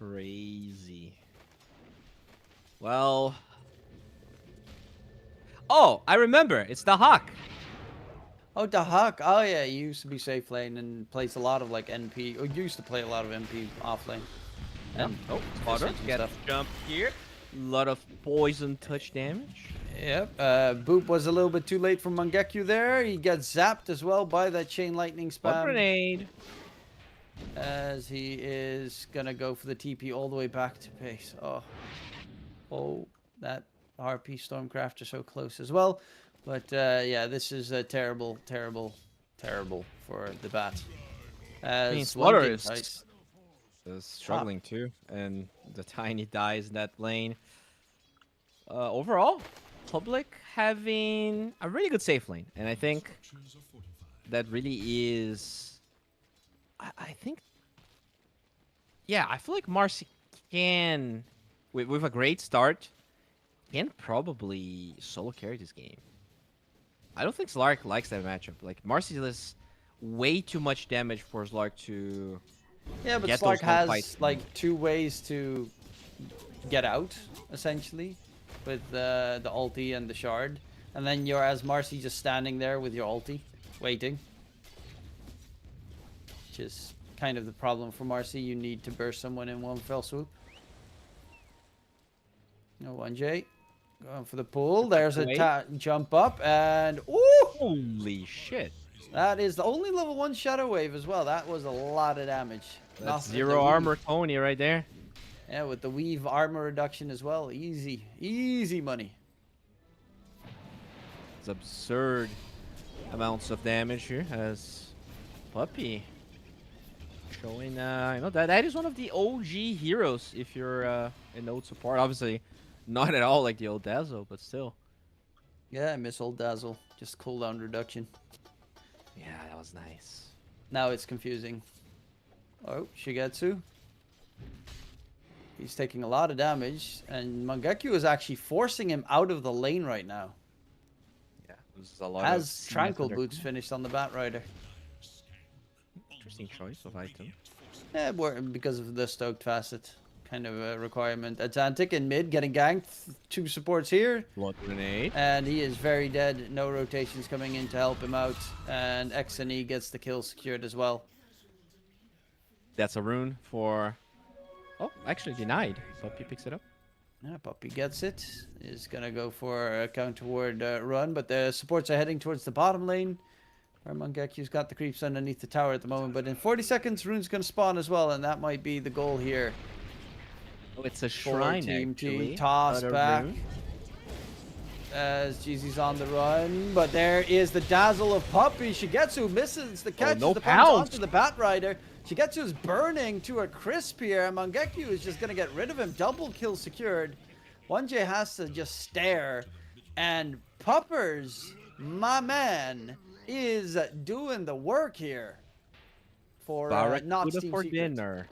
Crazy. Well. Oh, I remember. It's the Hawk. Oh, the Hawk. Oh, yeah, he used to be safe lane and plays a lot of like NP, or used to play a lot of NP off lane. And oh, Slaughter get a jump here. A lot of poison touch damage. Yep. Boop was a little bit too late for Mangekyu there. He gets zapped as well by that chain lightning One spam. grenade. As he is gonna go for the TP all the way back to base. Oh, that RP Stormcrafter so close as well. But yeah, this is terrible for the bat. As I mean, one Slaughter thing- is struggling too, and the Tiny dies in that lane. Overall, Public having a really good safe lane, and I think that really is. I think, yeah, I feel like Marcy can, with a great start, can probably solo carry this game. I don't think Slark likes that matchup. Like, Marcy does way too much damage for Slark to. Yeah, but get Slark those long has fights. like 2 ways to get out, essentially, with the ulti and the shard. And then you're, as Marcy, just standing there with your ulti, waiting. Which is kind of the problem for Marcy. You need to burst someone in one fell swoop. No 1J. Going for the pull. There's a jump up, and ooh! Holy shit. That is the only level 1 Shadow Wave as well. That was a lot of damage. That's Nothing- zero the armor weave- Tony right there. Yeah, with the weave armor reduction as well. Easy money. It's absurd amounts of damage here as Puppy showing, you know, that is one of the OG heroes if you're a node support. Obviously, not at all like the old Dazzle, but still. Yeah, I miss old Dazzle. Just cooldown reduction. Yeah, that was nice. Now it's confusing. Oh, Shigetsu. He's taking a lot of damage, and Mangekyu is actually forcing him out of the lane right now. Yeah, this is a lot As of Tranquil Boots finished on the Batrider. Interesting choice of item. Yeah, because of the Stoked Facet kind of a requirement. Atlantic in mid getting ganked. 2 supports here. Blood grenade. And he is very dead. No rotations coming in to help him out. And XNE gets the kill secured as well. That's a rune for. Oh, actually denied. Puppy picks it up. Yeah, Puppy gets it. Is going to go for a counter ward run. But the supports are heading towards the bottom lane. Where Mangekyu's got the creeps underneath the tower at the moment. But in 40 seconds, Rune's going to spawn as well. And that might be the goal here. Oh, it's a For shrine Team actually. T. Toss not a back. rune. As Jeezy's on the run, but there is the dazzle of Puppy. Shigetsu misses the catch. no the punch pounce. onto the Batrider. Shigetsu is burning to a crisp here. And Mangekyu is just going to get rid of him. Double kill secured. 1J has to just stare. And Puppers, my man, is doing the work here. For not Barracuda Team for Secret. dinner.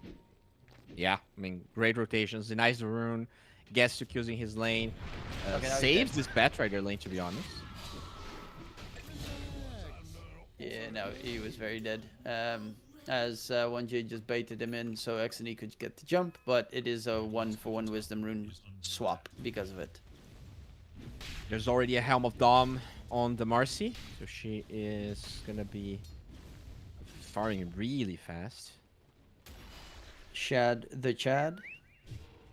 Yeah, I mean, great rotations. Denies the rune. Gets to using his lane. Okay, now he's Saves dead. this Batrider lane, to be honest. Yeah, no, he was very dead. As 1J just baited him in so XNE could get the jump, but it is a 1-for-1 Wisdom Rune swap because of it. There's already a Helm of Dom on the Marcy, so she is gonna be firing really fast. Shad the Chad.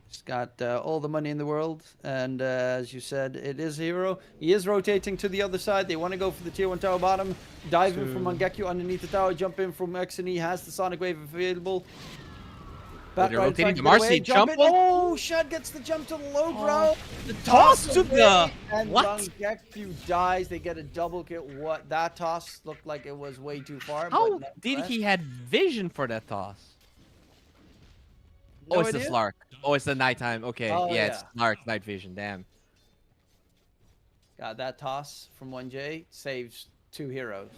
He's got all the money in the world, and as you said, it is a hero. He is rotating to the other side. They want to go for the tier 1 tower bottom. Dive in from Mangekyu underneath the tower. Jump in from XNE. Has the Sonic Wave available. Bat they're Rider rotating. trying The to get away, Marcy jump jump in. on. Oh, Shad gets the jump to the low ground. The toss to away, the and what? Mangekyu dies. They get a double kill. What? That toss looked like it was way too far. How but did nonetheless- he had vision for that toss? No Oh, it's idea? the Slark. Oh, it's the nighttime. Okay, Oh, yeah, it's yeah. Slark night vision. Damn. God, that toss from 1J saves 2 heroes.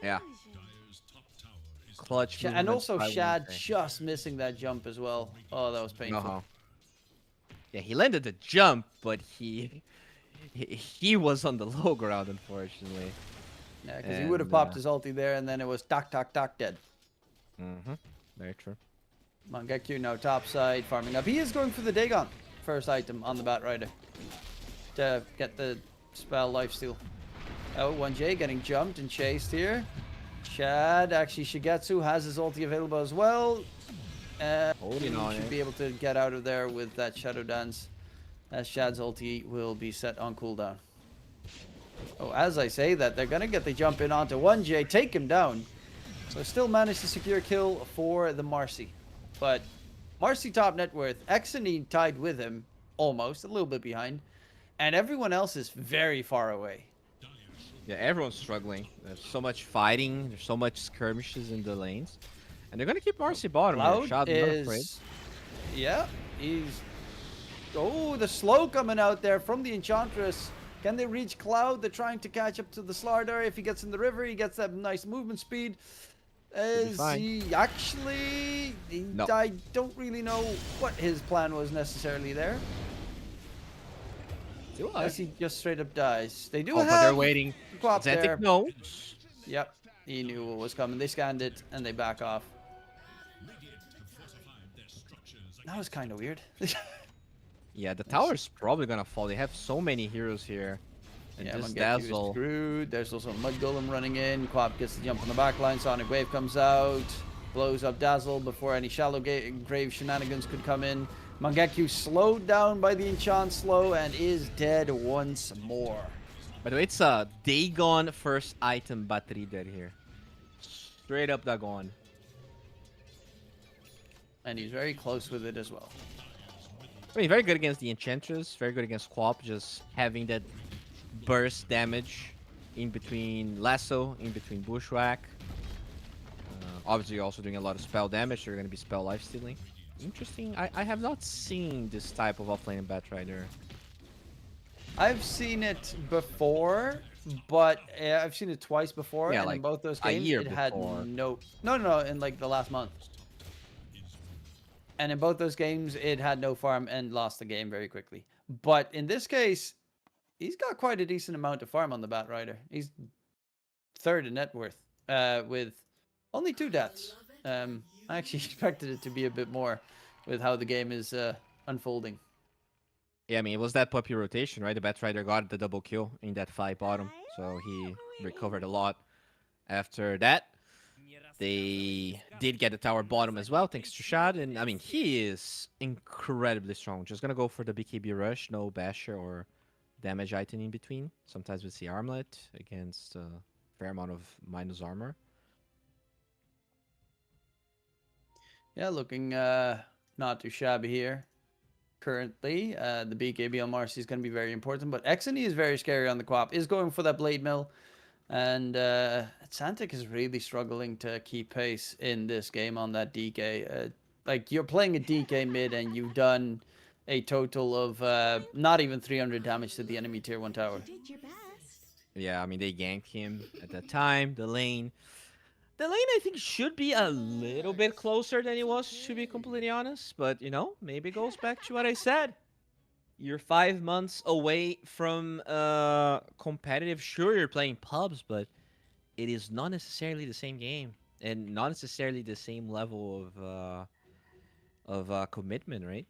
Yeah. Dyer's top tower is Clutch. And movements also by Shad 1J. just missing that jump as well. Oh, that was painful. Uh-huh. Yeah, he landed the jump, but he was on the low ground, unfortunately. Yeah, because he would have And, popped his ulti there, and then it was doc, dead. Mm-hmm. Very true. Mangekyu now top side, farming up. He is going for the Dagon. First item on the Bat Rider. To get the spell lifesteal. Oh, 1J getting jumped and chased here. Shad, actually Shigetsu has his ulti available as well. Holding on should it. be able to get out of there with that Shadow Dance. As Shad's ulti will be set on cooldown. Oh, as I say that, they're going to get the jump in onto 1J, take him down. So still managed to secure a kill for the Marcy. But Marcy top net worth, Exony tied with him, almost, a little bit behind. And everyone else is very far away. Yeah, everyone's struggling. There's so much fighting. There's so much skirmishes in the lanes. And they're going to keep Marcy bottom here. Cloud Shad not afraid. is... Yeah, he's... Oh, the slow coming out there from the Enchantress. Can they reach Cloud? They're trying to catch up to the Slardar. If he gets in the river, he gets that nice movement speed. Is fine. he actually... No. I don't really know what his plan was necessarily there. Do I? Unless he just straight up dies. They do Oh, have... but they're waiting. Quap there. Xantic knows. Yep, he knew what was coming. They scanned it, and they back off. Radiant have fortified their structures That was kind of weird. Yeah, the tower's probably going to fall. They have so many heroes here. And Yeah, this Mangekyu is Dazzle. screwed. There's also Mud Golem running in. Quap gets the jump on the back line. Sonic Wave comes out. Blows up Dazzle before any shallow grave shenanigans could come in. Mangekyu slowed down by the enchant slow and is dead once more. By the way, it's a Dagon first item battery dead here. Straight up Dagon. And he's very close with it as well. I mean, very good against the Enchantress. Very good against Quap. Just having that burst damage in between Lasso, in between Bushwhack. Obviously, you're also doing a lot of spell damage. So you're going to be spell lifestealing. Interesting. I have not seen this type of offlane in Batrider. I've seen it before, but I've seen it twice before, Yeah, and like in both those a games, year it had before. no, in like the last month. And in both those games, it had no farm and lost the game very quickly. But in this case, he's got quite a decent amount of farm on the Bat Rider. He's third in net worth, with only 2 deaths. I actually expected it to be a bit more with how the game is unfolding. Yeah, I mean, it was that puppy rotation, right? The Batrider got the double kill in that 5 bottom. So he recovered a lot. After that, they did get the tower bottom as well, thanks to Shad. And, I mean, he is incredibly strong. Just going to go for the BKB rush. No basher or damage item in between. Sometimes we see armlet against a fair amount of minus armor. Yeah, looking not too shabby here. Currently, the BKB on Marcy is going to be very important, but Exony is very scary on the Quap. Is going for that Blade Mill, and Santic is really struggling to keep pace in this game on that DK. Like, you're playing a DK mid, and you've done a total of not even 300 damage to the enemy tier 1 tower. Did your best. Yeah, I mean, they ganked him at that time. The lane, I think, should be a little bit closer than it was, to be completely honest. But, you know, maybe it goes back to what I said. You're 5 months away from competitive. Sure, you're playing pubs, but it is not necessarily the same game. And not necessarily the same level of commitment, right?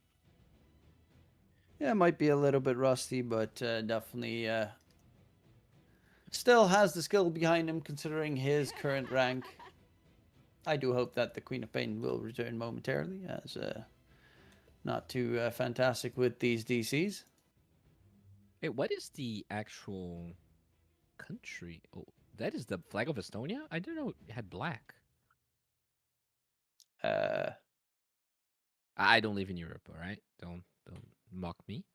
Yeah, it might be a little bit rusty, but definitely still has the skill behind him considering his current rank. I do hope that the Queen of Pain will return momentarily, as not too fantastic with these DCs. Hey, what is the actual country? Oh, that is the flag of Estonia? I didn't know it had black. I don't live in Europe, all right? Don't mock me.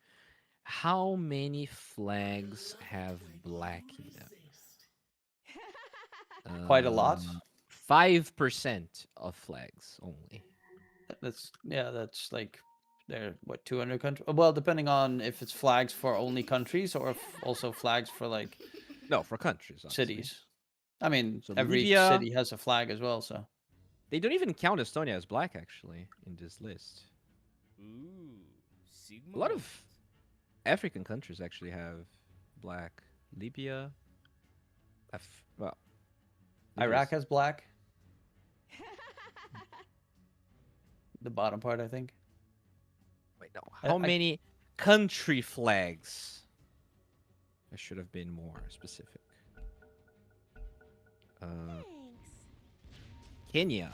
How many flags have black in them? Quite a lot. 5% of flags only. That's like there what 200 countries. Well, depending on if it's flags for only countries or if also flags for like No, for countries, obviously. cities. I mean, So every Libya- city has a flag as well. So They don't even count Estonia as black, actually, in this list. Ooh, Sigma. A lot of African countries actually have black. Libya. Well, Libya Iraq is- has black. The bottom part, I think. Wait, no. I- How I- many country flags? I should have been more specific. Kenya.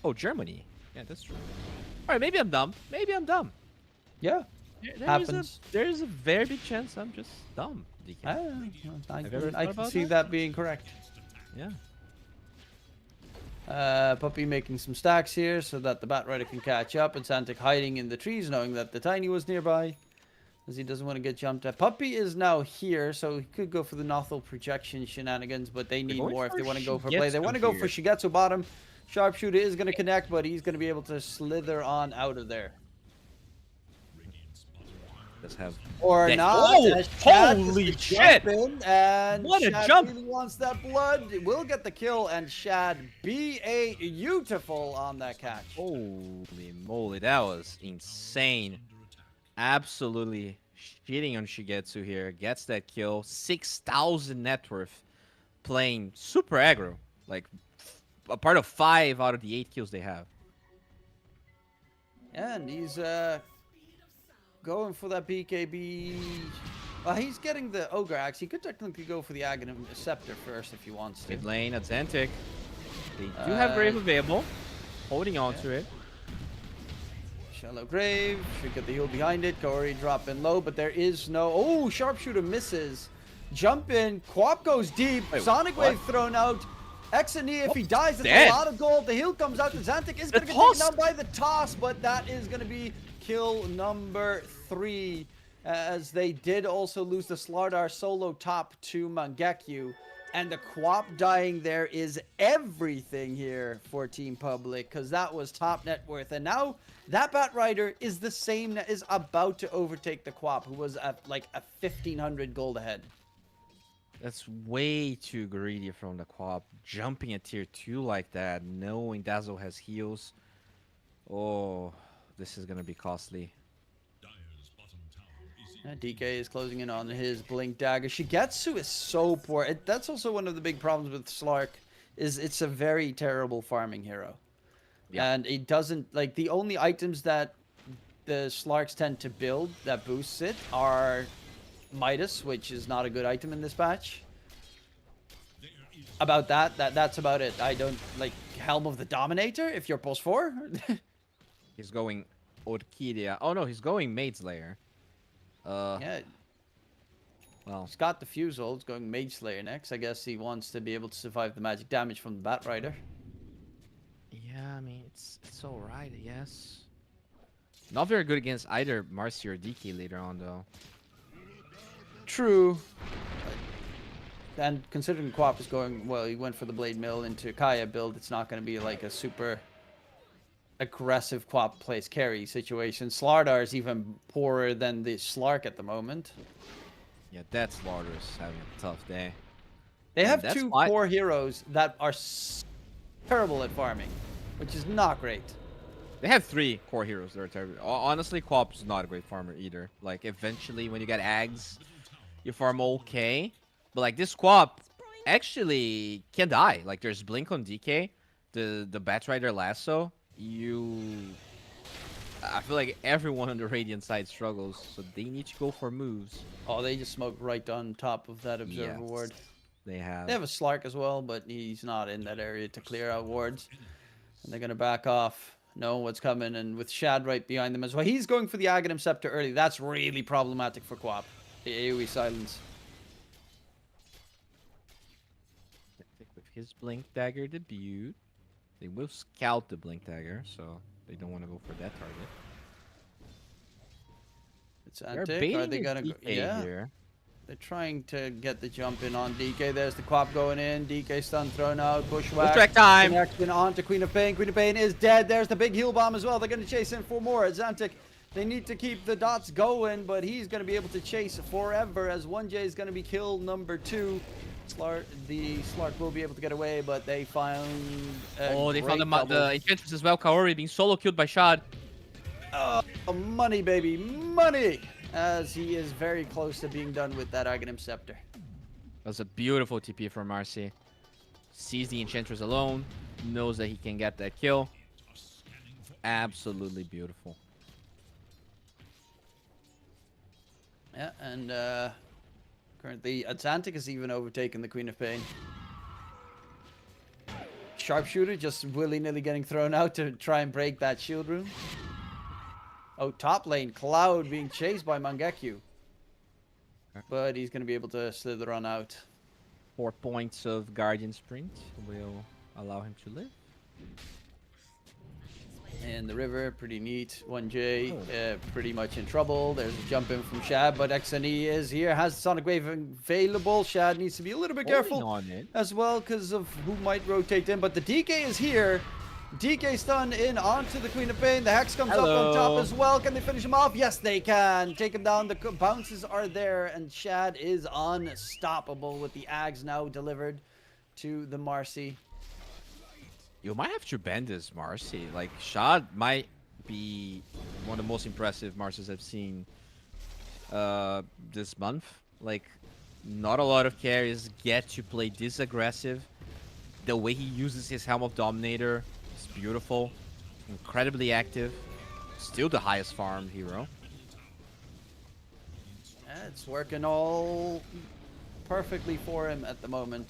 Oh, Germany. Yeah, that's true. All right, maybe I'm dumb. Maybe I'm dumb. Yeah. Happens. There's a very big chance I'm just dumb, DK. I Have you ever can, thought I can about see that? that being correct. Yeah. Puppy making some stacks here so that the Bat Rider can catch up, and Santic hiding in the trees knowing that the Tiny was nearby. As he doesn't want to get jumped at. Puppy is now here, so he could go for the Nothel projection shenanigans, but they need going more if for they want to go for play. They Shigetsu want to go here. for Shigetsu bottom. Sharpshooter is going to connect, but he's going to be able to slither on out of there. Let's have. Or That- not. Oh, as Shad gets holy the shit! jump in, and What a Shad jump! really wants that blood. Will get the kill, and Shad be a beautiful on that catch. Holy moly, that was insane. Absolutely shitting on Shigetsu here. Gets that kill. 6,000 net worth. Playing super aggro. Like, a part of 5 out of the 8 kills they have. And he's going for that BKB. Well, he's getting the Ogre Axe. He could technically go for the Aghanim Scepter first if he wants to. Mid lane, Atlantic. They do have Grave available. Holding on to it. Shallow Grave. Should get the heal behind it. Corey dropping low, but there is no... Oh, Sharpshooter misses. Jump in. Quap goes deep. Wait, Sonic what? Wave thrown out. Exony, if he dies, that's dead. a lot of gold. The heal comes out. The Xantic is going to get toss. taken down by the toss, but that is going to be kill number 3. As they did also lose the Slardar solo top to Mangekyu. And the Quap dying there is everything here for Team Public, because that was top net worth. And now that Bat Rider is the same, is about to overtake the Quap, who was at like a 1,500 gold ahead. That's way too greedy from the Quap. Jumping at tier 2 like that, knowing Dazzle has heals. Oh, this is going to be costly. Dyer's bottom tower is in DK is closing in on his Blink Dagger. Shigetsu is so poor. That's also one of the big problems with Slark, is it's a very terrible farming hero. Yeah. And it doesn't, like, the only items that the Slarks tend to build that boosts it are Midas, which is not a good item in this patch. About that's about it. I don't, like, Helm of the Dominator if you're pulse 4. He's going Orchidea. Oh no, he's going Maid's Lair. Yeah, Well, he's got the Fusel. He's going Mage Slayer next. I guess he wants to be able to survive the magic damage from the Bat Rider. yeah, I mean, it's alright, I guess. Not very good against either Marcy or DK later on, though. True. And considering Quap is going, well, he went for the Blade Mill into Kaya build, it's not going to be like a super aggressive Quap plays carry situation. Slardar is even poorer than the Slark at the moment. Yeah, that's Larder's having a tough day. They And have that's 2 why- core heroes that are terrible at farming, which is not great. They have 3 core heroes that are terrible. Honestly, Quap's not a great farmer either. Like, eventually, when you get Ags, you farm okay. But, like, this Quap actually can die. Like, there's Blink on DK, the Bat Rider Lasso. I feel like everyone on the Radiant side struggles, so they need to go for moves. Oh, they just smoked right on top of that Observer Yes, ward. They have. They have a Slark as well, but he's not in that area to clear out wards. And they're going to back off, know what's coming, and with Shad right behind them as well. He's going for the Aghanim Scepter early. That's really problematic for Quap. The AoE silence. I think with his Blink Dagger debut, they will scout the Blink Dagger, so They don't want to go for that target. It's They're antic. Are baiting they the gonna go? DK Yeah. here. They're trying to get the jump in on DK. There's the Quap going in. DK stun thrown out. Bushwhack. Bushwhack time. Connection onto Queen of Pain. Queen of Pain is dead. There's the big heal bomb as well. They're going to chase in for more. Zantic, they need to keep the dots going, but he's going to be able to chase forever as 1J is going to be killed. Number 2. The Slark will be able to get away, but they found. Oh, they found great the double. Enchantress as well. Kaori being solo killed by Shad. Oh, money, baby. Money! As he is very close to being done with that Aghanim Scepter. That was a beautiful TP from Marcy. Sees the Enchantress alone. Knows that he can get that kill. Absolutely beautiful. Yeah, and currently Atlantic has even overtaken the Queen of Pain. Sharpshooter just willy-nilly getting thrown out to try and break that shield room. Oh, top lane, Cloud being chased by Mangekyu. But he's going to be able to slither on out. 4 points of Guardian Sprint will allow him to live. And the river, pretty neat. 1J, pretty much in trouble. There's a jump in from Shad, but XNE is here. Has the Sonic Wave available. Shad needs to be a little bit careful On it. as well because of who might rotate in. But the DK is here. DK stun in onto the Queen of Pain. The Hex comes up on top as well. Can they finish him off? Yes, they can. Take him down. The bounces are there, and Shad is unstoppable with the Ags now delivered to the Marcy. You might have to bend this Marcy. Like, Shad might be one of the most impressive Marcies I've seen this month. Like, not a lot of carries get to play this aggressive. The way he uses his Helm of Dominator is beautiful. Incredibly active. Still the highest farm hero. Yeah, it's working all perfectly for him at the moment.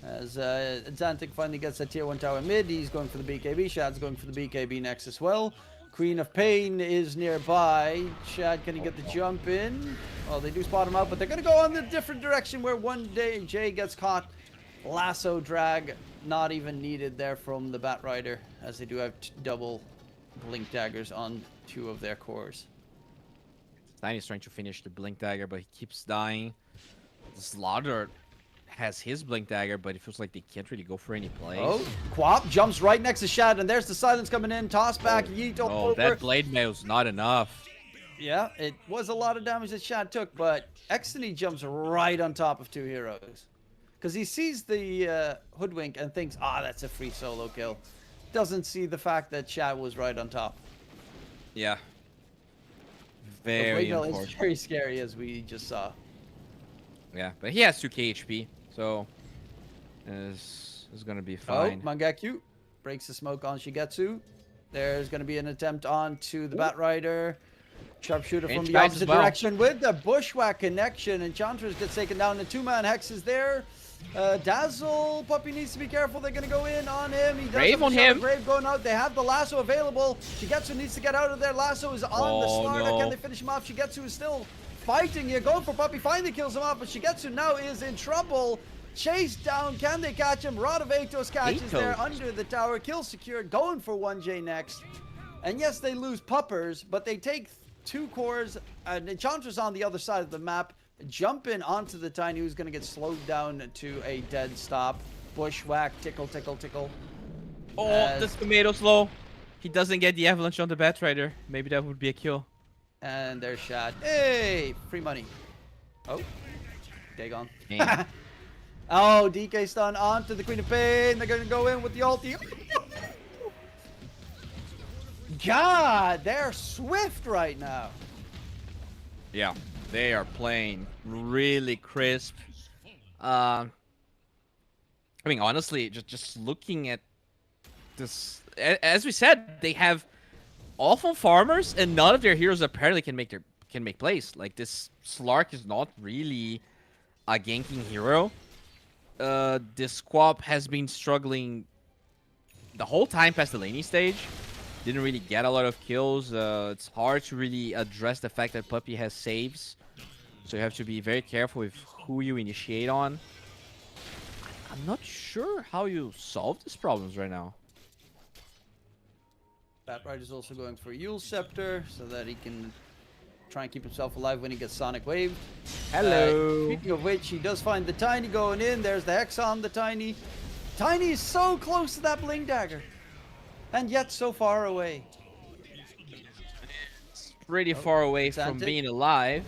As Zantic finally gets that tier 1 tower mid, he's going for the BKB. Shad's going for the BKB next as well. Queen of Pain is nearby. Shad, can he get the jump in? Well, they do spot him out, but they're going to go on the different direction where 1J gets caught. Lasso drag, not even needed there from the Batrider, as they do have double blink daggers on 2 of their cores. Stein is trying to finish the Blink Dagger, but he keeps dying. Slaughter has his Blink Dagger, but it feels like they can't really go for any plays. Oh, Quap jumps right next to Shad, and there's the silence coming in. Toss back, yeet Oh, over. that Blade Mail's not enough. Yeah, it was a lot of damage that Shad took, but XNE jumps right on top of 2 heroes. Because he sees the Hoodwink and thinks, that's a free solo kill. Doesn't see the fact that Shad was right on top. Yeah. The Very Wiggle is unfortunate. very scary, as we just saw. Yeah, but he has 2k HP, so it's gonna be fine. Oh, Mangekyu breaks the smoke on Shigetsu. There's going to be an attempt on to the Batrider. Sharpshooter from Range the guys as opposite well. direction with the Bushwhack connection. Enchantress gets taken down. The 2-man Hex is there. Dazzle, Puppy needs to be careful. They're going to go in on him. He does Brave have a on shot of him. Brave going out. They have the lasso available. Shigetsu needs to get out of there. Lasso is on the Oh, Slarna. no. Can they finish him off? Shigetsu is still fighting here. Going for Puppy. Finally kills him off. But Shigetsu now is in trouble. Chased down. Can they catch him? Rod of Atos catches there Atos. under the tower. Kill secured. Going for 1J next. And yes, they lose Puppers, but they take 2 cores. Enchantress on the other side of the map. Jump in onto the Tiny, who's going to get slowed down to a dead stop. Bushwhack, tickle, tickle, tickle. Oh, As- this tomato's low. He doesn't get the avalanche on the Batrider. Maybe that would be a kill. And there's shot. Hey, free money. Oh, Dagon. Dang. Oh, DK stun onto the Queen of Pain. They're going to go in with the ulti. God, they're swift right now. Yeah, they are playing really crisp. I mean, honestly, just looking at this, as we said, they have awful farmers, and none of their heroes apparently can make plays. Like, this Slark is not really a ganking hero. This Quap has been struggling the whole time past the laning stage. Didn't really get a lot of kills. It's hard to really address the fact that Puppy has saves. So you have to be very careful with who you initiate on. I'm not sure how you solve these problems right now. Batrider is also going for Yule Scepter so that he can try and keep himself alive when he gets Sonic Wave. Hello. Speaking of which, he does find the Tiny going in. There's the Hex on the Tiny. Tiny is so close to that Blink Dagger. And yet so far away. Pretty far away from Santic. being alive.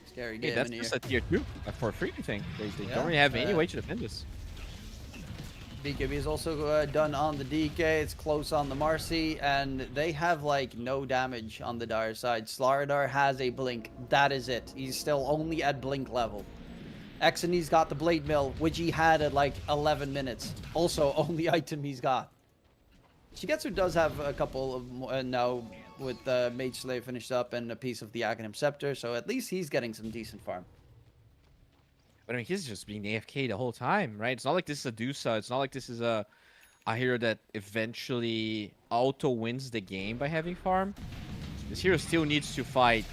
Scary Hey, game that's in here. just a tier 2 for free thing. They Yeah, don't really have any way to defend this. BKB is also done on the DK. It's close on the Marcy, and they have like no damage on the Dire side. Slaradar has a blink. That is it. He's still only at blink level. Exony's got the Blade Mill, which he had at like 11 minutes. Also, only item he's got. Shigetsu does have a couple of now with Mage Slave finished up and a piece of the Aghanim Scepter, so at least he's getting some decent farm. But I mean, he's just being AFK the whole time, right? It's not like this is a Dusa. It's not like this is a hero that eventually auto wins the game by having farm. This hero still needs to fight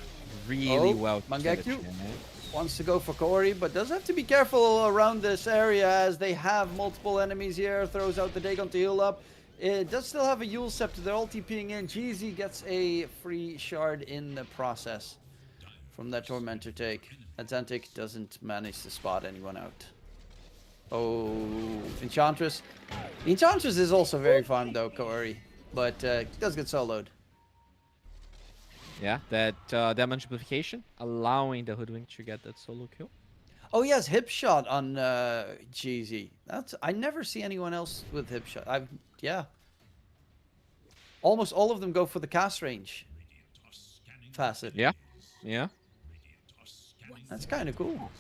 really well. to get a Mangekyo chance. wants to go for Cory, but does have to be careful around this area as they have multiple enemies here. Throws out the Dagon to heal up. It does still have a Yule Scepter. They're all TPing in. Jeezy gets a free shard in the process from that Tormentor take. Atlantic doesn't manage to spot anyone out. Oh, Enchantress. The Enchantress is also very farmed though, Cory, but does get soloed. Yeah, that damage amplification, allowing the Hoodwink to get that solo kill. Oh, he has hip shot on Jeezy. That's I never see anyone else with hip shot. Yeah. Almost all of them go for the cast range facet. Yeah, yeah. That's kind of cool.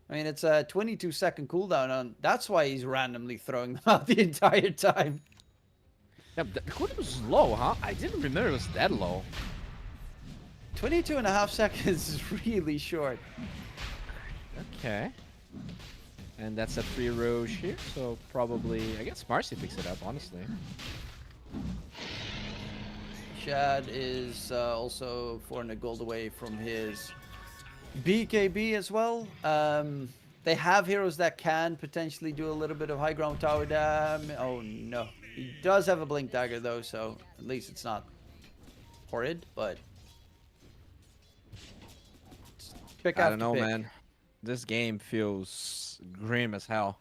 I mean, it's a 22-second cooldown on. That's why he's randomly throwing them out the entire time. Yeah, the cooldown was low, huh? I didn't remember it was that low. 22.5 seconds is really short. Okay. And that's a free Roche here, so probably, I guess Marcy picks it up, honestly. Shad is also 400 gold away from his BKB as well. They have heroes that can potentially do a little bit of high ground tower dam. Oh no. He does have a blink dagger though, so at least it's not horrid, but pick I after don't know, pick. man. This game feels grim as hell.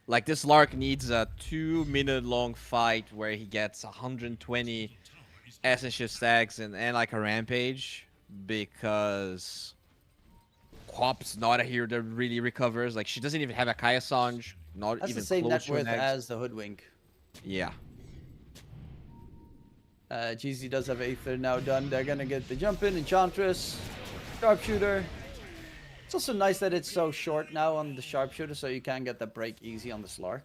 Like, this Lark needs a 2-minute long fight where he gets 120 Essence Shift stacks and like a Rampage, because Quap's not a hero that really recovers. Like, she doesn't even have a Kaya Sanj, not That's even the same close net to an worth X. as the Hoodwink. Yeah. GZ does have Aether now done. They're gonna get the jump in, Enchantress, Sharpshooter. It's also nice that it's so short now on the Sharpshooter, so you can get that break easy on the Slark.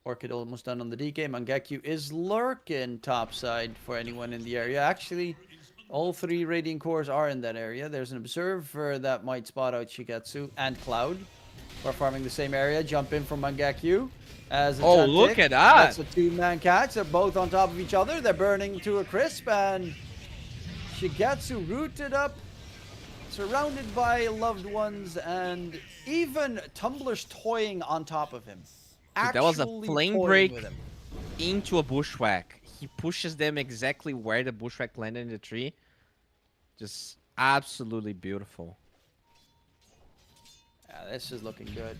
Orchid almost done on the DK. Mangekyo is lurking topside for anyone in the area. Actually, all 3 Radiant Cores are in that area. There's an Observer that might spot out Shigetsu and Cloud. We're farming the same area. Jump in from Mangekyo. As a Oh, look Chantic. at that! That's a 2-man catch. They're both on top of each other. They're burning to a crisp, and Shigetsu rooted up, surrounded by loved ones, and even Tumblr's toying on top of him. Dude, that was a Actually flame toying break with him. into a bushwhack. He pushes them exactly where the bushwhack landed in the tree. Just absolutely beautiful. Yeah, this is looking good.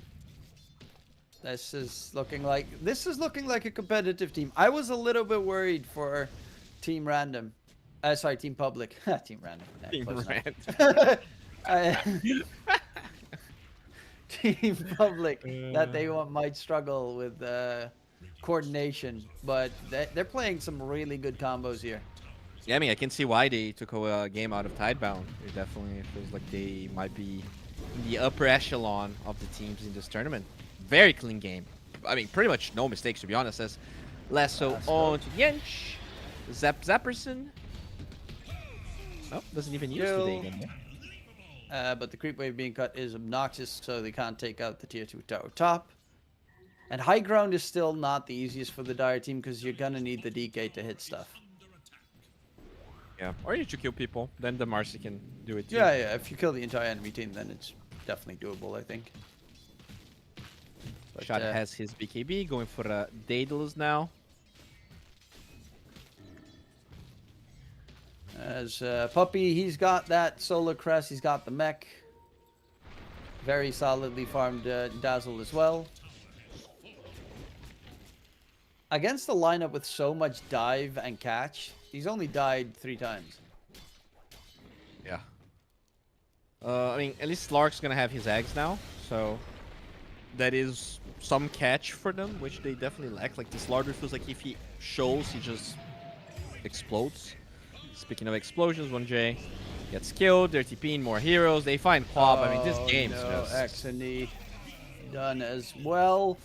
This is looking like a competitive team. I was a little bit worried for Team Random. Sorry, Team Public. Team Random. Yeah, Team close Random. enough. Team Public that they might struggle with coordination, but they're playing some really good combos here. Yeah, I mean, I can see why they took a game out of Tidebound. It definitely feels like they might be in the upper echelon of the teams in this tournament. Very clean game. I mean, pretty much no mistakes, to be honest. As Lasso on to Yench. Zapperson. Oh, doesn't even use the Kill. Dagon. But the creep wave being cut is obnoxious, so they can't take out the tier 2 tower top. And high ground is still not the easiest for the Dire team because you're gonna need the DK to hit stuff. Yeah, or you should kill people. Then the Marcy can do it too. Yeah, if you kill the entire enemy team, then it's definitely doable, I think. But, Shot has his BKB going for Daedalus now. As Puppy, he's got that Solar Crest, he's got the mech. Very solidly farmed Dazzle as well. Against the lineup with so much dive and catch, he's only died 3 times. Yeah. I mean, at least Slark's gonna have his eggs now, so that is some catch for them, which they definitely lack. Like, this Larder feels like if he shows, he just explodes. Speaking of explosions, 1J gets killed, they're TPing more heroes, they find Quab. I mean, this game's just... X and E done as well.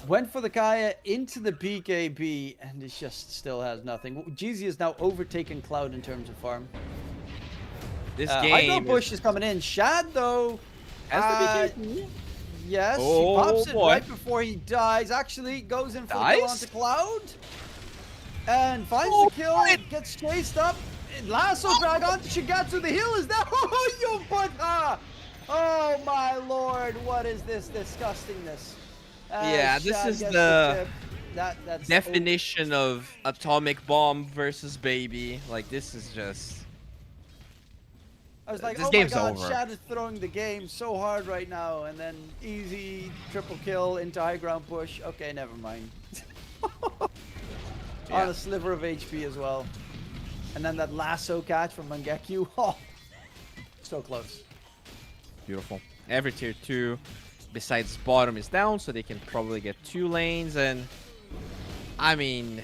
Went for the Kaya into the BKB, and it just still has nothing. Jeezy is now overtaken Cloud in terms of farm. This Hydro game Bush is coming in. Shad, though, has the BKB. yes, Oh, he pops it boy. right before he dies. Actually, goes in for the kill Dies? onto Cloud. And finds Oh, the kill, boy. gets chased up. Lasso drag onto Shigatsu. The heal is down. Oh, Yopata! Oh, my lord. What is this disgustingness? Yeah, this Shad is gets the tip. That's definition of atomic bomb versus baby. Like, this is just... I was like, This oh my game's god, over. Shad is throwing the game so hard right now, and then easy triple kill into high ground push. Okay, never mind. On a sliver of HP as well. And then that lasso catch from Mangekyu. Oh, so close. Beautiful. Every tier 2 besides bottom is down, so they can probably get 2 lanes. And I mean,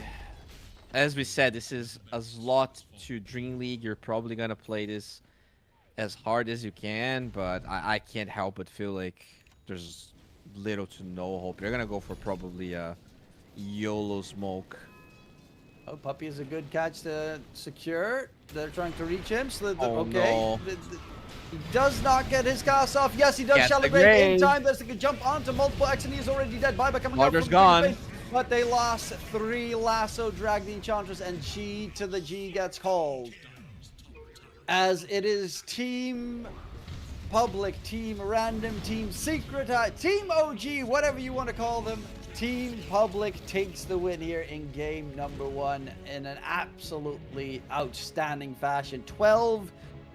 as we said, this is a slot to DreamLeague. You're probably gonna play this as hard as you can, but I can't help but feel like there's little to no hope. They're gonna go for probably a YOLO smoke. Oh, Puppy is a good catch to secure. They're trying to reach him. Oh, okay. no. He does not get his cast off. Yes, he does. Gets the Shallow Grave in grave. time. There's a good jump onto multiple X, and he's already dead. Buyback coming out Larder's from gone. Green Face, but they lost 3 lasso, drag the Enchantress, and G to the G gets called. As it is Team Public, Team Random, Team Secret, Team OG, whatever you want to call them. Team Public takes the win here in game number 1 in an absolutely outstanding fashion.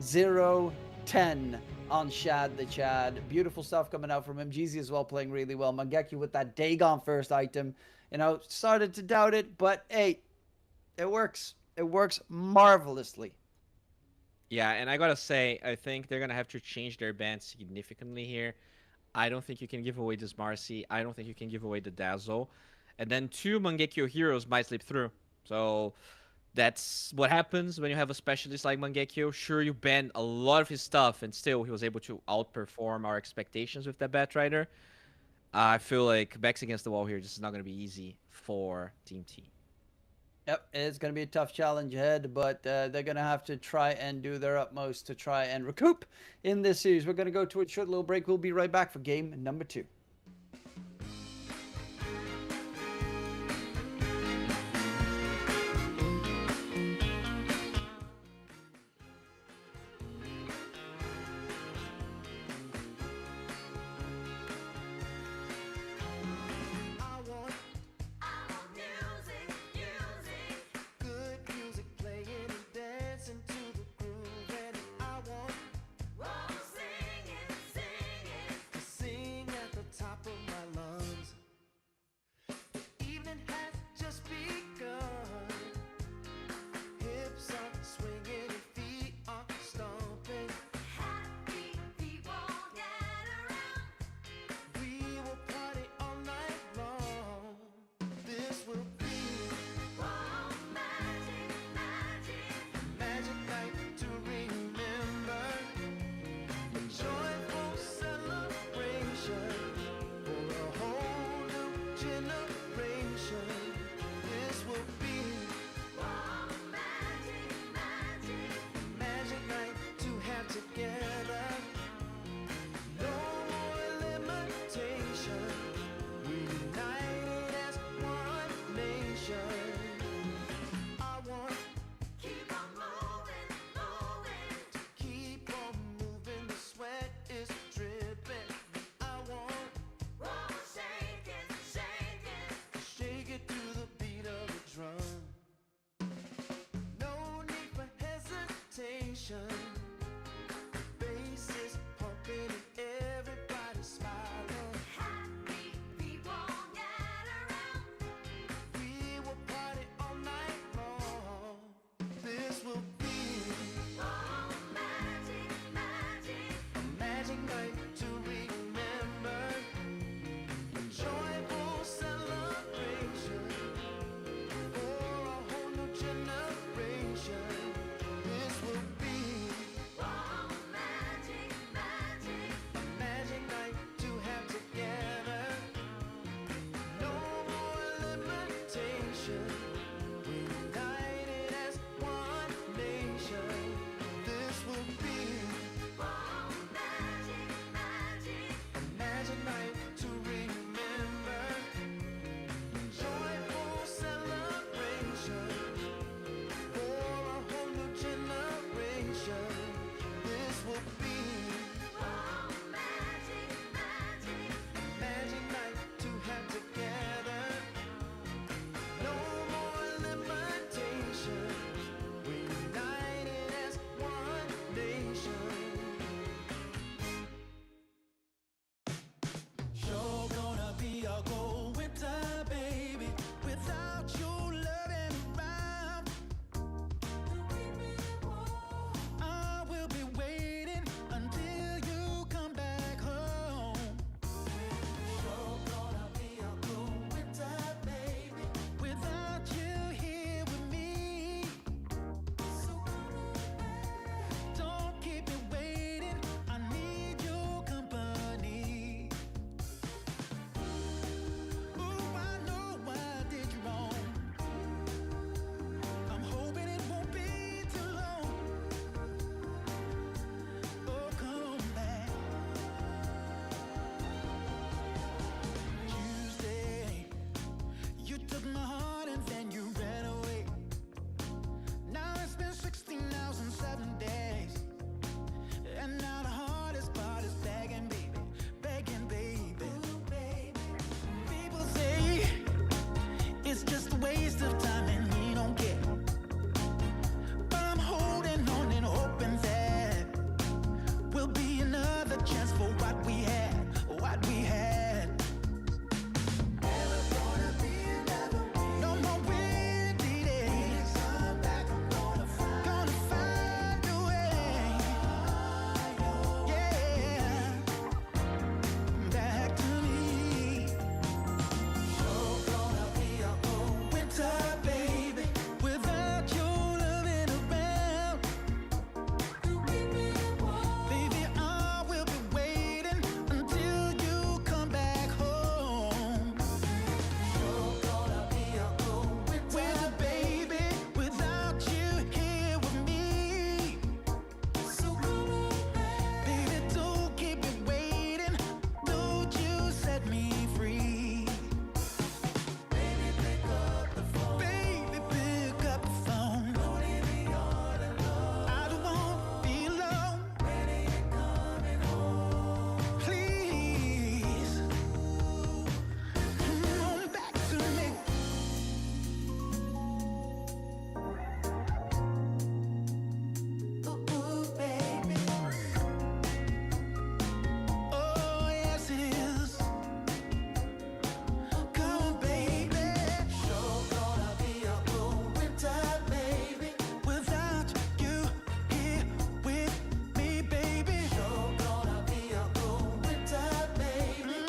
12-0-10 on Shad the Chad. Beautiful stuff coming out from him. Jeezy as well playing really well. Mangekyu with that Dagon first item. You know, started to doubt it, but hey, it works. It works marvelously. Yeah, and I gotta say, I think they're gonna have to change their ban significantly here. I don't think you can give away this Marcy. I don't think you can give away the Dazzle. And then 2 Mangekyo heroes might slip through. So that's what happens when you have a specialist like Mangekyo. Sure, you ban a lot of his stuff, and still he was able to outperform our expectations with that Batrider. I feel like backs against the wall here. This is not going to be easy for Team T. Yep, it's going to be a tough challenge ahead, but they're going to have to try and do their utmost to try and recoup in this series. We're going to go to a short little break. We'll be right back for game number 2. I want good music playing and dancing to the groove, and I want to sing at the nation. Bass is pumping and everybody's smiling. Happy people gather round. We will party all night long. This will be Oh, magic, magic. a magic night to remember. A joyful celebration for a whole new generation. This will be Oh, magic, magic. a magic night to have together. No more limitation. We're united as one nation. This will be Oh, magic, magic. a magic night to remember. Joyful celebration for a whole new generation. This will be Oh, magic, magic. magic night to have together. No more limitation. We're united as one nation. Sure gonna be a cold winter, baby, without you loving around. I will be waiting until you come back home. Sure gonna be a cold winter, baby, without you here with me. Don't keep me waiting, I need your company. Ooh, I know I did you wrong. I'm hoping it won't be too long. Oh, come back. Tuesday, you took my heart and then you ran away. Now it's been 16 hours and 7 days. And now the hardest part is begging, baby, begging, baby. People say it's just a waste of time and we don't care. But I'm holding on and hoping that will be another chance for what we had, what we had. Never gonna be another way. No more windy days. Come back, I'm gonna find a way. Yeah, back to me. Sure gonna be a cold winter, baby, without your loving around. Baby, I will be waiting until you come back home. Sure gonna be a cold winter, baby, without you here with me. So come on back. Baby, don't keep me waiting. Don't you set me free. Baby, pick up the phone. Baby, pick up the phone. Don't leave me all alone. I don't want to be alone. When are you coming home? Please, come on back to me. Ooh, baby. Oh, yes it is. Come on, baby. Sure gonna be a cold winter, baby, without you here with me, baby. Sure gonna be a cold winter, baby.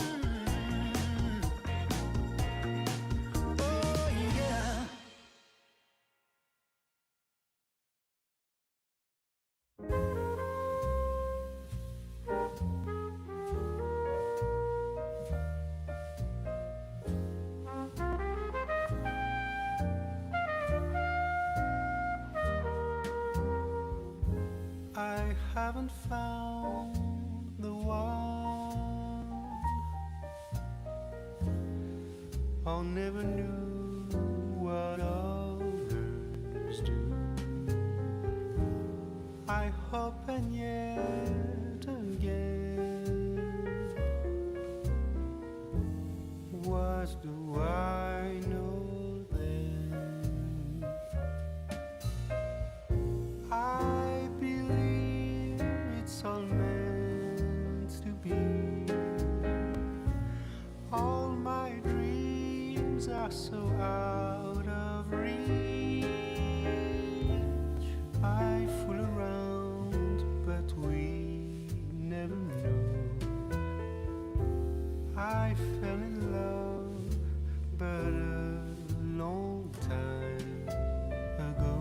Oh, yeah. I haven't found the one. I never knew what others do. I hope and yet again. What do I know then? I believe I fell in love, but a long time ago.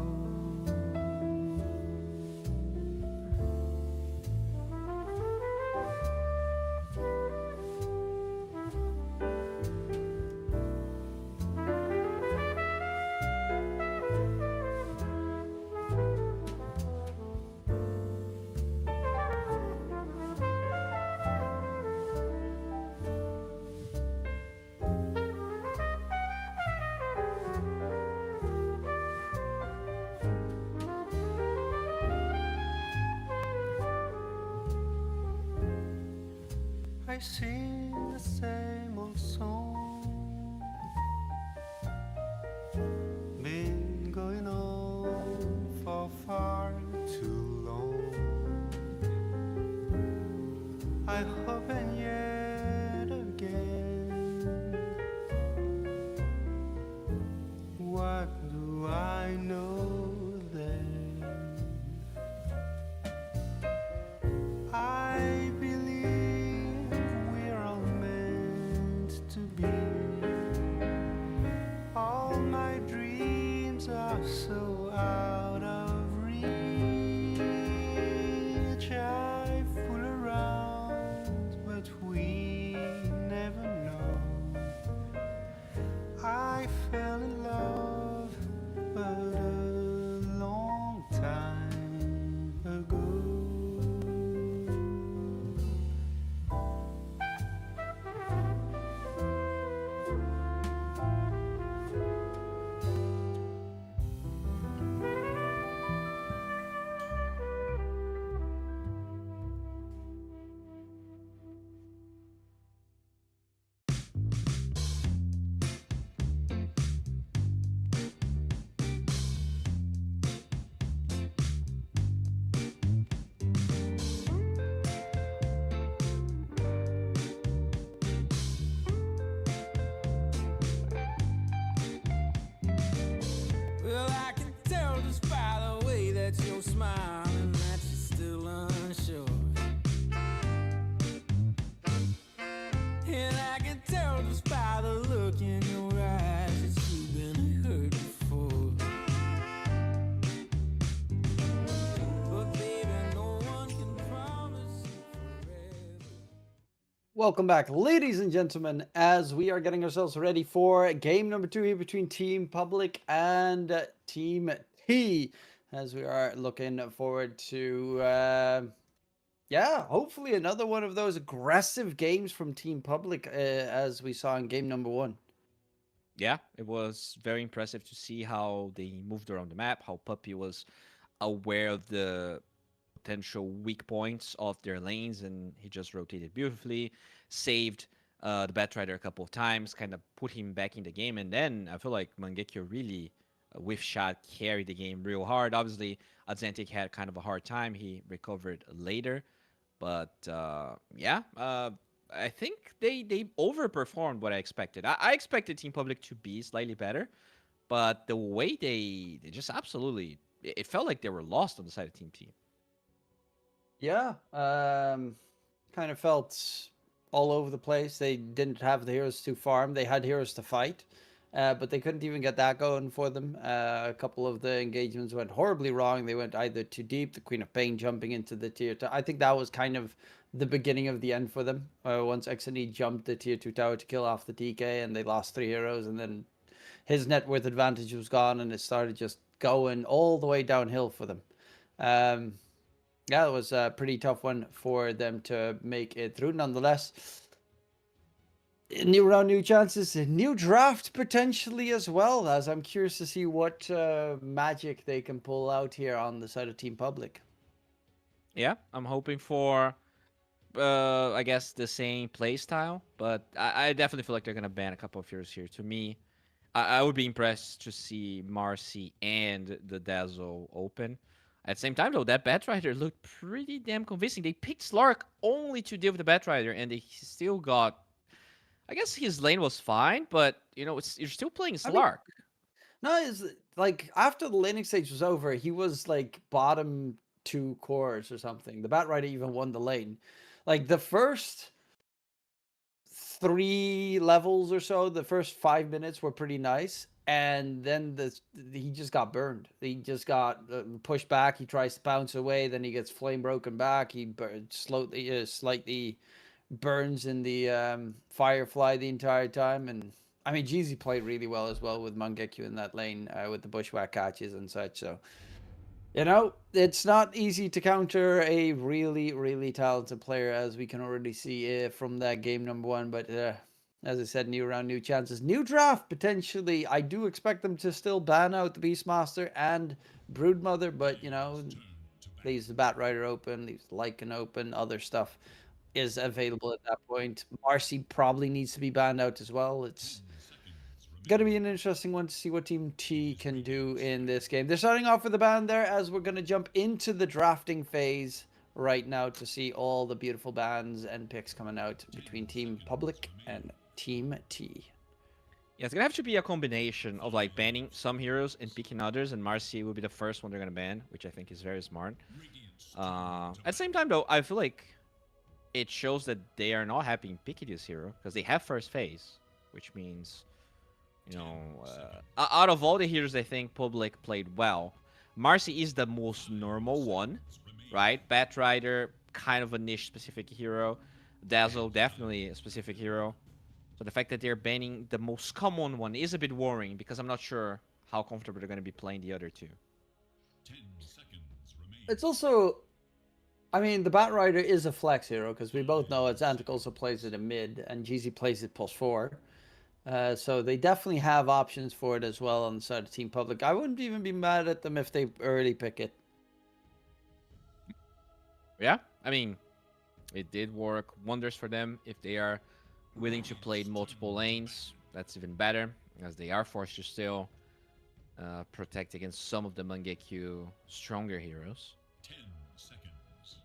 I sing the same old song, been going on for far too long. I hope and yet again, what do I know then? I believe we're all meant to be. All my dreams are so out of reach. I fool around, but we never know. I fell in love, but a long time ago. Well, I can tell just by the way that you're smiling that you're still unsure. And I can tell just by the look in your eyes that you've been hurt before. But baby, no one can promise you forever. Welcome back, ladies and gentlemen, as we are getting ourselves ready for game number 2 here between Team Public and Team T, as we are looking forward to, hopefully another one of those aggressive games from Team Public, as we saw in game number 1. Yeah, it was very impressive to see how they moved around the map, how Puppy was aware of the potential weak points of their lanes, and he just rotated beautifully, saved the Batrider a couple of times, kind of put him back in the game, and then I feel like Mangekyo really, with shot, carried the game real hard. Obviously, Atlantic had kind of a hard time. He recovered later, but I think they overperformed what I expected. I expected Team Public to be slightly better, but the way they just absolutely, it felt like they were lost on the side of Team T. Yeah, kind of felt all over the place. They didn't have the heroes to farm. They had heroes to fight, but they couldn't even get that going for them. A couple of the engagements went horribly wrong. They went either too deep, the Queen of Pain jumping into the tier 2. I think that was kind of the beginning of the end for them. Once Xne jumped the tier 2 tower to kill off the TK, and they lost 3 heroes, and then his net worth advantage was gone, and it started just going all the way downhill for them. Yeah, it was a pretty tough one for them to make it through. Nonetheless, new round, new chances, a new draft potentially as well, as I'm curious to see what magic they can pull out here on the side of Team Public. Yeah, I'm hoping for, I guess, the same play style, but I definitely feel like they're going to ban a couple of heroes here. To me, I would be impressed to see Marcy and the Dazzle open. At the same time, though, that Batrider looked pretty damn convincing. They picked Slark only to deal with the Batrider, and they still got... I guess his lane was fine, but, you know, you're still playing Slark. No, it's like after the laning stage was over, he was like bottom 2 cores or something. The Batrider even won the lane. Like the first 3 levels or so, the first 5 minutes were pretty nice, and then he just got burned. He just got pushed back. He tries to bounce away, then he gets flame broken back. He slightly burns in the Firefly the entire time, and I mean, Jeezy played really well as well with Mangekyo in that lane with the bushwhack catches and such. So, you know, it's not easy to counter a really, really talented player, as we can already see from that game number 1. But as I said, new round, new chances, new draft potentially. I do expect them to still ban out the Beastmaster and Broodmother, but you know, leaves the Batrider open, leaves Lycan open, other stuff is available at that point. Marcy probably needs to be banned out as well. It's going to be an interesting one to see what Team T can do in this game. They're starting off with the ban there, as we're going to jump into the drafting phase right now to see all the beautiful bans and picks coming out between Team Public and Team T. Yeah, it's gonna have to be a combination of like banning some heroes and picking others, and Marcy will be the first one they're gonna ban, which I think is very smart. At the same time, though, I feel like it shows that they are not happy in picking this hero because they have first phase, which means, you know, out of all the heroes, I think Public played well. Marcy is the most normal one, right? Batrider, kind of a niche specific hero. Dazzle, definitely a specific hero. So the fact that they're banning the most common one is a bit worrying because I'm not sure how comfortable they're going to be playing the other two. 10 seconds remain. It's also, I mean, the Batrider is a flex hero because we both know Xantic also plays it in mid and Jeezy plays it +4. So they definitely have options for it as well on the side of Team Public. I wouldn't even be mad at them if they early pick it. Yeah, I mean, it did work wonders for them. If they are willing to play multiple lanes, that's even better, as they are forced to still protect against some of the Mangekyo stronger heroes. 10 seconds.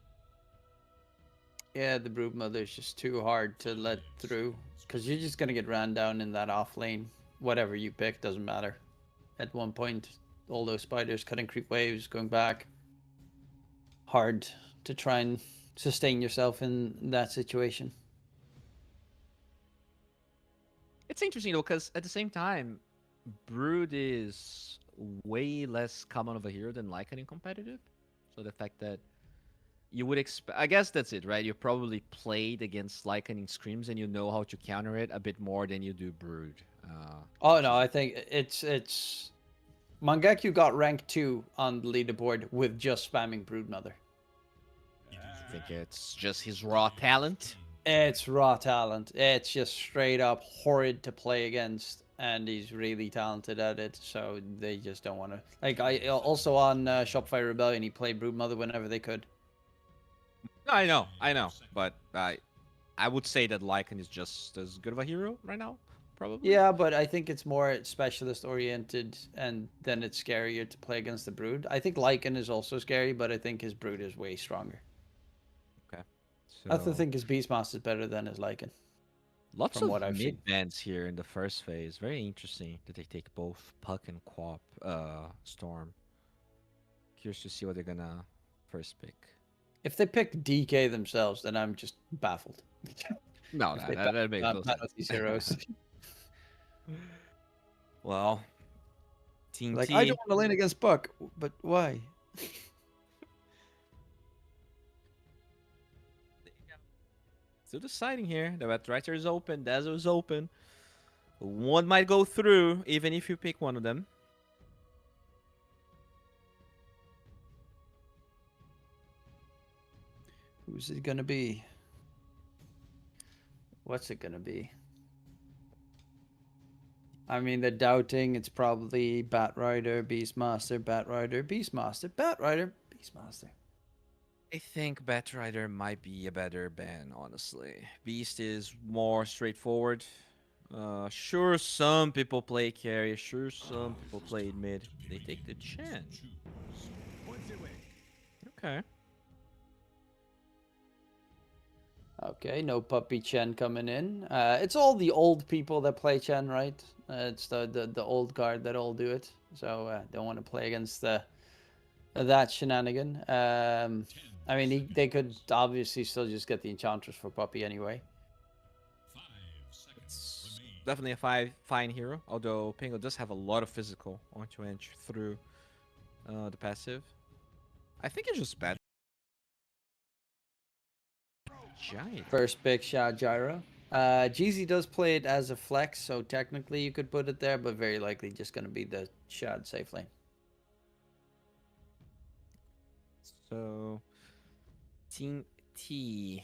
Yeah, the Broodmother is just too hard to let through because you're just going to get ran down in that off lane. Whatever you pick doesn't matter. At one point, all those spiders cutting creep waves, going back. Hard to try and sustain yourself in that situation. It's interesting though, because at the same time, Brood is way less common of a hero than Lycan in competitive. So the fact that you would expect, I guess that's it, right? You probably played against Lycan in scrims and you know how to counter it a bit more than you do Brood. Oh no, I think it's Mangekyo got rank 2 on the leaderboard with just spamming Broodmother. I think it's just his raw talent. It's raw talent. It's just straight up horrid to play against, and he's really talented at it. So they just don't want to. Like I also on Shopify Rebellion, he played Broodmother whenever they could. I know, but I would say that Lycan is just as good of a hero right now, probably. Yeah, but I think it's more specialist oriented, and then it's scarier to play against the Brood. I think Lycan is also scary, but I think his Brood is way stronger. Okay. I also think his Beastmaster is better than his Lycan. Lots from of what I've seen. mid bans here in the first phase. Very interesting that they take both Puck and Quap Storm. Curious to see what they're gonna first pick. If they pick DK themselves, then I'm just baffled. No, If they that makes no ban sense. these heroes. Well, Team Like, T. I don't want to lane against Buck, but why? Still deciding here. The Batrider is open. Dazzle is open. One might go through, even if you pick one of them. Who's it gonna be? What's it gonna be? I mean, they're doubting. It's probably Batrider, Beastmaster, Batrider, Beastmaster, Batrider, Beastmaster. I think Batrider might be a better ban, honestly. Beast is more straightforward. Sure, some people play carry. Sure, some people play mid. They take the Chen. Okay. Okay, no Puppy Chen coming in. It's all the old people that play Chen, right? It's the old guard that all do it. So don't want to play against that shenanigan. I mean, they could obviously still just get the Enchantress for Puppy anyway. 5 Definitely a fine hero. Although Pango does have a lot of physical onto entry through the passive. I think it's just bad. Giant. First big shot gyro. GZ does play it as a flex, so technically you could put it there, but very likely just going to be the shot safe lane. So, Team T.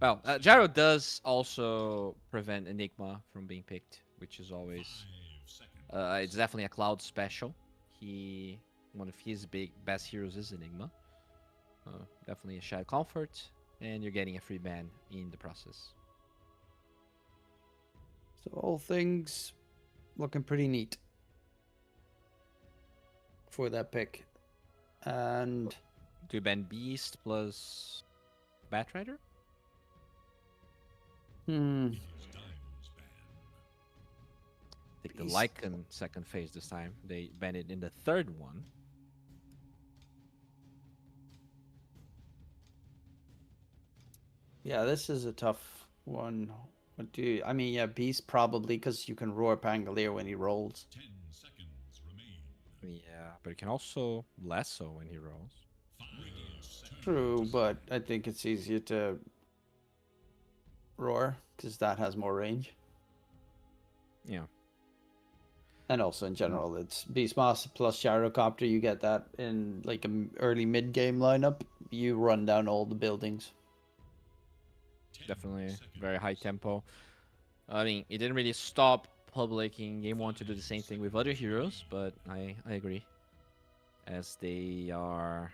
Well, Gyro does also prevent Enigma from being picked, which is always. It's definitely a Cloud special. One of his best heroes is Enigma. Definitely a Shadow Comfort, and you're getting a free ban in the process. So all things looking pretty neat for that pick. And Do you ban Beast plus Batrider? Take the Beast. Lycan second phase this time. They ban it in the third one. yeah, this is a tough one. What do you, I mean, yeah, Beast probably because you can roar Pangolier when he rolls. 10 seconds remain. Yeah, but it can also lasso when he rolls. True, but I think it's easier to roar because that has more range. Yeah. And also in general, it's Beastmaster plus Gyrocopter. You get that in like an early mid game lineup. You run down all the buildings. Definitely very high tempo. I mean, it didn't really stop Public in game 1 to do the same thing with other heroes, but I agree. As they are...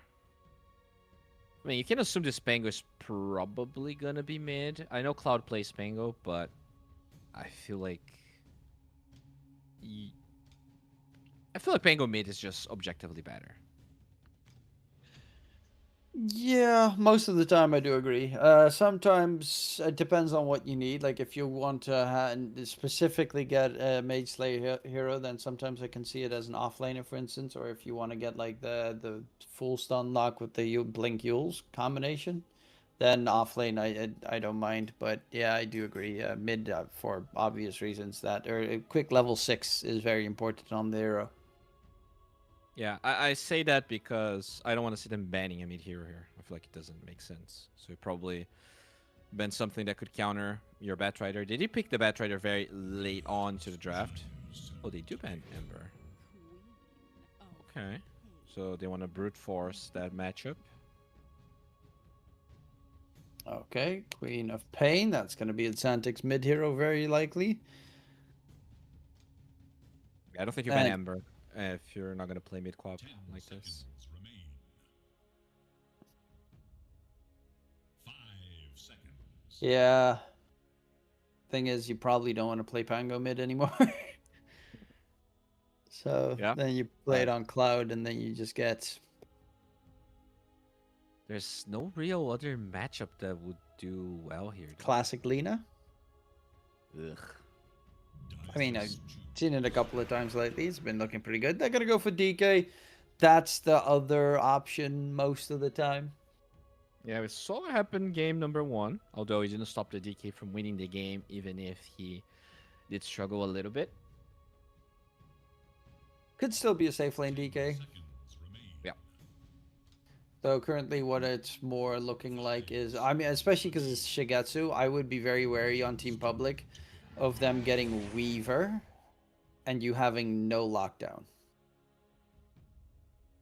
I mean, you can assume this Pango is probably gonna be mid. I know Cloud plays Pango, but I feel like... I feel like Pango mid is just objectively better. Yeah, most of the time I do agree. Sometimes it depends on what you need. Like if you want to specifically get a Mage Slayer hero, then sometimes I can see it as an offlaner, for instance. Or if you want to get like the full stun lock with the Blink Yules combination, then offlane I don't mind. But yeah, I do agree. Mid for obvious reasons that or quick level 6 is very important on the hero. Yeah, I say that because I don't want to see them banning a mid hero here. I feel like it doesn't make sense. So it probably ban something that could counter your Batrider. Did you pick the Batrider very late on to the draft? Oh, they do ban Ember. Okay. So they want to brute force that matchup. Okay, Queen of Pain. That's going to be Santic's mid hero, very likely. I don't think you ban And- Ember if you're not going to play mid quap like this. Remain. 5 seconds. Yeah. Thing is, you probably don't want to play Pango mid anymore. So Yeah. then you play it on Cloud, and then you just get. There's no real other matchup that would do well here. though. Classic Lena. Ugh. I mean, I've seen it a couple of times lately. It's been looking pretty good. They're going to go for DK. That's the other option most of the time. Yeah, we saw it happen game number 1. Although he didn't stop the DK from winning the game, even if he did struggle a little bit. Could still be a safe lane DK. Seconds remain. Yeah. Though currently what it's more looking like is, I mean, especially because it's Shigetsu, I would be very wary on Team Public of them getting Weaver and you having no lockdown.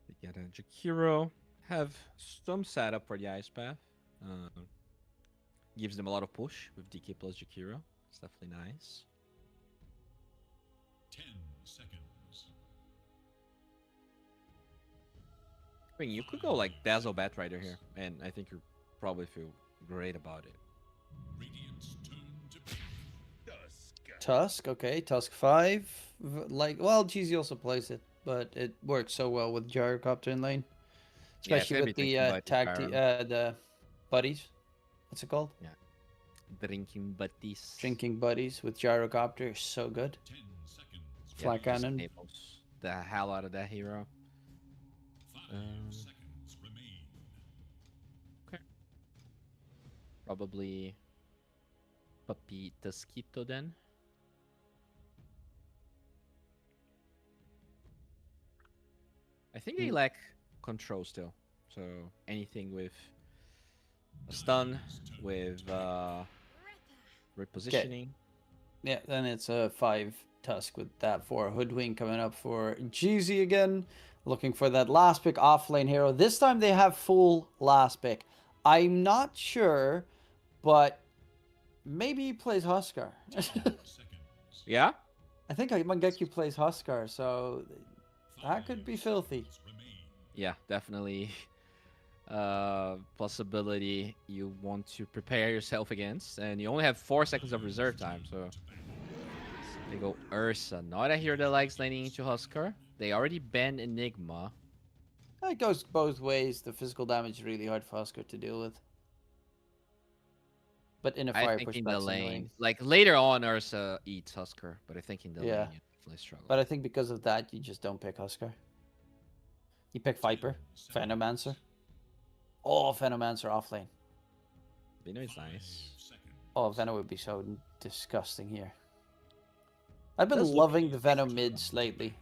They get a Jakiro. Have some setup for the Ice Path. Gives them a lot of push with DK plus Jakiro. It's definitely nice. 10 seconds. I mean, you could go like Dazzle Batrider here, and I think you probably feel great about it. Radiant's turn to pick. Tusk, okay, Tusk 5. Like, well, GZ also plays it, but it works so well with Gyrocopter in lane. Yeah, it's Especially gonna with be the thinking about tag the buddies. What's it called? Drinking buddies. Drinking buddies with Gyrocopter. So good. 10 seconds. Flat just cannon. enables the hell out of that hero. 5 seconds remain. Probably Papi Tasquito then. I think they lack control still. So anything with a stun, with repositioning. Yeah, then it's a 5 Tusk with that 4 Hoodwink coming up for Jeezy again. Looking for that last pick offlane hero. This time they have full last pick. I'm not sure, but maybe he plays Huskar. Yeah? I think Mangekyo plays Huskar, so that could be filthy. Yeah, definitely possibility you want to prepare yourself against. And you only have 4 seconds of reserve time, so they go Ursa. Not a hero that likes laning into Huskar. They already banned Enigma. It goes both ways. The physical damage is really hard for Huskar to deal with. But in a I fire think push in back's the lane, annoying. like later on, Ursa eats Huskar, but I think in the Yeah. lane you definitely struggle. But I think because of that, you just don't pick Huskar. You pick Viper, Venomancer. Oh, Venomancer offlane. Veno is nice. Oh, Venom would be so disgusting here. I've been Does look- loving the Venom mids lately.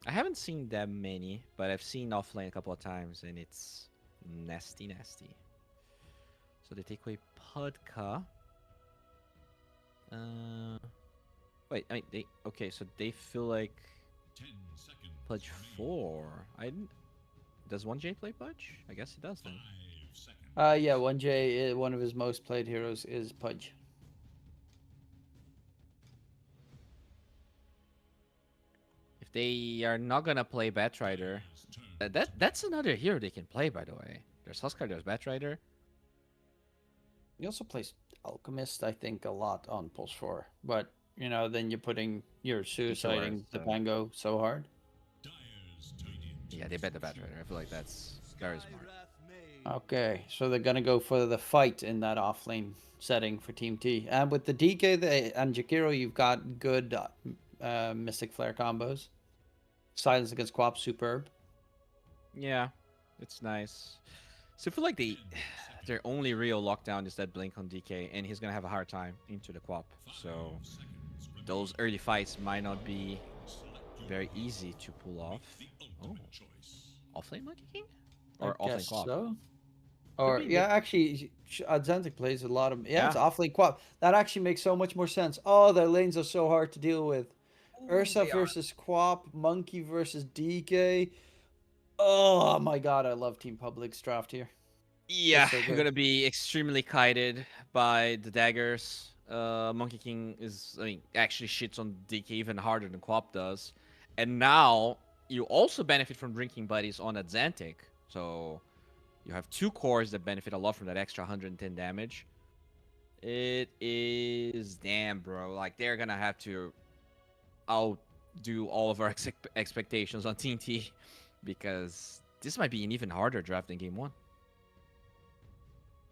I haven't seen that many, but I've seen offlane a couple of times, and it's nasty, nasty. So they take away Pudka. Wait, I mean, they okay. So they feel like 10 seconds. Pudge 4. I didn't. Does 1J play Pudge? I guess he does then. 5 seconds. Yeah, 1J, one of his most played heroes is Pudge. If they are not gonna play Batrider, that's another hero they can play. By the way, there's Huskar, there's Batrider. He also plays Alchemist, I think, a lot on Pulse 4. But, you know, then you're suiciding the so- Pango so hard. Dyer's turret. Yeah, they bet the Batrider. I feel like that's very smart. Okay, so they're gonna go for the fight in that offlane setting for Team T. And with the DK and Jakiro, you've got good Mystic Flare combos. Silence against Quap, superb. Yeah, it's nice. So I feel like their only real lockdown is that blink on DK, and he's gonna have a hard time into the Quap. So those early fights might not be very easy to pull off. Oh, offlane Monkey King or I offlane guess Quap? so. Or be, yeah, actually, Adzentic plays a lot of it's Yeah. offlane Quap. That actually makes so much more sense. Oh, their lanes are so hard to deal with. Ursa they are. versus Quap, Monkey versus DK. Oh my god, I love Team Public's draft here. Yeah, so you're good. gonna be extremely kited by the daggers. Monkey King actually shits on DK even harder than Quap does. And now you also benefit from drinking buddies on Adzentic. So you have 2 cores that benefit a lot from that extra 110 damage. It is damn, bro. Like they're gonna have to outdo all of our expectations on Team T because this might be an even harder draft than Game 1.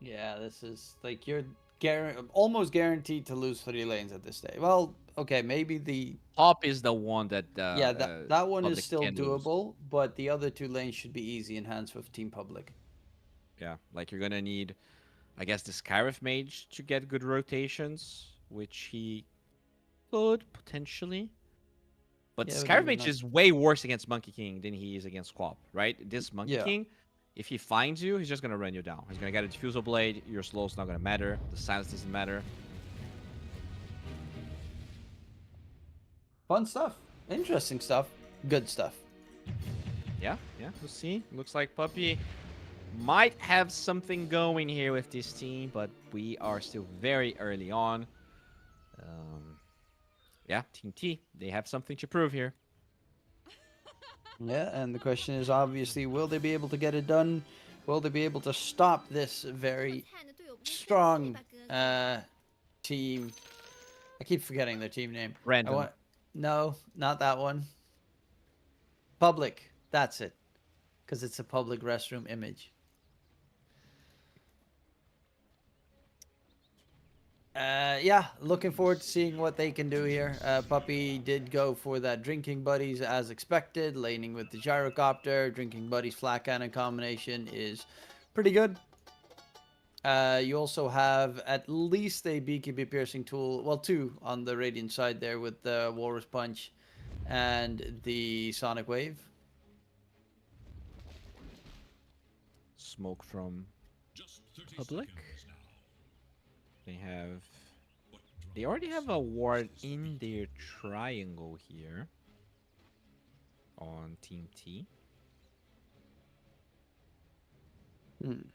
Yeah, this is like you're almost guaranteed to lose 3 lanes at this stage. Well, okay, maybe the Top is the one that that one is Public still can lose. doable, but the other 2 lanes should be easy in hands with Team Public. Yeah, like you're gonna need, I guess, the Scarif Mage to get good rotations, which he could potentially. But Yeah, the but Scarif he's Mage not- is way worse against Monkey King than he is against Quap, right? This Monkey Yeah. King, if he finds you, he's just gonna run you down. He's gonna get a Diffusal Blade, your slow's not gonna matter, the silence doesn't matter. Fun stuff, interesting stuff, good stuff. Yeah, we'll see. Looks like Puppy might have something going here with this team, but we are still very early on. Yeah, Team T, they have something to prove here. Yeah, and the question is obviously, will they be able to get it done? Will they be able to stop this very strong team? I keep forgetting their team name. Random. No, not that one. Public. That's it. Because it's a public restroom image. Yeah, looking forward to seeing what they can do here. Puppy did go for that drinking buddies as expected, laning with the gyrocopter. Drinking buddies flat cannon combination is pretty good. You also have at least a BKB piercing tool, well, two on the Radiant side there with the Walrus Punch and the Sonic Wave. Smoke from Just 30 public. seconds now. They already have a ward in their triangle here on Team T. Interesting.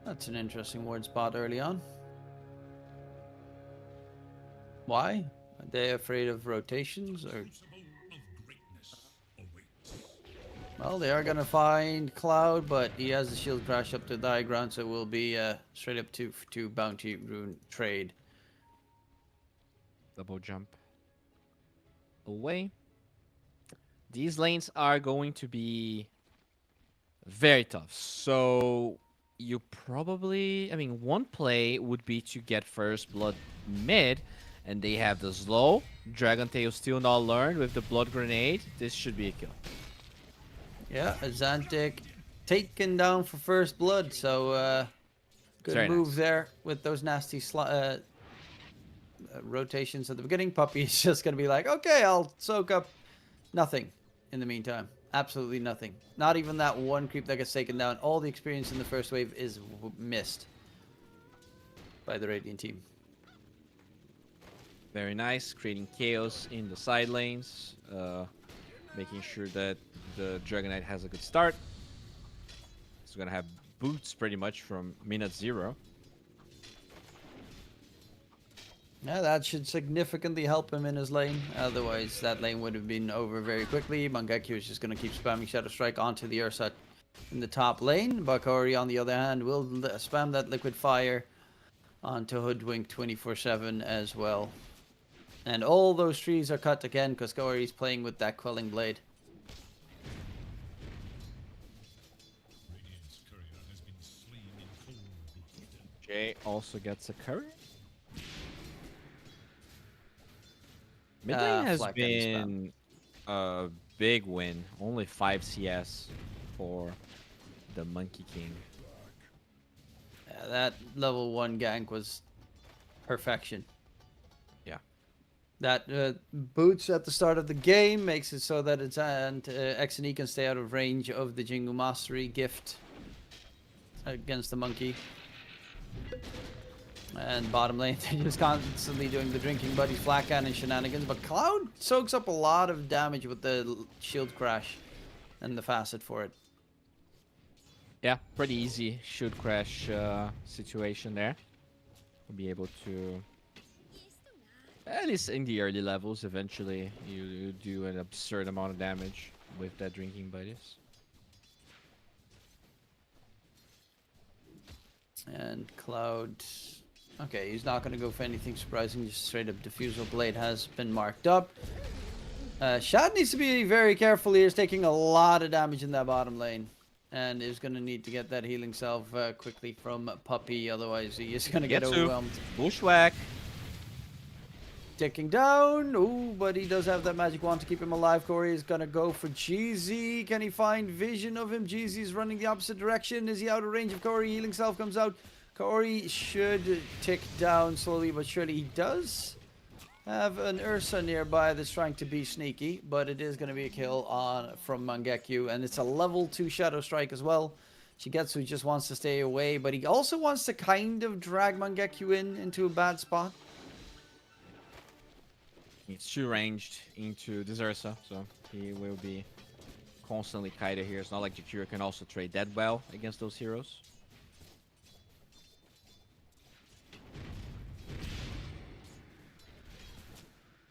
That's an interesting word spot early on. Why? Are they afraid of rotations? Or Crucible of greatness awaits. well, they are gonna find Cloud, but he has the shield crash up to the high ground, so it will be straight up to bounty rune trade. Double jump away. These lanes are going to be very tough. So you probably, I mean, one play would be to get first blood mid, and they have the slow. Dragon Tail still not learned with the blood grenade. This should be a kill. Yeah, Azantic taken down for first blood, so good Very move nice. there with those nasty rotations at the beginning. Puppy is just gonna be like, okay, I'll soak up nothing in the meantime. Absolutely nothing. Not even that one creep that gets taken down. All the experience in the first wave is missed by the Radiant team. Very nice, creating chaos in the side lanes, making sure that the Dragon Knight has a good start. He's gonna have boots pretty much from minute 0. Yeah, that should significantly help him in his lane. Otherwise, that lane would have been over very quickly. Mangekyo is just going to keep spamming Shadow Strike onto the Ursa in the top lane. Bakori, on the other hand, will spam that Liquid Fire onto Hoodwink 24/7 as well. And all those trees are cut again because Kaori is playing with that Quelling Blade. Radiant's courier has been slain in cold blood. Jay also gets a curry. Mid lane has Flag getting spammed. been a big win. Only 5 CS for the Monkey King. Yeah, that level 1 gank was perfection. Yeah. That boots at the start of the game makes it so that it's and XNE can stay out of range of the Jingu Mastery gift against the monkey. And bottom lane, they're just constantly doing the drinking buddies, flat cannon shenanigans. But Cloud soaks up a lot of damage with the shield crash and the facet for it. Yeah, pretty easy shield crash situation there. We'll be able to, at least in the early levels, eventually you do an absurd amount of damage with that drinking buddies. And Cloud, okay, he's not going to go for anything surprising. Just straight up Diffusal Blade has been marked up. Shad needs to be very careful here. He's taking a lot of damage in that bottom lane. And is going to need to get that healing salve quickly from Puppy. Otherwise, he is going to get Getsu. overwhelmed. Bushwhack. Ticking down. Ooh, but he does have that magic wand to keep him alive. Corey is going to go for Jeezy. Can he find vision of him? Jeezy's running the opposite direction. Is he out of range of Corey? Healing self comes out. Corey should tick down slowly but surely. He does have an Ursa nearby that's trying to be sneaky, but it is going to be a kill on from Mangekyo, and it's a level 2 Shadow Strike as well. Shigetsu just wants to stay away, but he also wants to kind of drag Mangekyo into a bad spot. He's too ranged into this Ursa, so he will be constantly kited here. It's not like Jakiro can also trade that well against those heroes.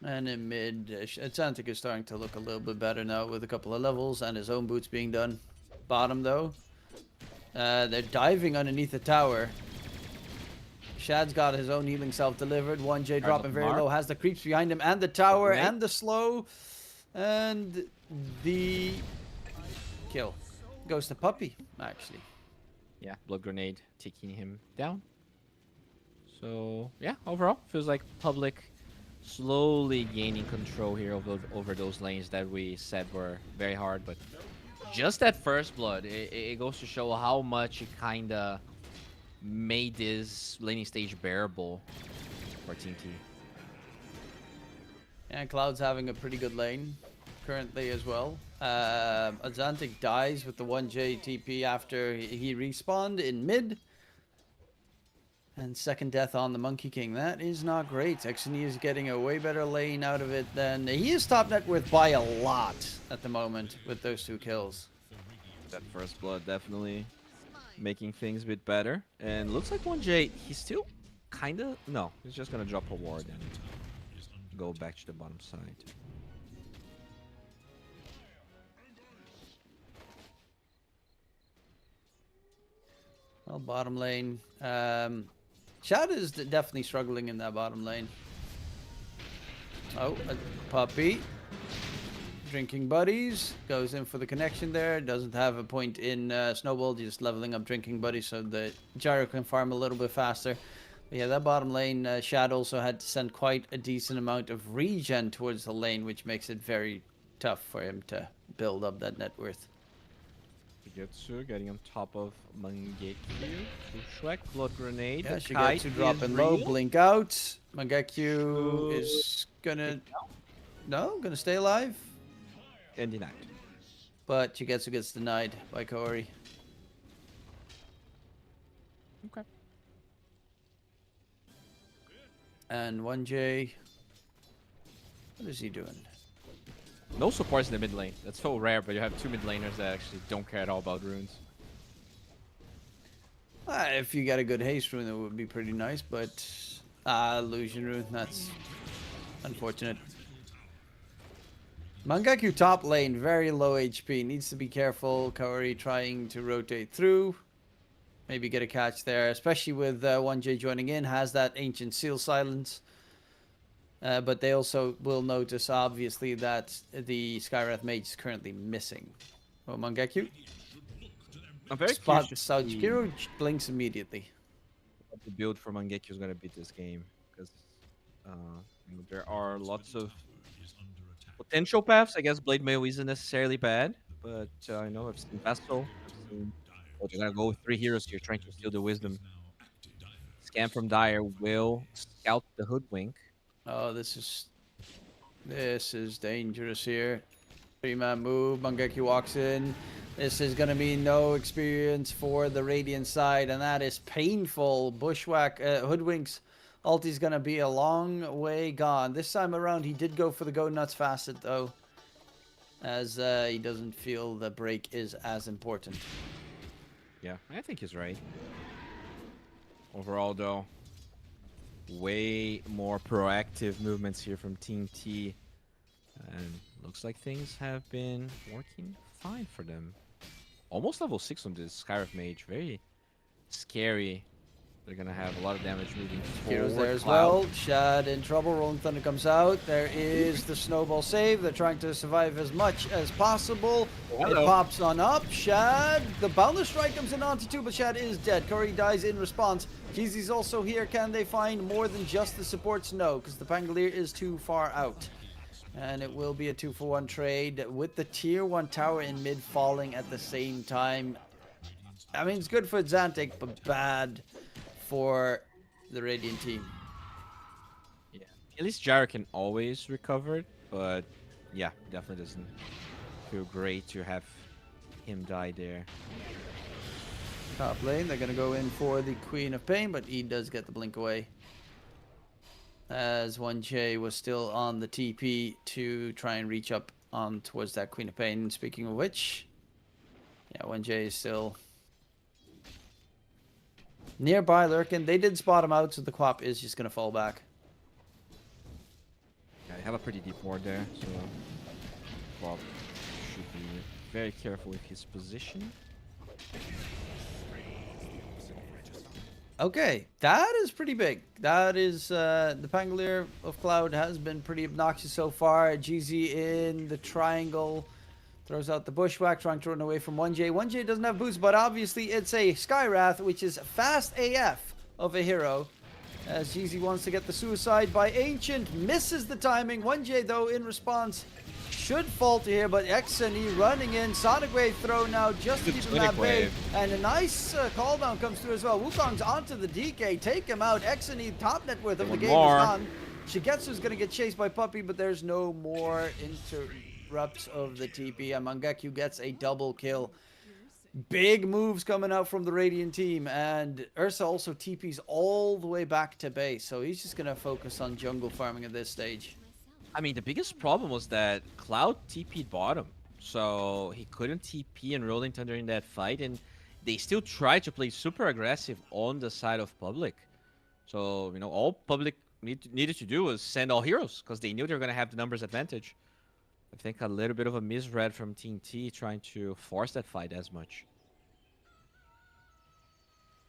And in mid, Atlantic is starting to look a little bit better now with a couple of levels and his own boots being done. Bottom though, they're diving underneath the tower. Shad's got his own healing self delivered. 1J dropping very mark. low, has the creeps behind him and the tower Grenade. and the slow. And the kill goes to Puppy, actually. Yeah, blood grenade taking him down. So yeah, overall feels like public slowly gaining control here over those lanes that we said were very hard. But just that first blood, it goes to show how much it kind of made this laning stage bearable for Team T. And Cloud's having a pretty good lane currently as well. Azantic dies with the 1J TP after he respawned in mid. And second death on the Monkey King. That is not great. Exony is getting a way better lane out of it than... He is top net worth by a lot at the moment with those 2 kills. That first blood definitely making things a bit better. And looks like 1J, he's still kind of... No, he's just going to drop a ward and go back to the bottom side. Well, bottom lane. Shad is definitely struggling in that bottom lane. Oh, a puppy. Drinking buddies. Goes in for the connection there. Doesn't have a point in Snowball. Just leveling up drinking buddies so the Gyro can farm a little bit faster. But yeah, that bottom lane, Shad also had to send quite a decent amount of regen towards the lane, which makes it very tough for him to build up that net worth. Shigetsu getting on top of Mangekyo. Bushwhack, Blood Grenade. Yeah, the Shigetsu kite is dropping low, real. blink out. Mangekyo is gonna... No, gonna stay alive. And denied. But Shigetsu gets denied by Kaori. Okay. And 1J... What is he doing? No supports in the mid lane. That's so rare, but you have 2 mid laners that actually don't care at all about runes. If you got a good haste rune, that would be pretty nice, but... illusion rune, that's unfortunate. Mangekyo top lane, very low HP. Needs to be careful. Kaori trying to rotate through. Maybe get a catch there, especially with 1J joining in. Has that ancient seal silence. But they also will notice, obviously, that the Skywrath Mage is currently missing. Oh, Mangekyo. I'm very Spot curious to South see Kiro blinks immediately. what the build for Mangekyo is going to beat this game. Because there are lots of potential paths. I guess Blade Mail isn't necessarily bad. But I know I've seen Vessel. I've seen... Oh, they're going to go with 3 heroes here trying to steal the Wisdom. Scan from Dire will scout the Hoodwink. Oh, this is dangerous here. 3-man move. Mangekyo walks in. This is going to be no experience for the Radiant side, and that is painful. Bushwhack, Hoodwink's ulti's going to be a long way gone. This time around, he did go for the Go Nuts facet, though, as he doesn't feel the break is as important. Yeah, I think he's right. Overall, though, way more proactive movements here from Team T. And looks like things have been working fine for them. Almost level 6 on this Skywrath Mage. Very scary. They're going to have a lot of damage moving forward. Heroes there as Cloud. well. Shad in trouble. Rolling Thunder comes out. There is the snowball save. They're trying to survive as much as possible. It pops on up. Shad. The Boundless Strike comes in onto 2, but Shad is dead. Curry dies in response. Jeezy's also here. Can they find more than just the supports? No, because the Pangolier is too far out. And it will be a 2-for-1 trade with the tier 1 tower in mid falling at the same time. I mean, it's good for Xantic, but bad for the Radiant team. Yeah. At least Gyro can always recover it, but yeah, definitely doesn't feel great to have him die there. Top lane, they're going to go in for the Queen of Pain, but he does get the blink away. As 1J was still on the TP to try and reach up on towards that Queen of Pain. Speaking of which, yeah, 1J is still nearby lurking. They did spot him out, so the Quap is just going to fall back. Yeah, they have a pretty deep ward there, so Bob should be very careful with his position. Okay, that is pretty big. That is, the Pangolier of Cloud has been pretty obnoxious so far. GZ in the triangle. Throws out the Bushwhack, trying to run away from 1J. 1J doesn't have boots, but obviously it's a Skywrath, which is fast AF of a hero. As Jeezy wants to get the suicide by Ancient, misses the timing. 1J though in response should falter here, but XNE running in. Sonic Wave throw now just to Good keep him at Sonic bay. Wave. And a nice call down comes through as well. Wukong's onto the DK, take him out. XNE top net worth of the One game more. is gone. Shigetsu's gonna get chased by Puppy, but there's no more interrupts of the TP. And Mangekyou gets a double kill. Big moves coming out from the Radiant team, and Ursa also TPs all the way back to base, so he's just gonna focus on jungle farming at this stage. I mean, the biggest problem was that Cloud TP'd bottom, so he couldn't TP and Rolling Thunder in that fight, and they still tried to play super aggressive on the side of Public. So, you know, all Public needed to do was send all heroes, because they knew they were going to have the numbers advantage. I think a little bit of a misread from Team T trying to force that fight as much.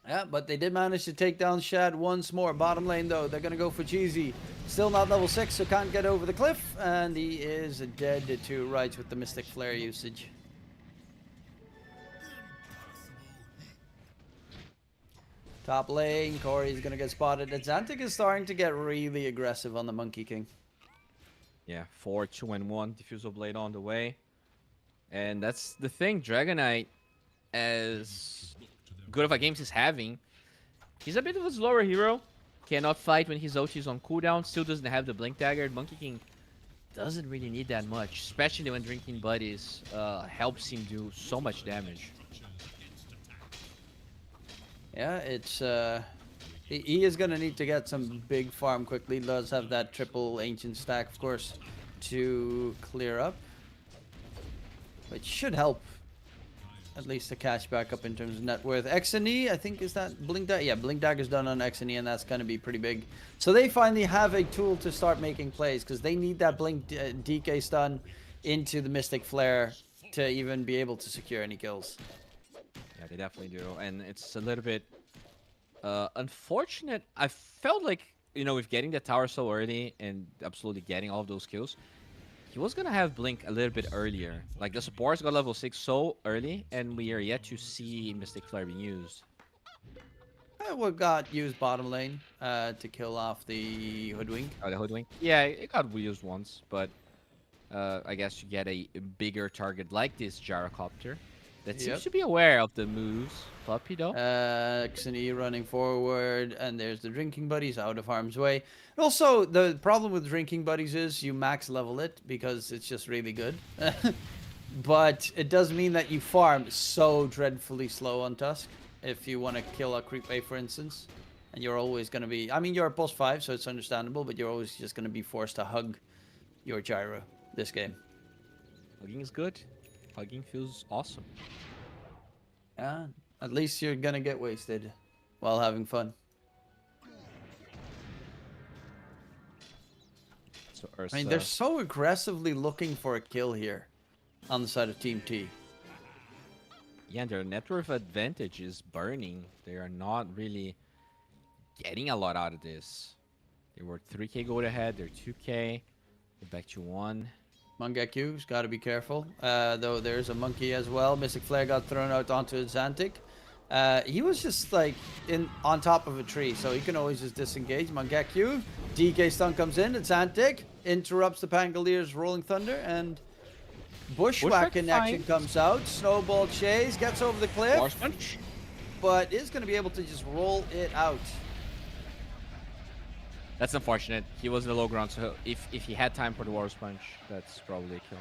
Yeah, but they did manage to take down Shad once more. Bottom lane, though, they're going to go for Jeezy. Still not level 6, so can't get over the cliff. And he is dead to rights with the Mystic Flare usage. Top lane, Corey's going to get spotted. Xantic is starting to get really aggressive on the Monkey King. Yeah, 4, 2, and 1. Diffusal Blade on the way. And that's the thing. Dragon Knight, as good of a game he's having, he's a bit of a slower hero. Cannot fight when his ulti is on cooldown. Still doesn't have the Blink Dagger. Monkey King doesn't really need that much, especially when drinking buddies helps him do so much damage. Yeah, it's he is gonna need to get some big farm quickly. He does have that triple ancient stack, of course, to clear up, which should help at least to catch back up in terms of net worth. XNE, I think, is that Blink Dagger? Yeah, Blink Dagger's done on XNE, and that's gonna be pretty big. So they finally have a tool to start making plays, because they need that Blink DK stun into the Mystic Flare to even be able to secure any kills. Yeah, they definitely do. And it's a little bit unfortunate. I felt like, you know, with getting the tower so early and absolutely getting all of those kills, he was going to have Blink a little bit earlier. Like, the supports got level 6 so early, and we are yet to see Mystic Flare being used. What got used bottom lane to kill off the Hoodwink. Oh, the Hoodwink? Yeah, it got used once, but I guess you get a bigger target like this Gyrocopter that seems to be aware of the moves. Puppy, though. XNE running forward, and there's the drinking buddies out of harm's way. And also, the problem with drinking buddies is you max level it because it's just really good. But it does mean that you farm so dreadfully slow on Tusk if you want to kill a creep wave, for instance. And you're always going to be... I mean, you're a plus 5, so it's understandable, but you're always just going to be forced to hug your gyro this game. Hugging is good. Hugging feels awesome. Yeah, at least you're going to get wasted while having fun. So Ursa... I mean, they're so aggressively looking for a kill here on the side of Team T. Yeah, their net worth advantage is burning. They are not really getting a lot out of this. They were 3k gold ahead. They're 2k. They're back to 1. Mangekyou's got to be careful. Though there's a monkey as well. Mystic Flare got thrown out onto Xantic. He was just like on top of a tree, so he can always just disengage. Mangekyou, DK stun comes in. Xantic interrupts the Pangalier's Rolling Thunder, and Bushwhack in action comes out. Snowball chase, gets over the cliff, Force punch. but is going to be able to just roll it out. That's unfortunate. He was in the low ground, so if he had time for the Warriors Punch, that's probably a kill.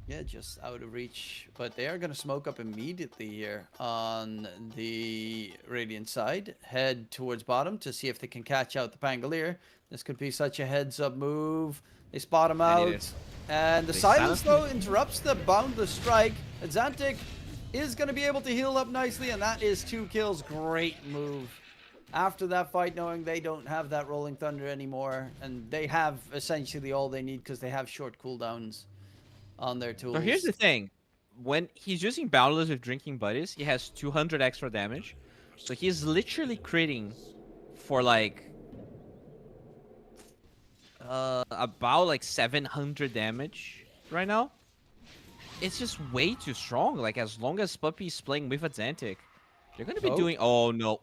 Yeah, just out of reach. But they are going to smoke up immediately here on the Radiant side. Head towards bottom to see if they can catch out the Pangolier. This could be such a heads-up move. They spot him out. And the silence, though, interrupts the Boundless Strike. Xantic is going to be able to heal up nicely, and that is 2 kills. Great move. After that fight, knowing they don't have that Rolling Thunder anymore, and they have essentially all they need because they have short cooldowns on their tools. So here's the thing. When he's using Boundless with Drinking Buddies, he has 200 extra damage. So he's literally critting for like... about like 700 damage right now. It's just way too strong. Like, as long as Puppy is playing with Xantic, they're going to be doing... Oh, no.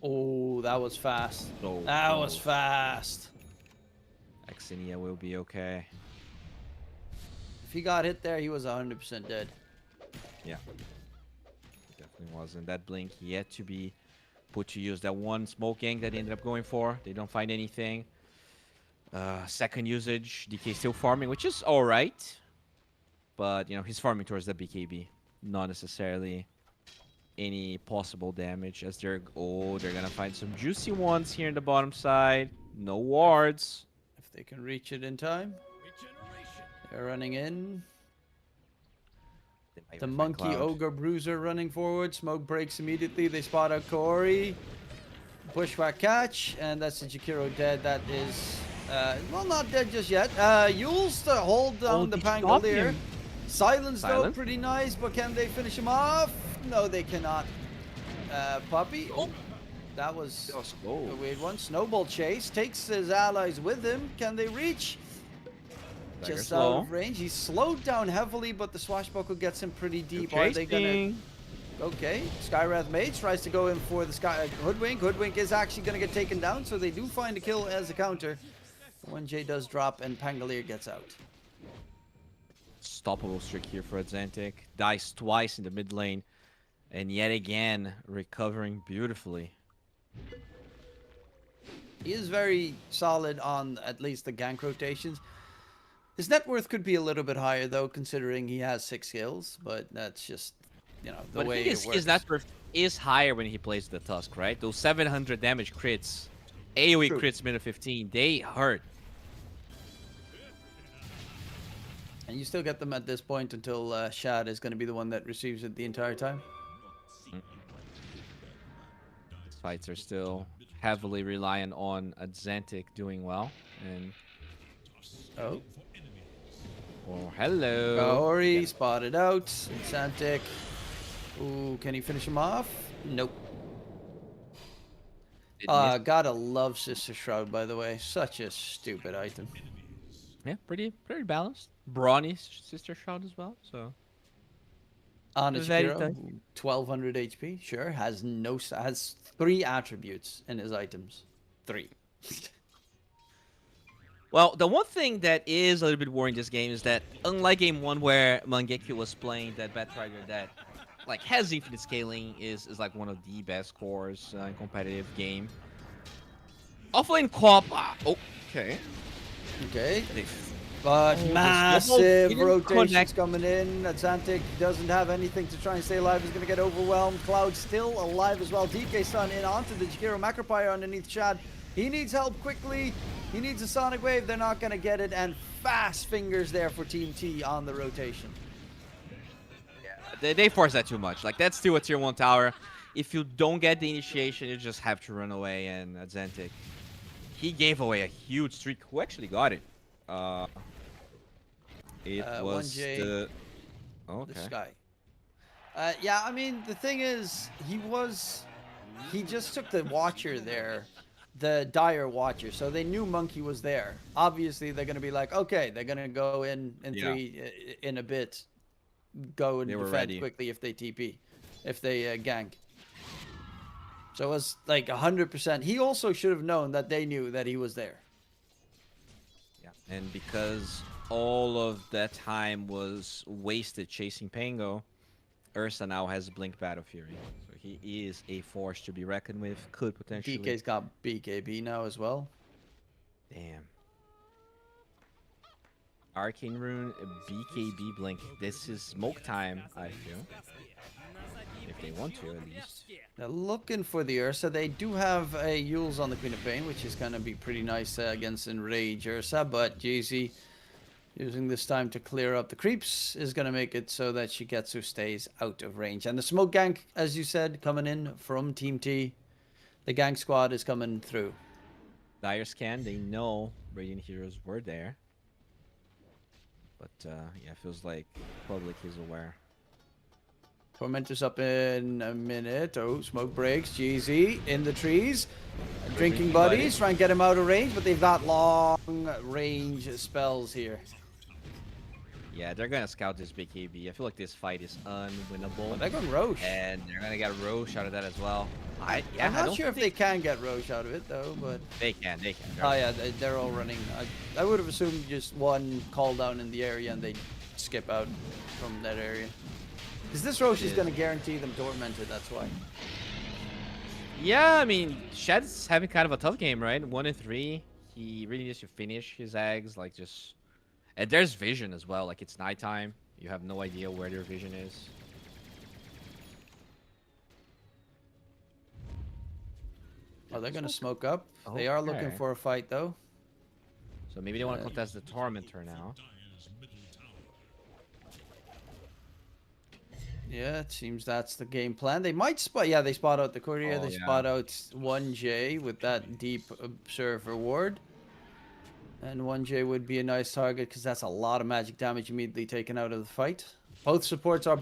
Oh, that was fast. So That was close. fast. Axinia will be okay. If he got hit there, he was 100% dead. Yeah. Definitely wasn't. That blink yet to be put to use. That one smoke gang that they ended up going for. They don't find anything. Second usage. DK still farming, which is alright. But, you know, he's farming towards the BKB. Not necessarily any possible damage as they're... Oh, they're gonna find some juicy ones here in the bottom side. No wards. If they can reach it in time. They're running in. They might The find monkey Cloud. ogre bruiser running forward. Smoke breaks immediately. They spot out Corey. Bushwhack catch, and that's the Jakiro dead. That is, well, not dead just yet. Yules to hold down the they stopped Pangolier. him. Silence though, Silence. pretty nice, but can they finish him off? No, they cannot. Puppy. Oh, that was That was a close. weird one. Snowball chase takes his allies with him. Can they reach? Dagger's Just out low. of range. He's slowed down heavily, but the swashbuckle gets him pretty deep. Are they gonna? Chasing. Okay, Skywrath Mage tries to go in for the Hoodwink. Hoodwink is actually going to get taken down, so they do find a kill as a counter. 1J does drop, and Pangolier gets out. Stoppable streak here for Azantic. Dies twice in the mid lane. And yet again, recovering beautifully. He is very solid on at least the gank rotations. His net worth could be a little bit higher, though, considering he has 6 kills, but that's just, you know, the But way the thing it is, works. his net worth is higher when he plays the Tusk, right? Those 700 damage crits, AoE True. crits, mid of 15, they hurt. And you still get them at this point until Shad is going to be the one that receives it the entire time. These fights are still heavily reliant on Azantic doing well. And Oh. oh, hello. Kaori spotted out. Santic. Ooh, can he finish him off? Nope. Did miss. Gotta love Sister Shroud, by the way. Such a stupid item. Yeah, pretty balanced. Brawny Sister Shroud as well. So Honest Very Hero, nice. 1200 HP. Sure, has 3 attributes in his items. 3. well, the one thing that is a little bit worrying in this game is that unlike game 1 where Mangekyo was playing that Batrider that like has infinite scaling is like one of the best cores in competitive game. Offlane Cop. Okay. Okay. They But Oh, massive he didn't rotations connect. coming in. Atlantic doesn't have anything to try and stay alive. He's going to get overwhelmed. Cloud still alive as well. DK stun in onto the Jakiro Macropire underneath Shad. He needs help quickly. He needs a Sonic Wave. They're not going to get it. And fast fingers there for Team T on the rotation. they force that too much. Like that's still a tier 1 tower. If you don't get the initiation, you just have to run away. And Azantic, he gave away a huge streak. Who actually got it? It was 1J, the. Okay. This guy. Yeah, I mean, the thing is, he just took the Watcher there, the Dire Watcher, so they knew Monkey was there. Obviously, they're going to be like, okay, they're going to go in Yeah. 3 in a bit, go and They were defend ready. quickly if they TP, if they gank. So it was like 100%. He also should have known that they knew that he was there. Yeah, and because all of that time was wasted chasing Pango, Ursa now has Blink Battle Fury. So he is a force to be reckoned with. Could potentially. DK's got BKB now as well. Damn. Arcane Rune, BKB Blink. This is smoke time, I feel. If they want to, at least. They're looking for the Ursa. They do have a Yules on the Queen of Pain, which is going to be pretty nice against Enrage Ursa, but GZ using this time to clear up the creeps is going to make it so that Shigetsu stays out of range. And the smoke gank, as you said, coming in from Team T. The gank squad is coming through. Dire scan, they know Radiant Heroes were there. But yeah, it feels like public is aware. Tormentor's up in a minute. Oh, smoke breaks. GZ in the trees. Drinking buddies. Try and get him out of range, but they've got long range spells here. Yeah, they're gonna scout this BKB. I feel like this fight is unwinnable. Oh, they're going Roche. And they're gonna get Roche out of that as well. I'm I not don't sure if they think can get Roche out of it though, but they can. oh yeah, they're all running. I would have assumed just one call down in the area and they skip out from that area. Because this Roche is going to guarantee them Tormented, that's why. Yeah, I mean, Shad's having kind of a tough game, right? 1-3. He really needs to finish his eggs, like just. And there's vision as well. Like it's nighttime. You have no idea where their vision is. Oh, they're going to smoke up. They are looking Okay. for a fight though. So maybe they want to contest the Tormentor now. Dire's middle tower. Yeah, it seems that's the game plan. They might spot. Yeah, they spot out the courier. Oh, They yeah. spot out 1J with that deep observer ward. And 1J would be a nice target because that's a lot of magic damage immediately taken out of the fight. Both supports are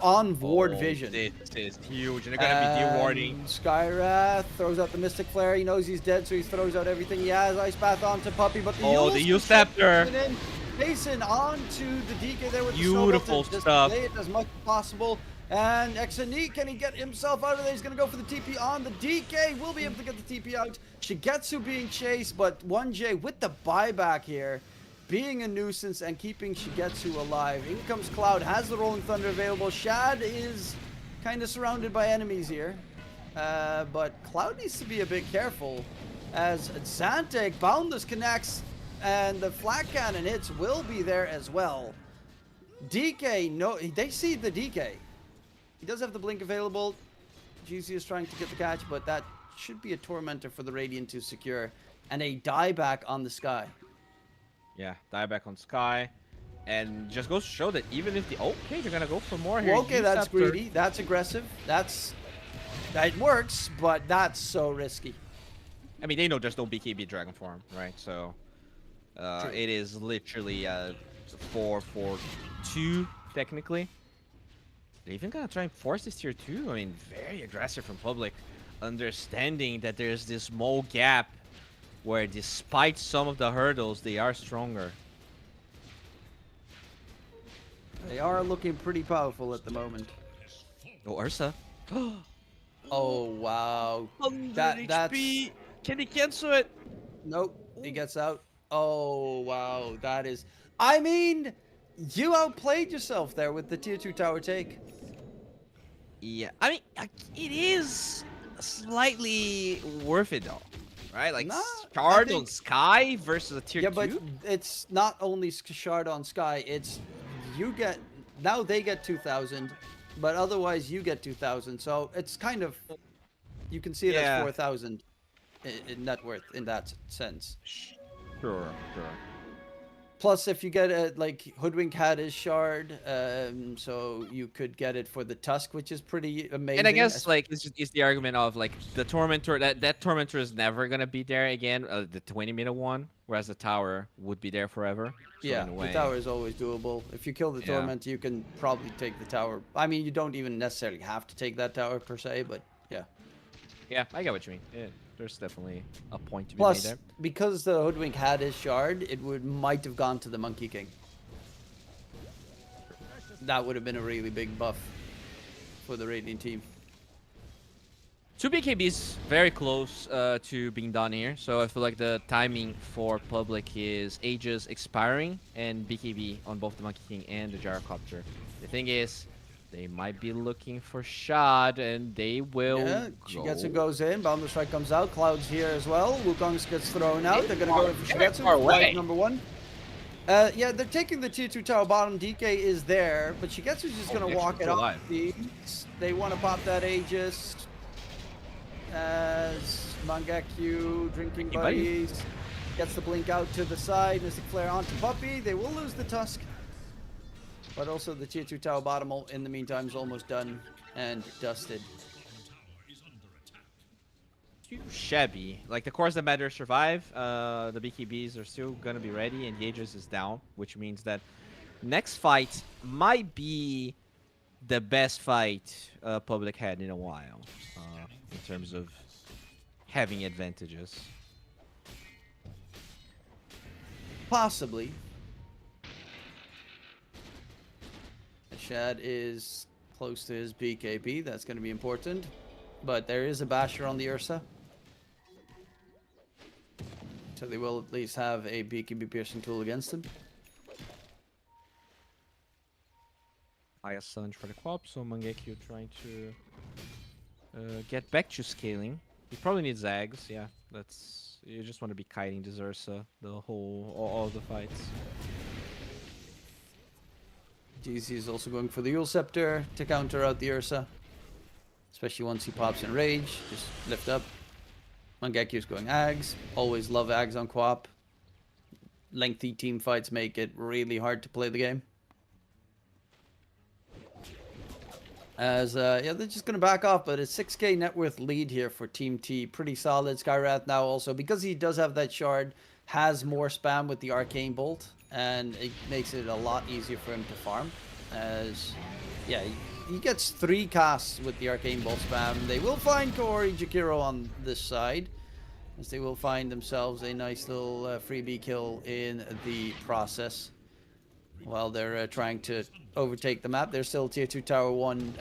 on ward vision. This is huge, and they're gonna be dewarding. And Skyrath throws out the Mystic Flare. He knows he's dead, so he throws out everything he has. Ice Bath onto Puppy, but the Oh, the Yule Yule Scepter. Jason onto the DK there with Beautiful the snowball to stuff. delay it as much as possible. And Exonique, can he get himself out of there? He's going to go for the TP on the DK. Will be able to get the TP out. Shigetsu being chased, but 1J with the buyback here, being a nuisance and keeping Shigetsu alive. In comes Cloud, has the Rolling Thunder available. Shad is kind of surrounded by enemies here. But Cloud needs to be a bit careful as Xantic, Boundless connects, and the flat cannon hits will be there as well. DK, no, they see the DK. He does have the blink available. GC is trying to get the catch, but that should be a Tormentor for the Radiant to secure. And a dieback on the Sky. Yeah, die back on Sky. And just goes to show that even if the... Okay, they're gonna go for more here. Well, okay, Yule that's Scepter. greedy. That's aggressive. That works, but that's so risky. I mean, they know there's no BKB Dragon form, right? So, it is literally 4-4-2, technically. They're even gonna try and force this tier 2. I mean, very aggressive from Public. Understanding that there's this small gap where despite some of the hurdles, they are stronger. They are looking pretty powerful at the moment. Oh, Ursa. Oh, wow. 100 That's... HP. Can he cancel it? Nope. He gets out. Oh, wow. That is... I mean, you outplayed yourself there with the tier 2 tower take. Yeah, I mean, it is slightly worth it though, right? Like Nah, Shard I on think- Sky versus a tier 2. Yeah, but it's not only Shard on Sky. It's you get... Now they get 2,000, but otherwise you get 2,000. So it's kind of... You can see it Yeah. as 4,000 in net worth in that sense. Sure. Plus, if you get a, like, Hoodwink had his shard, so you could get it for the Tusk, which is pretty amazing. And I guess like it's the argument of like the Tormentor that Tormentor is never gonna be there again, the 20-minute one, whereas the tower would be there forever. So Yeah, in a the way, tower is always doable. If you kill the Yeah. Torment, you can probably take the tower. I mean, you don't even necessarily have to take that tower per se, but yeah. Yeah, I get what you mean. Yeah, there's definitely a point to be Plus, made there. because the Hoodwink had his shard, it might have gone to the Monkey King. That would have been a really big buff for the Radiant team. 2 BKBs very close to being done here, so I feel like the timing for Public is Aegis expiring and BKB on both the Monkey King and the Gyrocopter. The thing is, they might be looking for Shad, and they will Yeah, Shigetsu goes in, Boundless Strike comes out, Cloud's here as well, Wukong gets thrown out, they're gonna go in for Shigetsu, far away. flight number 1. Yeah, they're taking the tier 2 tower bottom, DK is there, but Shigetsu's just gonna they're walk it still off. alive. They want to pop that Aegis as Mangekyu, drinking Hey, buddy. buddies, gets the blink out to the side, Mystic Flare onto Puppy, they will lose the Tusk. But also the tier 2 tower bottom in the meantime is almost done and dusted. too shabby. Like the cores that matter survive. The BKBs are still gonna be ready, and the Aegis is down, which means that next fight might be the best fight Public had in a while, in terms of having advantages. Possibly. Shad is close to his BKB. That's going to be important. But there is a basher on the Ursa. So they will at least have a BKB piercing tool against him. Highest challenge for the co-op, so Mangekyo trying to get back to scaling. He probably needs Zags, yeah. That's you just want to be kiting this Ursa all the fights. GZ is also going for the Yule Scepter to counter out the Ursa. Especially once he pops in rage. Just lift up. Mangekyou's going Ags. Always love Ags on co-op. Lengthy team fights make it really hard to play the game. As, yeah, they're just going to back off, but a 6k net worth lead here for Team T. Pretty solid. Skywrath now also, because he does have that shard, has more spam with the Arcane Bolt, and it makes it a lot easier for him to farm. As, yeah, he gets 3 casts with the Arcane Bolt spam. They will find Kaori Jakiro on this side, as they will find themselves a nice little freebie kill in the process. While they're trying to overtake the map, there's still tier 1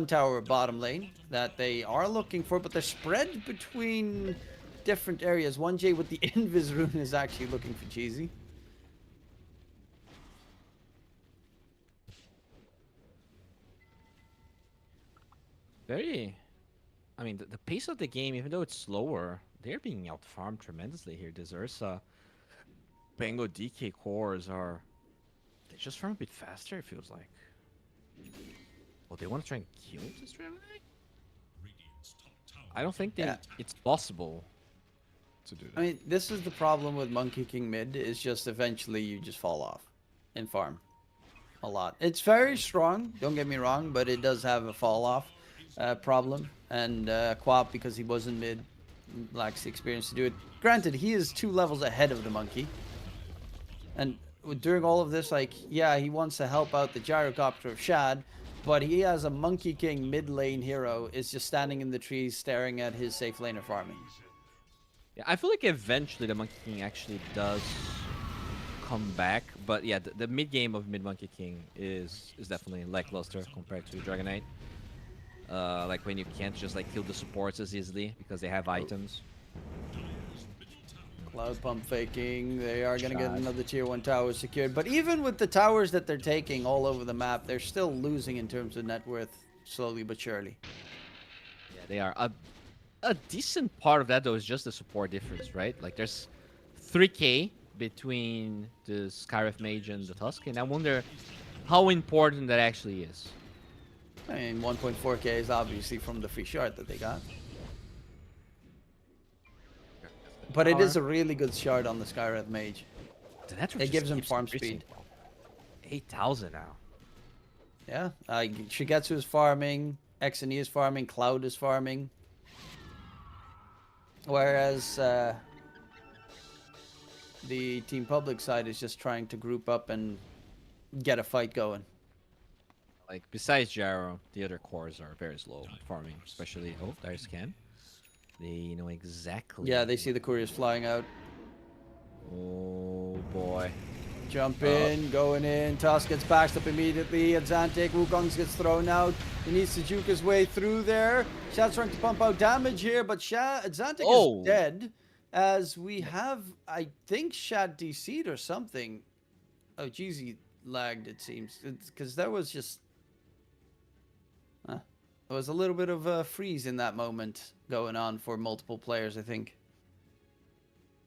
tower bottom lane that they are looking for, but they're spread between different areas. 1J with the Invis rune is actually looking for Cheesy. I mean, the pace of the game, even though it's slower, they're being outfarmed tremendously here. This Ursa, Bengo DK cores they just farm a bit faster, it feels like. Oh, they want to try and kill this DreamLeague? Radiant's top tower I don't think Yeah. it's possible to do that. I mean, this is the problem with Monkey King mid, is just eventually you just fall off in farm a lot. It's very strong, don't get me wrong, but it does have a fall off problem. And Quap, because he wasn't mid, lacks the experience to do it. Granted, he is 2 levels ahead of the Monkey. And during all of this, like, yeah, he wants to help out the Gyrocopter of Shad, but he has a Monkey King mid lane hero is just standing in the trees staring at his safe laner farming. Yeah, I feel like eventually the Monkey King actually does come back, but yeah, the mid game of mid Monkey King is definitely lackluster compared to Dragon Knight. Like when you can't just like kill the supports as easily because they have items. Cloud pump faking. They are going to get another tier 1 tower secured. But even with the towers that they're taking all over the map, they're still losing in terms of net worth slowly but surely. Yeah, they are. A decent part of that though is just the support difference, right? Like there's 3k between the Skywrath Mage and the Tusk, and I wonder how important that actually is. I mean, 1.4k is obviously from the free shard that they got. But it is a really good shard on the Skywrath Mage. It gives him farm speed. 8,000 now. Yeah, Shigetsu is farming, Xne is farming, Cloud is farming. Whereas the Team Public side is just trying to group up and get a fight going. Like besides Gyro, the other cores are very slow at farming, especially there's Ken. They know exactly. Yeah, they see the couriers flying out. Oh boy. Jump in, going in. Tusk gets patched up immediately. And Xantic, Wukong's gets thrown out. He needs to juke his way through there. Shad's trying to pump out damage here, but Xantic is dead. As we have, I think, Shad DC'd or something. Oh, Jeezy lagged, it seems. Because there was just... There was a little bit of a freeze in that moment going on for multiple players, I think.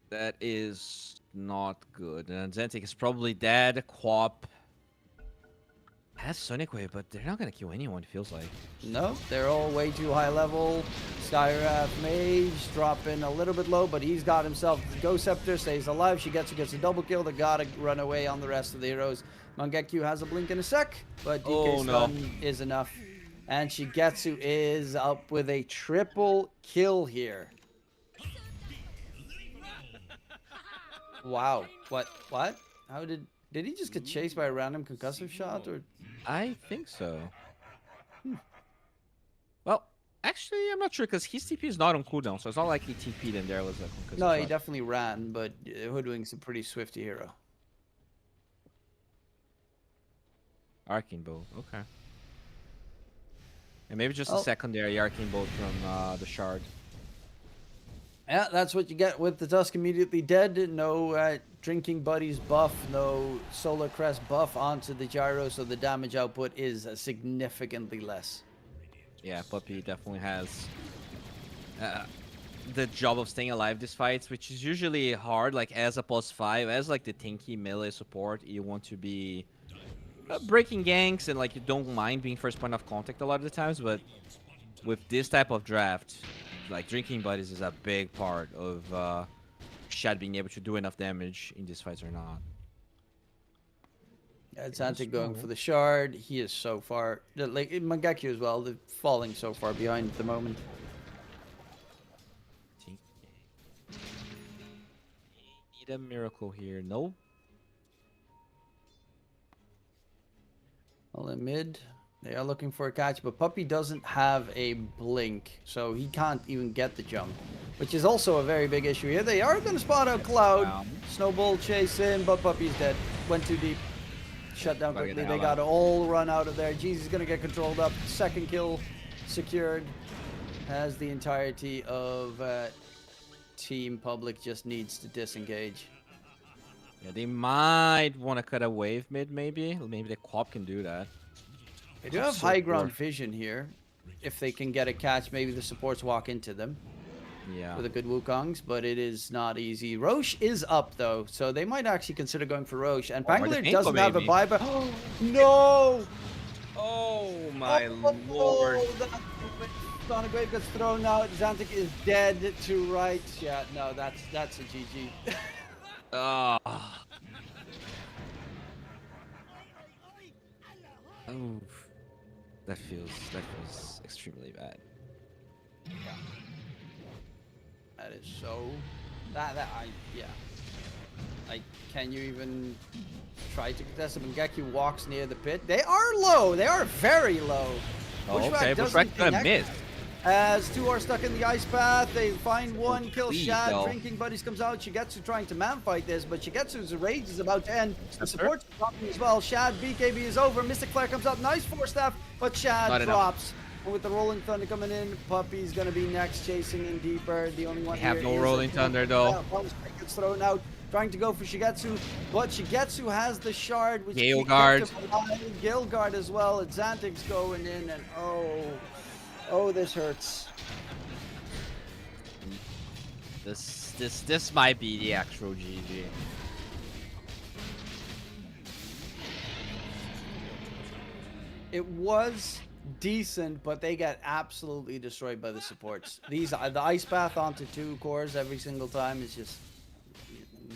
That is not good. And Xantic is probably dead. Quap has Sonic Wave, but they're not going to kill anyone, it feels like. No, they're all way too high level. Skywrath Mage dropping a little bit low, but he's got himself Ghost Scepter, stays alive. Shigetsu gets a double kill. They gotta run away on the rest of the heroes. Mangekyu has a blink in a sec, but DK stun is enough. And Shigetsu is up with a triple kill here. Wow. What? How did he just get chased by a random concussive shot, or? I think so. Well, actually, I'm not sure because his TP is not on cooldown, so it's not like he TP'd and there was a concussive No, shot. he definitely ran, but Hoodwink's a pretty swifty hero. Arcane Bolt. Okay. And maybe just Oh. a secondary Arcane Bolt from the Shard. Yeah, that's what you get with the Tusk immediately dead. No drinking buddies buff, no solar crest buff onto the gyro, so the damage output is significantly less. Yeah, Puppy definitely has the job of staying alive these fights, which is usually hard. Like as a +5, as like the tanky melee support, you want to be breaking ganks and like you don't mind being first point of contact a lot of the times. But with this type of draft, like drinking buddies is a big part of Shad being able to do enough damage in these fights or not. Yeah, Zantic going for the shard. He is so far, like Mangekyo as well, they're falling so far behind at the moment. Need a miracle here. No. Well, in mid, they are looking for a catch, but Puppy doesn't have a blink, so he can't even get the jump, which is also a very big issue here. They are going to spot out Cloud. Wow. Snowball chase in, but Puppy's dead. Went too deep. Shut down Gotta get quickly. the They hell got to all run out of there. Jeezy's going to get controlled up. Second kill secured. As the entirety of Team Public just needs to disengage. Yeah, they might want to cut a wave mid, maybe. Maybe the Quap can do that. They do have So high ground poor. vision here. If they can get a catch, maybe the supports walk into them Yeah. with a good Wukongs, but it is not easy. Roche is up though, so they might actually consider going for Roche. And Or the Pangolier Painful, doesn't have a maybe. buyback. Oh, no! Oh my Oh, lord. Sonic Wave gets thrown out. Zantic is dead to right. Yeah, no, that's a GG. Ah. Oof. That feels extremely bad. That is so. Yeah. Like, can you even try to contest him? Mangekyo walks near the pit. They are low. They are very low. Oh, Bushwhack okay, doesn't Bushwhack gonna connect. miss. As two are stuck in the ice path, they find one, kill please, Shad. though. Drinking Buddies comes out. Shigetsu trying to man fight this, but Shigetsu's rage is about to end. The support's dropping as well. Shad, BKB is over. Mystic Flare comes out. Nice 4-staff, but Shad Not enough. drops. And with the Rolling Thunder coming in, Puppy's gonna be next, chasing in deeper. The only one They have here no is Rolling Thunder, though. One strike gets thrown out. Trying to go for Shigetsu, but Shigetsu has the shard, which Gale keeps Guard. him alive. Gale Guard as well. And Zantic's going in, and oh, this hurts. This might be the actual GG. It was decent, but they get absolutely destroyed by the supports. The ice path onto 2 cores every single time is just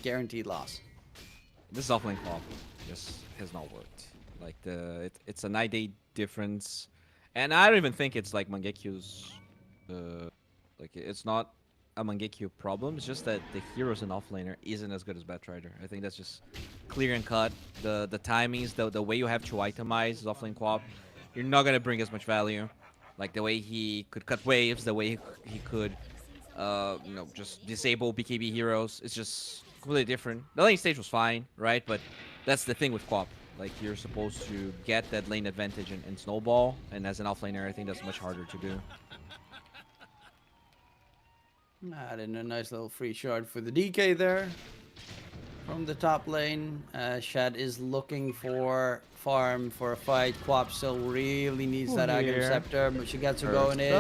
guaranteed loss. This offlane comp just has not worked. Like it's a 9-day difference, and I don't even think it's like Mangekyo's. Like it's not a Mangekyo problem. It's just that the heroes in offlaner isn't as good as Batrider. I think that's just clear and cut. The timings, the way you have to itemize his offlane co-op, you're not gonna bring as much value. Like the way he could cut waves, the way he could, just disable BKB heroes. It's just completely different. The lane stage was fine, right? But that's the thing with co-op. Like you're supposed to get that lane advantage in snowball, and as an offlaner, I think that's much harder to do. Adding a nice little free shard for the DK there. From the top lane, Shad is looking for farm for a fight. Quap still really needs that Aghanim Scepter, but Shigetsu going in.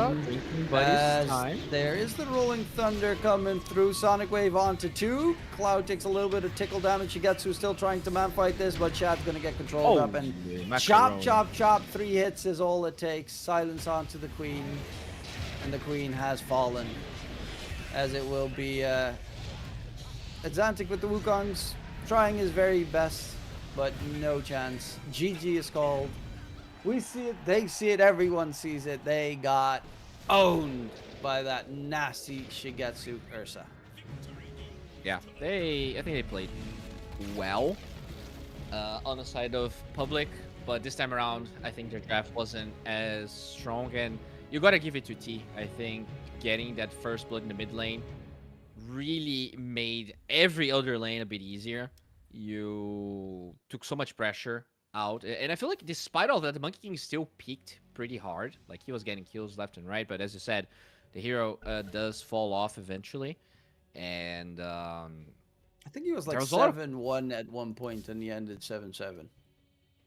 As there is the Rolling Thunder coming through. Sonic Wave onto 2. Cloud takes a little bit of tickle damage. Shigetsu still trying to man fight this, but Shad's going to get controlled up. And chop, chop, chop. 3 hits is all it takes. Silence onto the Queen. And the Queen has fallen. As it will be Zantic with the Wukongs trying his very best, but no chance. GG is called. We see it, they see it, everyone sees it. They got owned by that nasty Shigetsu Ursa. Yeah, I think they played well on the side of Public, but this time around, I think their draft wasn't as strong, and you gotta give it to T. I think getting that first blood in the mid lane really made every other lane a bit easier. You took so much pressure out. And I feel like despite all that, the Monkey King still peaked pretty hard. Like he was getting kills left and right, but as you said, the hero does fall off eventually. And I think he was like there was a lot of 7-1 at one point, and he ended 7-7.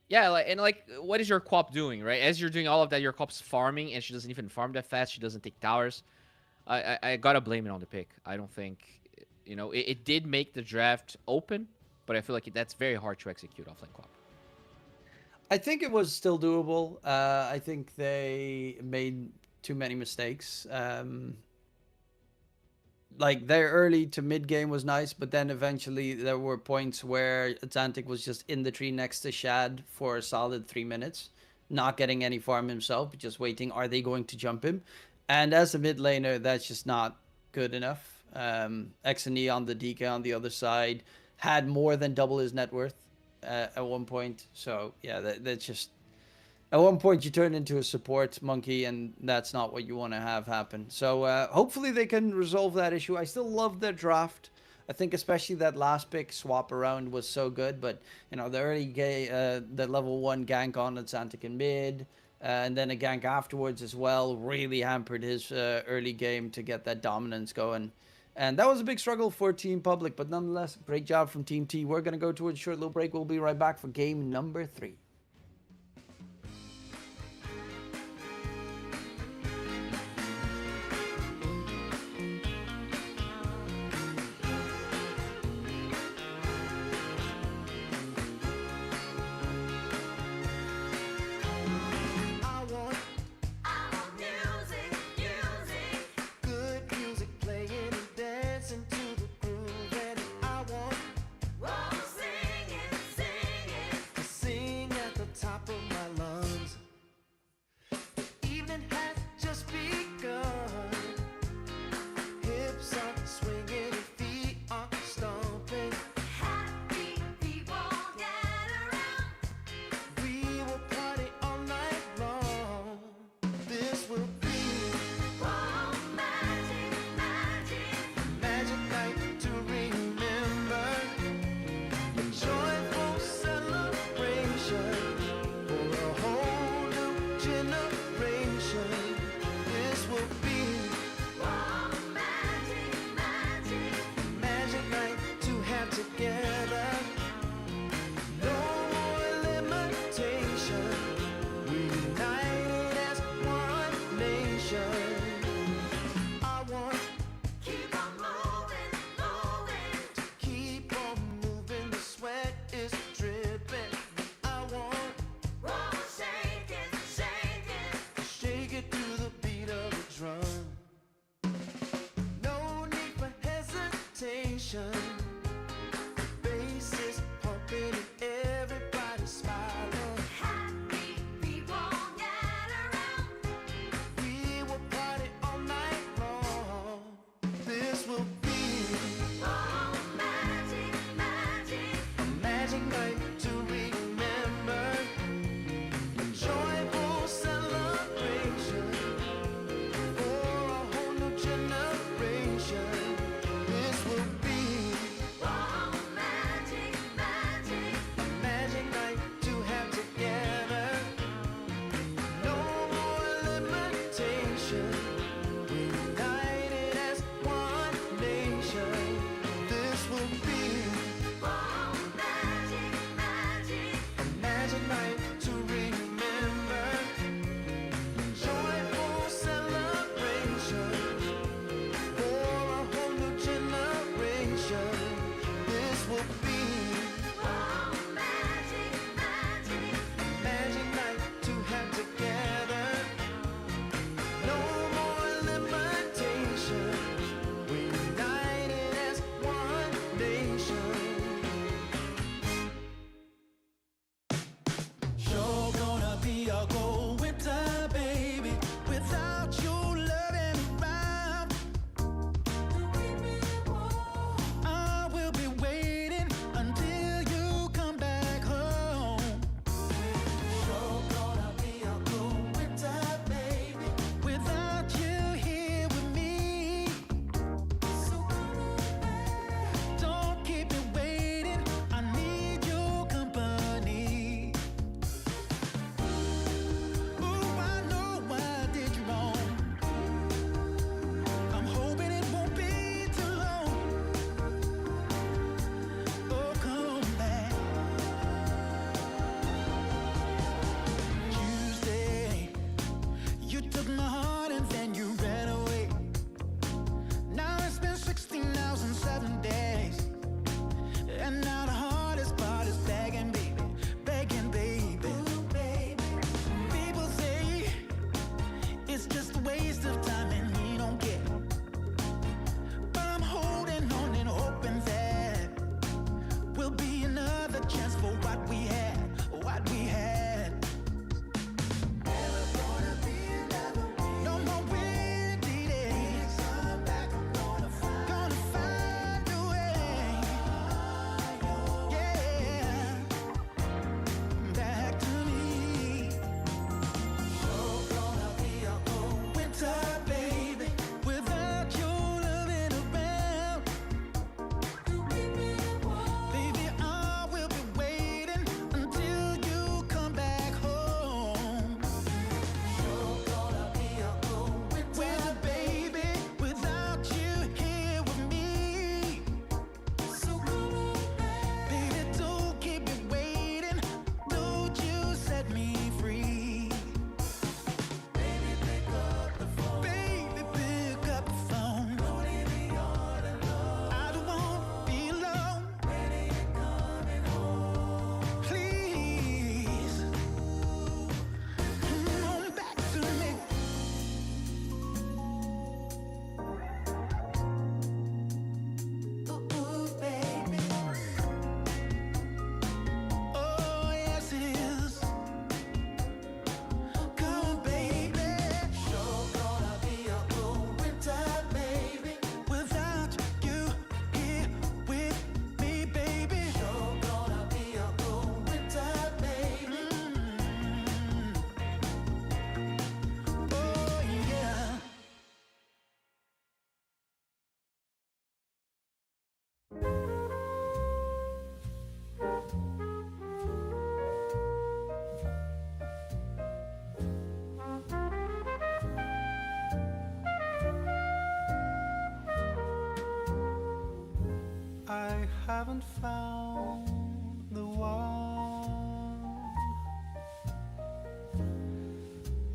yeah, like what is your co-op doing, right? As you're doing all of that, your co-op's farming, and she doesn't even farm that fast. She doesn't take towers. I gotta blame it on the pick. I don't think, it did make the draft open, but I feel like that's very hard to execute offlane co-op. I think it was still doable. I think they made too many mistakes. Like their early to mid game was nice, but then eventually there were points where Atlantic was just in the tree next to Shad for a solid 3 minutes, not getting any farm himself, but just waiting. Are they going to jump him? And as a mid laner, that's just not good enough. Xne on the DK on the other side had more than double his net worth at one point. So yeah, that's just at one point you turn into a support monkey, and that's not what you want to have happen. So hopefully they can resolve that issue. I still love their draft. I think especially that last pick swap around was so good, but the early the level 1 gank on Atlantic in mid, and then a gank afterwards as well really hampered his early game to get that dominance going. And that was a big struggle for Team Public, but nonetheless, great job from Team T. We're going to go to a short little break. We'll be right back for game number 3. I want I want music, music. good music playing and dancing to the groove, and I want Whoa, sing it, sing it. to sing at the top of my lungs. The evening has just begun. Hips are swinging and feet are stomping. Happy people get around. We will party all night long. This will be Whoa, magic, magic. magic night to remember. A joyful celebration for a whole new generation. This will be Whoa, magic, magic. magic night to have together. No more limitation. We united as one nation. I want Keep on moving, moving. keep on moving. The sweat is dripping. I want Whoa, shake it, shake it. shake it to the beat of the drum. No need for hesitation. Bass is pumping and everybody smiling. Happy people get around. We will party all night long. This will be Whoa, magic, magic. a magic night to remember. A joyful celebration for a whole new generation. This will be Whoa, magic, magic. a magic night to have together. No more limitation. We united as one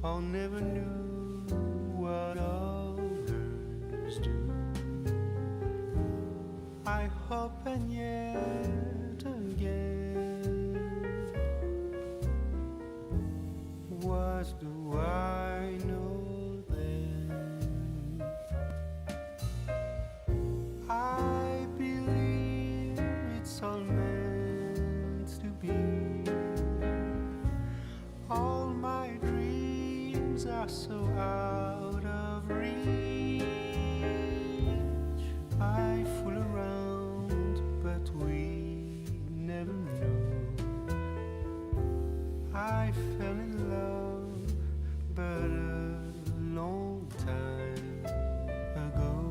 or never knew what others do. I hope and yet again, what do I know then? I believe it's all meant to be. All my dreams are so out of reach. I fool around, but we never know. I fell in love, but a long time ago.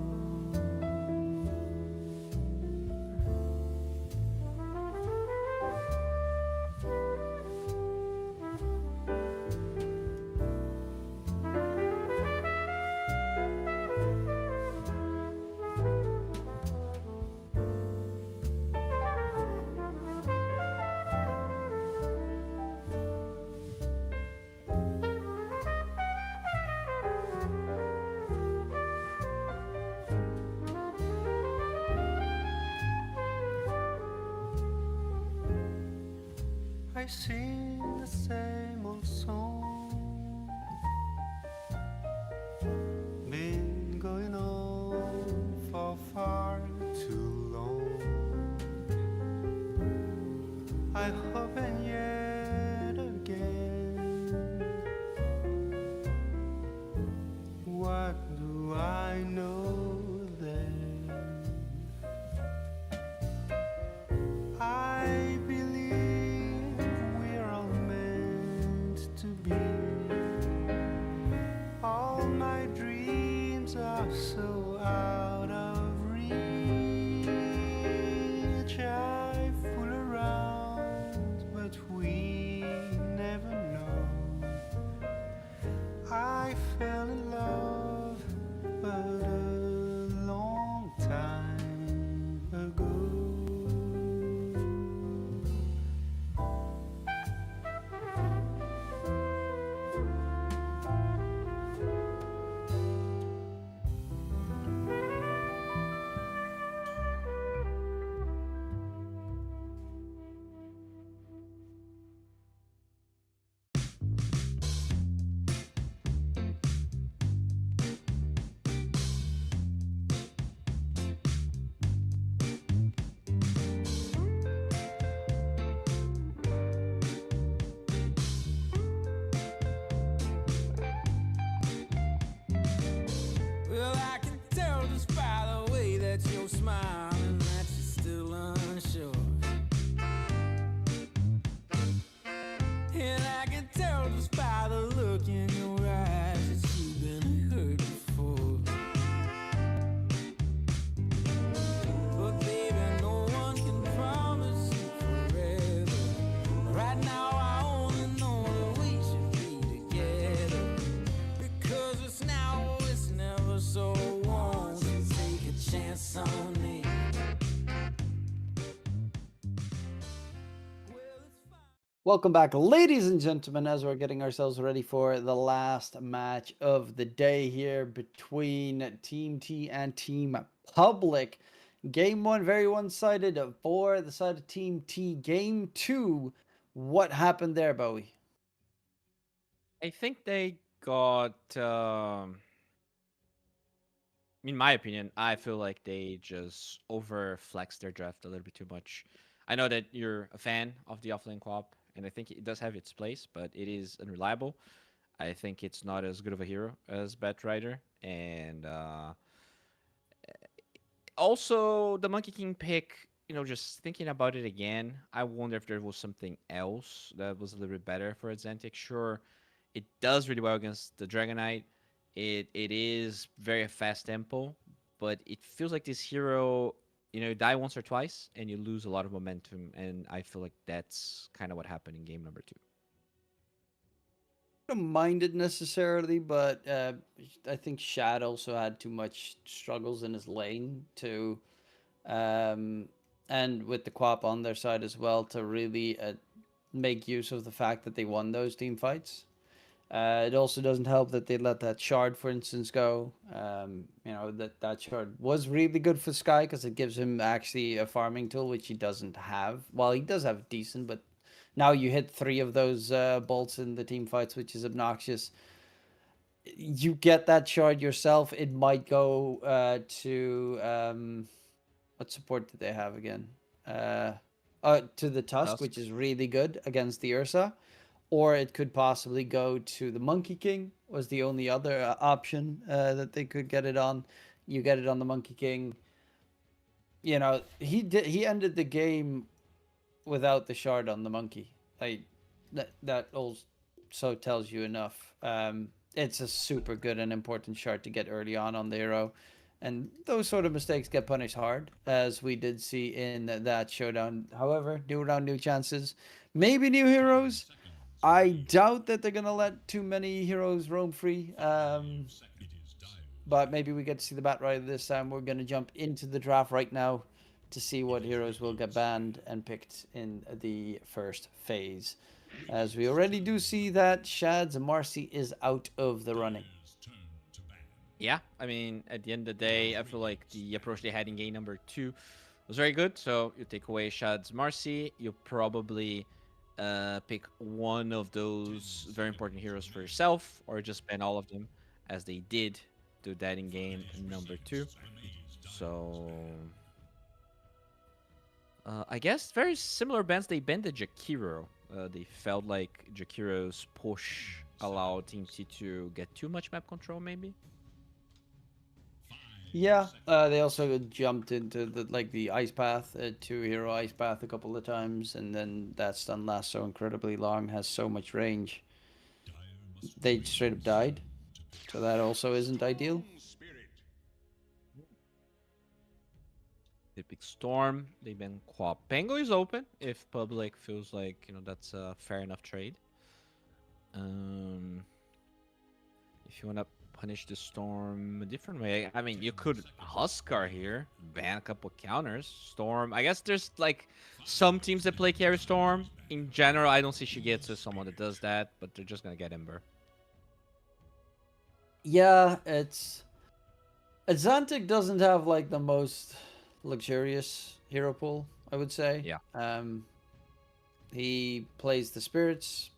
I sing the same old song, been going on for far too long. I hope and yet again, what do I know then? I believe we're all meant to be. All my dreams are so out of reach. I fool around, but we never know. I fell in love, but a long time ago. Well, I can tell just by the way that you're smiling that you're still unsure. And I can tell just by the look in your eyes that you've been hurt before. But baby, no one can promise you forever. Right now I only know that we should be together. Because it's now or it's never, so won't you take a chance on me? Well, it's fine. Welcome back, ladies and gentlemen, as we're getting ourselves ready for the last match of the day here between Team T and Team Public. Game 1, very one-sided for the side of Team T. Game 2, what happened there, Bowie? I think they got. In my opinion, I feel like they just overflexed their draft a little bit too much. I know that you're a fan of the offlane co-op, and I think it does have its place, but it is unreliable. I think it's not as good of a hero as Batrider, and also the Monkey King pick. Just thinking about it again, I wonder if there was something else that was a little bit better for Azantic. Sure, it does really well against the Dragon Knight. It is very fast tempo, but it feels like this hero, you die once or twice and you lose a lot of momentum, and I feel like that's kind of what happened in game number 2. Don't mind it necessarily, but I think Shad also had too much struggles in his lane to, and with the Quap on their side as well, to really make use of the fact that they won those team fights. It also doesn't help that they let that shard, for instance, go. That shard was really good for Sky because it gives him actually a farming tool, which he doesn't have. Well, he does have decent, but now you hit 3 of those bolts in the team fights, which is obnoxious. You get that shard yourself, it might go to what support did they have again? To the Tusk, which is really good against the Ursa, or it could possibly go to the Monkey King. Was the only other option that they could get it on. You get it on the Monkey King. He ended the game without the shard on the monkey. Like that also tells you enough. It's a super good and important shard to get early on the hero. And those sort of mistakes get punished hard, as we did see in that showdown. However, new round, new chances. Maybe new heroes. I doubt that they're going to let too many heroes roam free. But maybe we get to see the Bat Rider this time. We're going to jump into the draft right now to see what heroes will get banned and picked in the first phase. As we already do see that Shad's Marcy is out of the running. Yeah, I mean, at the end of the day, I feel like the approach they had in game number 2 was very good. So you take away Shad's Marcy, you probably pick one of those very important heroes for yourself, or just ban all of them, as they did do that in game number 2. So I guess very similar bans. They banned the Jakiro. They felt like Jakiro's push allowed Team T to get too much map control, maybe. Yeah, they also jumped into the ice path, 2-hero ice path a couple of times, and then that stun lasts so incredibly long, has so much range. They straight up died, so that also isn't ideal. They pick Storm. They ban Quap. Pango is open if public feels like that's a fair enough trade. If you wanna punish the Storm a different way, I mean, you could Huskar here, ban a couple counters. Storm, I guess there's like some teams that play carry Storm. In general, I don't see Shigetsu as someone that does that, but they're just gonna get Ember. Yeah, Xantic doesn't have like the most luxurious hero pool, I would say. Yeah. He plays the spirits,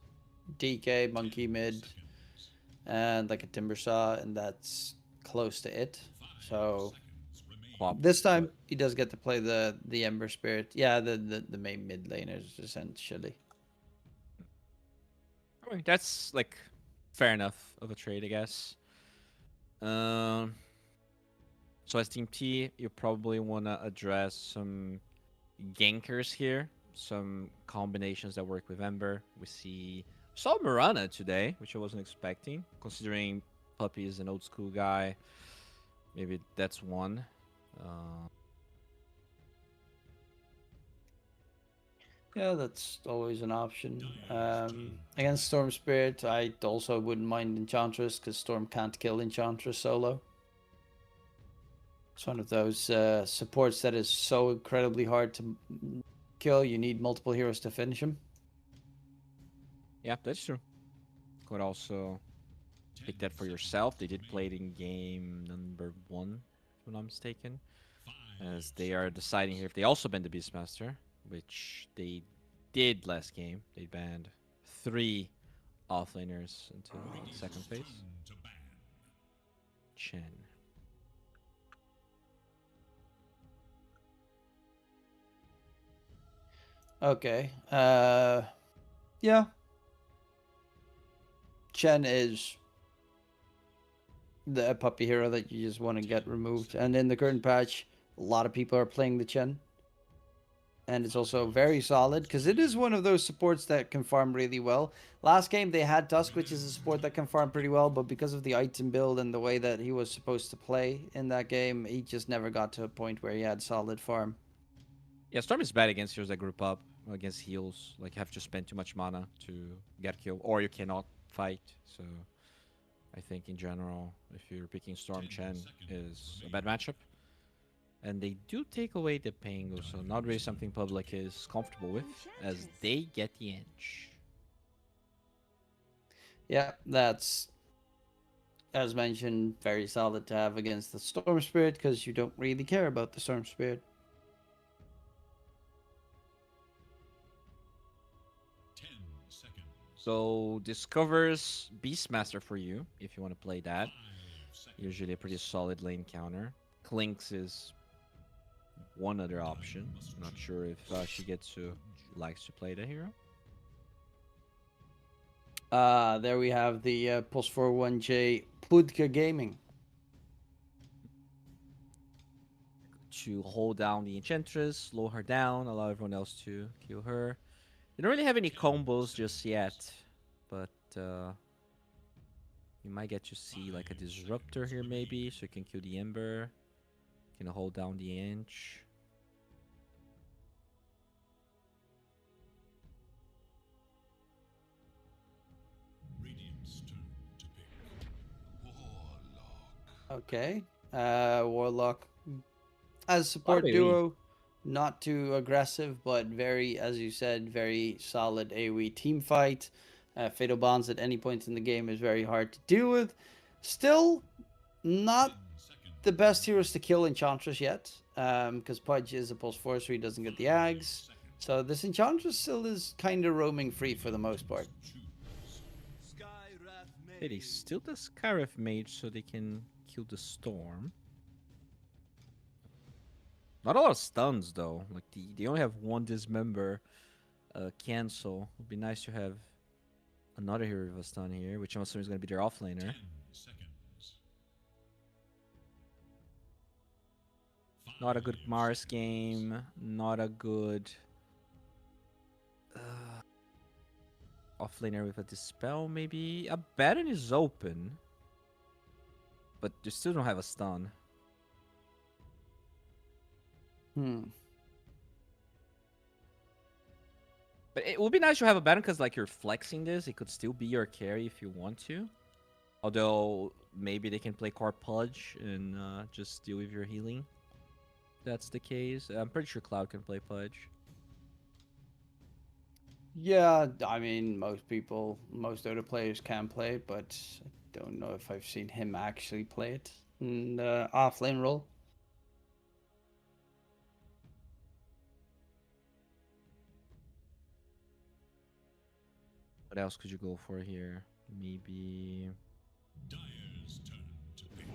DK, monkey mid, and like a timber saw, and that's close to it. So this time he does get to play the ember spirit. Yeah, the main mid laners essentially. I mean, that's like fair enough of a trade, I guess. So as Team T, you probably want to address some gankers here, some combinations that work with Ember. We saw Mirana today, which I wasn't expecting, considering Puppy is an old school guy. Maybe that's one. Yeah, that's always an option. Against Storm Spirit, I also wouldn't mind Enchantress, because Storm can't kill Enchantress solo. It's one of those supports that is so incredibly hard to kill. You need multiple heroes to finish him. Yeah, that's true. Could also pick that for yourself. They did play it in game number 1, if I'm not mistaken. As they are deciding here if they also ban the Beastmaster, which they did last game. They banned 3 offlaners into the second phase. Chen. Okay. Yeah. Chen is the puppy hero that you just want to get removed. And in the current patch, a lot of people are playing the Chen. And it's also very solid, because it is one of those supports that can farm really well. Last game, they had Tusk, which is a support that can farm pretty well, but because of the item build and the way that he was supposed to play in that game, he just never got to a point where he had solid farm. Yeah, Storm is bad against heroes that group up, against heals. Like, you have to spend too much mana to get killed, or you cannot fight. So, I think in general, if you're picking Storm, Chen is a bad matchup. And they do take away the Pango, so not really something public is comfortable with, as they get the edge. Yeah, that's, as mentioned, very solid to have against the Storm Spirit because you don't really care about the Storm Spirit. 10 seconds. So discovers Beastmaster for you if you want to play that. 5 seconds. Usually a pretty solid lane counter. Clinks is one other option. Not sure if Shigetsu likes to play the hero. There we have the Post 41J Pudka Gaming. To hold down the Enchantress, slow her down, allow everyone else to kill her. They don't really have any combos just yet, but you might get to see like a Disruptor here maybe, so you can kill the Ember. You can hold down the Inch. Radiant's turn to pick. Warlock. Okay. Warlock as support AoE. duo, not too aggressive, but very, as you said, very solid AoE team fight. Fatal Bonds at any point in the game is very hard to deal with. Still, not 10 seconds. the best heroes to kill Enchantress yet, because Pudge is a pulse 4, so he doesn't get the Ags. So this Enchantress still is kind of roaming free for the most part. Hey, they still the Scarif Mage so they can kill the Storm. Not a lot of stuns though. Like they only have one Dismember cancel. Would be nice to have another hero with a stun here, which I'm assuming is going to be their offlaner. 10 seconds. Not a good 5 Mars game. Not a good offlaner with a Dispel, maybe. A Baron is open, but you still don't have a stun. But it would be nice to have a Baron because, like, you're flexing this. It could still be your carry if you want to. Although, maybe they can play Car Pudge and just deal with your healing. That's the case. I'm pretty sure Cloud can play Pudge. Yeah, I mean, most other players can play it, but I don't know if I've seen him actually play it in the offlane role. What else could you go for here? Maybe Dyer's turn to pick.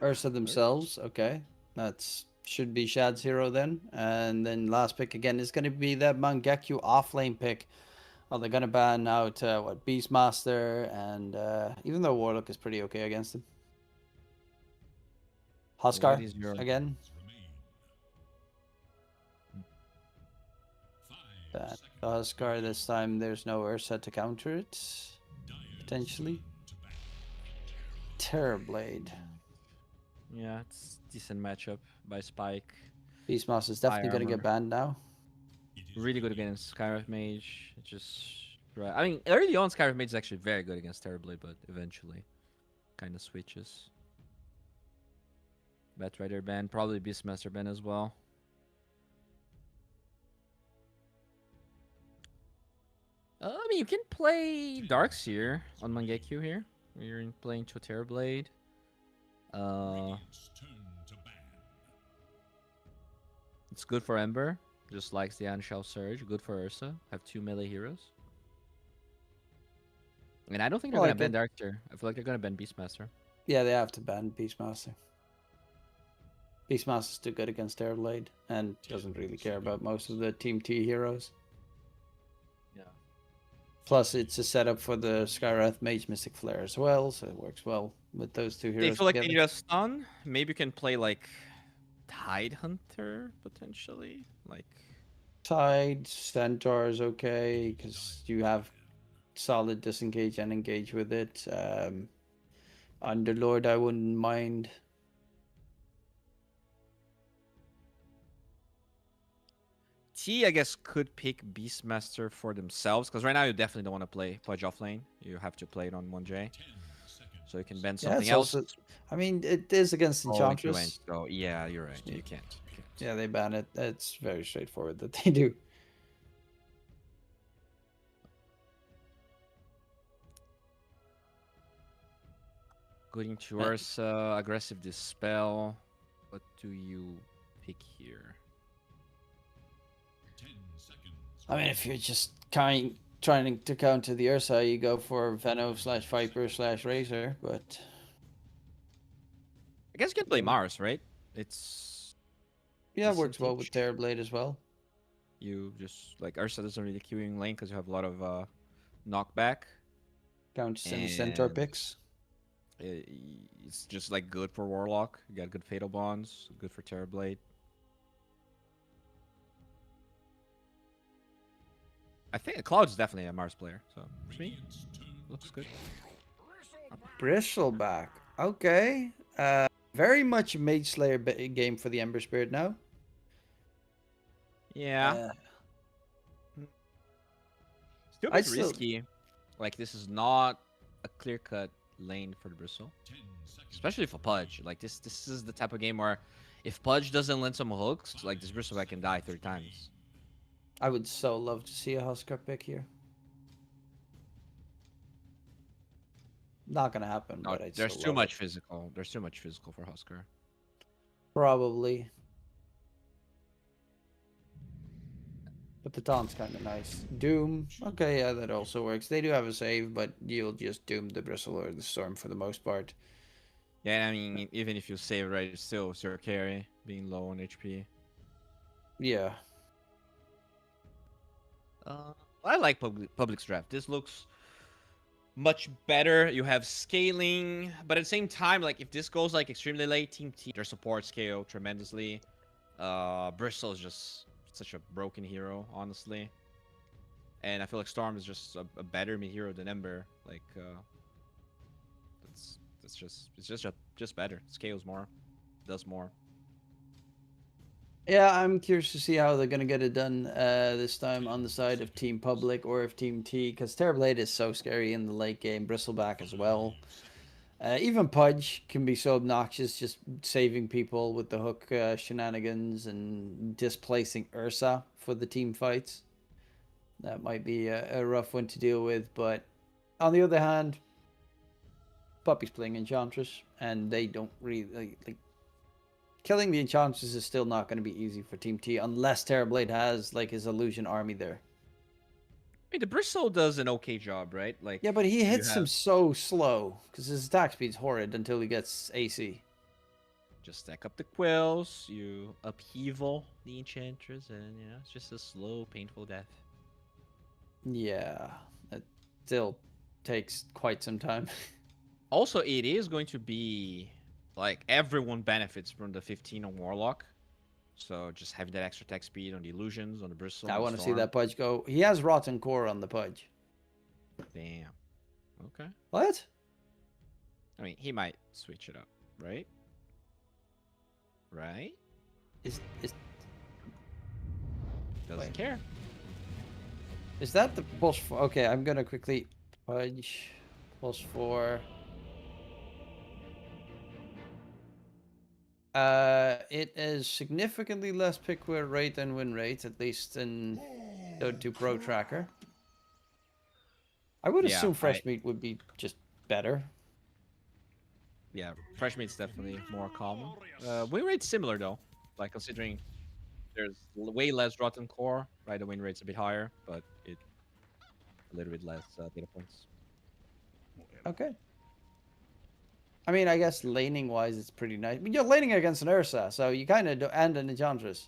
Ursa themselves, okay. That's should be Shad's hero then. And then last pick again is going to be that Mangekyo offlane pick. Well, they're going to ban out, Beastmaster, and even though Warlock is pretty okay against him. Huskar, is your- again. Remain. 5 That seconds. Huskar, this time there's no Ursa to counter it. Dyer's Potentially. turn to bat. Terrorblade. yeah, it's decent matchup by Spike. Beastmaster's definitely going to get armor. banned now. It is Really good against Skyriff Mage. It just right. I mean, early on, Skyriff Mage is actually very good against Terrorblade, but eventually, kind of switches. Batrider ban, probably Beastmaster ban as well. I mean, you can play Darkseer on Mangekyo here. You're playing to Terrorblade. Radiant's turn to ban. It's good for Ember. Just likes the Unshell Surge. Good for Ursa. Have 2 melee heroes. And I don't think they're I gonna like ban Darkseer. I feel like they're gonna ban Beastmaster. Yeah, they have to ban Beastmaster. Beastmaster's too good against Terrorblade and doesn't really care about most of the Team T heroes. Yeah. Plus, it's a setup for the Skywrath Mage Mystic Flare as well, so it works well with those two heroes. They feel like they together. need a stun. Maybe you can play like Tide Hunter potentially. Like Tide, Centaur is okay because you have solid disengage and engage with it. Underlord, I wouldn't mind. T, I guess, could pick Beastmaster for themselves because right now you definitely don't want to play Pudge offlane. You have to play it on 1J, 10 seconds. so you can ban Yeah, something it's else. also. I mean, it is against Oh, like you Enchantress. went, so yeah, you're right. Yeah. You can't. You can't. Yeah, they ban it. It's very straightforward that they do. Going to Ursa, aggressive dispel. What do you pick here? 10 seconds. I mean, if you're just trying to counter the Ursa, you go for Venom/Viper/Razor, but I guess you can play Mars, right? It's yeah, it works well Disadvantage. with Terrorblade as well. you just like Ursa doesn't really queue in lane because you have a lot of knockback. Counters any Centaur And- picks. It's just like good for Warlock. You got good Fatal Bonds, good for Terrorblade. I think Cloud's definitely a Mars player, so for me, Radiant's turn looks to good. Bristleback. Okay. Very much a Mage Slayer game for the Ember Spirit now. Yeah, still a I bit still- risky. Like this is not a clear-cut lane for the Bristle, 10 seconds. especially for Pudge. Like this is the type of game where if Pudge doesn't land some hooks, like this Bristleback can die 3 times. I would so love to see a Huskar pick here. Not gonna happen, No, but I'd there's still too love much it. physical. There's too much physical for Husker. Probably. But the taunt's kind of nice. Doom. Okay, yeah, that also works. They do have a save, but you'll just doom the Bristle or the Storm for the most part. Yeah, I mean, even if you save right, it's still Zero carry, being low on HP. Yeah. I like Public's draft. This looks much better. You have scaling, but at the same time, like if this goes like extremely late, Team T, their support scale tremendously. Bristol is just such a broken hero, honestly. And I feel like Storm is just a better mid hero than Ember. Like, it's just better. Scales more, does more. Yeah, I'm curious to see how they're gonna get it done this time on the side of Team Public or if Team T, because Terrorblade is so scary in the late game. Bristleback as well. Even Pudge can be so obnoxious, just saving people with the hook shenanigans and displacing Ursa for the team fights. That might be a rough one to deal with, but on the other hand, Puppy's playing Enchantress, and they don't really like. Killing the Enchantress is still not going to be easy for Team T unless Terrorblade has like his illusion army there. I mean, the Bristle does an okay job, right? Like, Yeah, but he you hits him have- so slow because his attack speed's horrid until he gets AC. Just stack up the quills, you upheaval the Enchantress, and you know, it's just a slow, painful death. Yeah, it still takes quite some time. Also, it is going to be like everyone benefits from the 15 on Warlock. So just having that extra attack speed on the illusions, on the Bristle. I on the want to see Storm. that Pudge go. He has Rotten Core on the Pudge. Damn. Okay. What? I mean, he might switch it up, right? Right? Is Doesn't Wait. care. that the pulse? Okay, I'm gonna quickly Pudge +4. It is significantly less pick rate than win rate, at least in Dota 2 Pro Tracker. I would Yeah, assume fresh meat would be just better. Yeah, fresh meat's definitely more common. Win rate's similar though. Like considering there's way less rotten core, right? The win rate's a bit higher, but it a little bit less data points. Okay. I mean, I guess laning wise, it's pretty nice. But you're laning against an Ursa, so you kind of do, and an Enchantress.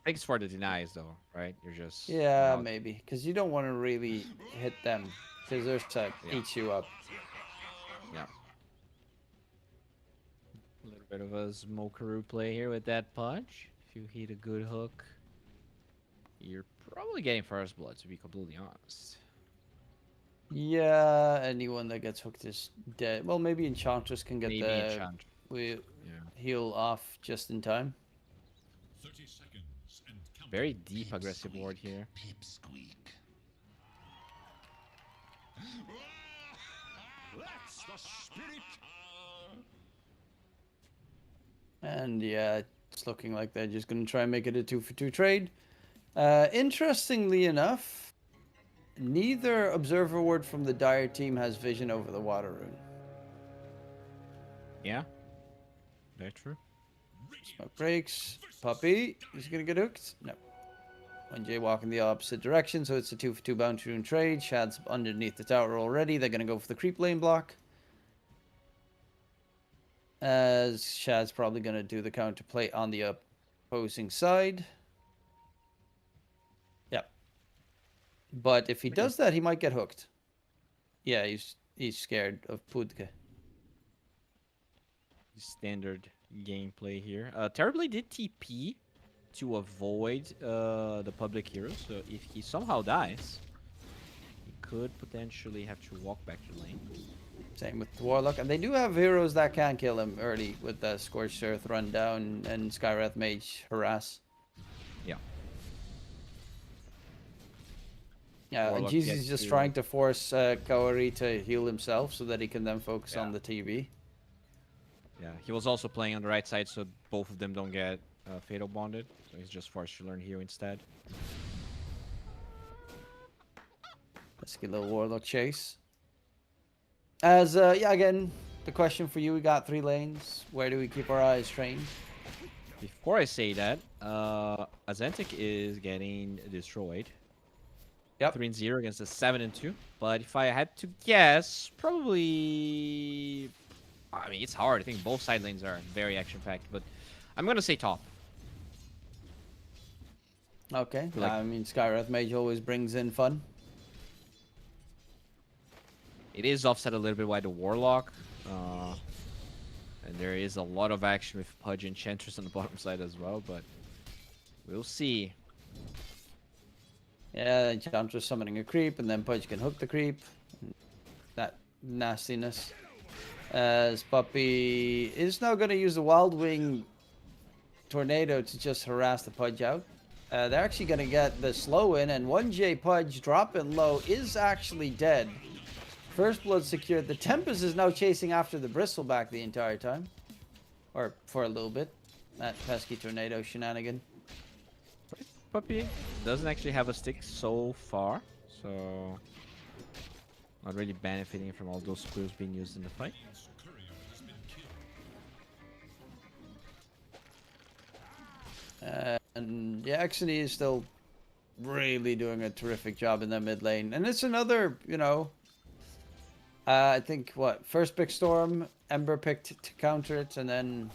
I think it's for the denies though, right? You're just Yeah, out- maybe, because you don't want to really hit them, because Ursa Yeah. eats you up. Yeah. A little bit of a smokeroo play here with that punch. If you hit a good hook, you're probably getting first blood, to be completely honest. Yeah, anyone that gets hooked is dead. Well, maybe Enchantress can get Maybe the enchant. we Yeah. heal off just in time. 30 seconds and count. Very deep aggressive ward here. That's the spirit. And yeah, it's looking like they're just going to try and make it a 2-for-2 trade. Interestingly enough, neither Observer Ward from the Dire team has vision over the Water Rune. Yeah. Very true. Smoke breaks. Puppy. Is he gonna get hooked? No. 1J walking the opposite direction, so it's a 2-for-2 bounty rune trade. Shad's underneath the tower already. They're gonna go for the creep lane block. As Shad's probably gonna do the counterplay on the opposing side. Yep. But if he does that, he might get hooked. Yeah, he's scared of Pudke. Standard gameplay here. Terribly did TP to avoid the public hero, so if he somehow dies, he could potentially have to walk back to lane. Same with Warlock, and they do have heroes that can kill him early with the Scorched Earth Rundown and Skywrath Mage Harass. Yeah. Yeah, and Warlock Jesus gets is just to- trying to force Kaori to heal himself so that he can then focus on Yeah. the TV. Yeah, he was also playing on the right side, so both of them don't get fatal bonded. So he's just forced to learn heal instead. Let's get a little Warlock chase. As, yeah, again, the question for you, we got 3 lanes. Where do we keep our eyes trained? Before I say that, Azantic is getting destroyed. Yep. 3-0 against a 7-2. But if I had to guess, probably... I mean, it's hard. I think both side lanes are very action-packed, but I'm going to say top. Okay, Like- I mean, Skywrath Mage always brings in fun. It is offset a little bit by the Warlock. And there is a lot of action with Pudge Enchantress on the bottom side as well, but we'll see. Yeah, Enchantress summoning a creep, and then Pudge can hook the creep. That nastiness. As Puppy is now going to use the Wild Wing Tornado to just harass the Pudge out. They're actually going to get the slow in, and 1J Pudge dropping low is actually dead. First blood secured. The Tempest is now chasing after the Bristleback the entire time. Or for a little bit. That pesky Tornado shenanigan. Puppy doesn't actually have a stick so far, so not really benefiting from all those squills being used in the fight. And yeah, Xenie is still really doing a terrific job in the mid lane. And it's another, you know, I think, what, first pick Storm, Ember picked to counter it, and then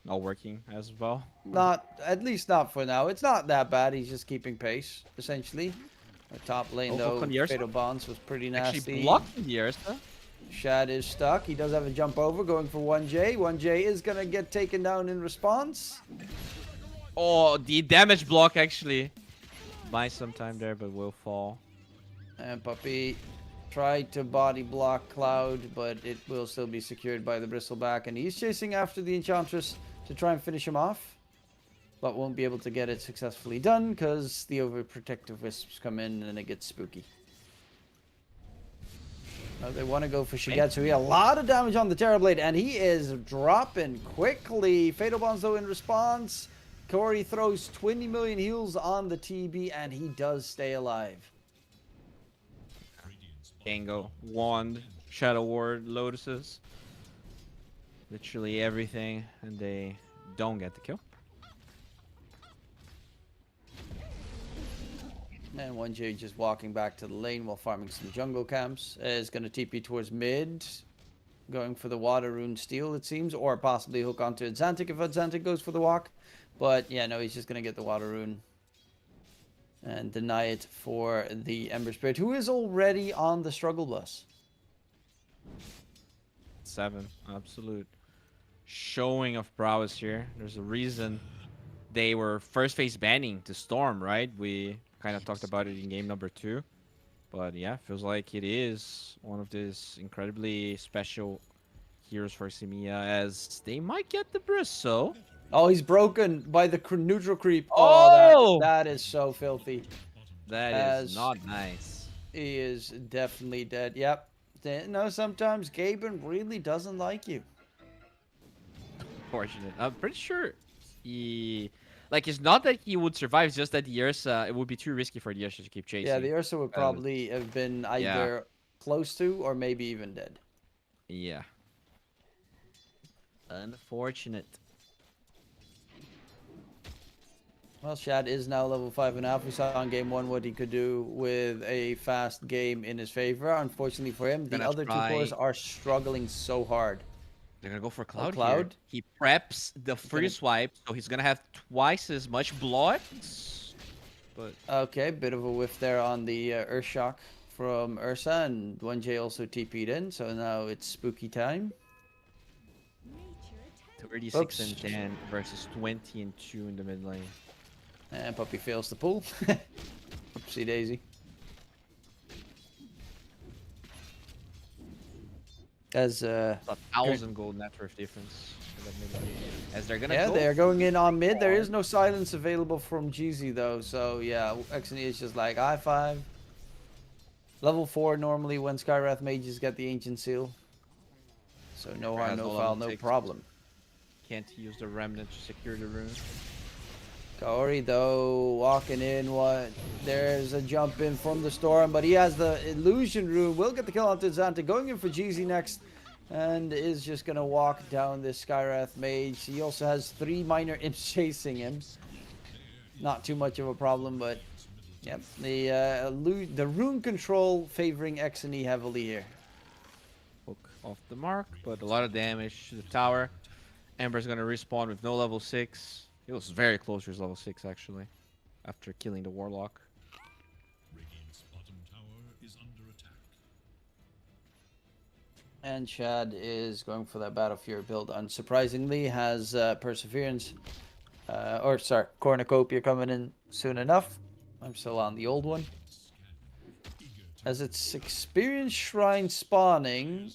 Not working as well. not, at least not for now. It's not that bad. He's just keeping pace, essentially. The top lane, Oh, though, on the Ursa? Fatal Bonds was pretty nasty. Actually blocking the Ursa. Shad is stuck. He does have a jump over, going for 1J. 1J is going to get taken down in response. Oh, the damage block actually buys some time there, but will fall. And Puppy tried to body block Cloud, but it will still be secured by the Bristleback. And he's chasing after the Enchantress to try and finish him off, but won't be able to get it successfully done because the overprotective Wisps come in and it gets spooky. Now they want to go for Shigetsu. He a lot of damage on the Terrorblade, and he is dropping quickly. Fatal Bonds, though, in response. Corey throws 20 million heals on the TB, and he does stay alive. Dango, Wand, Shadow Ward, Lotuses. Literally everything, and they don't get the kill. And 1J just walking back to the lane while farming some jungle camps. Is going to TP towards mid. Going for the Water Rune Steal, it seems. Or possibly hook onto Xantic if Xantic goes for the walk. But yeah, no, he's just going to get the Water Rune. And deny it for the Ember Spirit, who is already on the struggle bus. 7, absolute showing of prowess here. There's a reason they were first phase banning to Storm, right? We kind of talked about it in game number 2. But yeah, feels like it is one of these incredibly special heroes for Xemia, as they might get the Bristle. Oh, he's broken by the neutral creep. Oh! That is so filthy. That As- is not nice. He is definitely dead. Yep. No, sometimes Gaben really doesn't like you. Fortunate. I'm pretty sure he... Like, it's not that he would survive, it's just that the Ursa, it would be too risky for the Ursa to keep chasing. Yeah, the Ursa would probably have been either close to or maybe even dead. Yeah. Unfortunate. Well, Shad is now level 5.5. We saw in game 1 what he could do with a fast game in his favor. Unfortunately for him, the Gonna other two try- cores are struggling so hard. They're gonna go for Cloud, Cloud? here. He preps the gonna- first swipe, so he's gonna have twice as much blood. But Okay, bit of a whiff there on the Earth Shock from Ursa, and 1J also TP'd in, so now it's spooky time. 36 Oops. and 10 versus 20 and 2 in the mid lane. And Puppy fails the pull. Oopsie daisy. As It's 1,000 gold net worth difference in the mid lane. As they're gonna yeah, go they are going in on mid. There is no silence available from GZ though, so yeah, XNE is just like I5. Level 4 normally when Skywrath mages get the ancient seal. So no harm, Has no no foul, level no 6. problem. Can't use the remnant to secure the rune. Kaori though walking in, there's a jump in from the storm, but he has the illusion rune. Will get the kill onto Zanta, going in for GZ next, and is just gonna walk down this Skywrath mage. He also has 3 minor imps chasing him. Not too much of a problem, but yep, the rune control favoring XNE heavily here. Hook off the mark, but a lot of damage to the tower. Ember's gonna respawn with no level 6. He was very close to his level 6 actually, after killing the Warlock. Radiant's bottom tower is under attack. And Chad is going for that Battle Fury build. Unsurprisingly, has Perseverance, Cornucopia coming in soon enough. I'm still on the old one. As it's Experience Shrine spawning.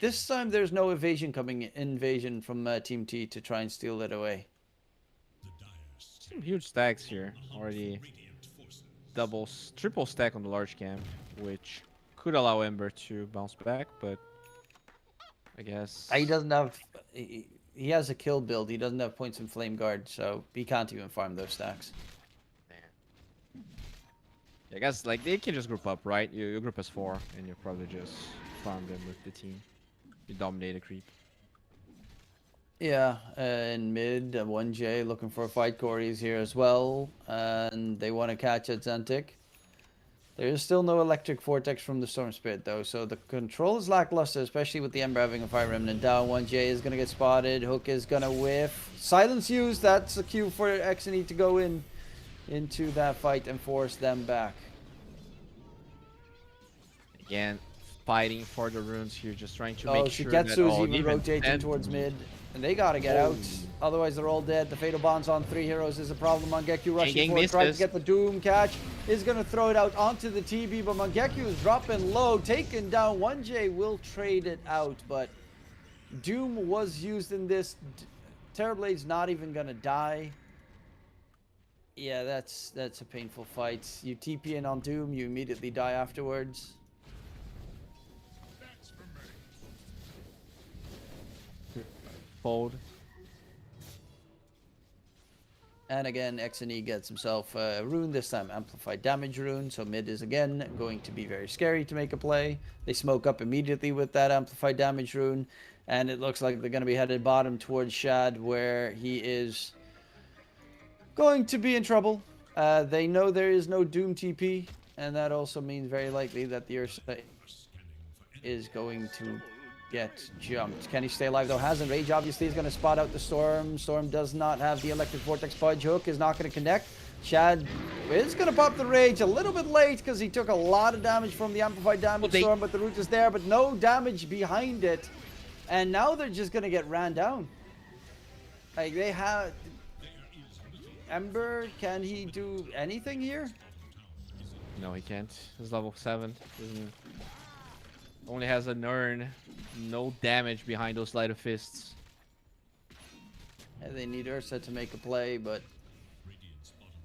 This time there's no invasion from Team T to try and steal it away. Some huge stacks here already. Triple stack on the large camp, which could allow Ember to bounce back, but I guess He doesn't have. He has a kill build. He doesn't have points in Flame Guard, so he can't even farm those stacks. I guess like they can just group up, right? You group as 4, and you probably just farm them with the team. You dominate a creep. Yeah, in mid, 1J looking for a fight. Corey's here as well, and they want to catch at Xantic. There is still no electric vortex from the Storm Spirit though, so the control is lackluster, especially with the Ember having a Fire Remnant down. 1J is going to get spotted. Hook is going to whiff. Silence used. That's a cue for XNE to go into that fight and force them back. Again, fighting for the runes here, just trying to make sure that Shiketsu is all even rotating towards mid. And they gotta get out. Otherwise they're all dead. The Fatal Bonds on 3 heroes is a problem. Mangekyo rushing forward, trying to get the Doom catch. Is gonna throw it out onto the TB, but Mangekyo is dropping low, taken down. 1J will trade it out, but Doom was used in this. Terrorblade's not even gonna die. Yeah, that's a painful fight. You TP in on Doom, you immediately die afterwards. Fold. And again, XNE gets himself a rune, this time amplified damage rune, so mid is again going to be very scary to make a play. They smoke up immediately with that amplified damage rune, and it looks like they're going to be headed bottom towards Shad, where he is going to be in trouble. They know there is no Doom TP, and that also means very likely that the Ursa is going to get jumped. Can he stay alive though? Hasn't. Rage obviously is going to spot out the Storm. Storm does not have the Electric Vortex Pudge. Hook is not going to connect. Shad is going to pop the Rage a little bit late because he took a lot of damage from the amplified damage Storm, but the root is there, but no damage behind it. And now they're just going to get ran down. Like they have... Ember, can he do anything here? No, he can't. He's level 7. Only has an urn. No damage behind those light of fists. Yeah, they need Ursa to make a play, but...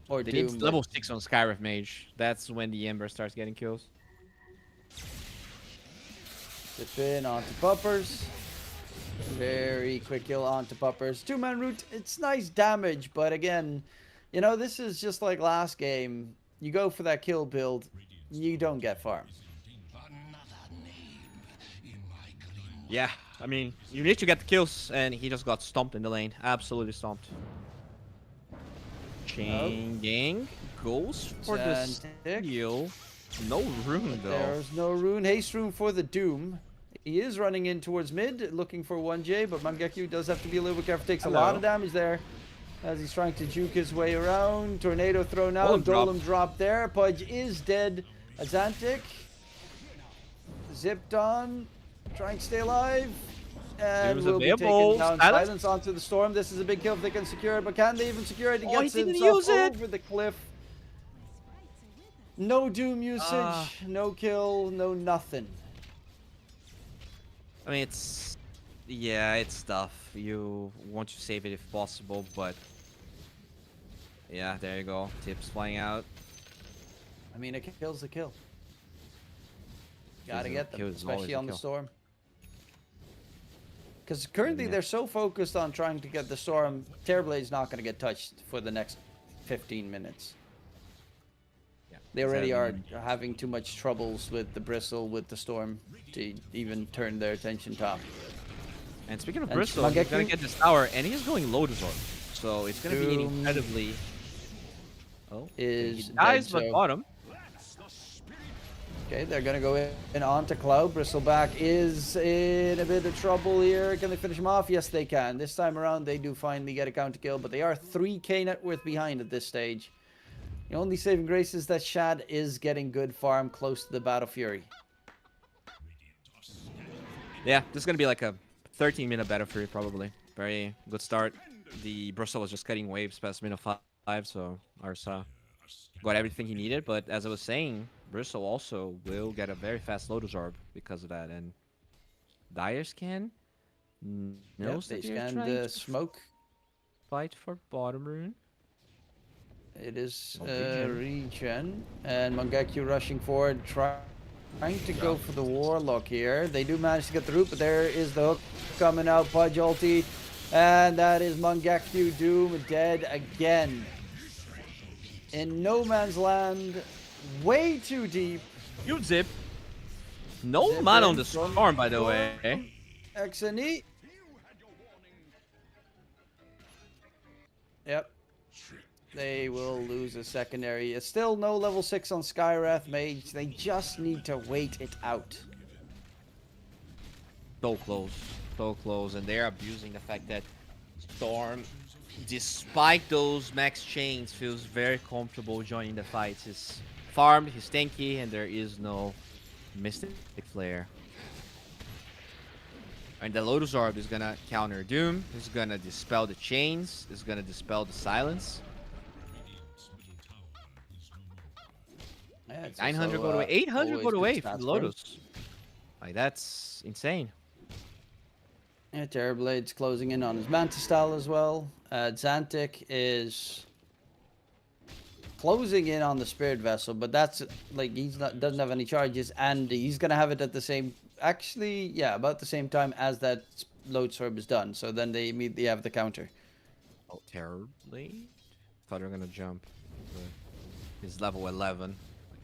Or They Doom, need level 6 on Skywrath Mage. That's when the Ember starts getting kills. Dip in onto Puppers. Very quick kill onto Puppers. 2-man root, it's nice damage, but again, you know, this is just like last game. You go for that kill build, you don't get farm. Yeah, I mean, you need to get the kills, and he just got stomped in the lane. Absolutely stomped. Chain Gang goes for the Zantic. steal. No rune, though. There's no rune. Haste rune for the Doom. He is running in towards mid, looking for 1J, but Mangekyu does have to be a little bit careful. Takes a lot of damage there as he's trying to juke his way around. Tornado throw now. Golem drop. Golem drop there. Pudge is dead. Azantic zipped on, trying to stay alive. And Doom's will be available. taken down. Silence. Silence onto the storm. This is a big kill if they can secure it, but can they even secure it? He Oh, he gets didn't himself use it. over the cliff. No Doom usage, Ah. no kill, no nothing. I mean, it's tough. You want to save it if possible, but yeah, there you go. Tips flying out. I mean, a kill's a kill. Gotta a get them, kill is always especially a on the kill. storm. Because currently Yeah. they're so focused on trying to get the storm, Terrorblade's not going to get touched for the next 15 minutes. Yeah, They already exactly. are having too much troubles with the Bristle, with the storm, to even turn their attention top. And speaking of And Bristol, he's gonna Mangekyu- get this tower, and he's going low to Zord. So it's gonna be Doom incredibly. Oh, is he dies, dead, but so- bottom. Okay, they're going to go in onto Cloud. Bristleback is in a bit of trouble here. Can they finish him off? Yes, they can. This time around, they do finally get a counter kill, but they are 3k net worth behind at this stage. The only saving grace is that Shad is getting good farm close to the Battle Fury. Yeah, this is gonna be like a 13-minute battle for you, probably. Very good start. The Bristol was just cutting waves past minute 5, so Arsa got everything he needed. But as I was saying, Bristol also will get a very fast Lotus Orb because of that. And Dire Scan knows They that they're scanned trying the to smoke. fight for bottom rune. It is regen. regen. And Mangekyu rushing forward, trying to go for the Warlock here. They do manage to get the root, but there is the hook coming out. Pudge ulti. And that is Mangekyu Doom dead again. In no man's land. Way too deep. You zip. No Zip man in on the from storm, by the way. X and E. Yep. They will lose a secondary. It's still no level 6 on Skywrath Mage. They just need to wait it out. So close, and they're abusing the fact that Storm, despite those max chains, feels very comfortable joining the fights. He's farmed, he's tanky, and there is no Mystic Flare. And the Lotus Orb is gonna counter Doom, he's gonna dispel the chains, he's gonna dispel the silence. Yeah, it's 900 also, go away, 800 always go good away stats from the for him. Lotus. Like, that's insane. Yeah, Terrorblade's closing in on his Manta style as well. Zantic is closing in on the Spirit Vessel, but that's like doesn't have any charges, and he's gonna have it at the same, actually, yeah, about the same time as that Load Orb is done. So then they immediately have the counter. Oh, terribly. Thought they were gonna jump. But he's level 11.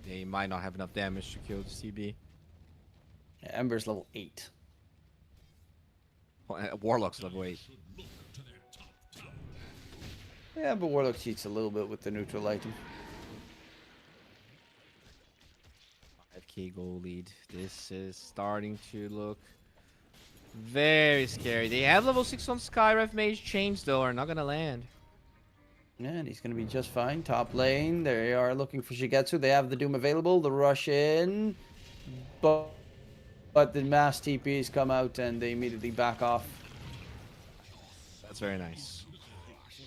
They might not have enough damage to kill the CB. Yeah, Ember's level 8. Warlock's level 8. Yeah, but Warlock cheats a little bit with the neutral item. 5k goal lead. This is starting to look very scary. They have level 6 on Skywrath Mage. Chains, though, are not gonna land. Yeah, and he's going to be just fine. Top lane, they are looking for Shigetsu. They have the Doom available. The rush in. But the mass TPs come out and they immediately back off. That's very nice.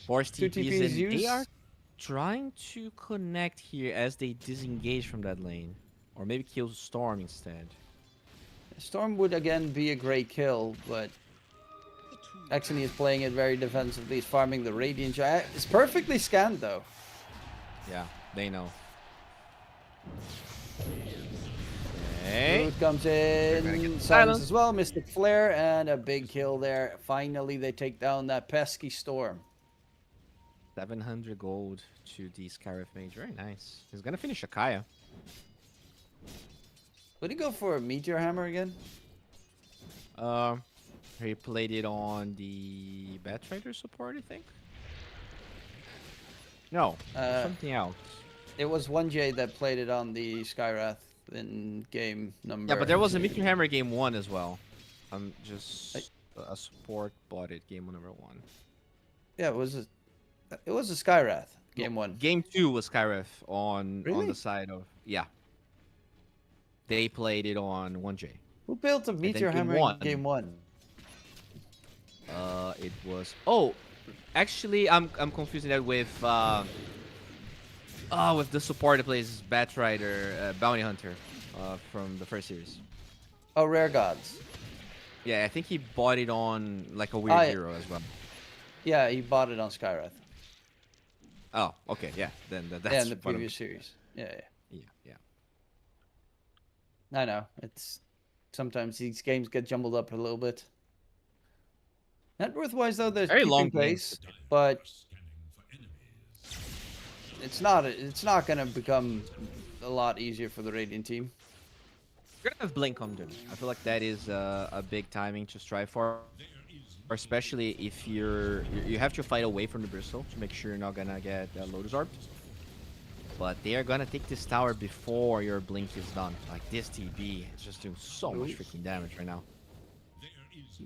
Force Two TPs, TPs and used. they are trying to connect here as they disengage from that lane. Or maybe kill Storm instead. Storm would again be a great kill, but Exony is playing it very defensively. He's farming the Radiant Giant. It's perfectly scanned though. Yeah, they know. Okay. Root comes gonna get in, the silence silence. as well, Mystic Flare, and a big kill there. Finally, they take down that pesky Storm. 700 gold to the Skywrath Mage. Very nice. He's gonna finish Akaya. Would he go for a Meteor Hammer again? He played it on the Batrider support, I think. No, something else. It was 1J that played it on the Skyrath in game number. Yeah, but there was a Mickey Hammer game 1 as well. Just a support bought it game number 1. Yeah, it was a Skyrath game 1. Game 2 was Skyref on Really? the side of They played it on 1J. Who built a Meteor game Hammer in one. game 1? It was actually I'm confusing that with the support that plays Batrider, Bounty Hunter, from the first series. Oh, Rare Gods. Yeah, I think he bought it on like a weird hero as well. Yeah, he bought it on Skyrath. Oh, okay, yeah. Then that's Yeah, in the what I'm- previous series. Yeah. Yeah. I know. It's sometimes these games get jumbled up a little bit. Net worth-wise, though, there's Very keeping long pace, games. but Scanning for enemies. it's not going to become a lot easier for the Radiant team. You're gonna have Blink on them. I feel like that is a big timing to strive for, especially if you have to fight away from the Bristle to make sure you're not gonna get Lotus Orb. But they are gonna take this tower before your Blink is done. Like this TB is just doing so much freaking damage right now.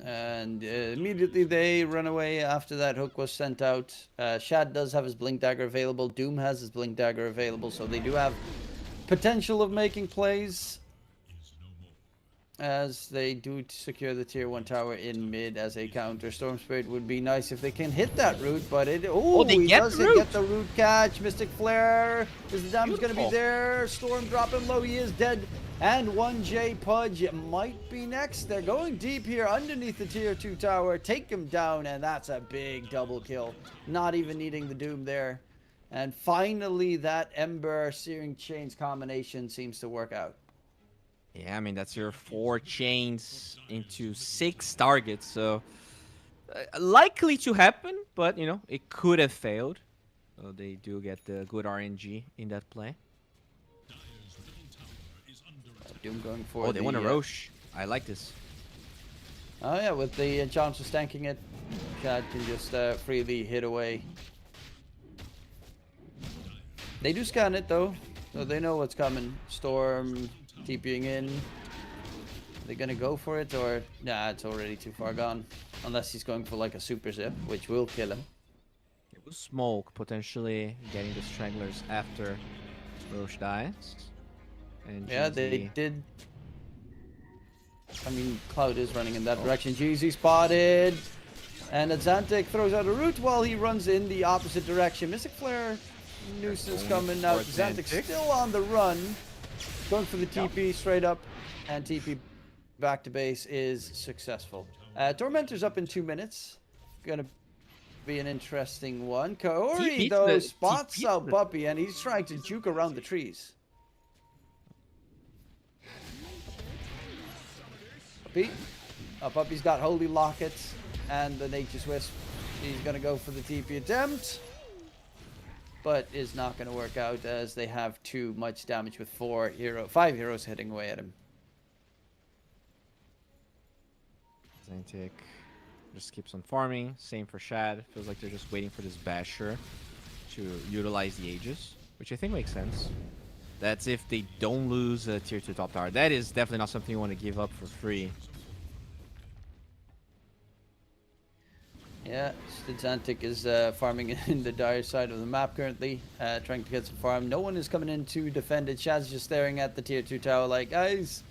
And immediately they run away after that hook was sent out. Shad does have his Blink Dagger available. Doom has his Blink Dagger available, so they do have potential of making plays. As they do secure the tier 1 tower in mid as a counter. Storm Spirit would be nice if they can hit that root, but he does get the root catch. Mystic Flare. Is the damage going to be there? Storm dropping low. He is dead. And 1J Pudge might be next. They're going deep here underneath the tier 2 tower. Take him down, and that's a big double kill. Not even needing the Doom there. And finally, that Ember Searing Chains combination seems to work out. Yeah, I mean, that's your 4 chains into 6 targets, so likely to happen, but, you know, it could have failed. So they do get the good RNG in that play. Doom going for They want a Roche. I like this. Oh, yeah, with the Enchanter stanking it, Chad can just freely hit away. They do scan it, though, so they know what's coming. Storm TPing in. Are they gonna go for it, or nah? It's already too far gone. Unless he's going for like a super zip, which will kill him. It was Smoke potentially getting the Stranglers after Roche dies. And Yeah, they GZ did. I mean, Cloud is running in that direction. GZ spotted, and Azantic throws out a root while he runs in the opposite direction. Mystic Flare, nuisance coming out. Azantic still on the run. Going for the TP straight up, and TP back to base is successful. Tormentor's up in 2 minutes. Gonna be an interesting one. Kaori, though, spots out Puppy, and he's trying to juke around the trees. Puppy's got Holy Lockets and the Nature's Wisp. He's gonna go for the TP attempt, but is not going to work out as they have too much damage with 5 heroes hitting away at him. Zantic just keeps on farming. Same for Shad. Feels like they're just waiting for this Basher to utilize the Aegis, which I think makes sense. That's if they don't lose a tier 2 top tower. That is definitely not something you want to give up for free. Yeah, Zantic is farming in the dire side of the map currently, trying to get some farm. No one is coming in to defend it. Shad's just staring at the tier 2 tower like, guys,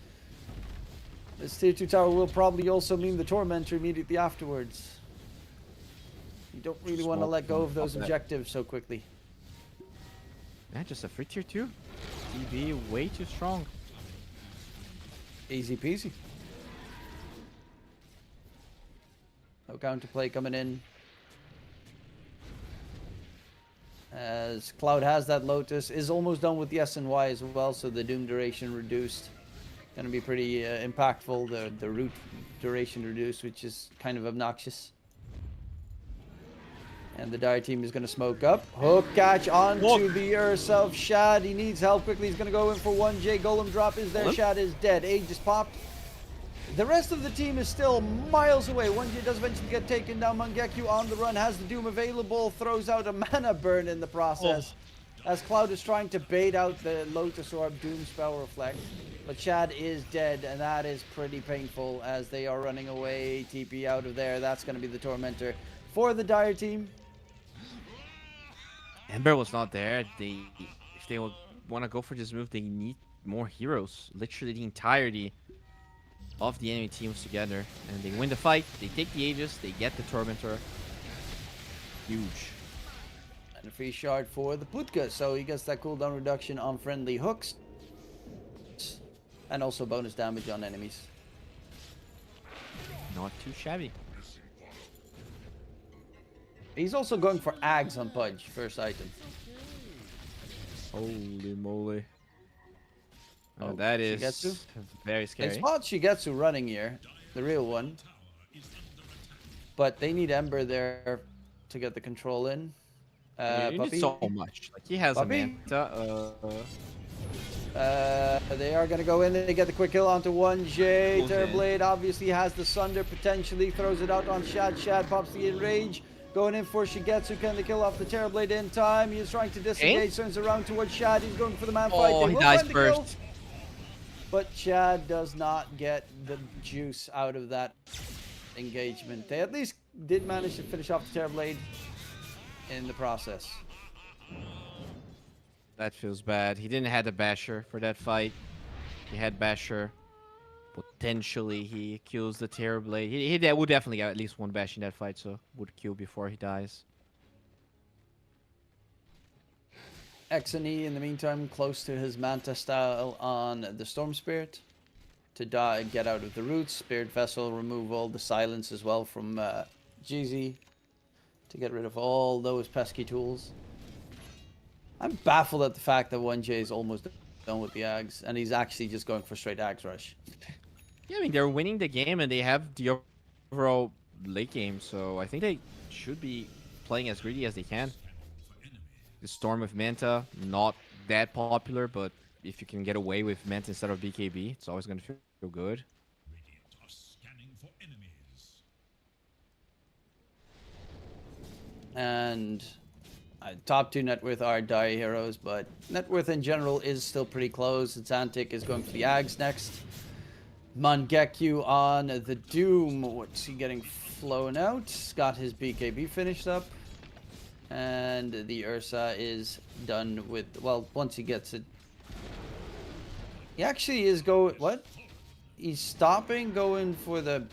this tier 2 tower will probably also mean the Tormentor immediately afterwards. You don't really want to let go of those objectives so quickly. Yeah, just a free tier 2. TB way too strong. Easy peasy. No counterplay coming in. As Cloud has that Lotus, is almost done with the SNY as well, so the Doom duration reduced. Gonna be pretty impactful. The root duration reduced, which is kind of obnoxious. And the Dire team is gonna smoke up. Hook catch onto the Ursa of Shad. He needs help quickly. He's gonna go in for 1J. Golem drop is there. Shad is dead. Age just popped. The rest of the team is still miles away. 1J does eventually get taken down. Mangekyou on the run, has the Doom available, throws out a mana burn in the process. As Cloud is trying to bait out the Lotus Orb Doom spell reflect. But Chad is dead, and that is pretty painful as they are running away. TP out of there. That's going to be the Tormentor for the Dire team. Ember was not there. If they want to go for this move, they need more heroes. Literally the entirety of the enemy teams together, and they win the fight. They take the Aegis. They get the Tormentor. Huge. And a free shard for the Putka, so he gets that cooldown reduction on friendly hooks. And also bonus damage on enemies. Not too shabby. He's also going for Ags on Pudge, first item. Holy moly. Oh, Oh, that is Shigetsu? very They scary. spot Shigetsu running here, the real one. But they need Ember there to get the control in. You need Puppy, so much. Like, he has Puppy? a Manta. they are going to go in. They get the quick kill onto 1J. Pulls in. Terrorblade obviously has the Sunder, potentially throws it out on Shad. Shad pops the Enrage. Going in for Shigetsu. Can they kill off the Terrorblade in time? He is trying to disengage. Turns around towards Shad. He's going for the man fight. Oh, They he will dies find the kill, first. but Chad does not get the juice out of that engagement. They at least did manage to finish off the Terrorblade in the process. That feels bad. He didn't have the Basher for that fight. He had Basher. Potentially, he kills the Terrorblade. He would definitely get at least one Bash in that fight, so would kill before he dies. Exony, in the meantime, close to his Manta style on the Storm Spirit to get out of the roots. Spirit Vessel, remove all the silence as well from GZ to get rid of all those pesky tools. I'm baffled at the fact that 1J is almost done with the Ags, and he's actually just going for straight Ags rush. Yeah, I mean, they're winning the game, and they have the overall late game, so I think they should be playing as greedy as they can. The Storm with Manta, not that popular, but if you can get away with Manta instead of BKB, it's always going to feel good. Radiant are scanning for enemies. And top two net worth are Dire heroes, but net worth in general is still pretty close. Antic is going for the Ags next. Mangekyou on the Doom. What's he getting flown out? Got his BKB finished up. And the Ursa is done with, well, once he gets it. He actually is going, what? He's stopping going for the,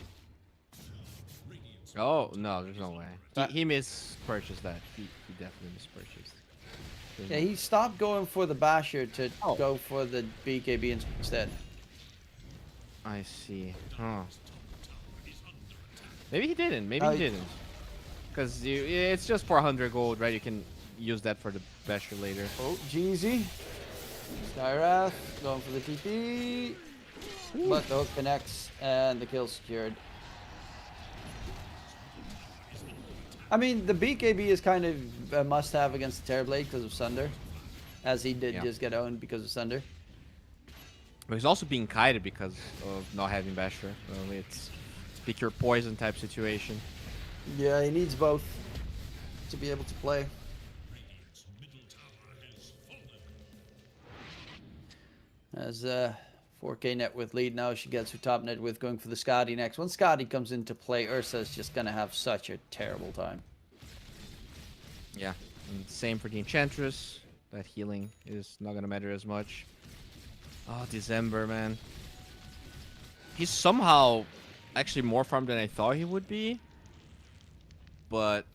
Oh, no, there's no way. He mispurchased that. He definitely mispurchased. There's yeah, no- he stopped going for the Basher to Oh. go for the BKB instead. I see. Huh. Maybe he didn't. Maybe Uh, he didn't. Because it's just 400 gold, right? You can use that for the Basher later. Oh, Jeezy. Skywrath going for the TP. But the hook connects and the kill secured. I mean, the BKB is kind of a must-have against the Terrorblade because of Sunder. As he did Yeah. just get owned because of Sunder. But he's also being kited because of not having Basher. So it's pick your poison type situation. Yeah, he needs both to be able to play. Radiant's middle tower has fallen. As 4K net with lead now, she gets her top net with going for the Scotty next. When Scotty comes into play, Ursa is just going to have such a terrible time. Yeah. And same for the Enchantress. That healing is not gonna matter as much. Oh, December, man. He's somehow actually more farmed than I thought he would be. But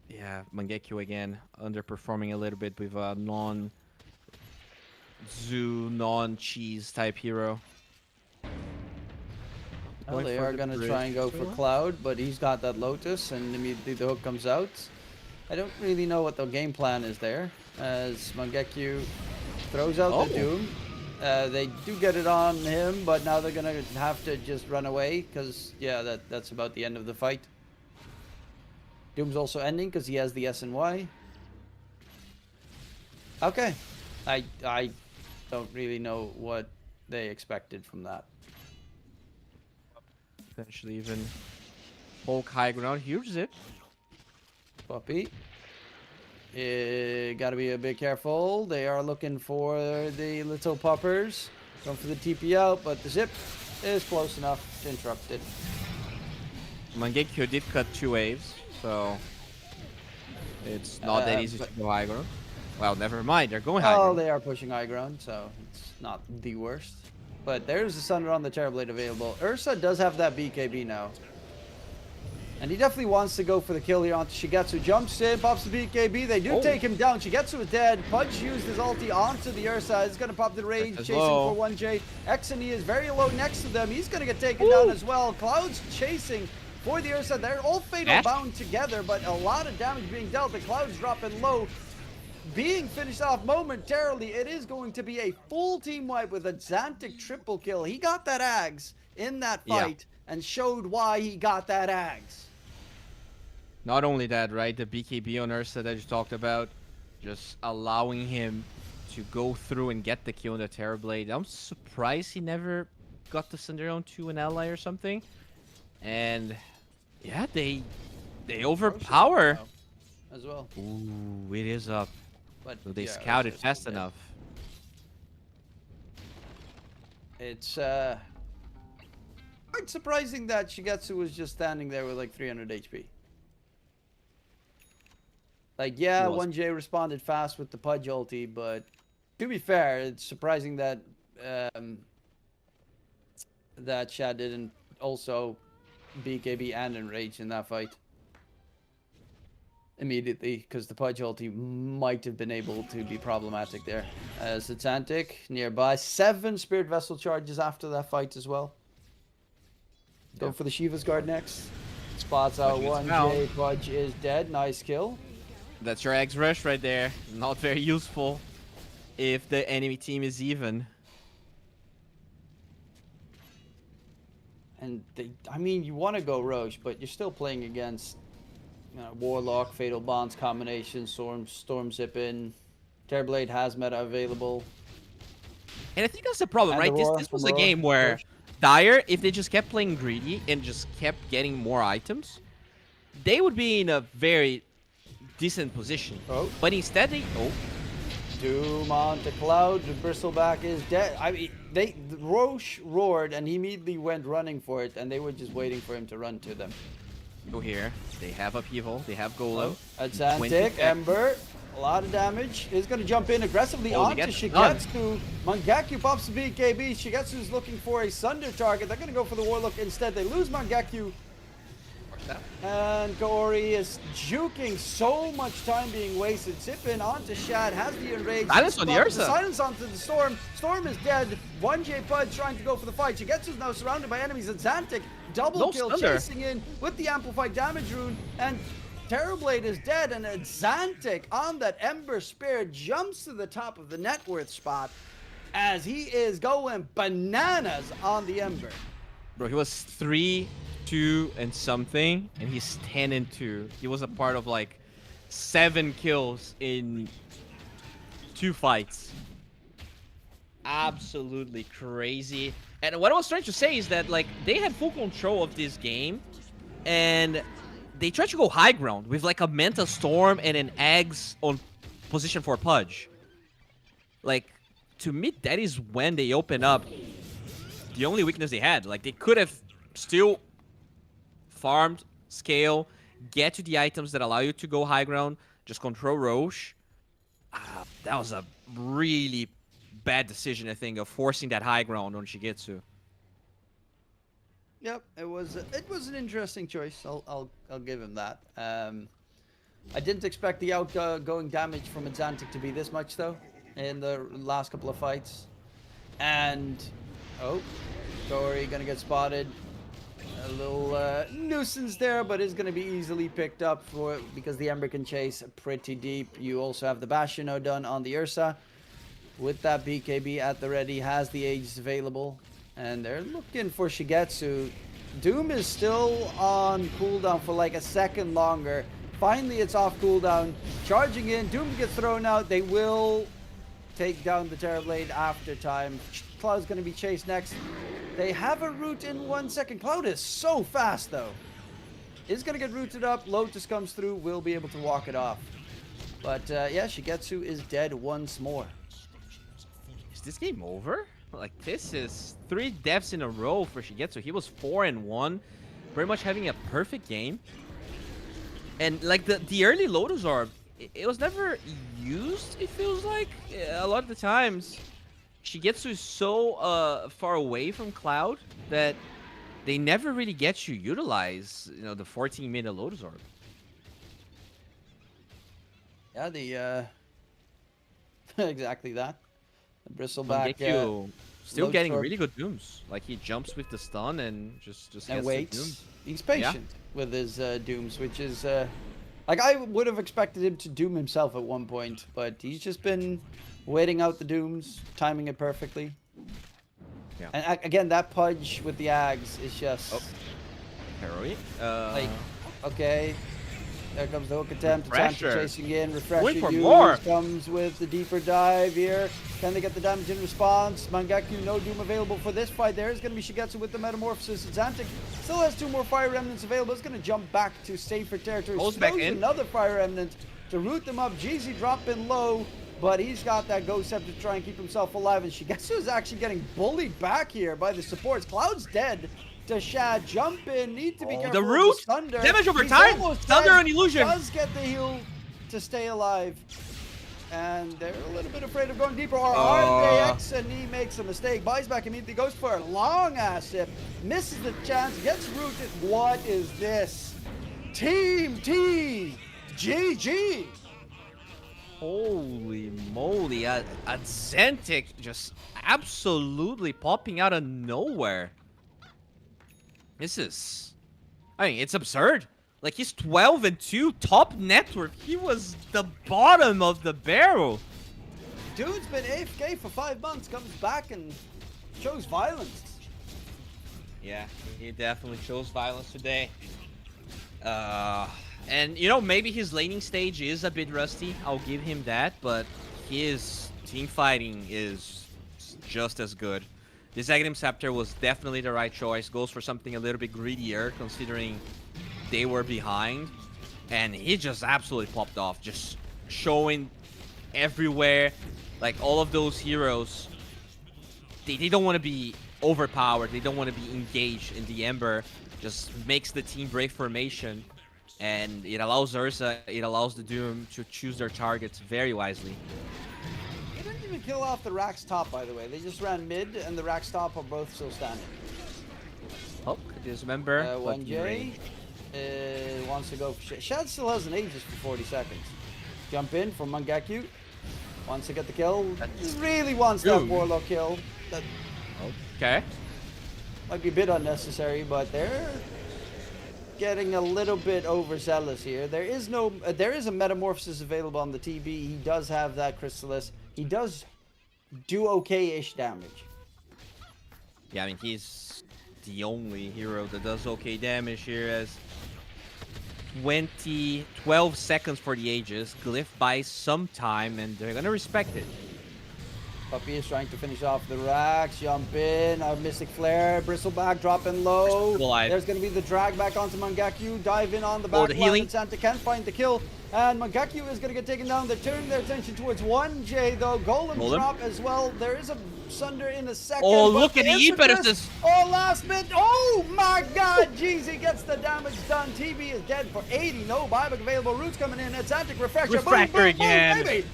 yeah, Mangekyou again underperforming a little bit with a non-zoo, non-cheese type hero. Well, Going they for are the going to bridge. try and go for Cloud, but he's got that Lotus, and immediately the hook comes out. I don't really know what the game plan is there, as Mangekyou throws out the Doom. They do get it on him, but now they're going to have to just run away, because, yeah, that's about the end of the fight. Doom's also ending, because he has the S and Y. Okay. I don't really know what they expected from that. Potentially even poke high ground. Huge zip. Puppy. Gotta be a bit careful. They are looking for the little puppers. Going for the TP out, but the zip is close enough to interrupt it. Mangekyo did cut 2 waves, so it's not that easy to go high ground. Well, never mind. They're going high Oh, ground. they are pushing high ground, so it's not the worst. But there's the Thunder on the Terrorblade available. Ursa does have that BKB now. And he definitely wants to go for the kill here onto Shigetsu. Jumps in, pops the BKB. They do take him down. Shigetsu is dead. Pudge used his ulti onto the Ursa. He's going to pop the rage, chasing for 1J. Xani is very low next to them. He's going to get taken down as well. Cloud's chasing for the Ursa. They're all fatal bound together, but a lot of damage being dealt. The Cloud's dropping low. Being finished off momentarily, it is going to be a full team wipe with a Xantic triple kill. He got that Ags in that fight and showed why he got that Ags. Not only that, right? The BKB on Ursa that you talked about, just allowing him to go through and get the kill on the Terrorblade. I'm surprised he never got the Cinderone to an ally or something. And yeah, they overpower. As well. Ooh, it is up. But So they yeah, scouted Ursa's fast dead. enough. It's quite surprising that Shigetsu was just standing there with like 300 HP. Like, yeah, He was. 1J responded fast with the Pudge ulti, but to be fair, it's surprising that that Shad didn't also BKB and enrage in that fight immediately, because the Pudge ulti might have been able to be problematic there. As it's Antic nearby, 7 Spirit Vessel charges after that fight as well. Going for the Shiva's Guard next. Spots out Pudge gets 1J. found. Pudge is dead. Nice kill. That's your Eggs Rush right there. Not very useful if the enemy team is even. And I mean, you want to go Roche, but you're still playing against Warlock, Fatal Bonds combination, Storm Zip in. Terrorblade has meta available. And I think that's the problem, And right? Aurora This was from a game where Roche. Dire, if they just kept playing greedy and just kept getting more items, they would be in a very decent position. Oh. But instead they Doom onto Cloud. The Bristleback is dead. I mean, Roche roared and he immediately went running for it, and they were just waiting for him to run to them. go here. They have upheaval. They have Golem. Atlantic, 20 Ember, a lot of damage. He's going to jump in aggressively Oh, onto they get done. Shigetsu. Mangekyo pops the BKB. Shigetsu's looking for a Sunder target. They're going to go for the Warlock instead. They lose Mangekyo. And Kaori is juking, so much time being wasted. Zippin onto Shad, has the enrage. Silence on the Spot- Ursa. Silence onto the Storm. Storm is dead. 1J Pudge trying to go for the fight. Shigetsu's now surrounded by enemies. And Xantic, double No kill, Thunder. chasing in with the amplified damage rune. And Terrorblade is dead. And Xantic on that Ember Spirit jumps to the top of the net worth spot as he is going bananas on the Ember. Bro, he was 3-2 and something, and he's 10-2. He was a part of like 7 kills in 2 fights. Absolutely crazy. And what I was trying to say is that like they had full control of this game, and they tried to go high ground with like a Manta Storm and an Eggs on position for Pudge. Like, to me, that is when they open up the only weakness they had. Like, they could have still farmed, scale, get to the items that allow you to go high ground, just control Roche. That was a really bad decision, I think, of forcing that high ground on Shigetsu. Yep, it was an interesting choice. I'll give him that. I didn't expect the outgoing damage from Xantic to be this much though in the last couple of fights. And Tori gonna get spotted. A little nuisance there, but is gonna be easily picked up because the Ember can chase pretty deep. You also have the Bastion done on the Ursa. With that BKB at the ready, has the Aegis available. And they're looking for Shigetsu. Doom is still on cooldown for like a second longer. Finally, it's off cooldown. Charging in, Doom gets thrown out. They will take down the Terrorblade after time. Cloud's going to be chased next. They have a root in 1 second. Cloud is so fast, though. Is going to get rooted up. Lotus comes through. Will be able to walk it off. But, yeah, Shigetsu is dead once more. Is this game over? Like, this is 3 deaths in a row for Shigetsu. He was 4-1. Pretty much having a perfect game. And, like, the early Lotus Orb, it was never used, it feels like. A lot of the times, Shigetsu is so far away from Cloud that they never really get you utilize, you know, the 14-minute Lotus Orb. Yeah, the exactly that. The bristleback Still Lotus getting Orb. really good dooms. Like, he jumps with the stun and just gets And the waits. doom. He's patient with his dooms, which is like I would have expected him to doom himself at one point, but he's just been waiting out the dooms, timing it perfectly. Yeah. And again, that pudge with the Ags is just Heroic. like, okay, there comes the hook attempt. Refresher. Chasing in, refresher Going for use, more. comes with the deeper dive here. Can they get the damage in response? Mangaku, no doom available for this fight. There's going to be Shigetsu with the metamorphosis. Zantic still has 2 more fire remnants available. It's going to jump back to safer territory. Goes back Throws in. another fire remnant to root them up. Jeezy dropping low, but he's got that Ghost Scepter to try and keep himself alive. And Shigetsu is actually getting bullied back here by the supports. Cloud's dead. To Shad, jump in, need to be careful. The of root! Thunder. Damage over He's time! almost Thunder dead. and illusion! Does get the heal to stay alive. And they're a little bit afraid of going deeper. Or are they? X and he makes a mistake. Buys back immediately, goes for a long ass sip. Misses the chance, gets rooted. What is this? Team T! GG! Holy moly. A Zentic just absolutely popping out of nowhere. This is... I mean, it's absurd. Like, he's 12-2, top net worth. He was the bottom of the barrel. Dude's been AFK for 5 months, comes back and shows violence. Yeah, he definitely chose violence today. And, you know, maybe his laning stage is a bit rusty. I'll give him that, but his team fighting is just as good. This Aghanim Scepter was definitely the right choice. Goes for something a little bit greedier, considering they were behind. And he just absolutely popped off, just showing everywhere. Like, all of those heroes, they don't want to be overpowered. They don't want to be engaged in the Ember. Just makes the team break formation. And it allows Ursa, it allows the Doom to choose their targets very wisely. They didn't even kill off the Rax top, by the way. They just ran mid, and the Rax top are both still standing. Oh, just remember. 1J wants to go for Shad still has an Aegis for 40 seconds. Jump in for Mangaku. Wants to get the kill. Really wants that Dude. Warlock kill. That Okay. might be a bit unnecessary, but they're getting a little bit overzealous here. There is no, there is a Metamorphosis available on the TB. He does have that Chrysalis. He does do okay-ish damage. Yeah, I mean, he's the only hero that does okay damage here as 12 seconds for the Aegis. Glyph buys some time, and they're gonna respect it. Puppy is trying to finish off the Rax. Jump in. Mystic Flare. Bristleback dropping low. Still alive. There's going to be the drag back onto Mangaku. Dive in on the Oh, back the line. healing. And Santa can find the kill. And Mangaku is going to get taken down. They're turning their attention towards 1J, though. Golem drop as well. There is a Sunder in a second. Oh, but look at the Impetus- Impetus. Oh, last bit. Oh, my God. Jeezy gets the damage done. TB is dead for 80. No buyback available. Roots coming in. Atlantic Refresher. Boom, Refractor boom, again. Boom, baby.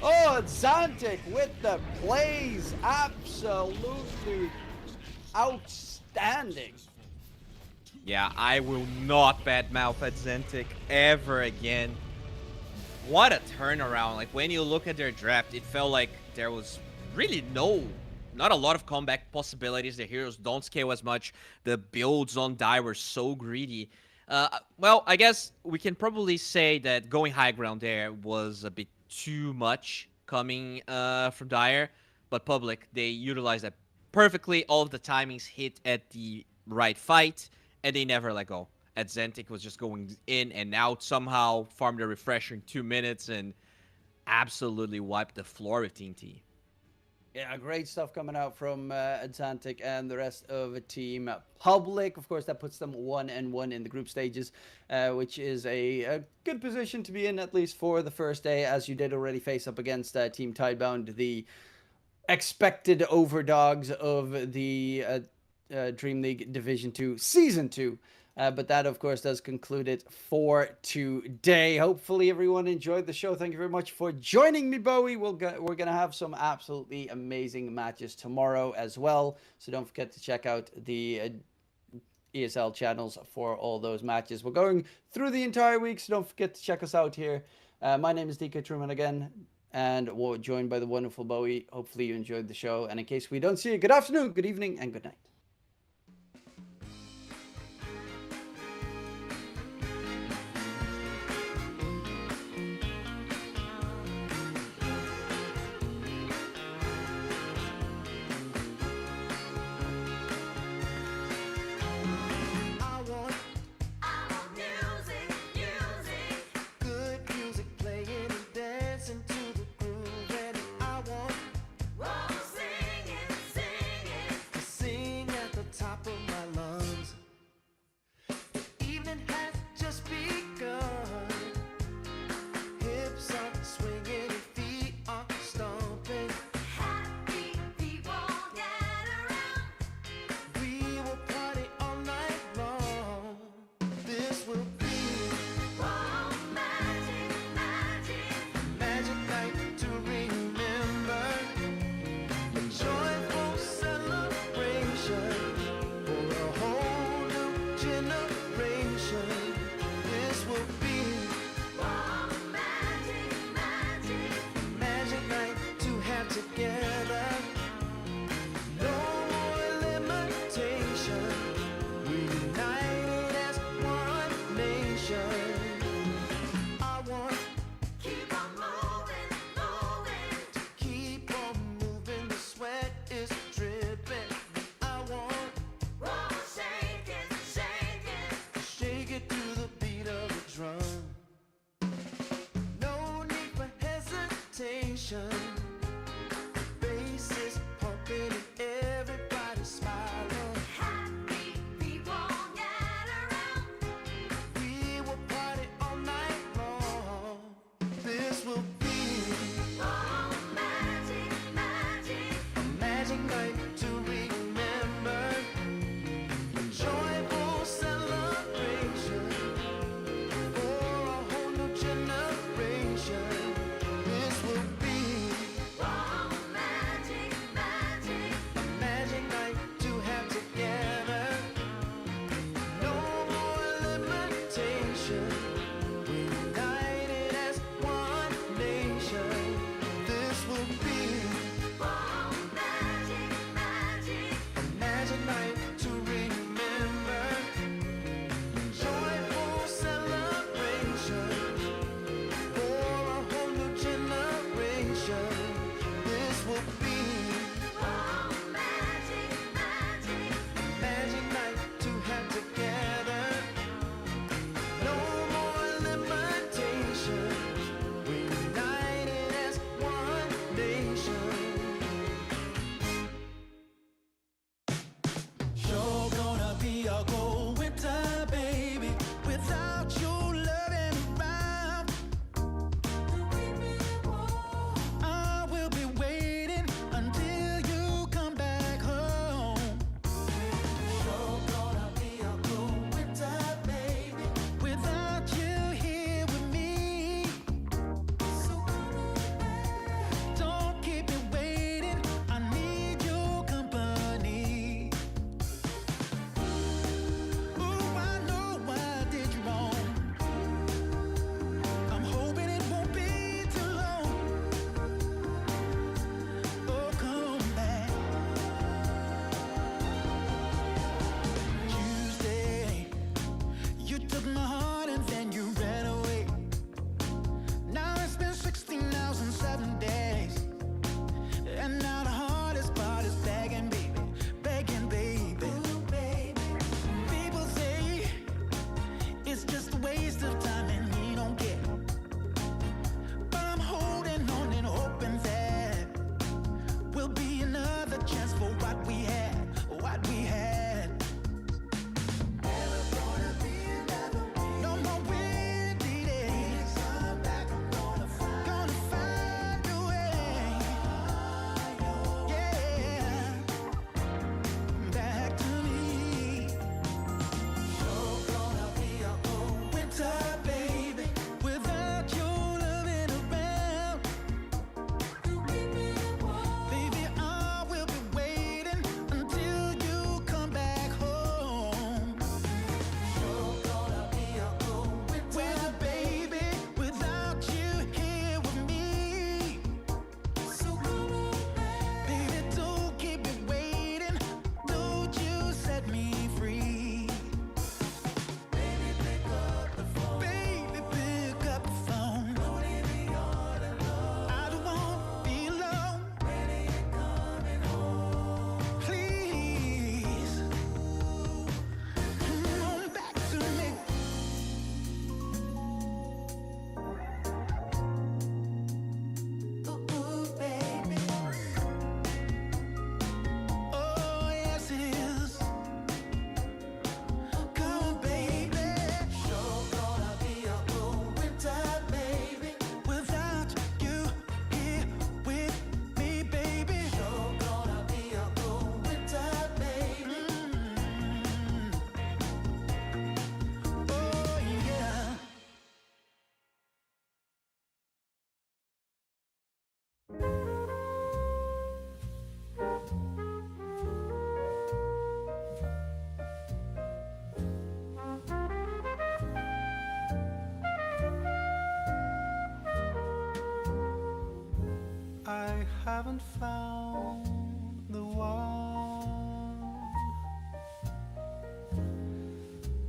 Oh, Zantic with the plays. Absolutely outstanding. Yeah, I will not badmouth at Zentic ever again. What a turnaround. Like, when you look at their draft, it felt like there was really not a lot of comeback possibilities. The heroes don't scale as much. The builds on die were so greedy. Well, I guess we can probably say that going high ground there was a bit too much coming from Dire, but Public, they utilized that perfectly. All of the timings hit at the right fight, and they never let go. At Zentic was just going in and out somehow, farmed a refresher in 2 minutes, and absolutely wiped the floor with Team T. Yeah, great stuff coming out from Atlantic and the rest of Team Public. Of course, that puts them 1-1 in the group stages, which is a good position to be in, at least for the first day, as you did already face up against Team Tidebound, the expected overdogs of the DreamLeague Division 2 Season 2. But that, of course, does conclude it for today. Hopefully, everyone enjoyed the show. Thank you very much for joining me, Bowie. We're going to have some absolutely amazing matches tomorrow as well. So don't forget to check out the ESL channels for all those matches. We're going through the entire week, so don't forget to check us out here. My name is DK Truman again, and we're joined by the wonderful Bowie. Hopefully, you enjoyed the show. And in case we don't see you, good afternoon, good evening, and good night. Faces pumping and everybody smiling. Happy people get around. We will party all night long. This will be magic, magic, a magic night to remember. A joyful celebration for a whole new generation. This will be chance for what we had, what we had. Never gonna be another me. No more windy days. Come back, I'm gonna find a way. Yeah, back to me. You're gonna be a old winter, baby, without your loving around. You keep me warm. Baby, I will be waiting until you come back home. You're gonna be a old winter, baby, without you here with me. So come on back. Baby, don't keep me waiting. Don't you set me free. Baby, pick up the phone. Baby, pick up the phone. Don't leave me all alone. I don't want to be alone. When are you coming home? Please, come on back to me. Ooh, baby. Oh, yes it is. Come on, baby. You're gonna be a old winter, baby, without you here with me, baby. You're gonna be a old winter, baby. Oh, yeah. I haven't found the one.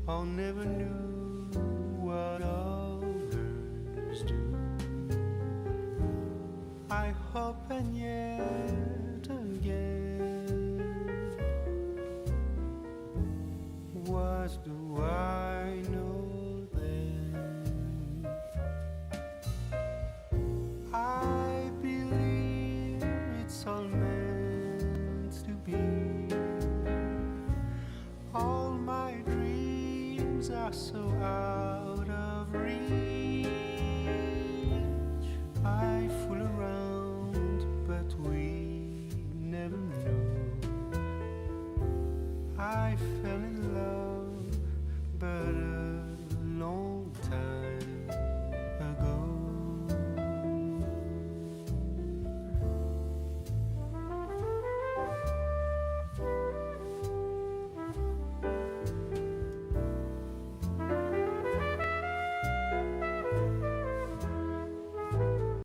I never knew what others do. I hope and yet again, what do I know then? I believe it's all meant to be. All my dreams are so out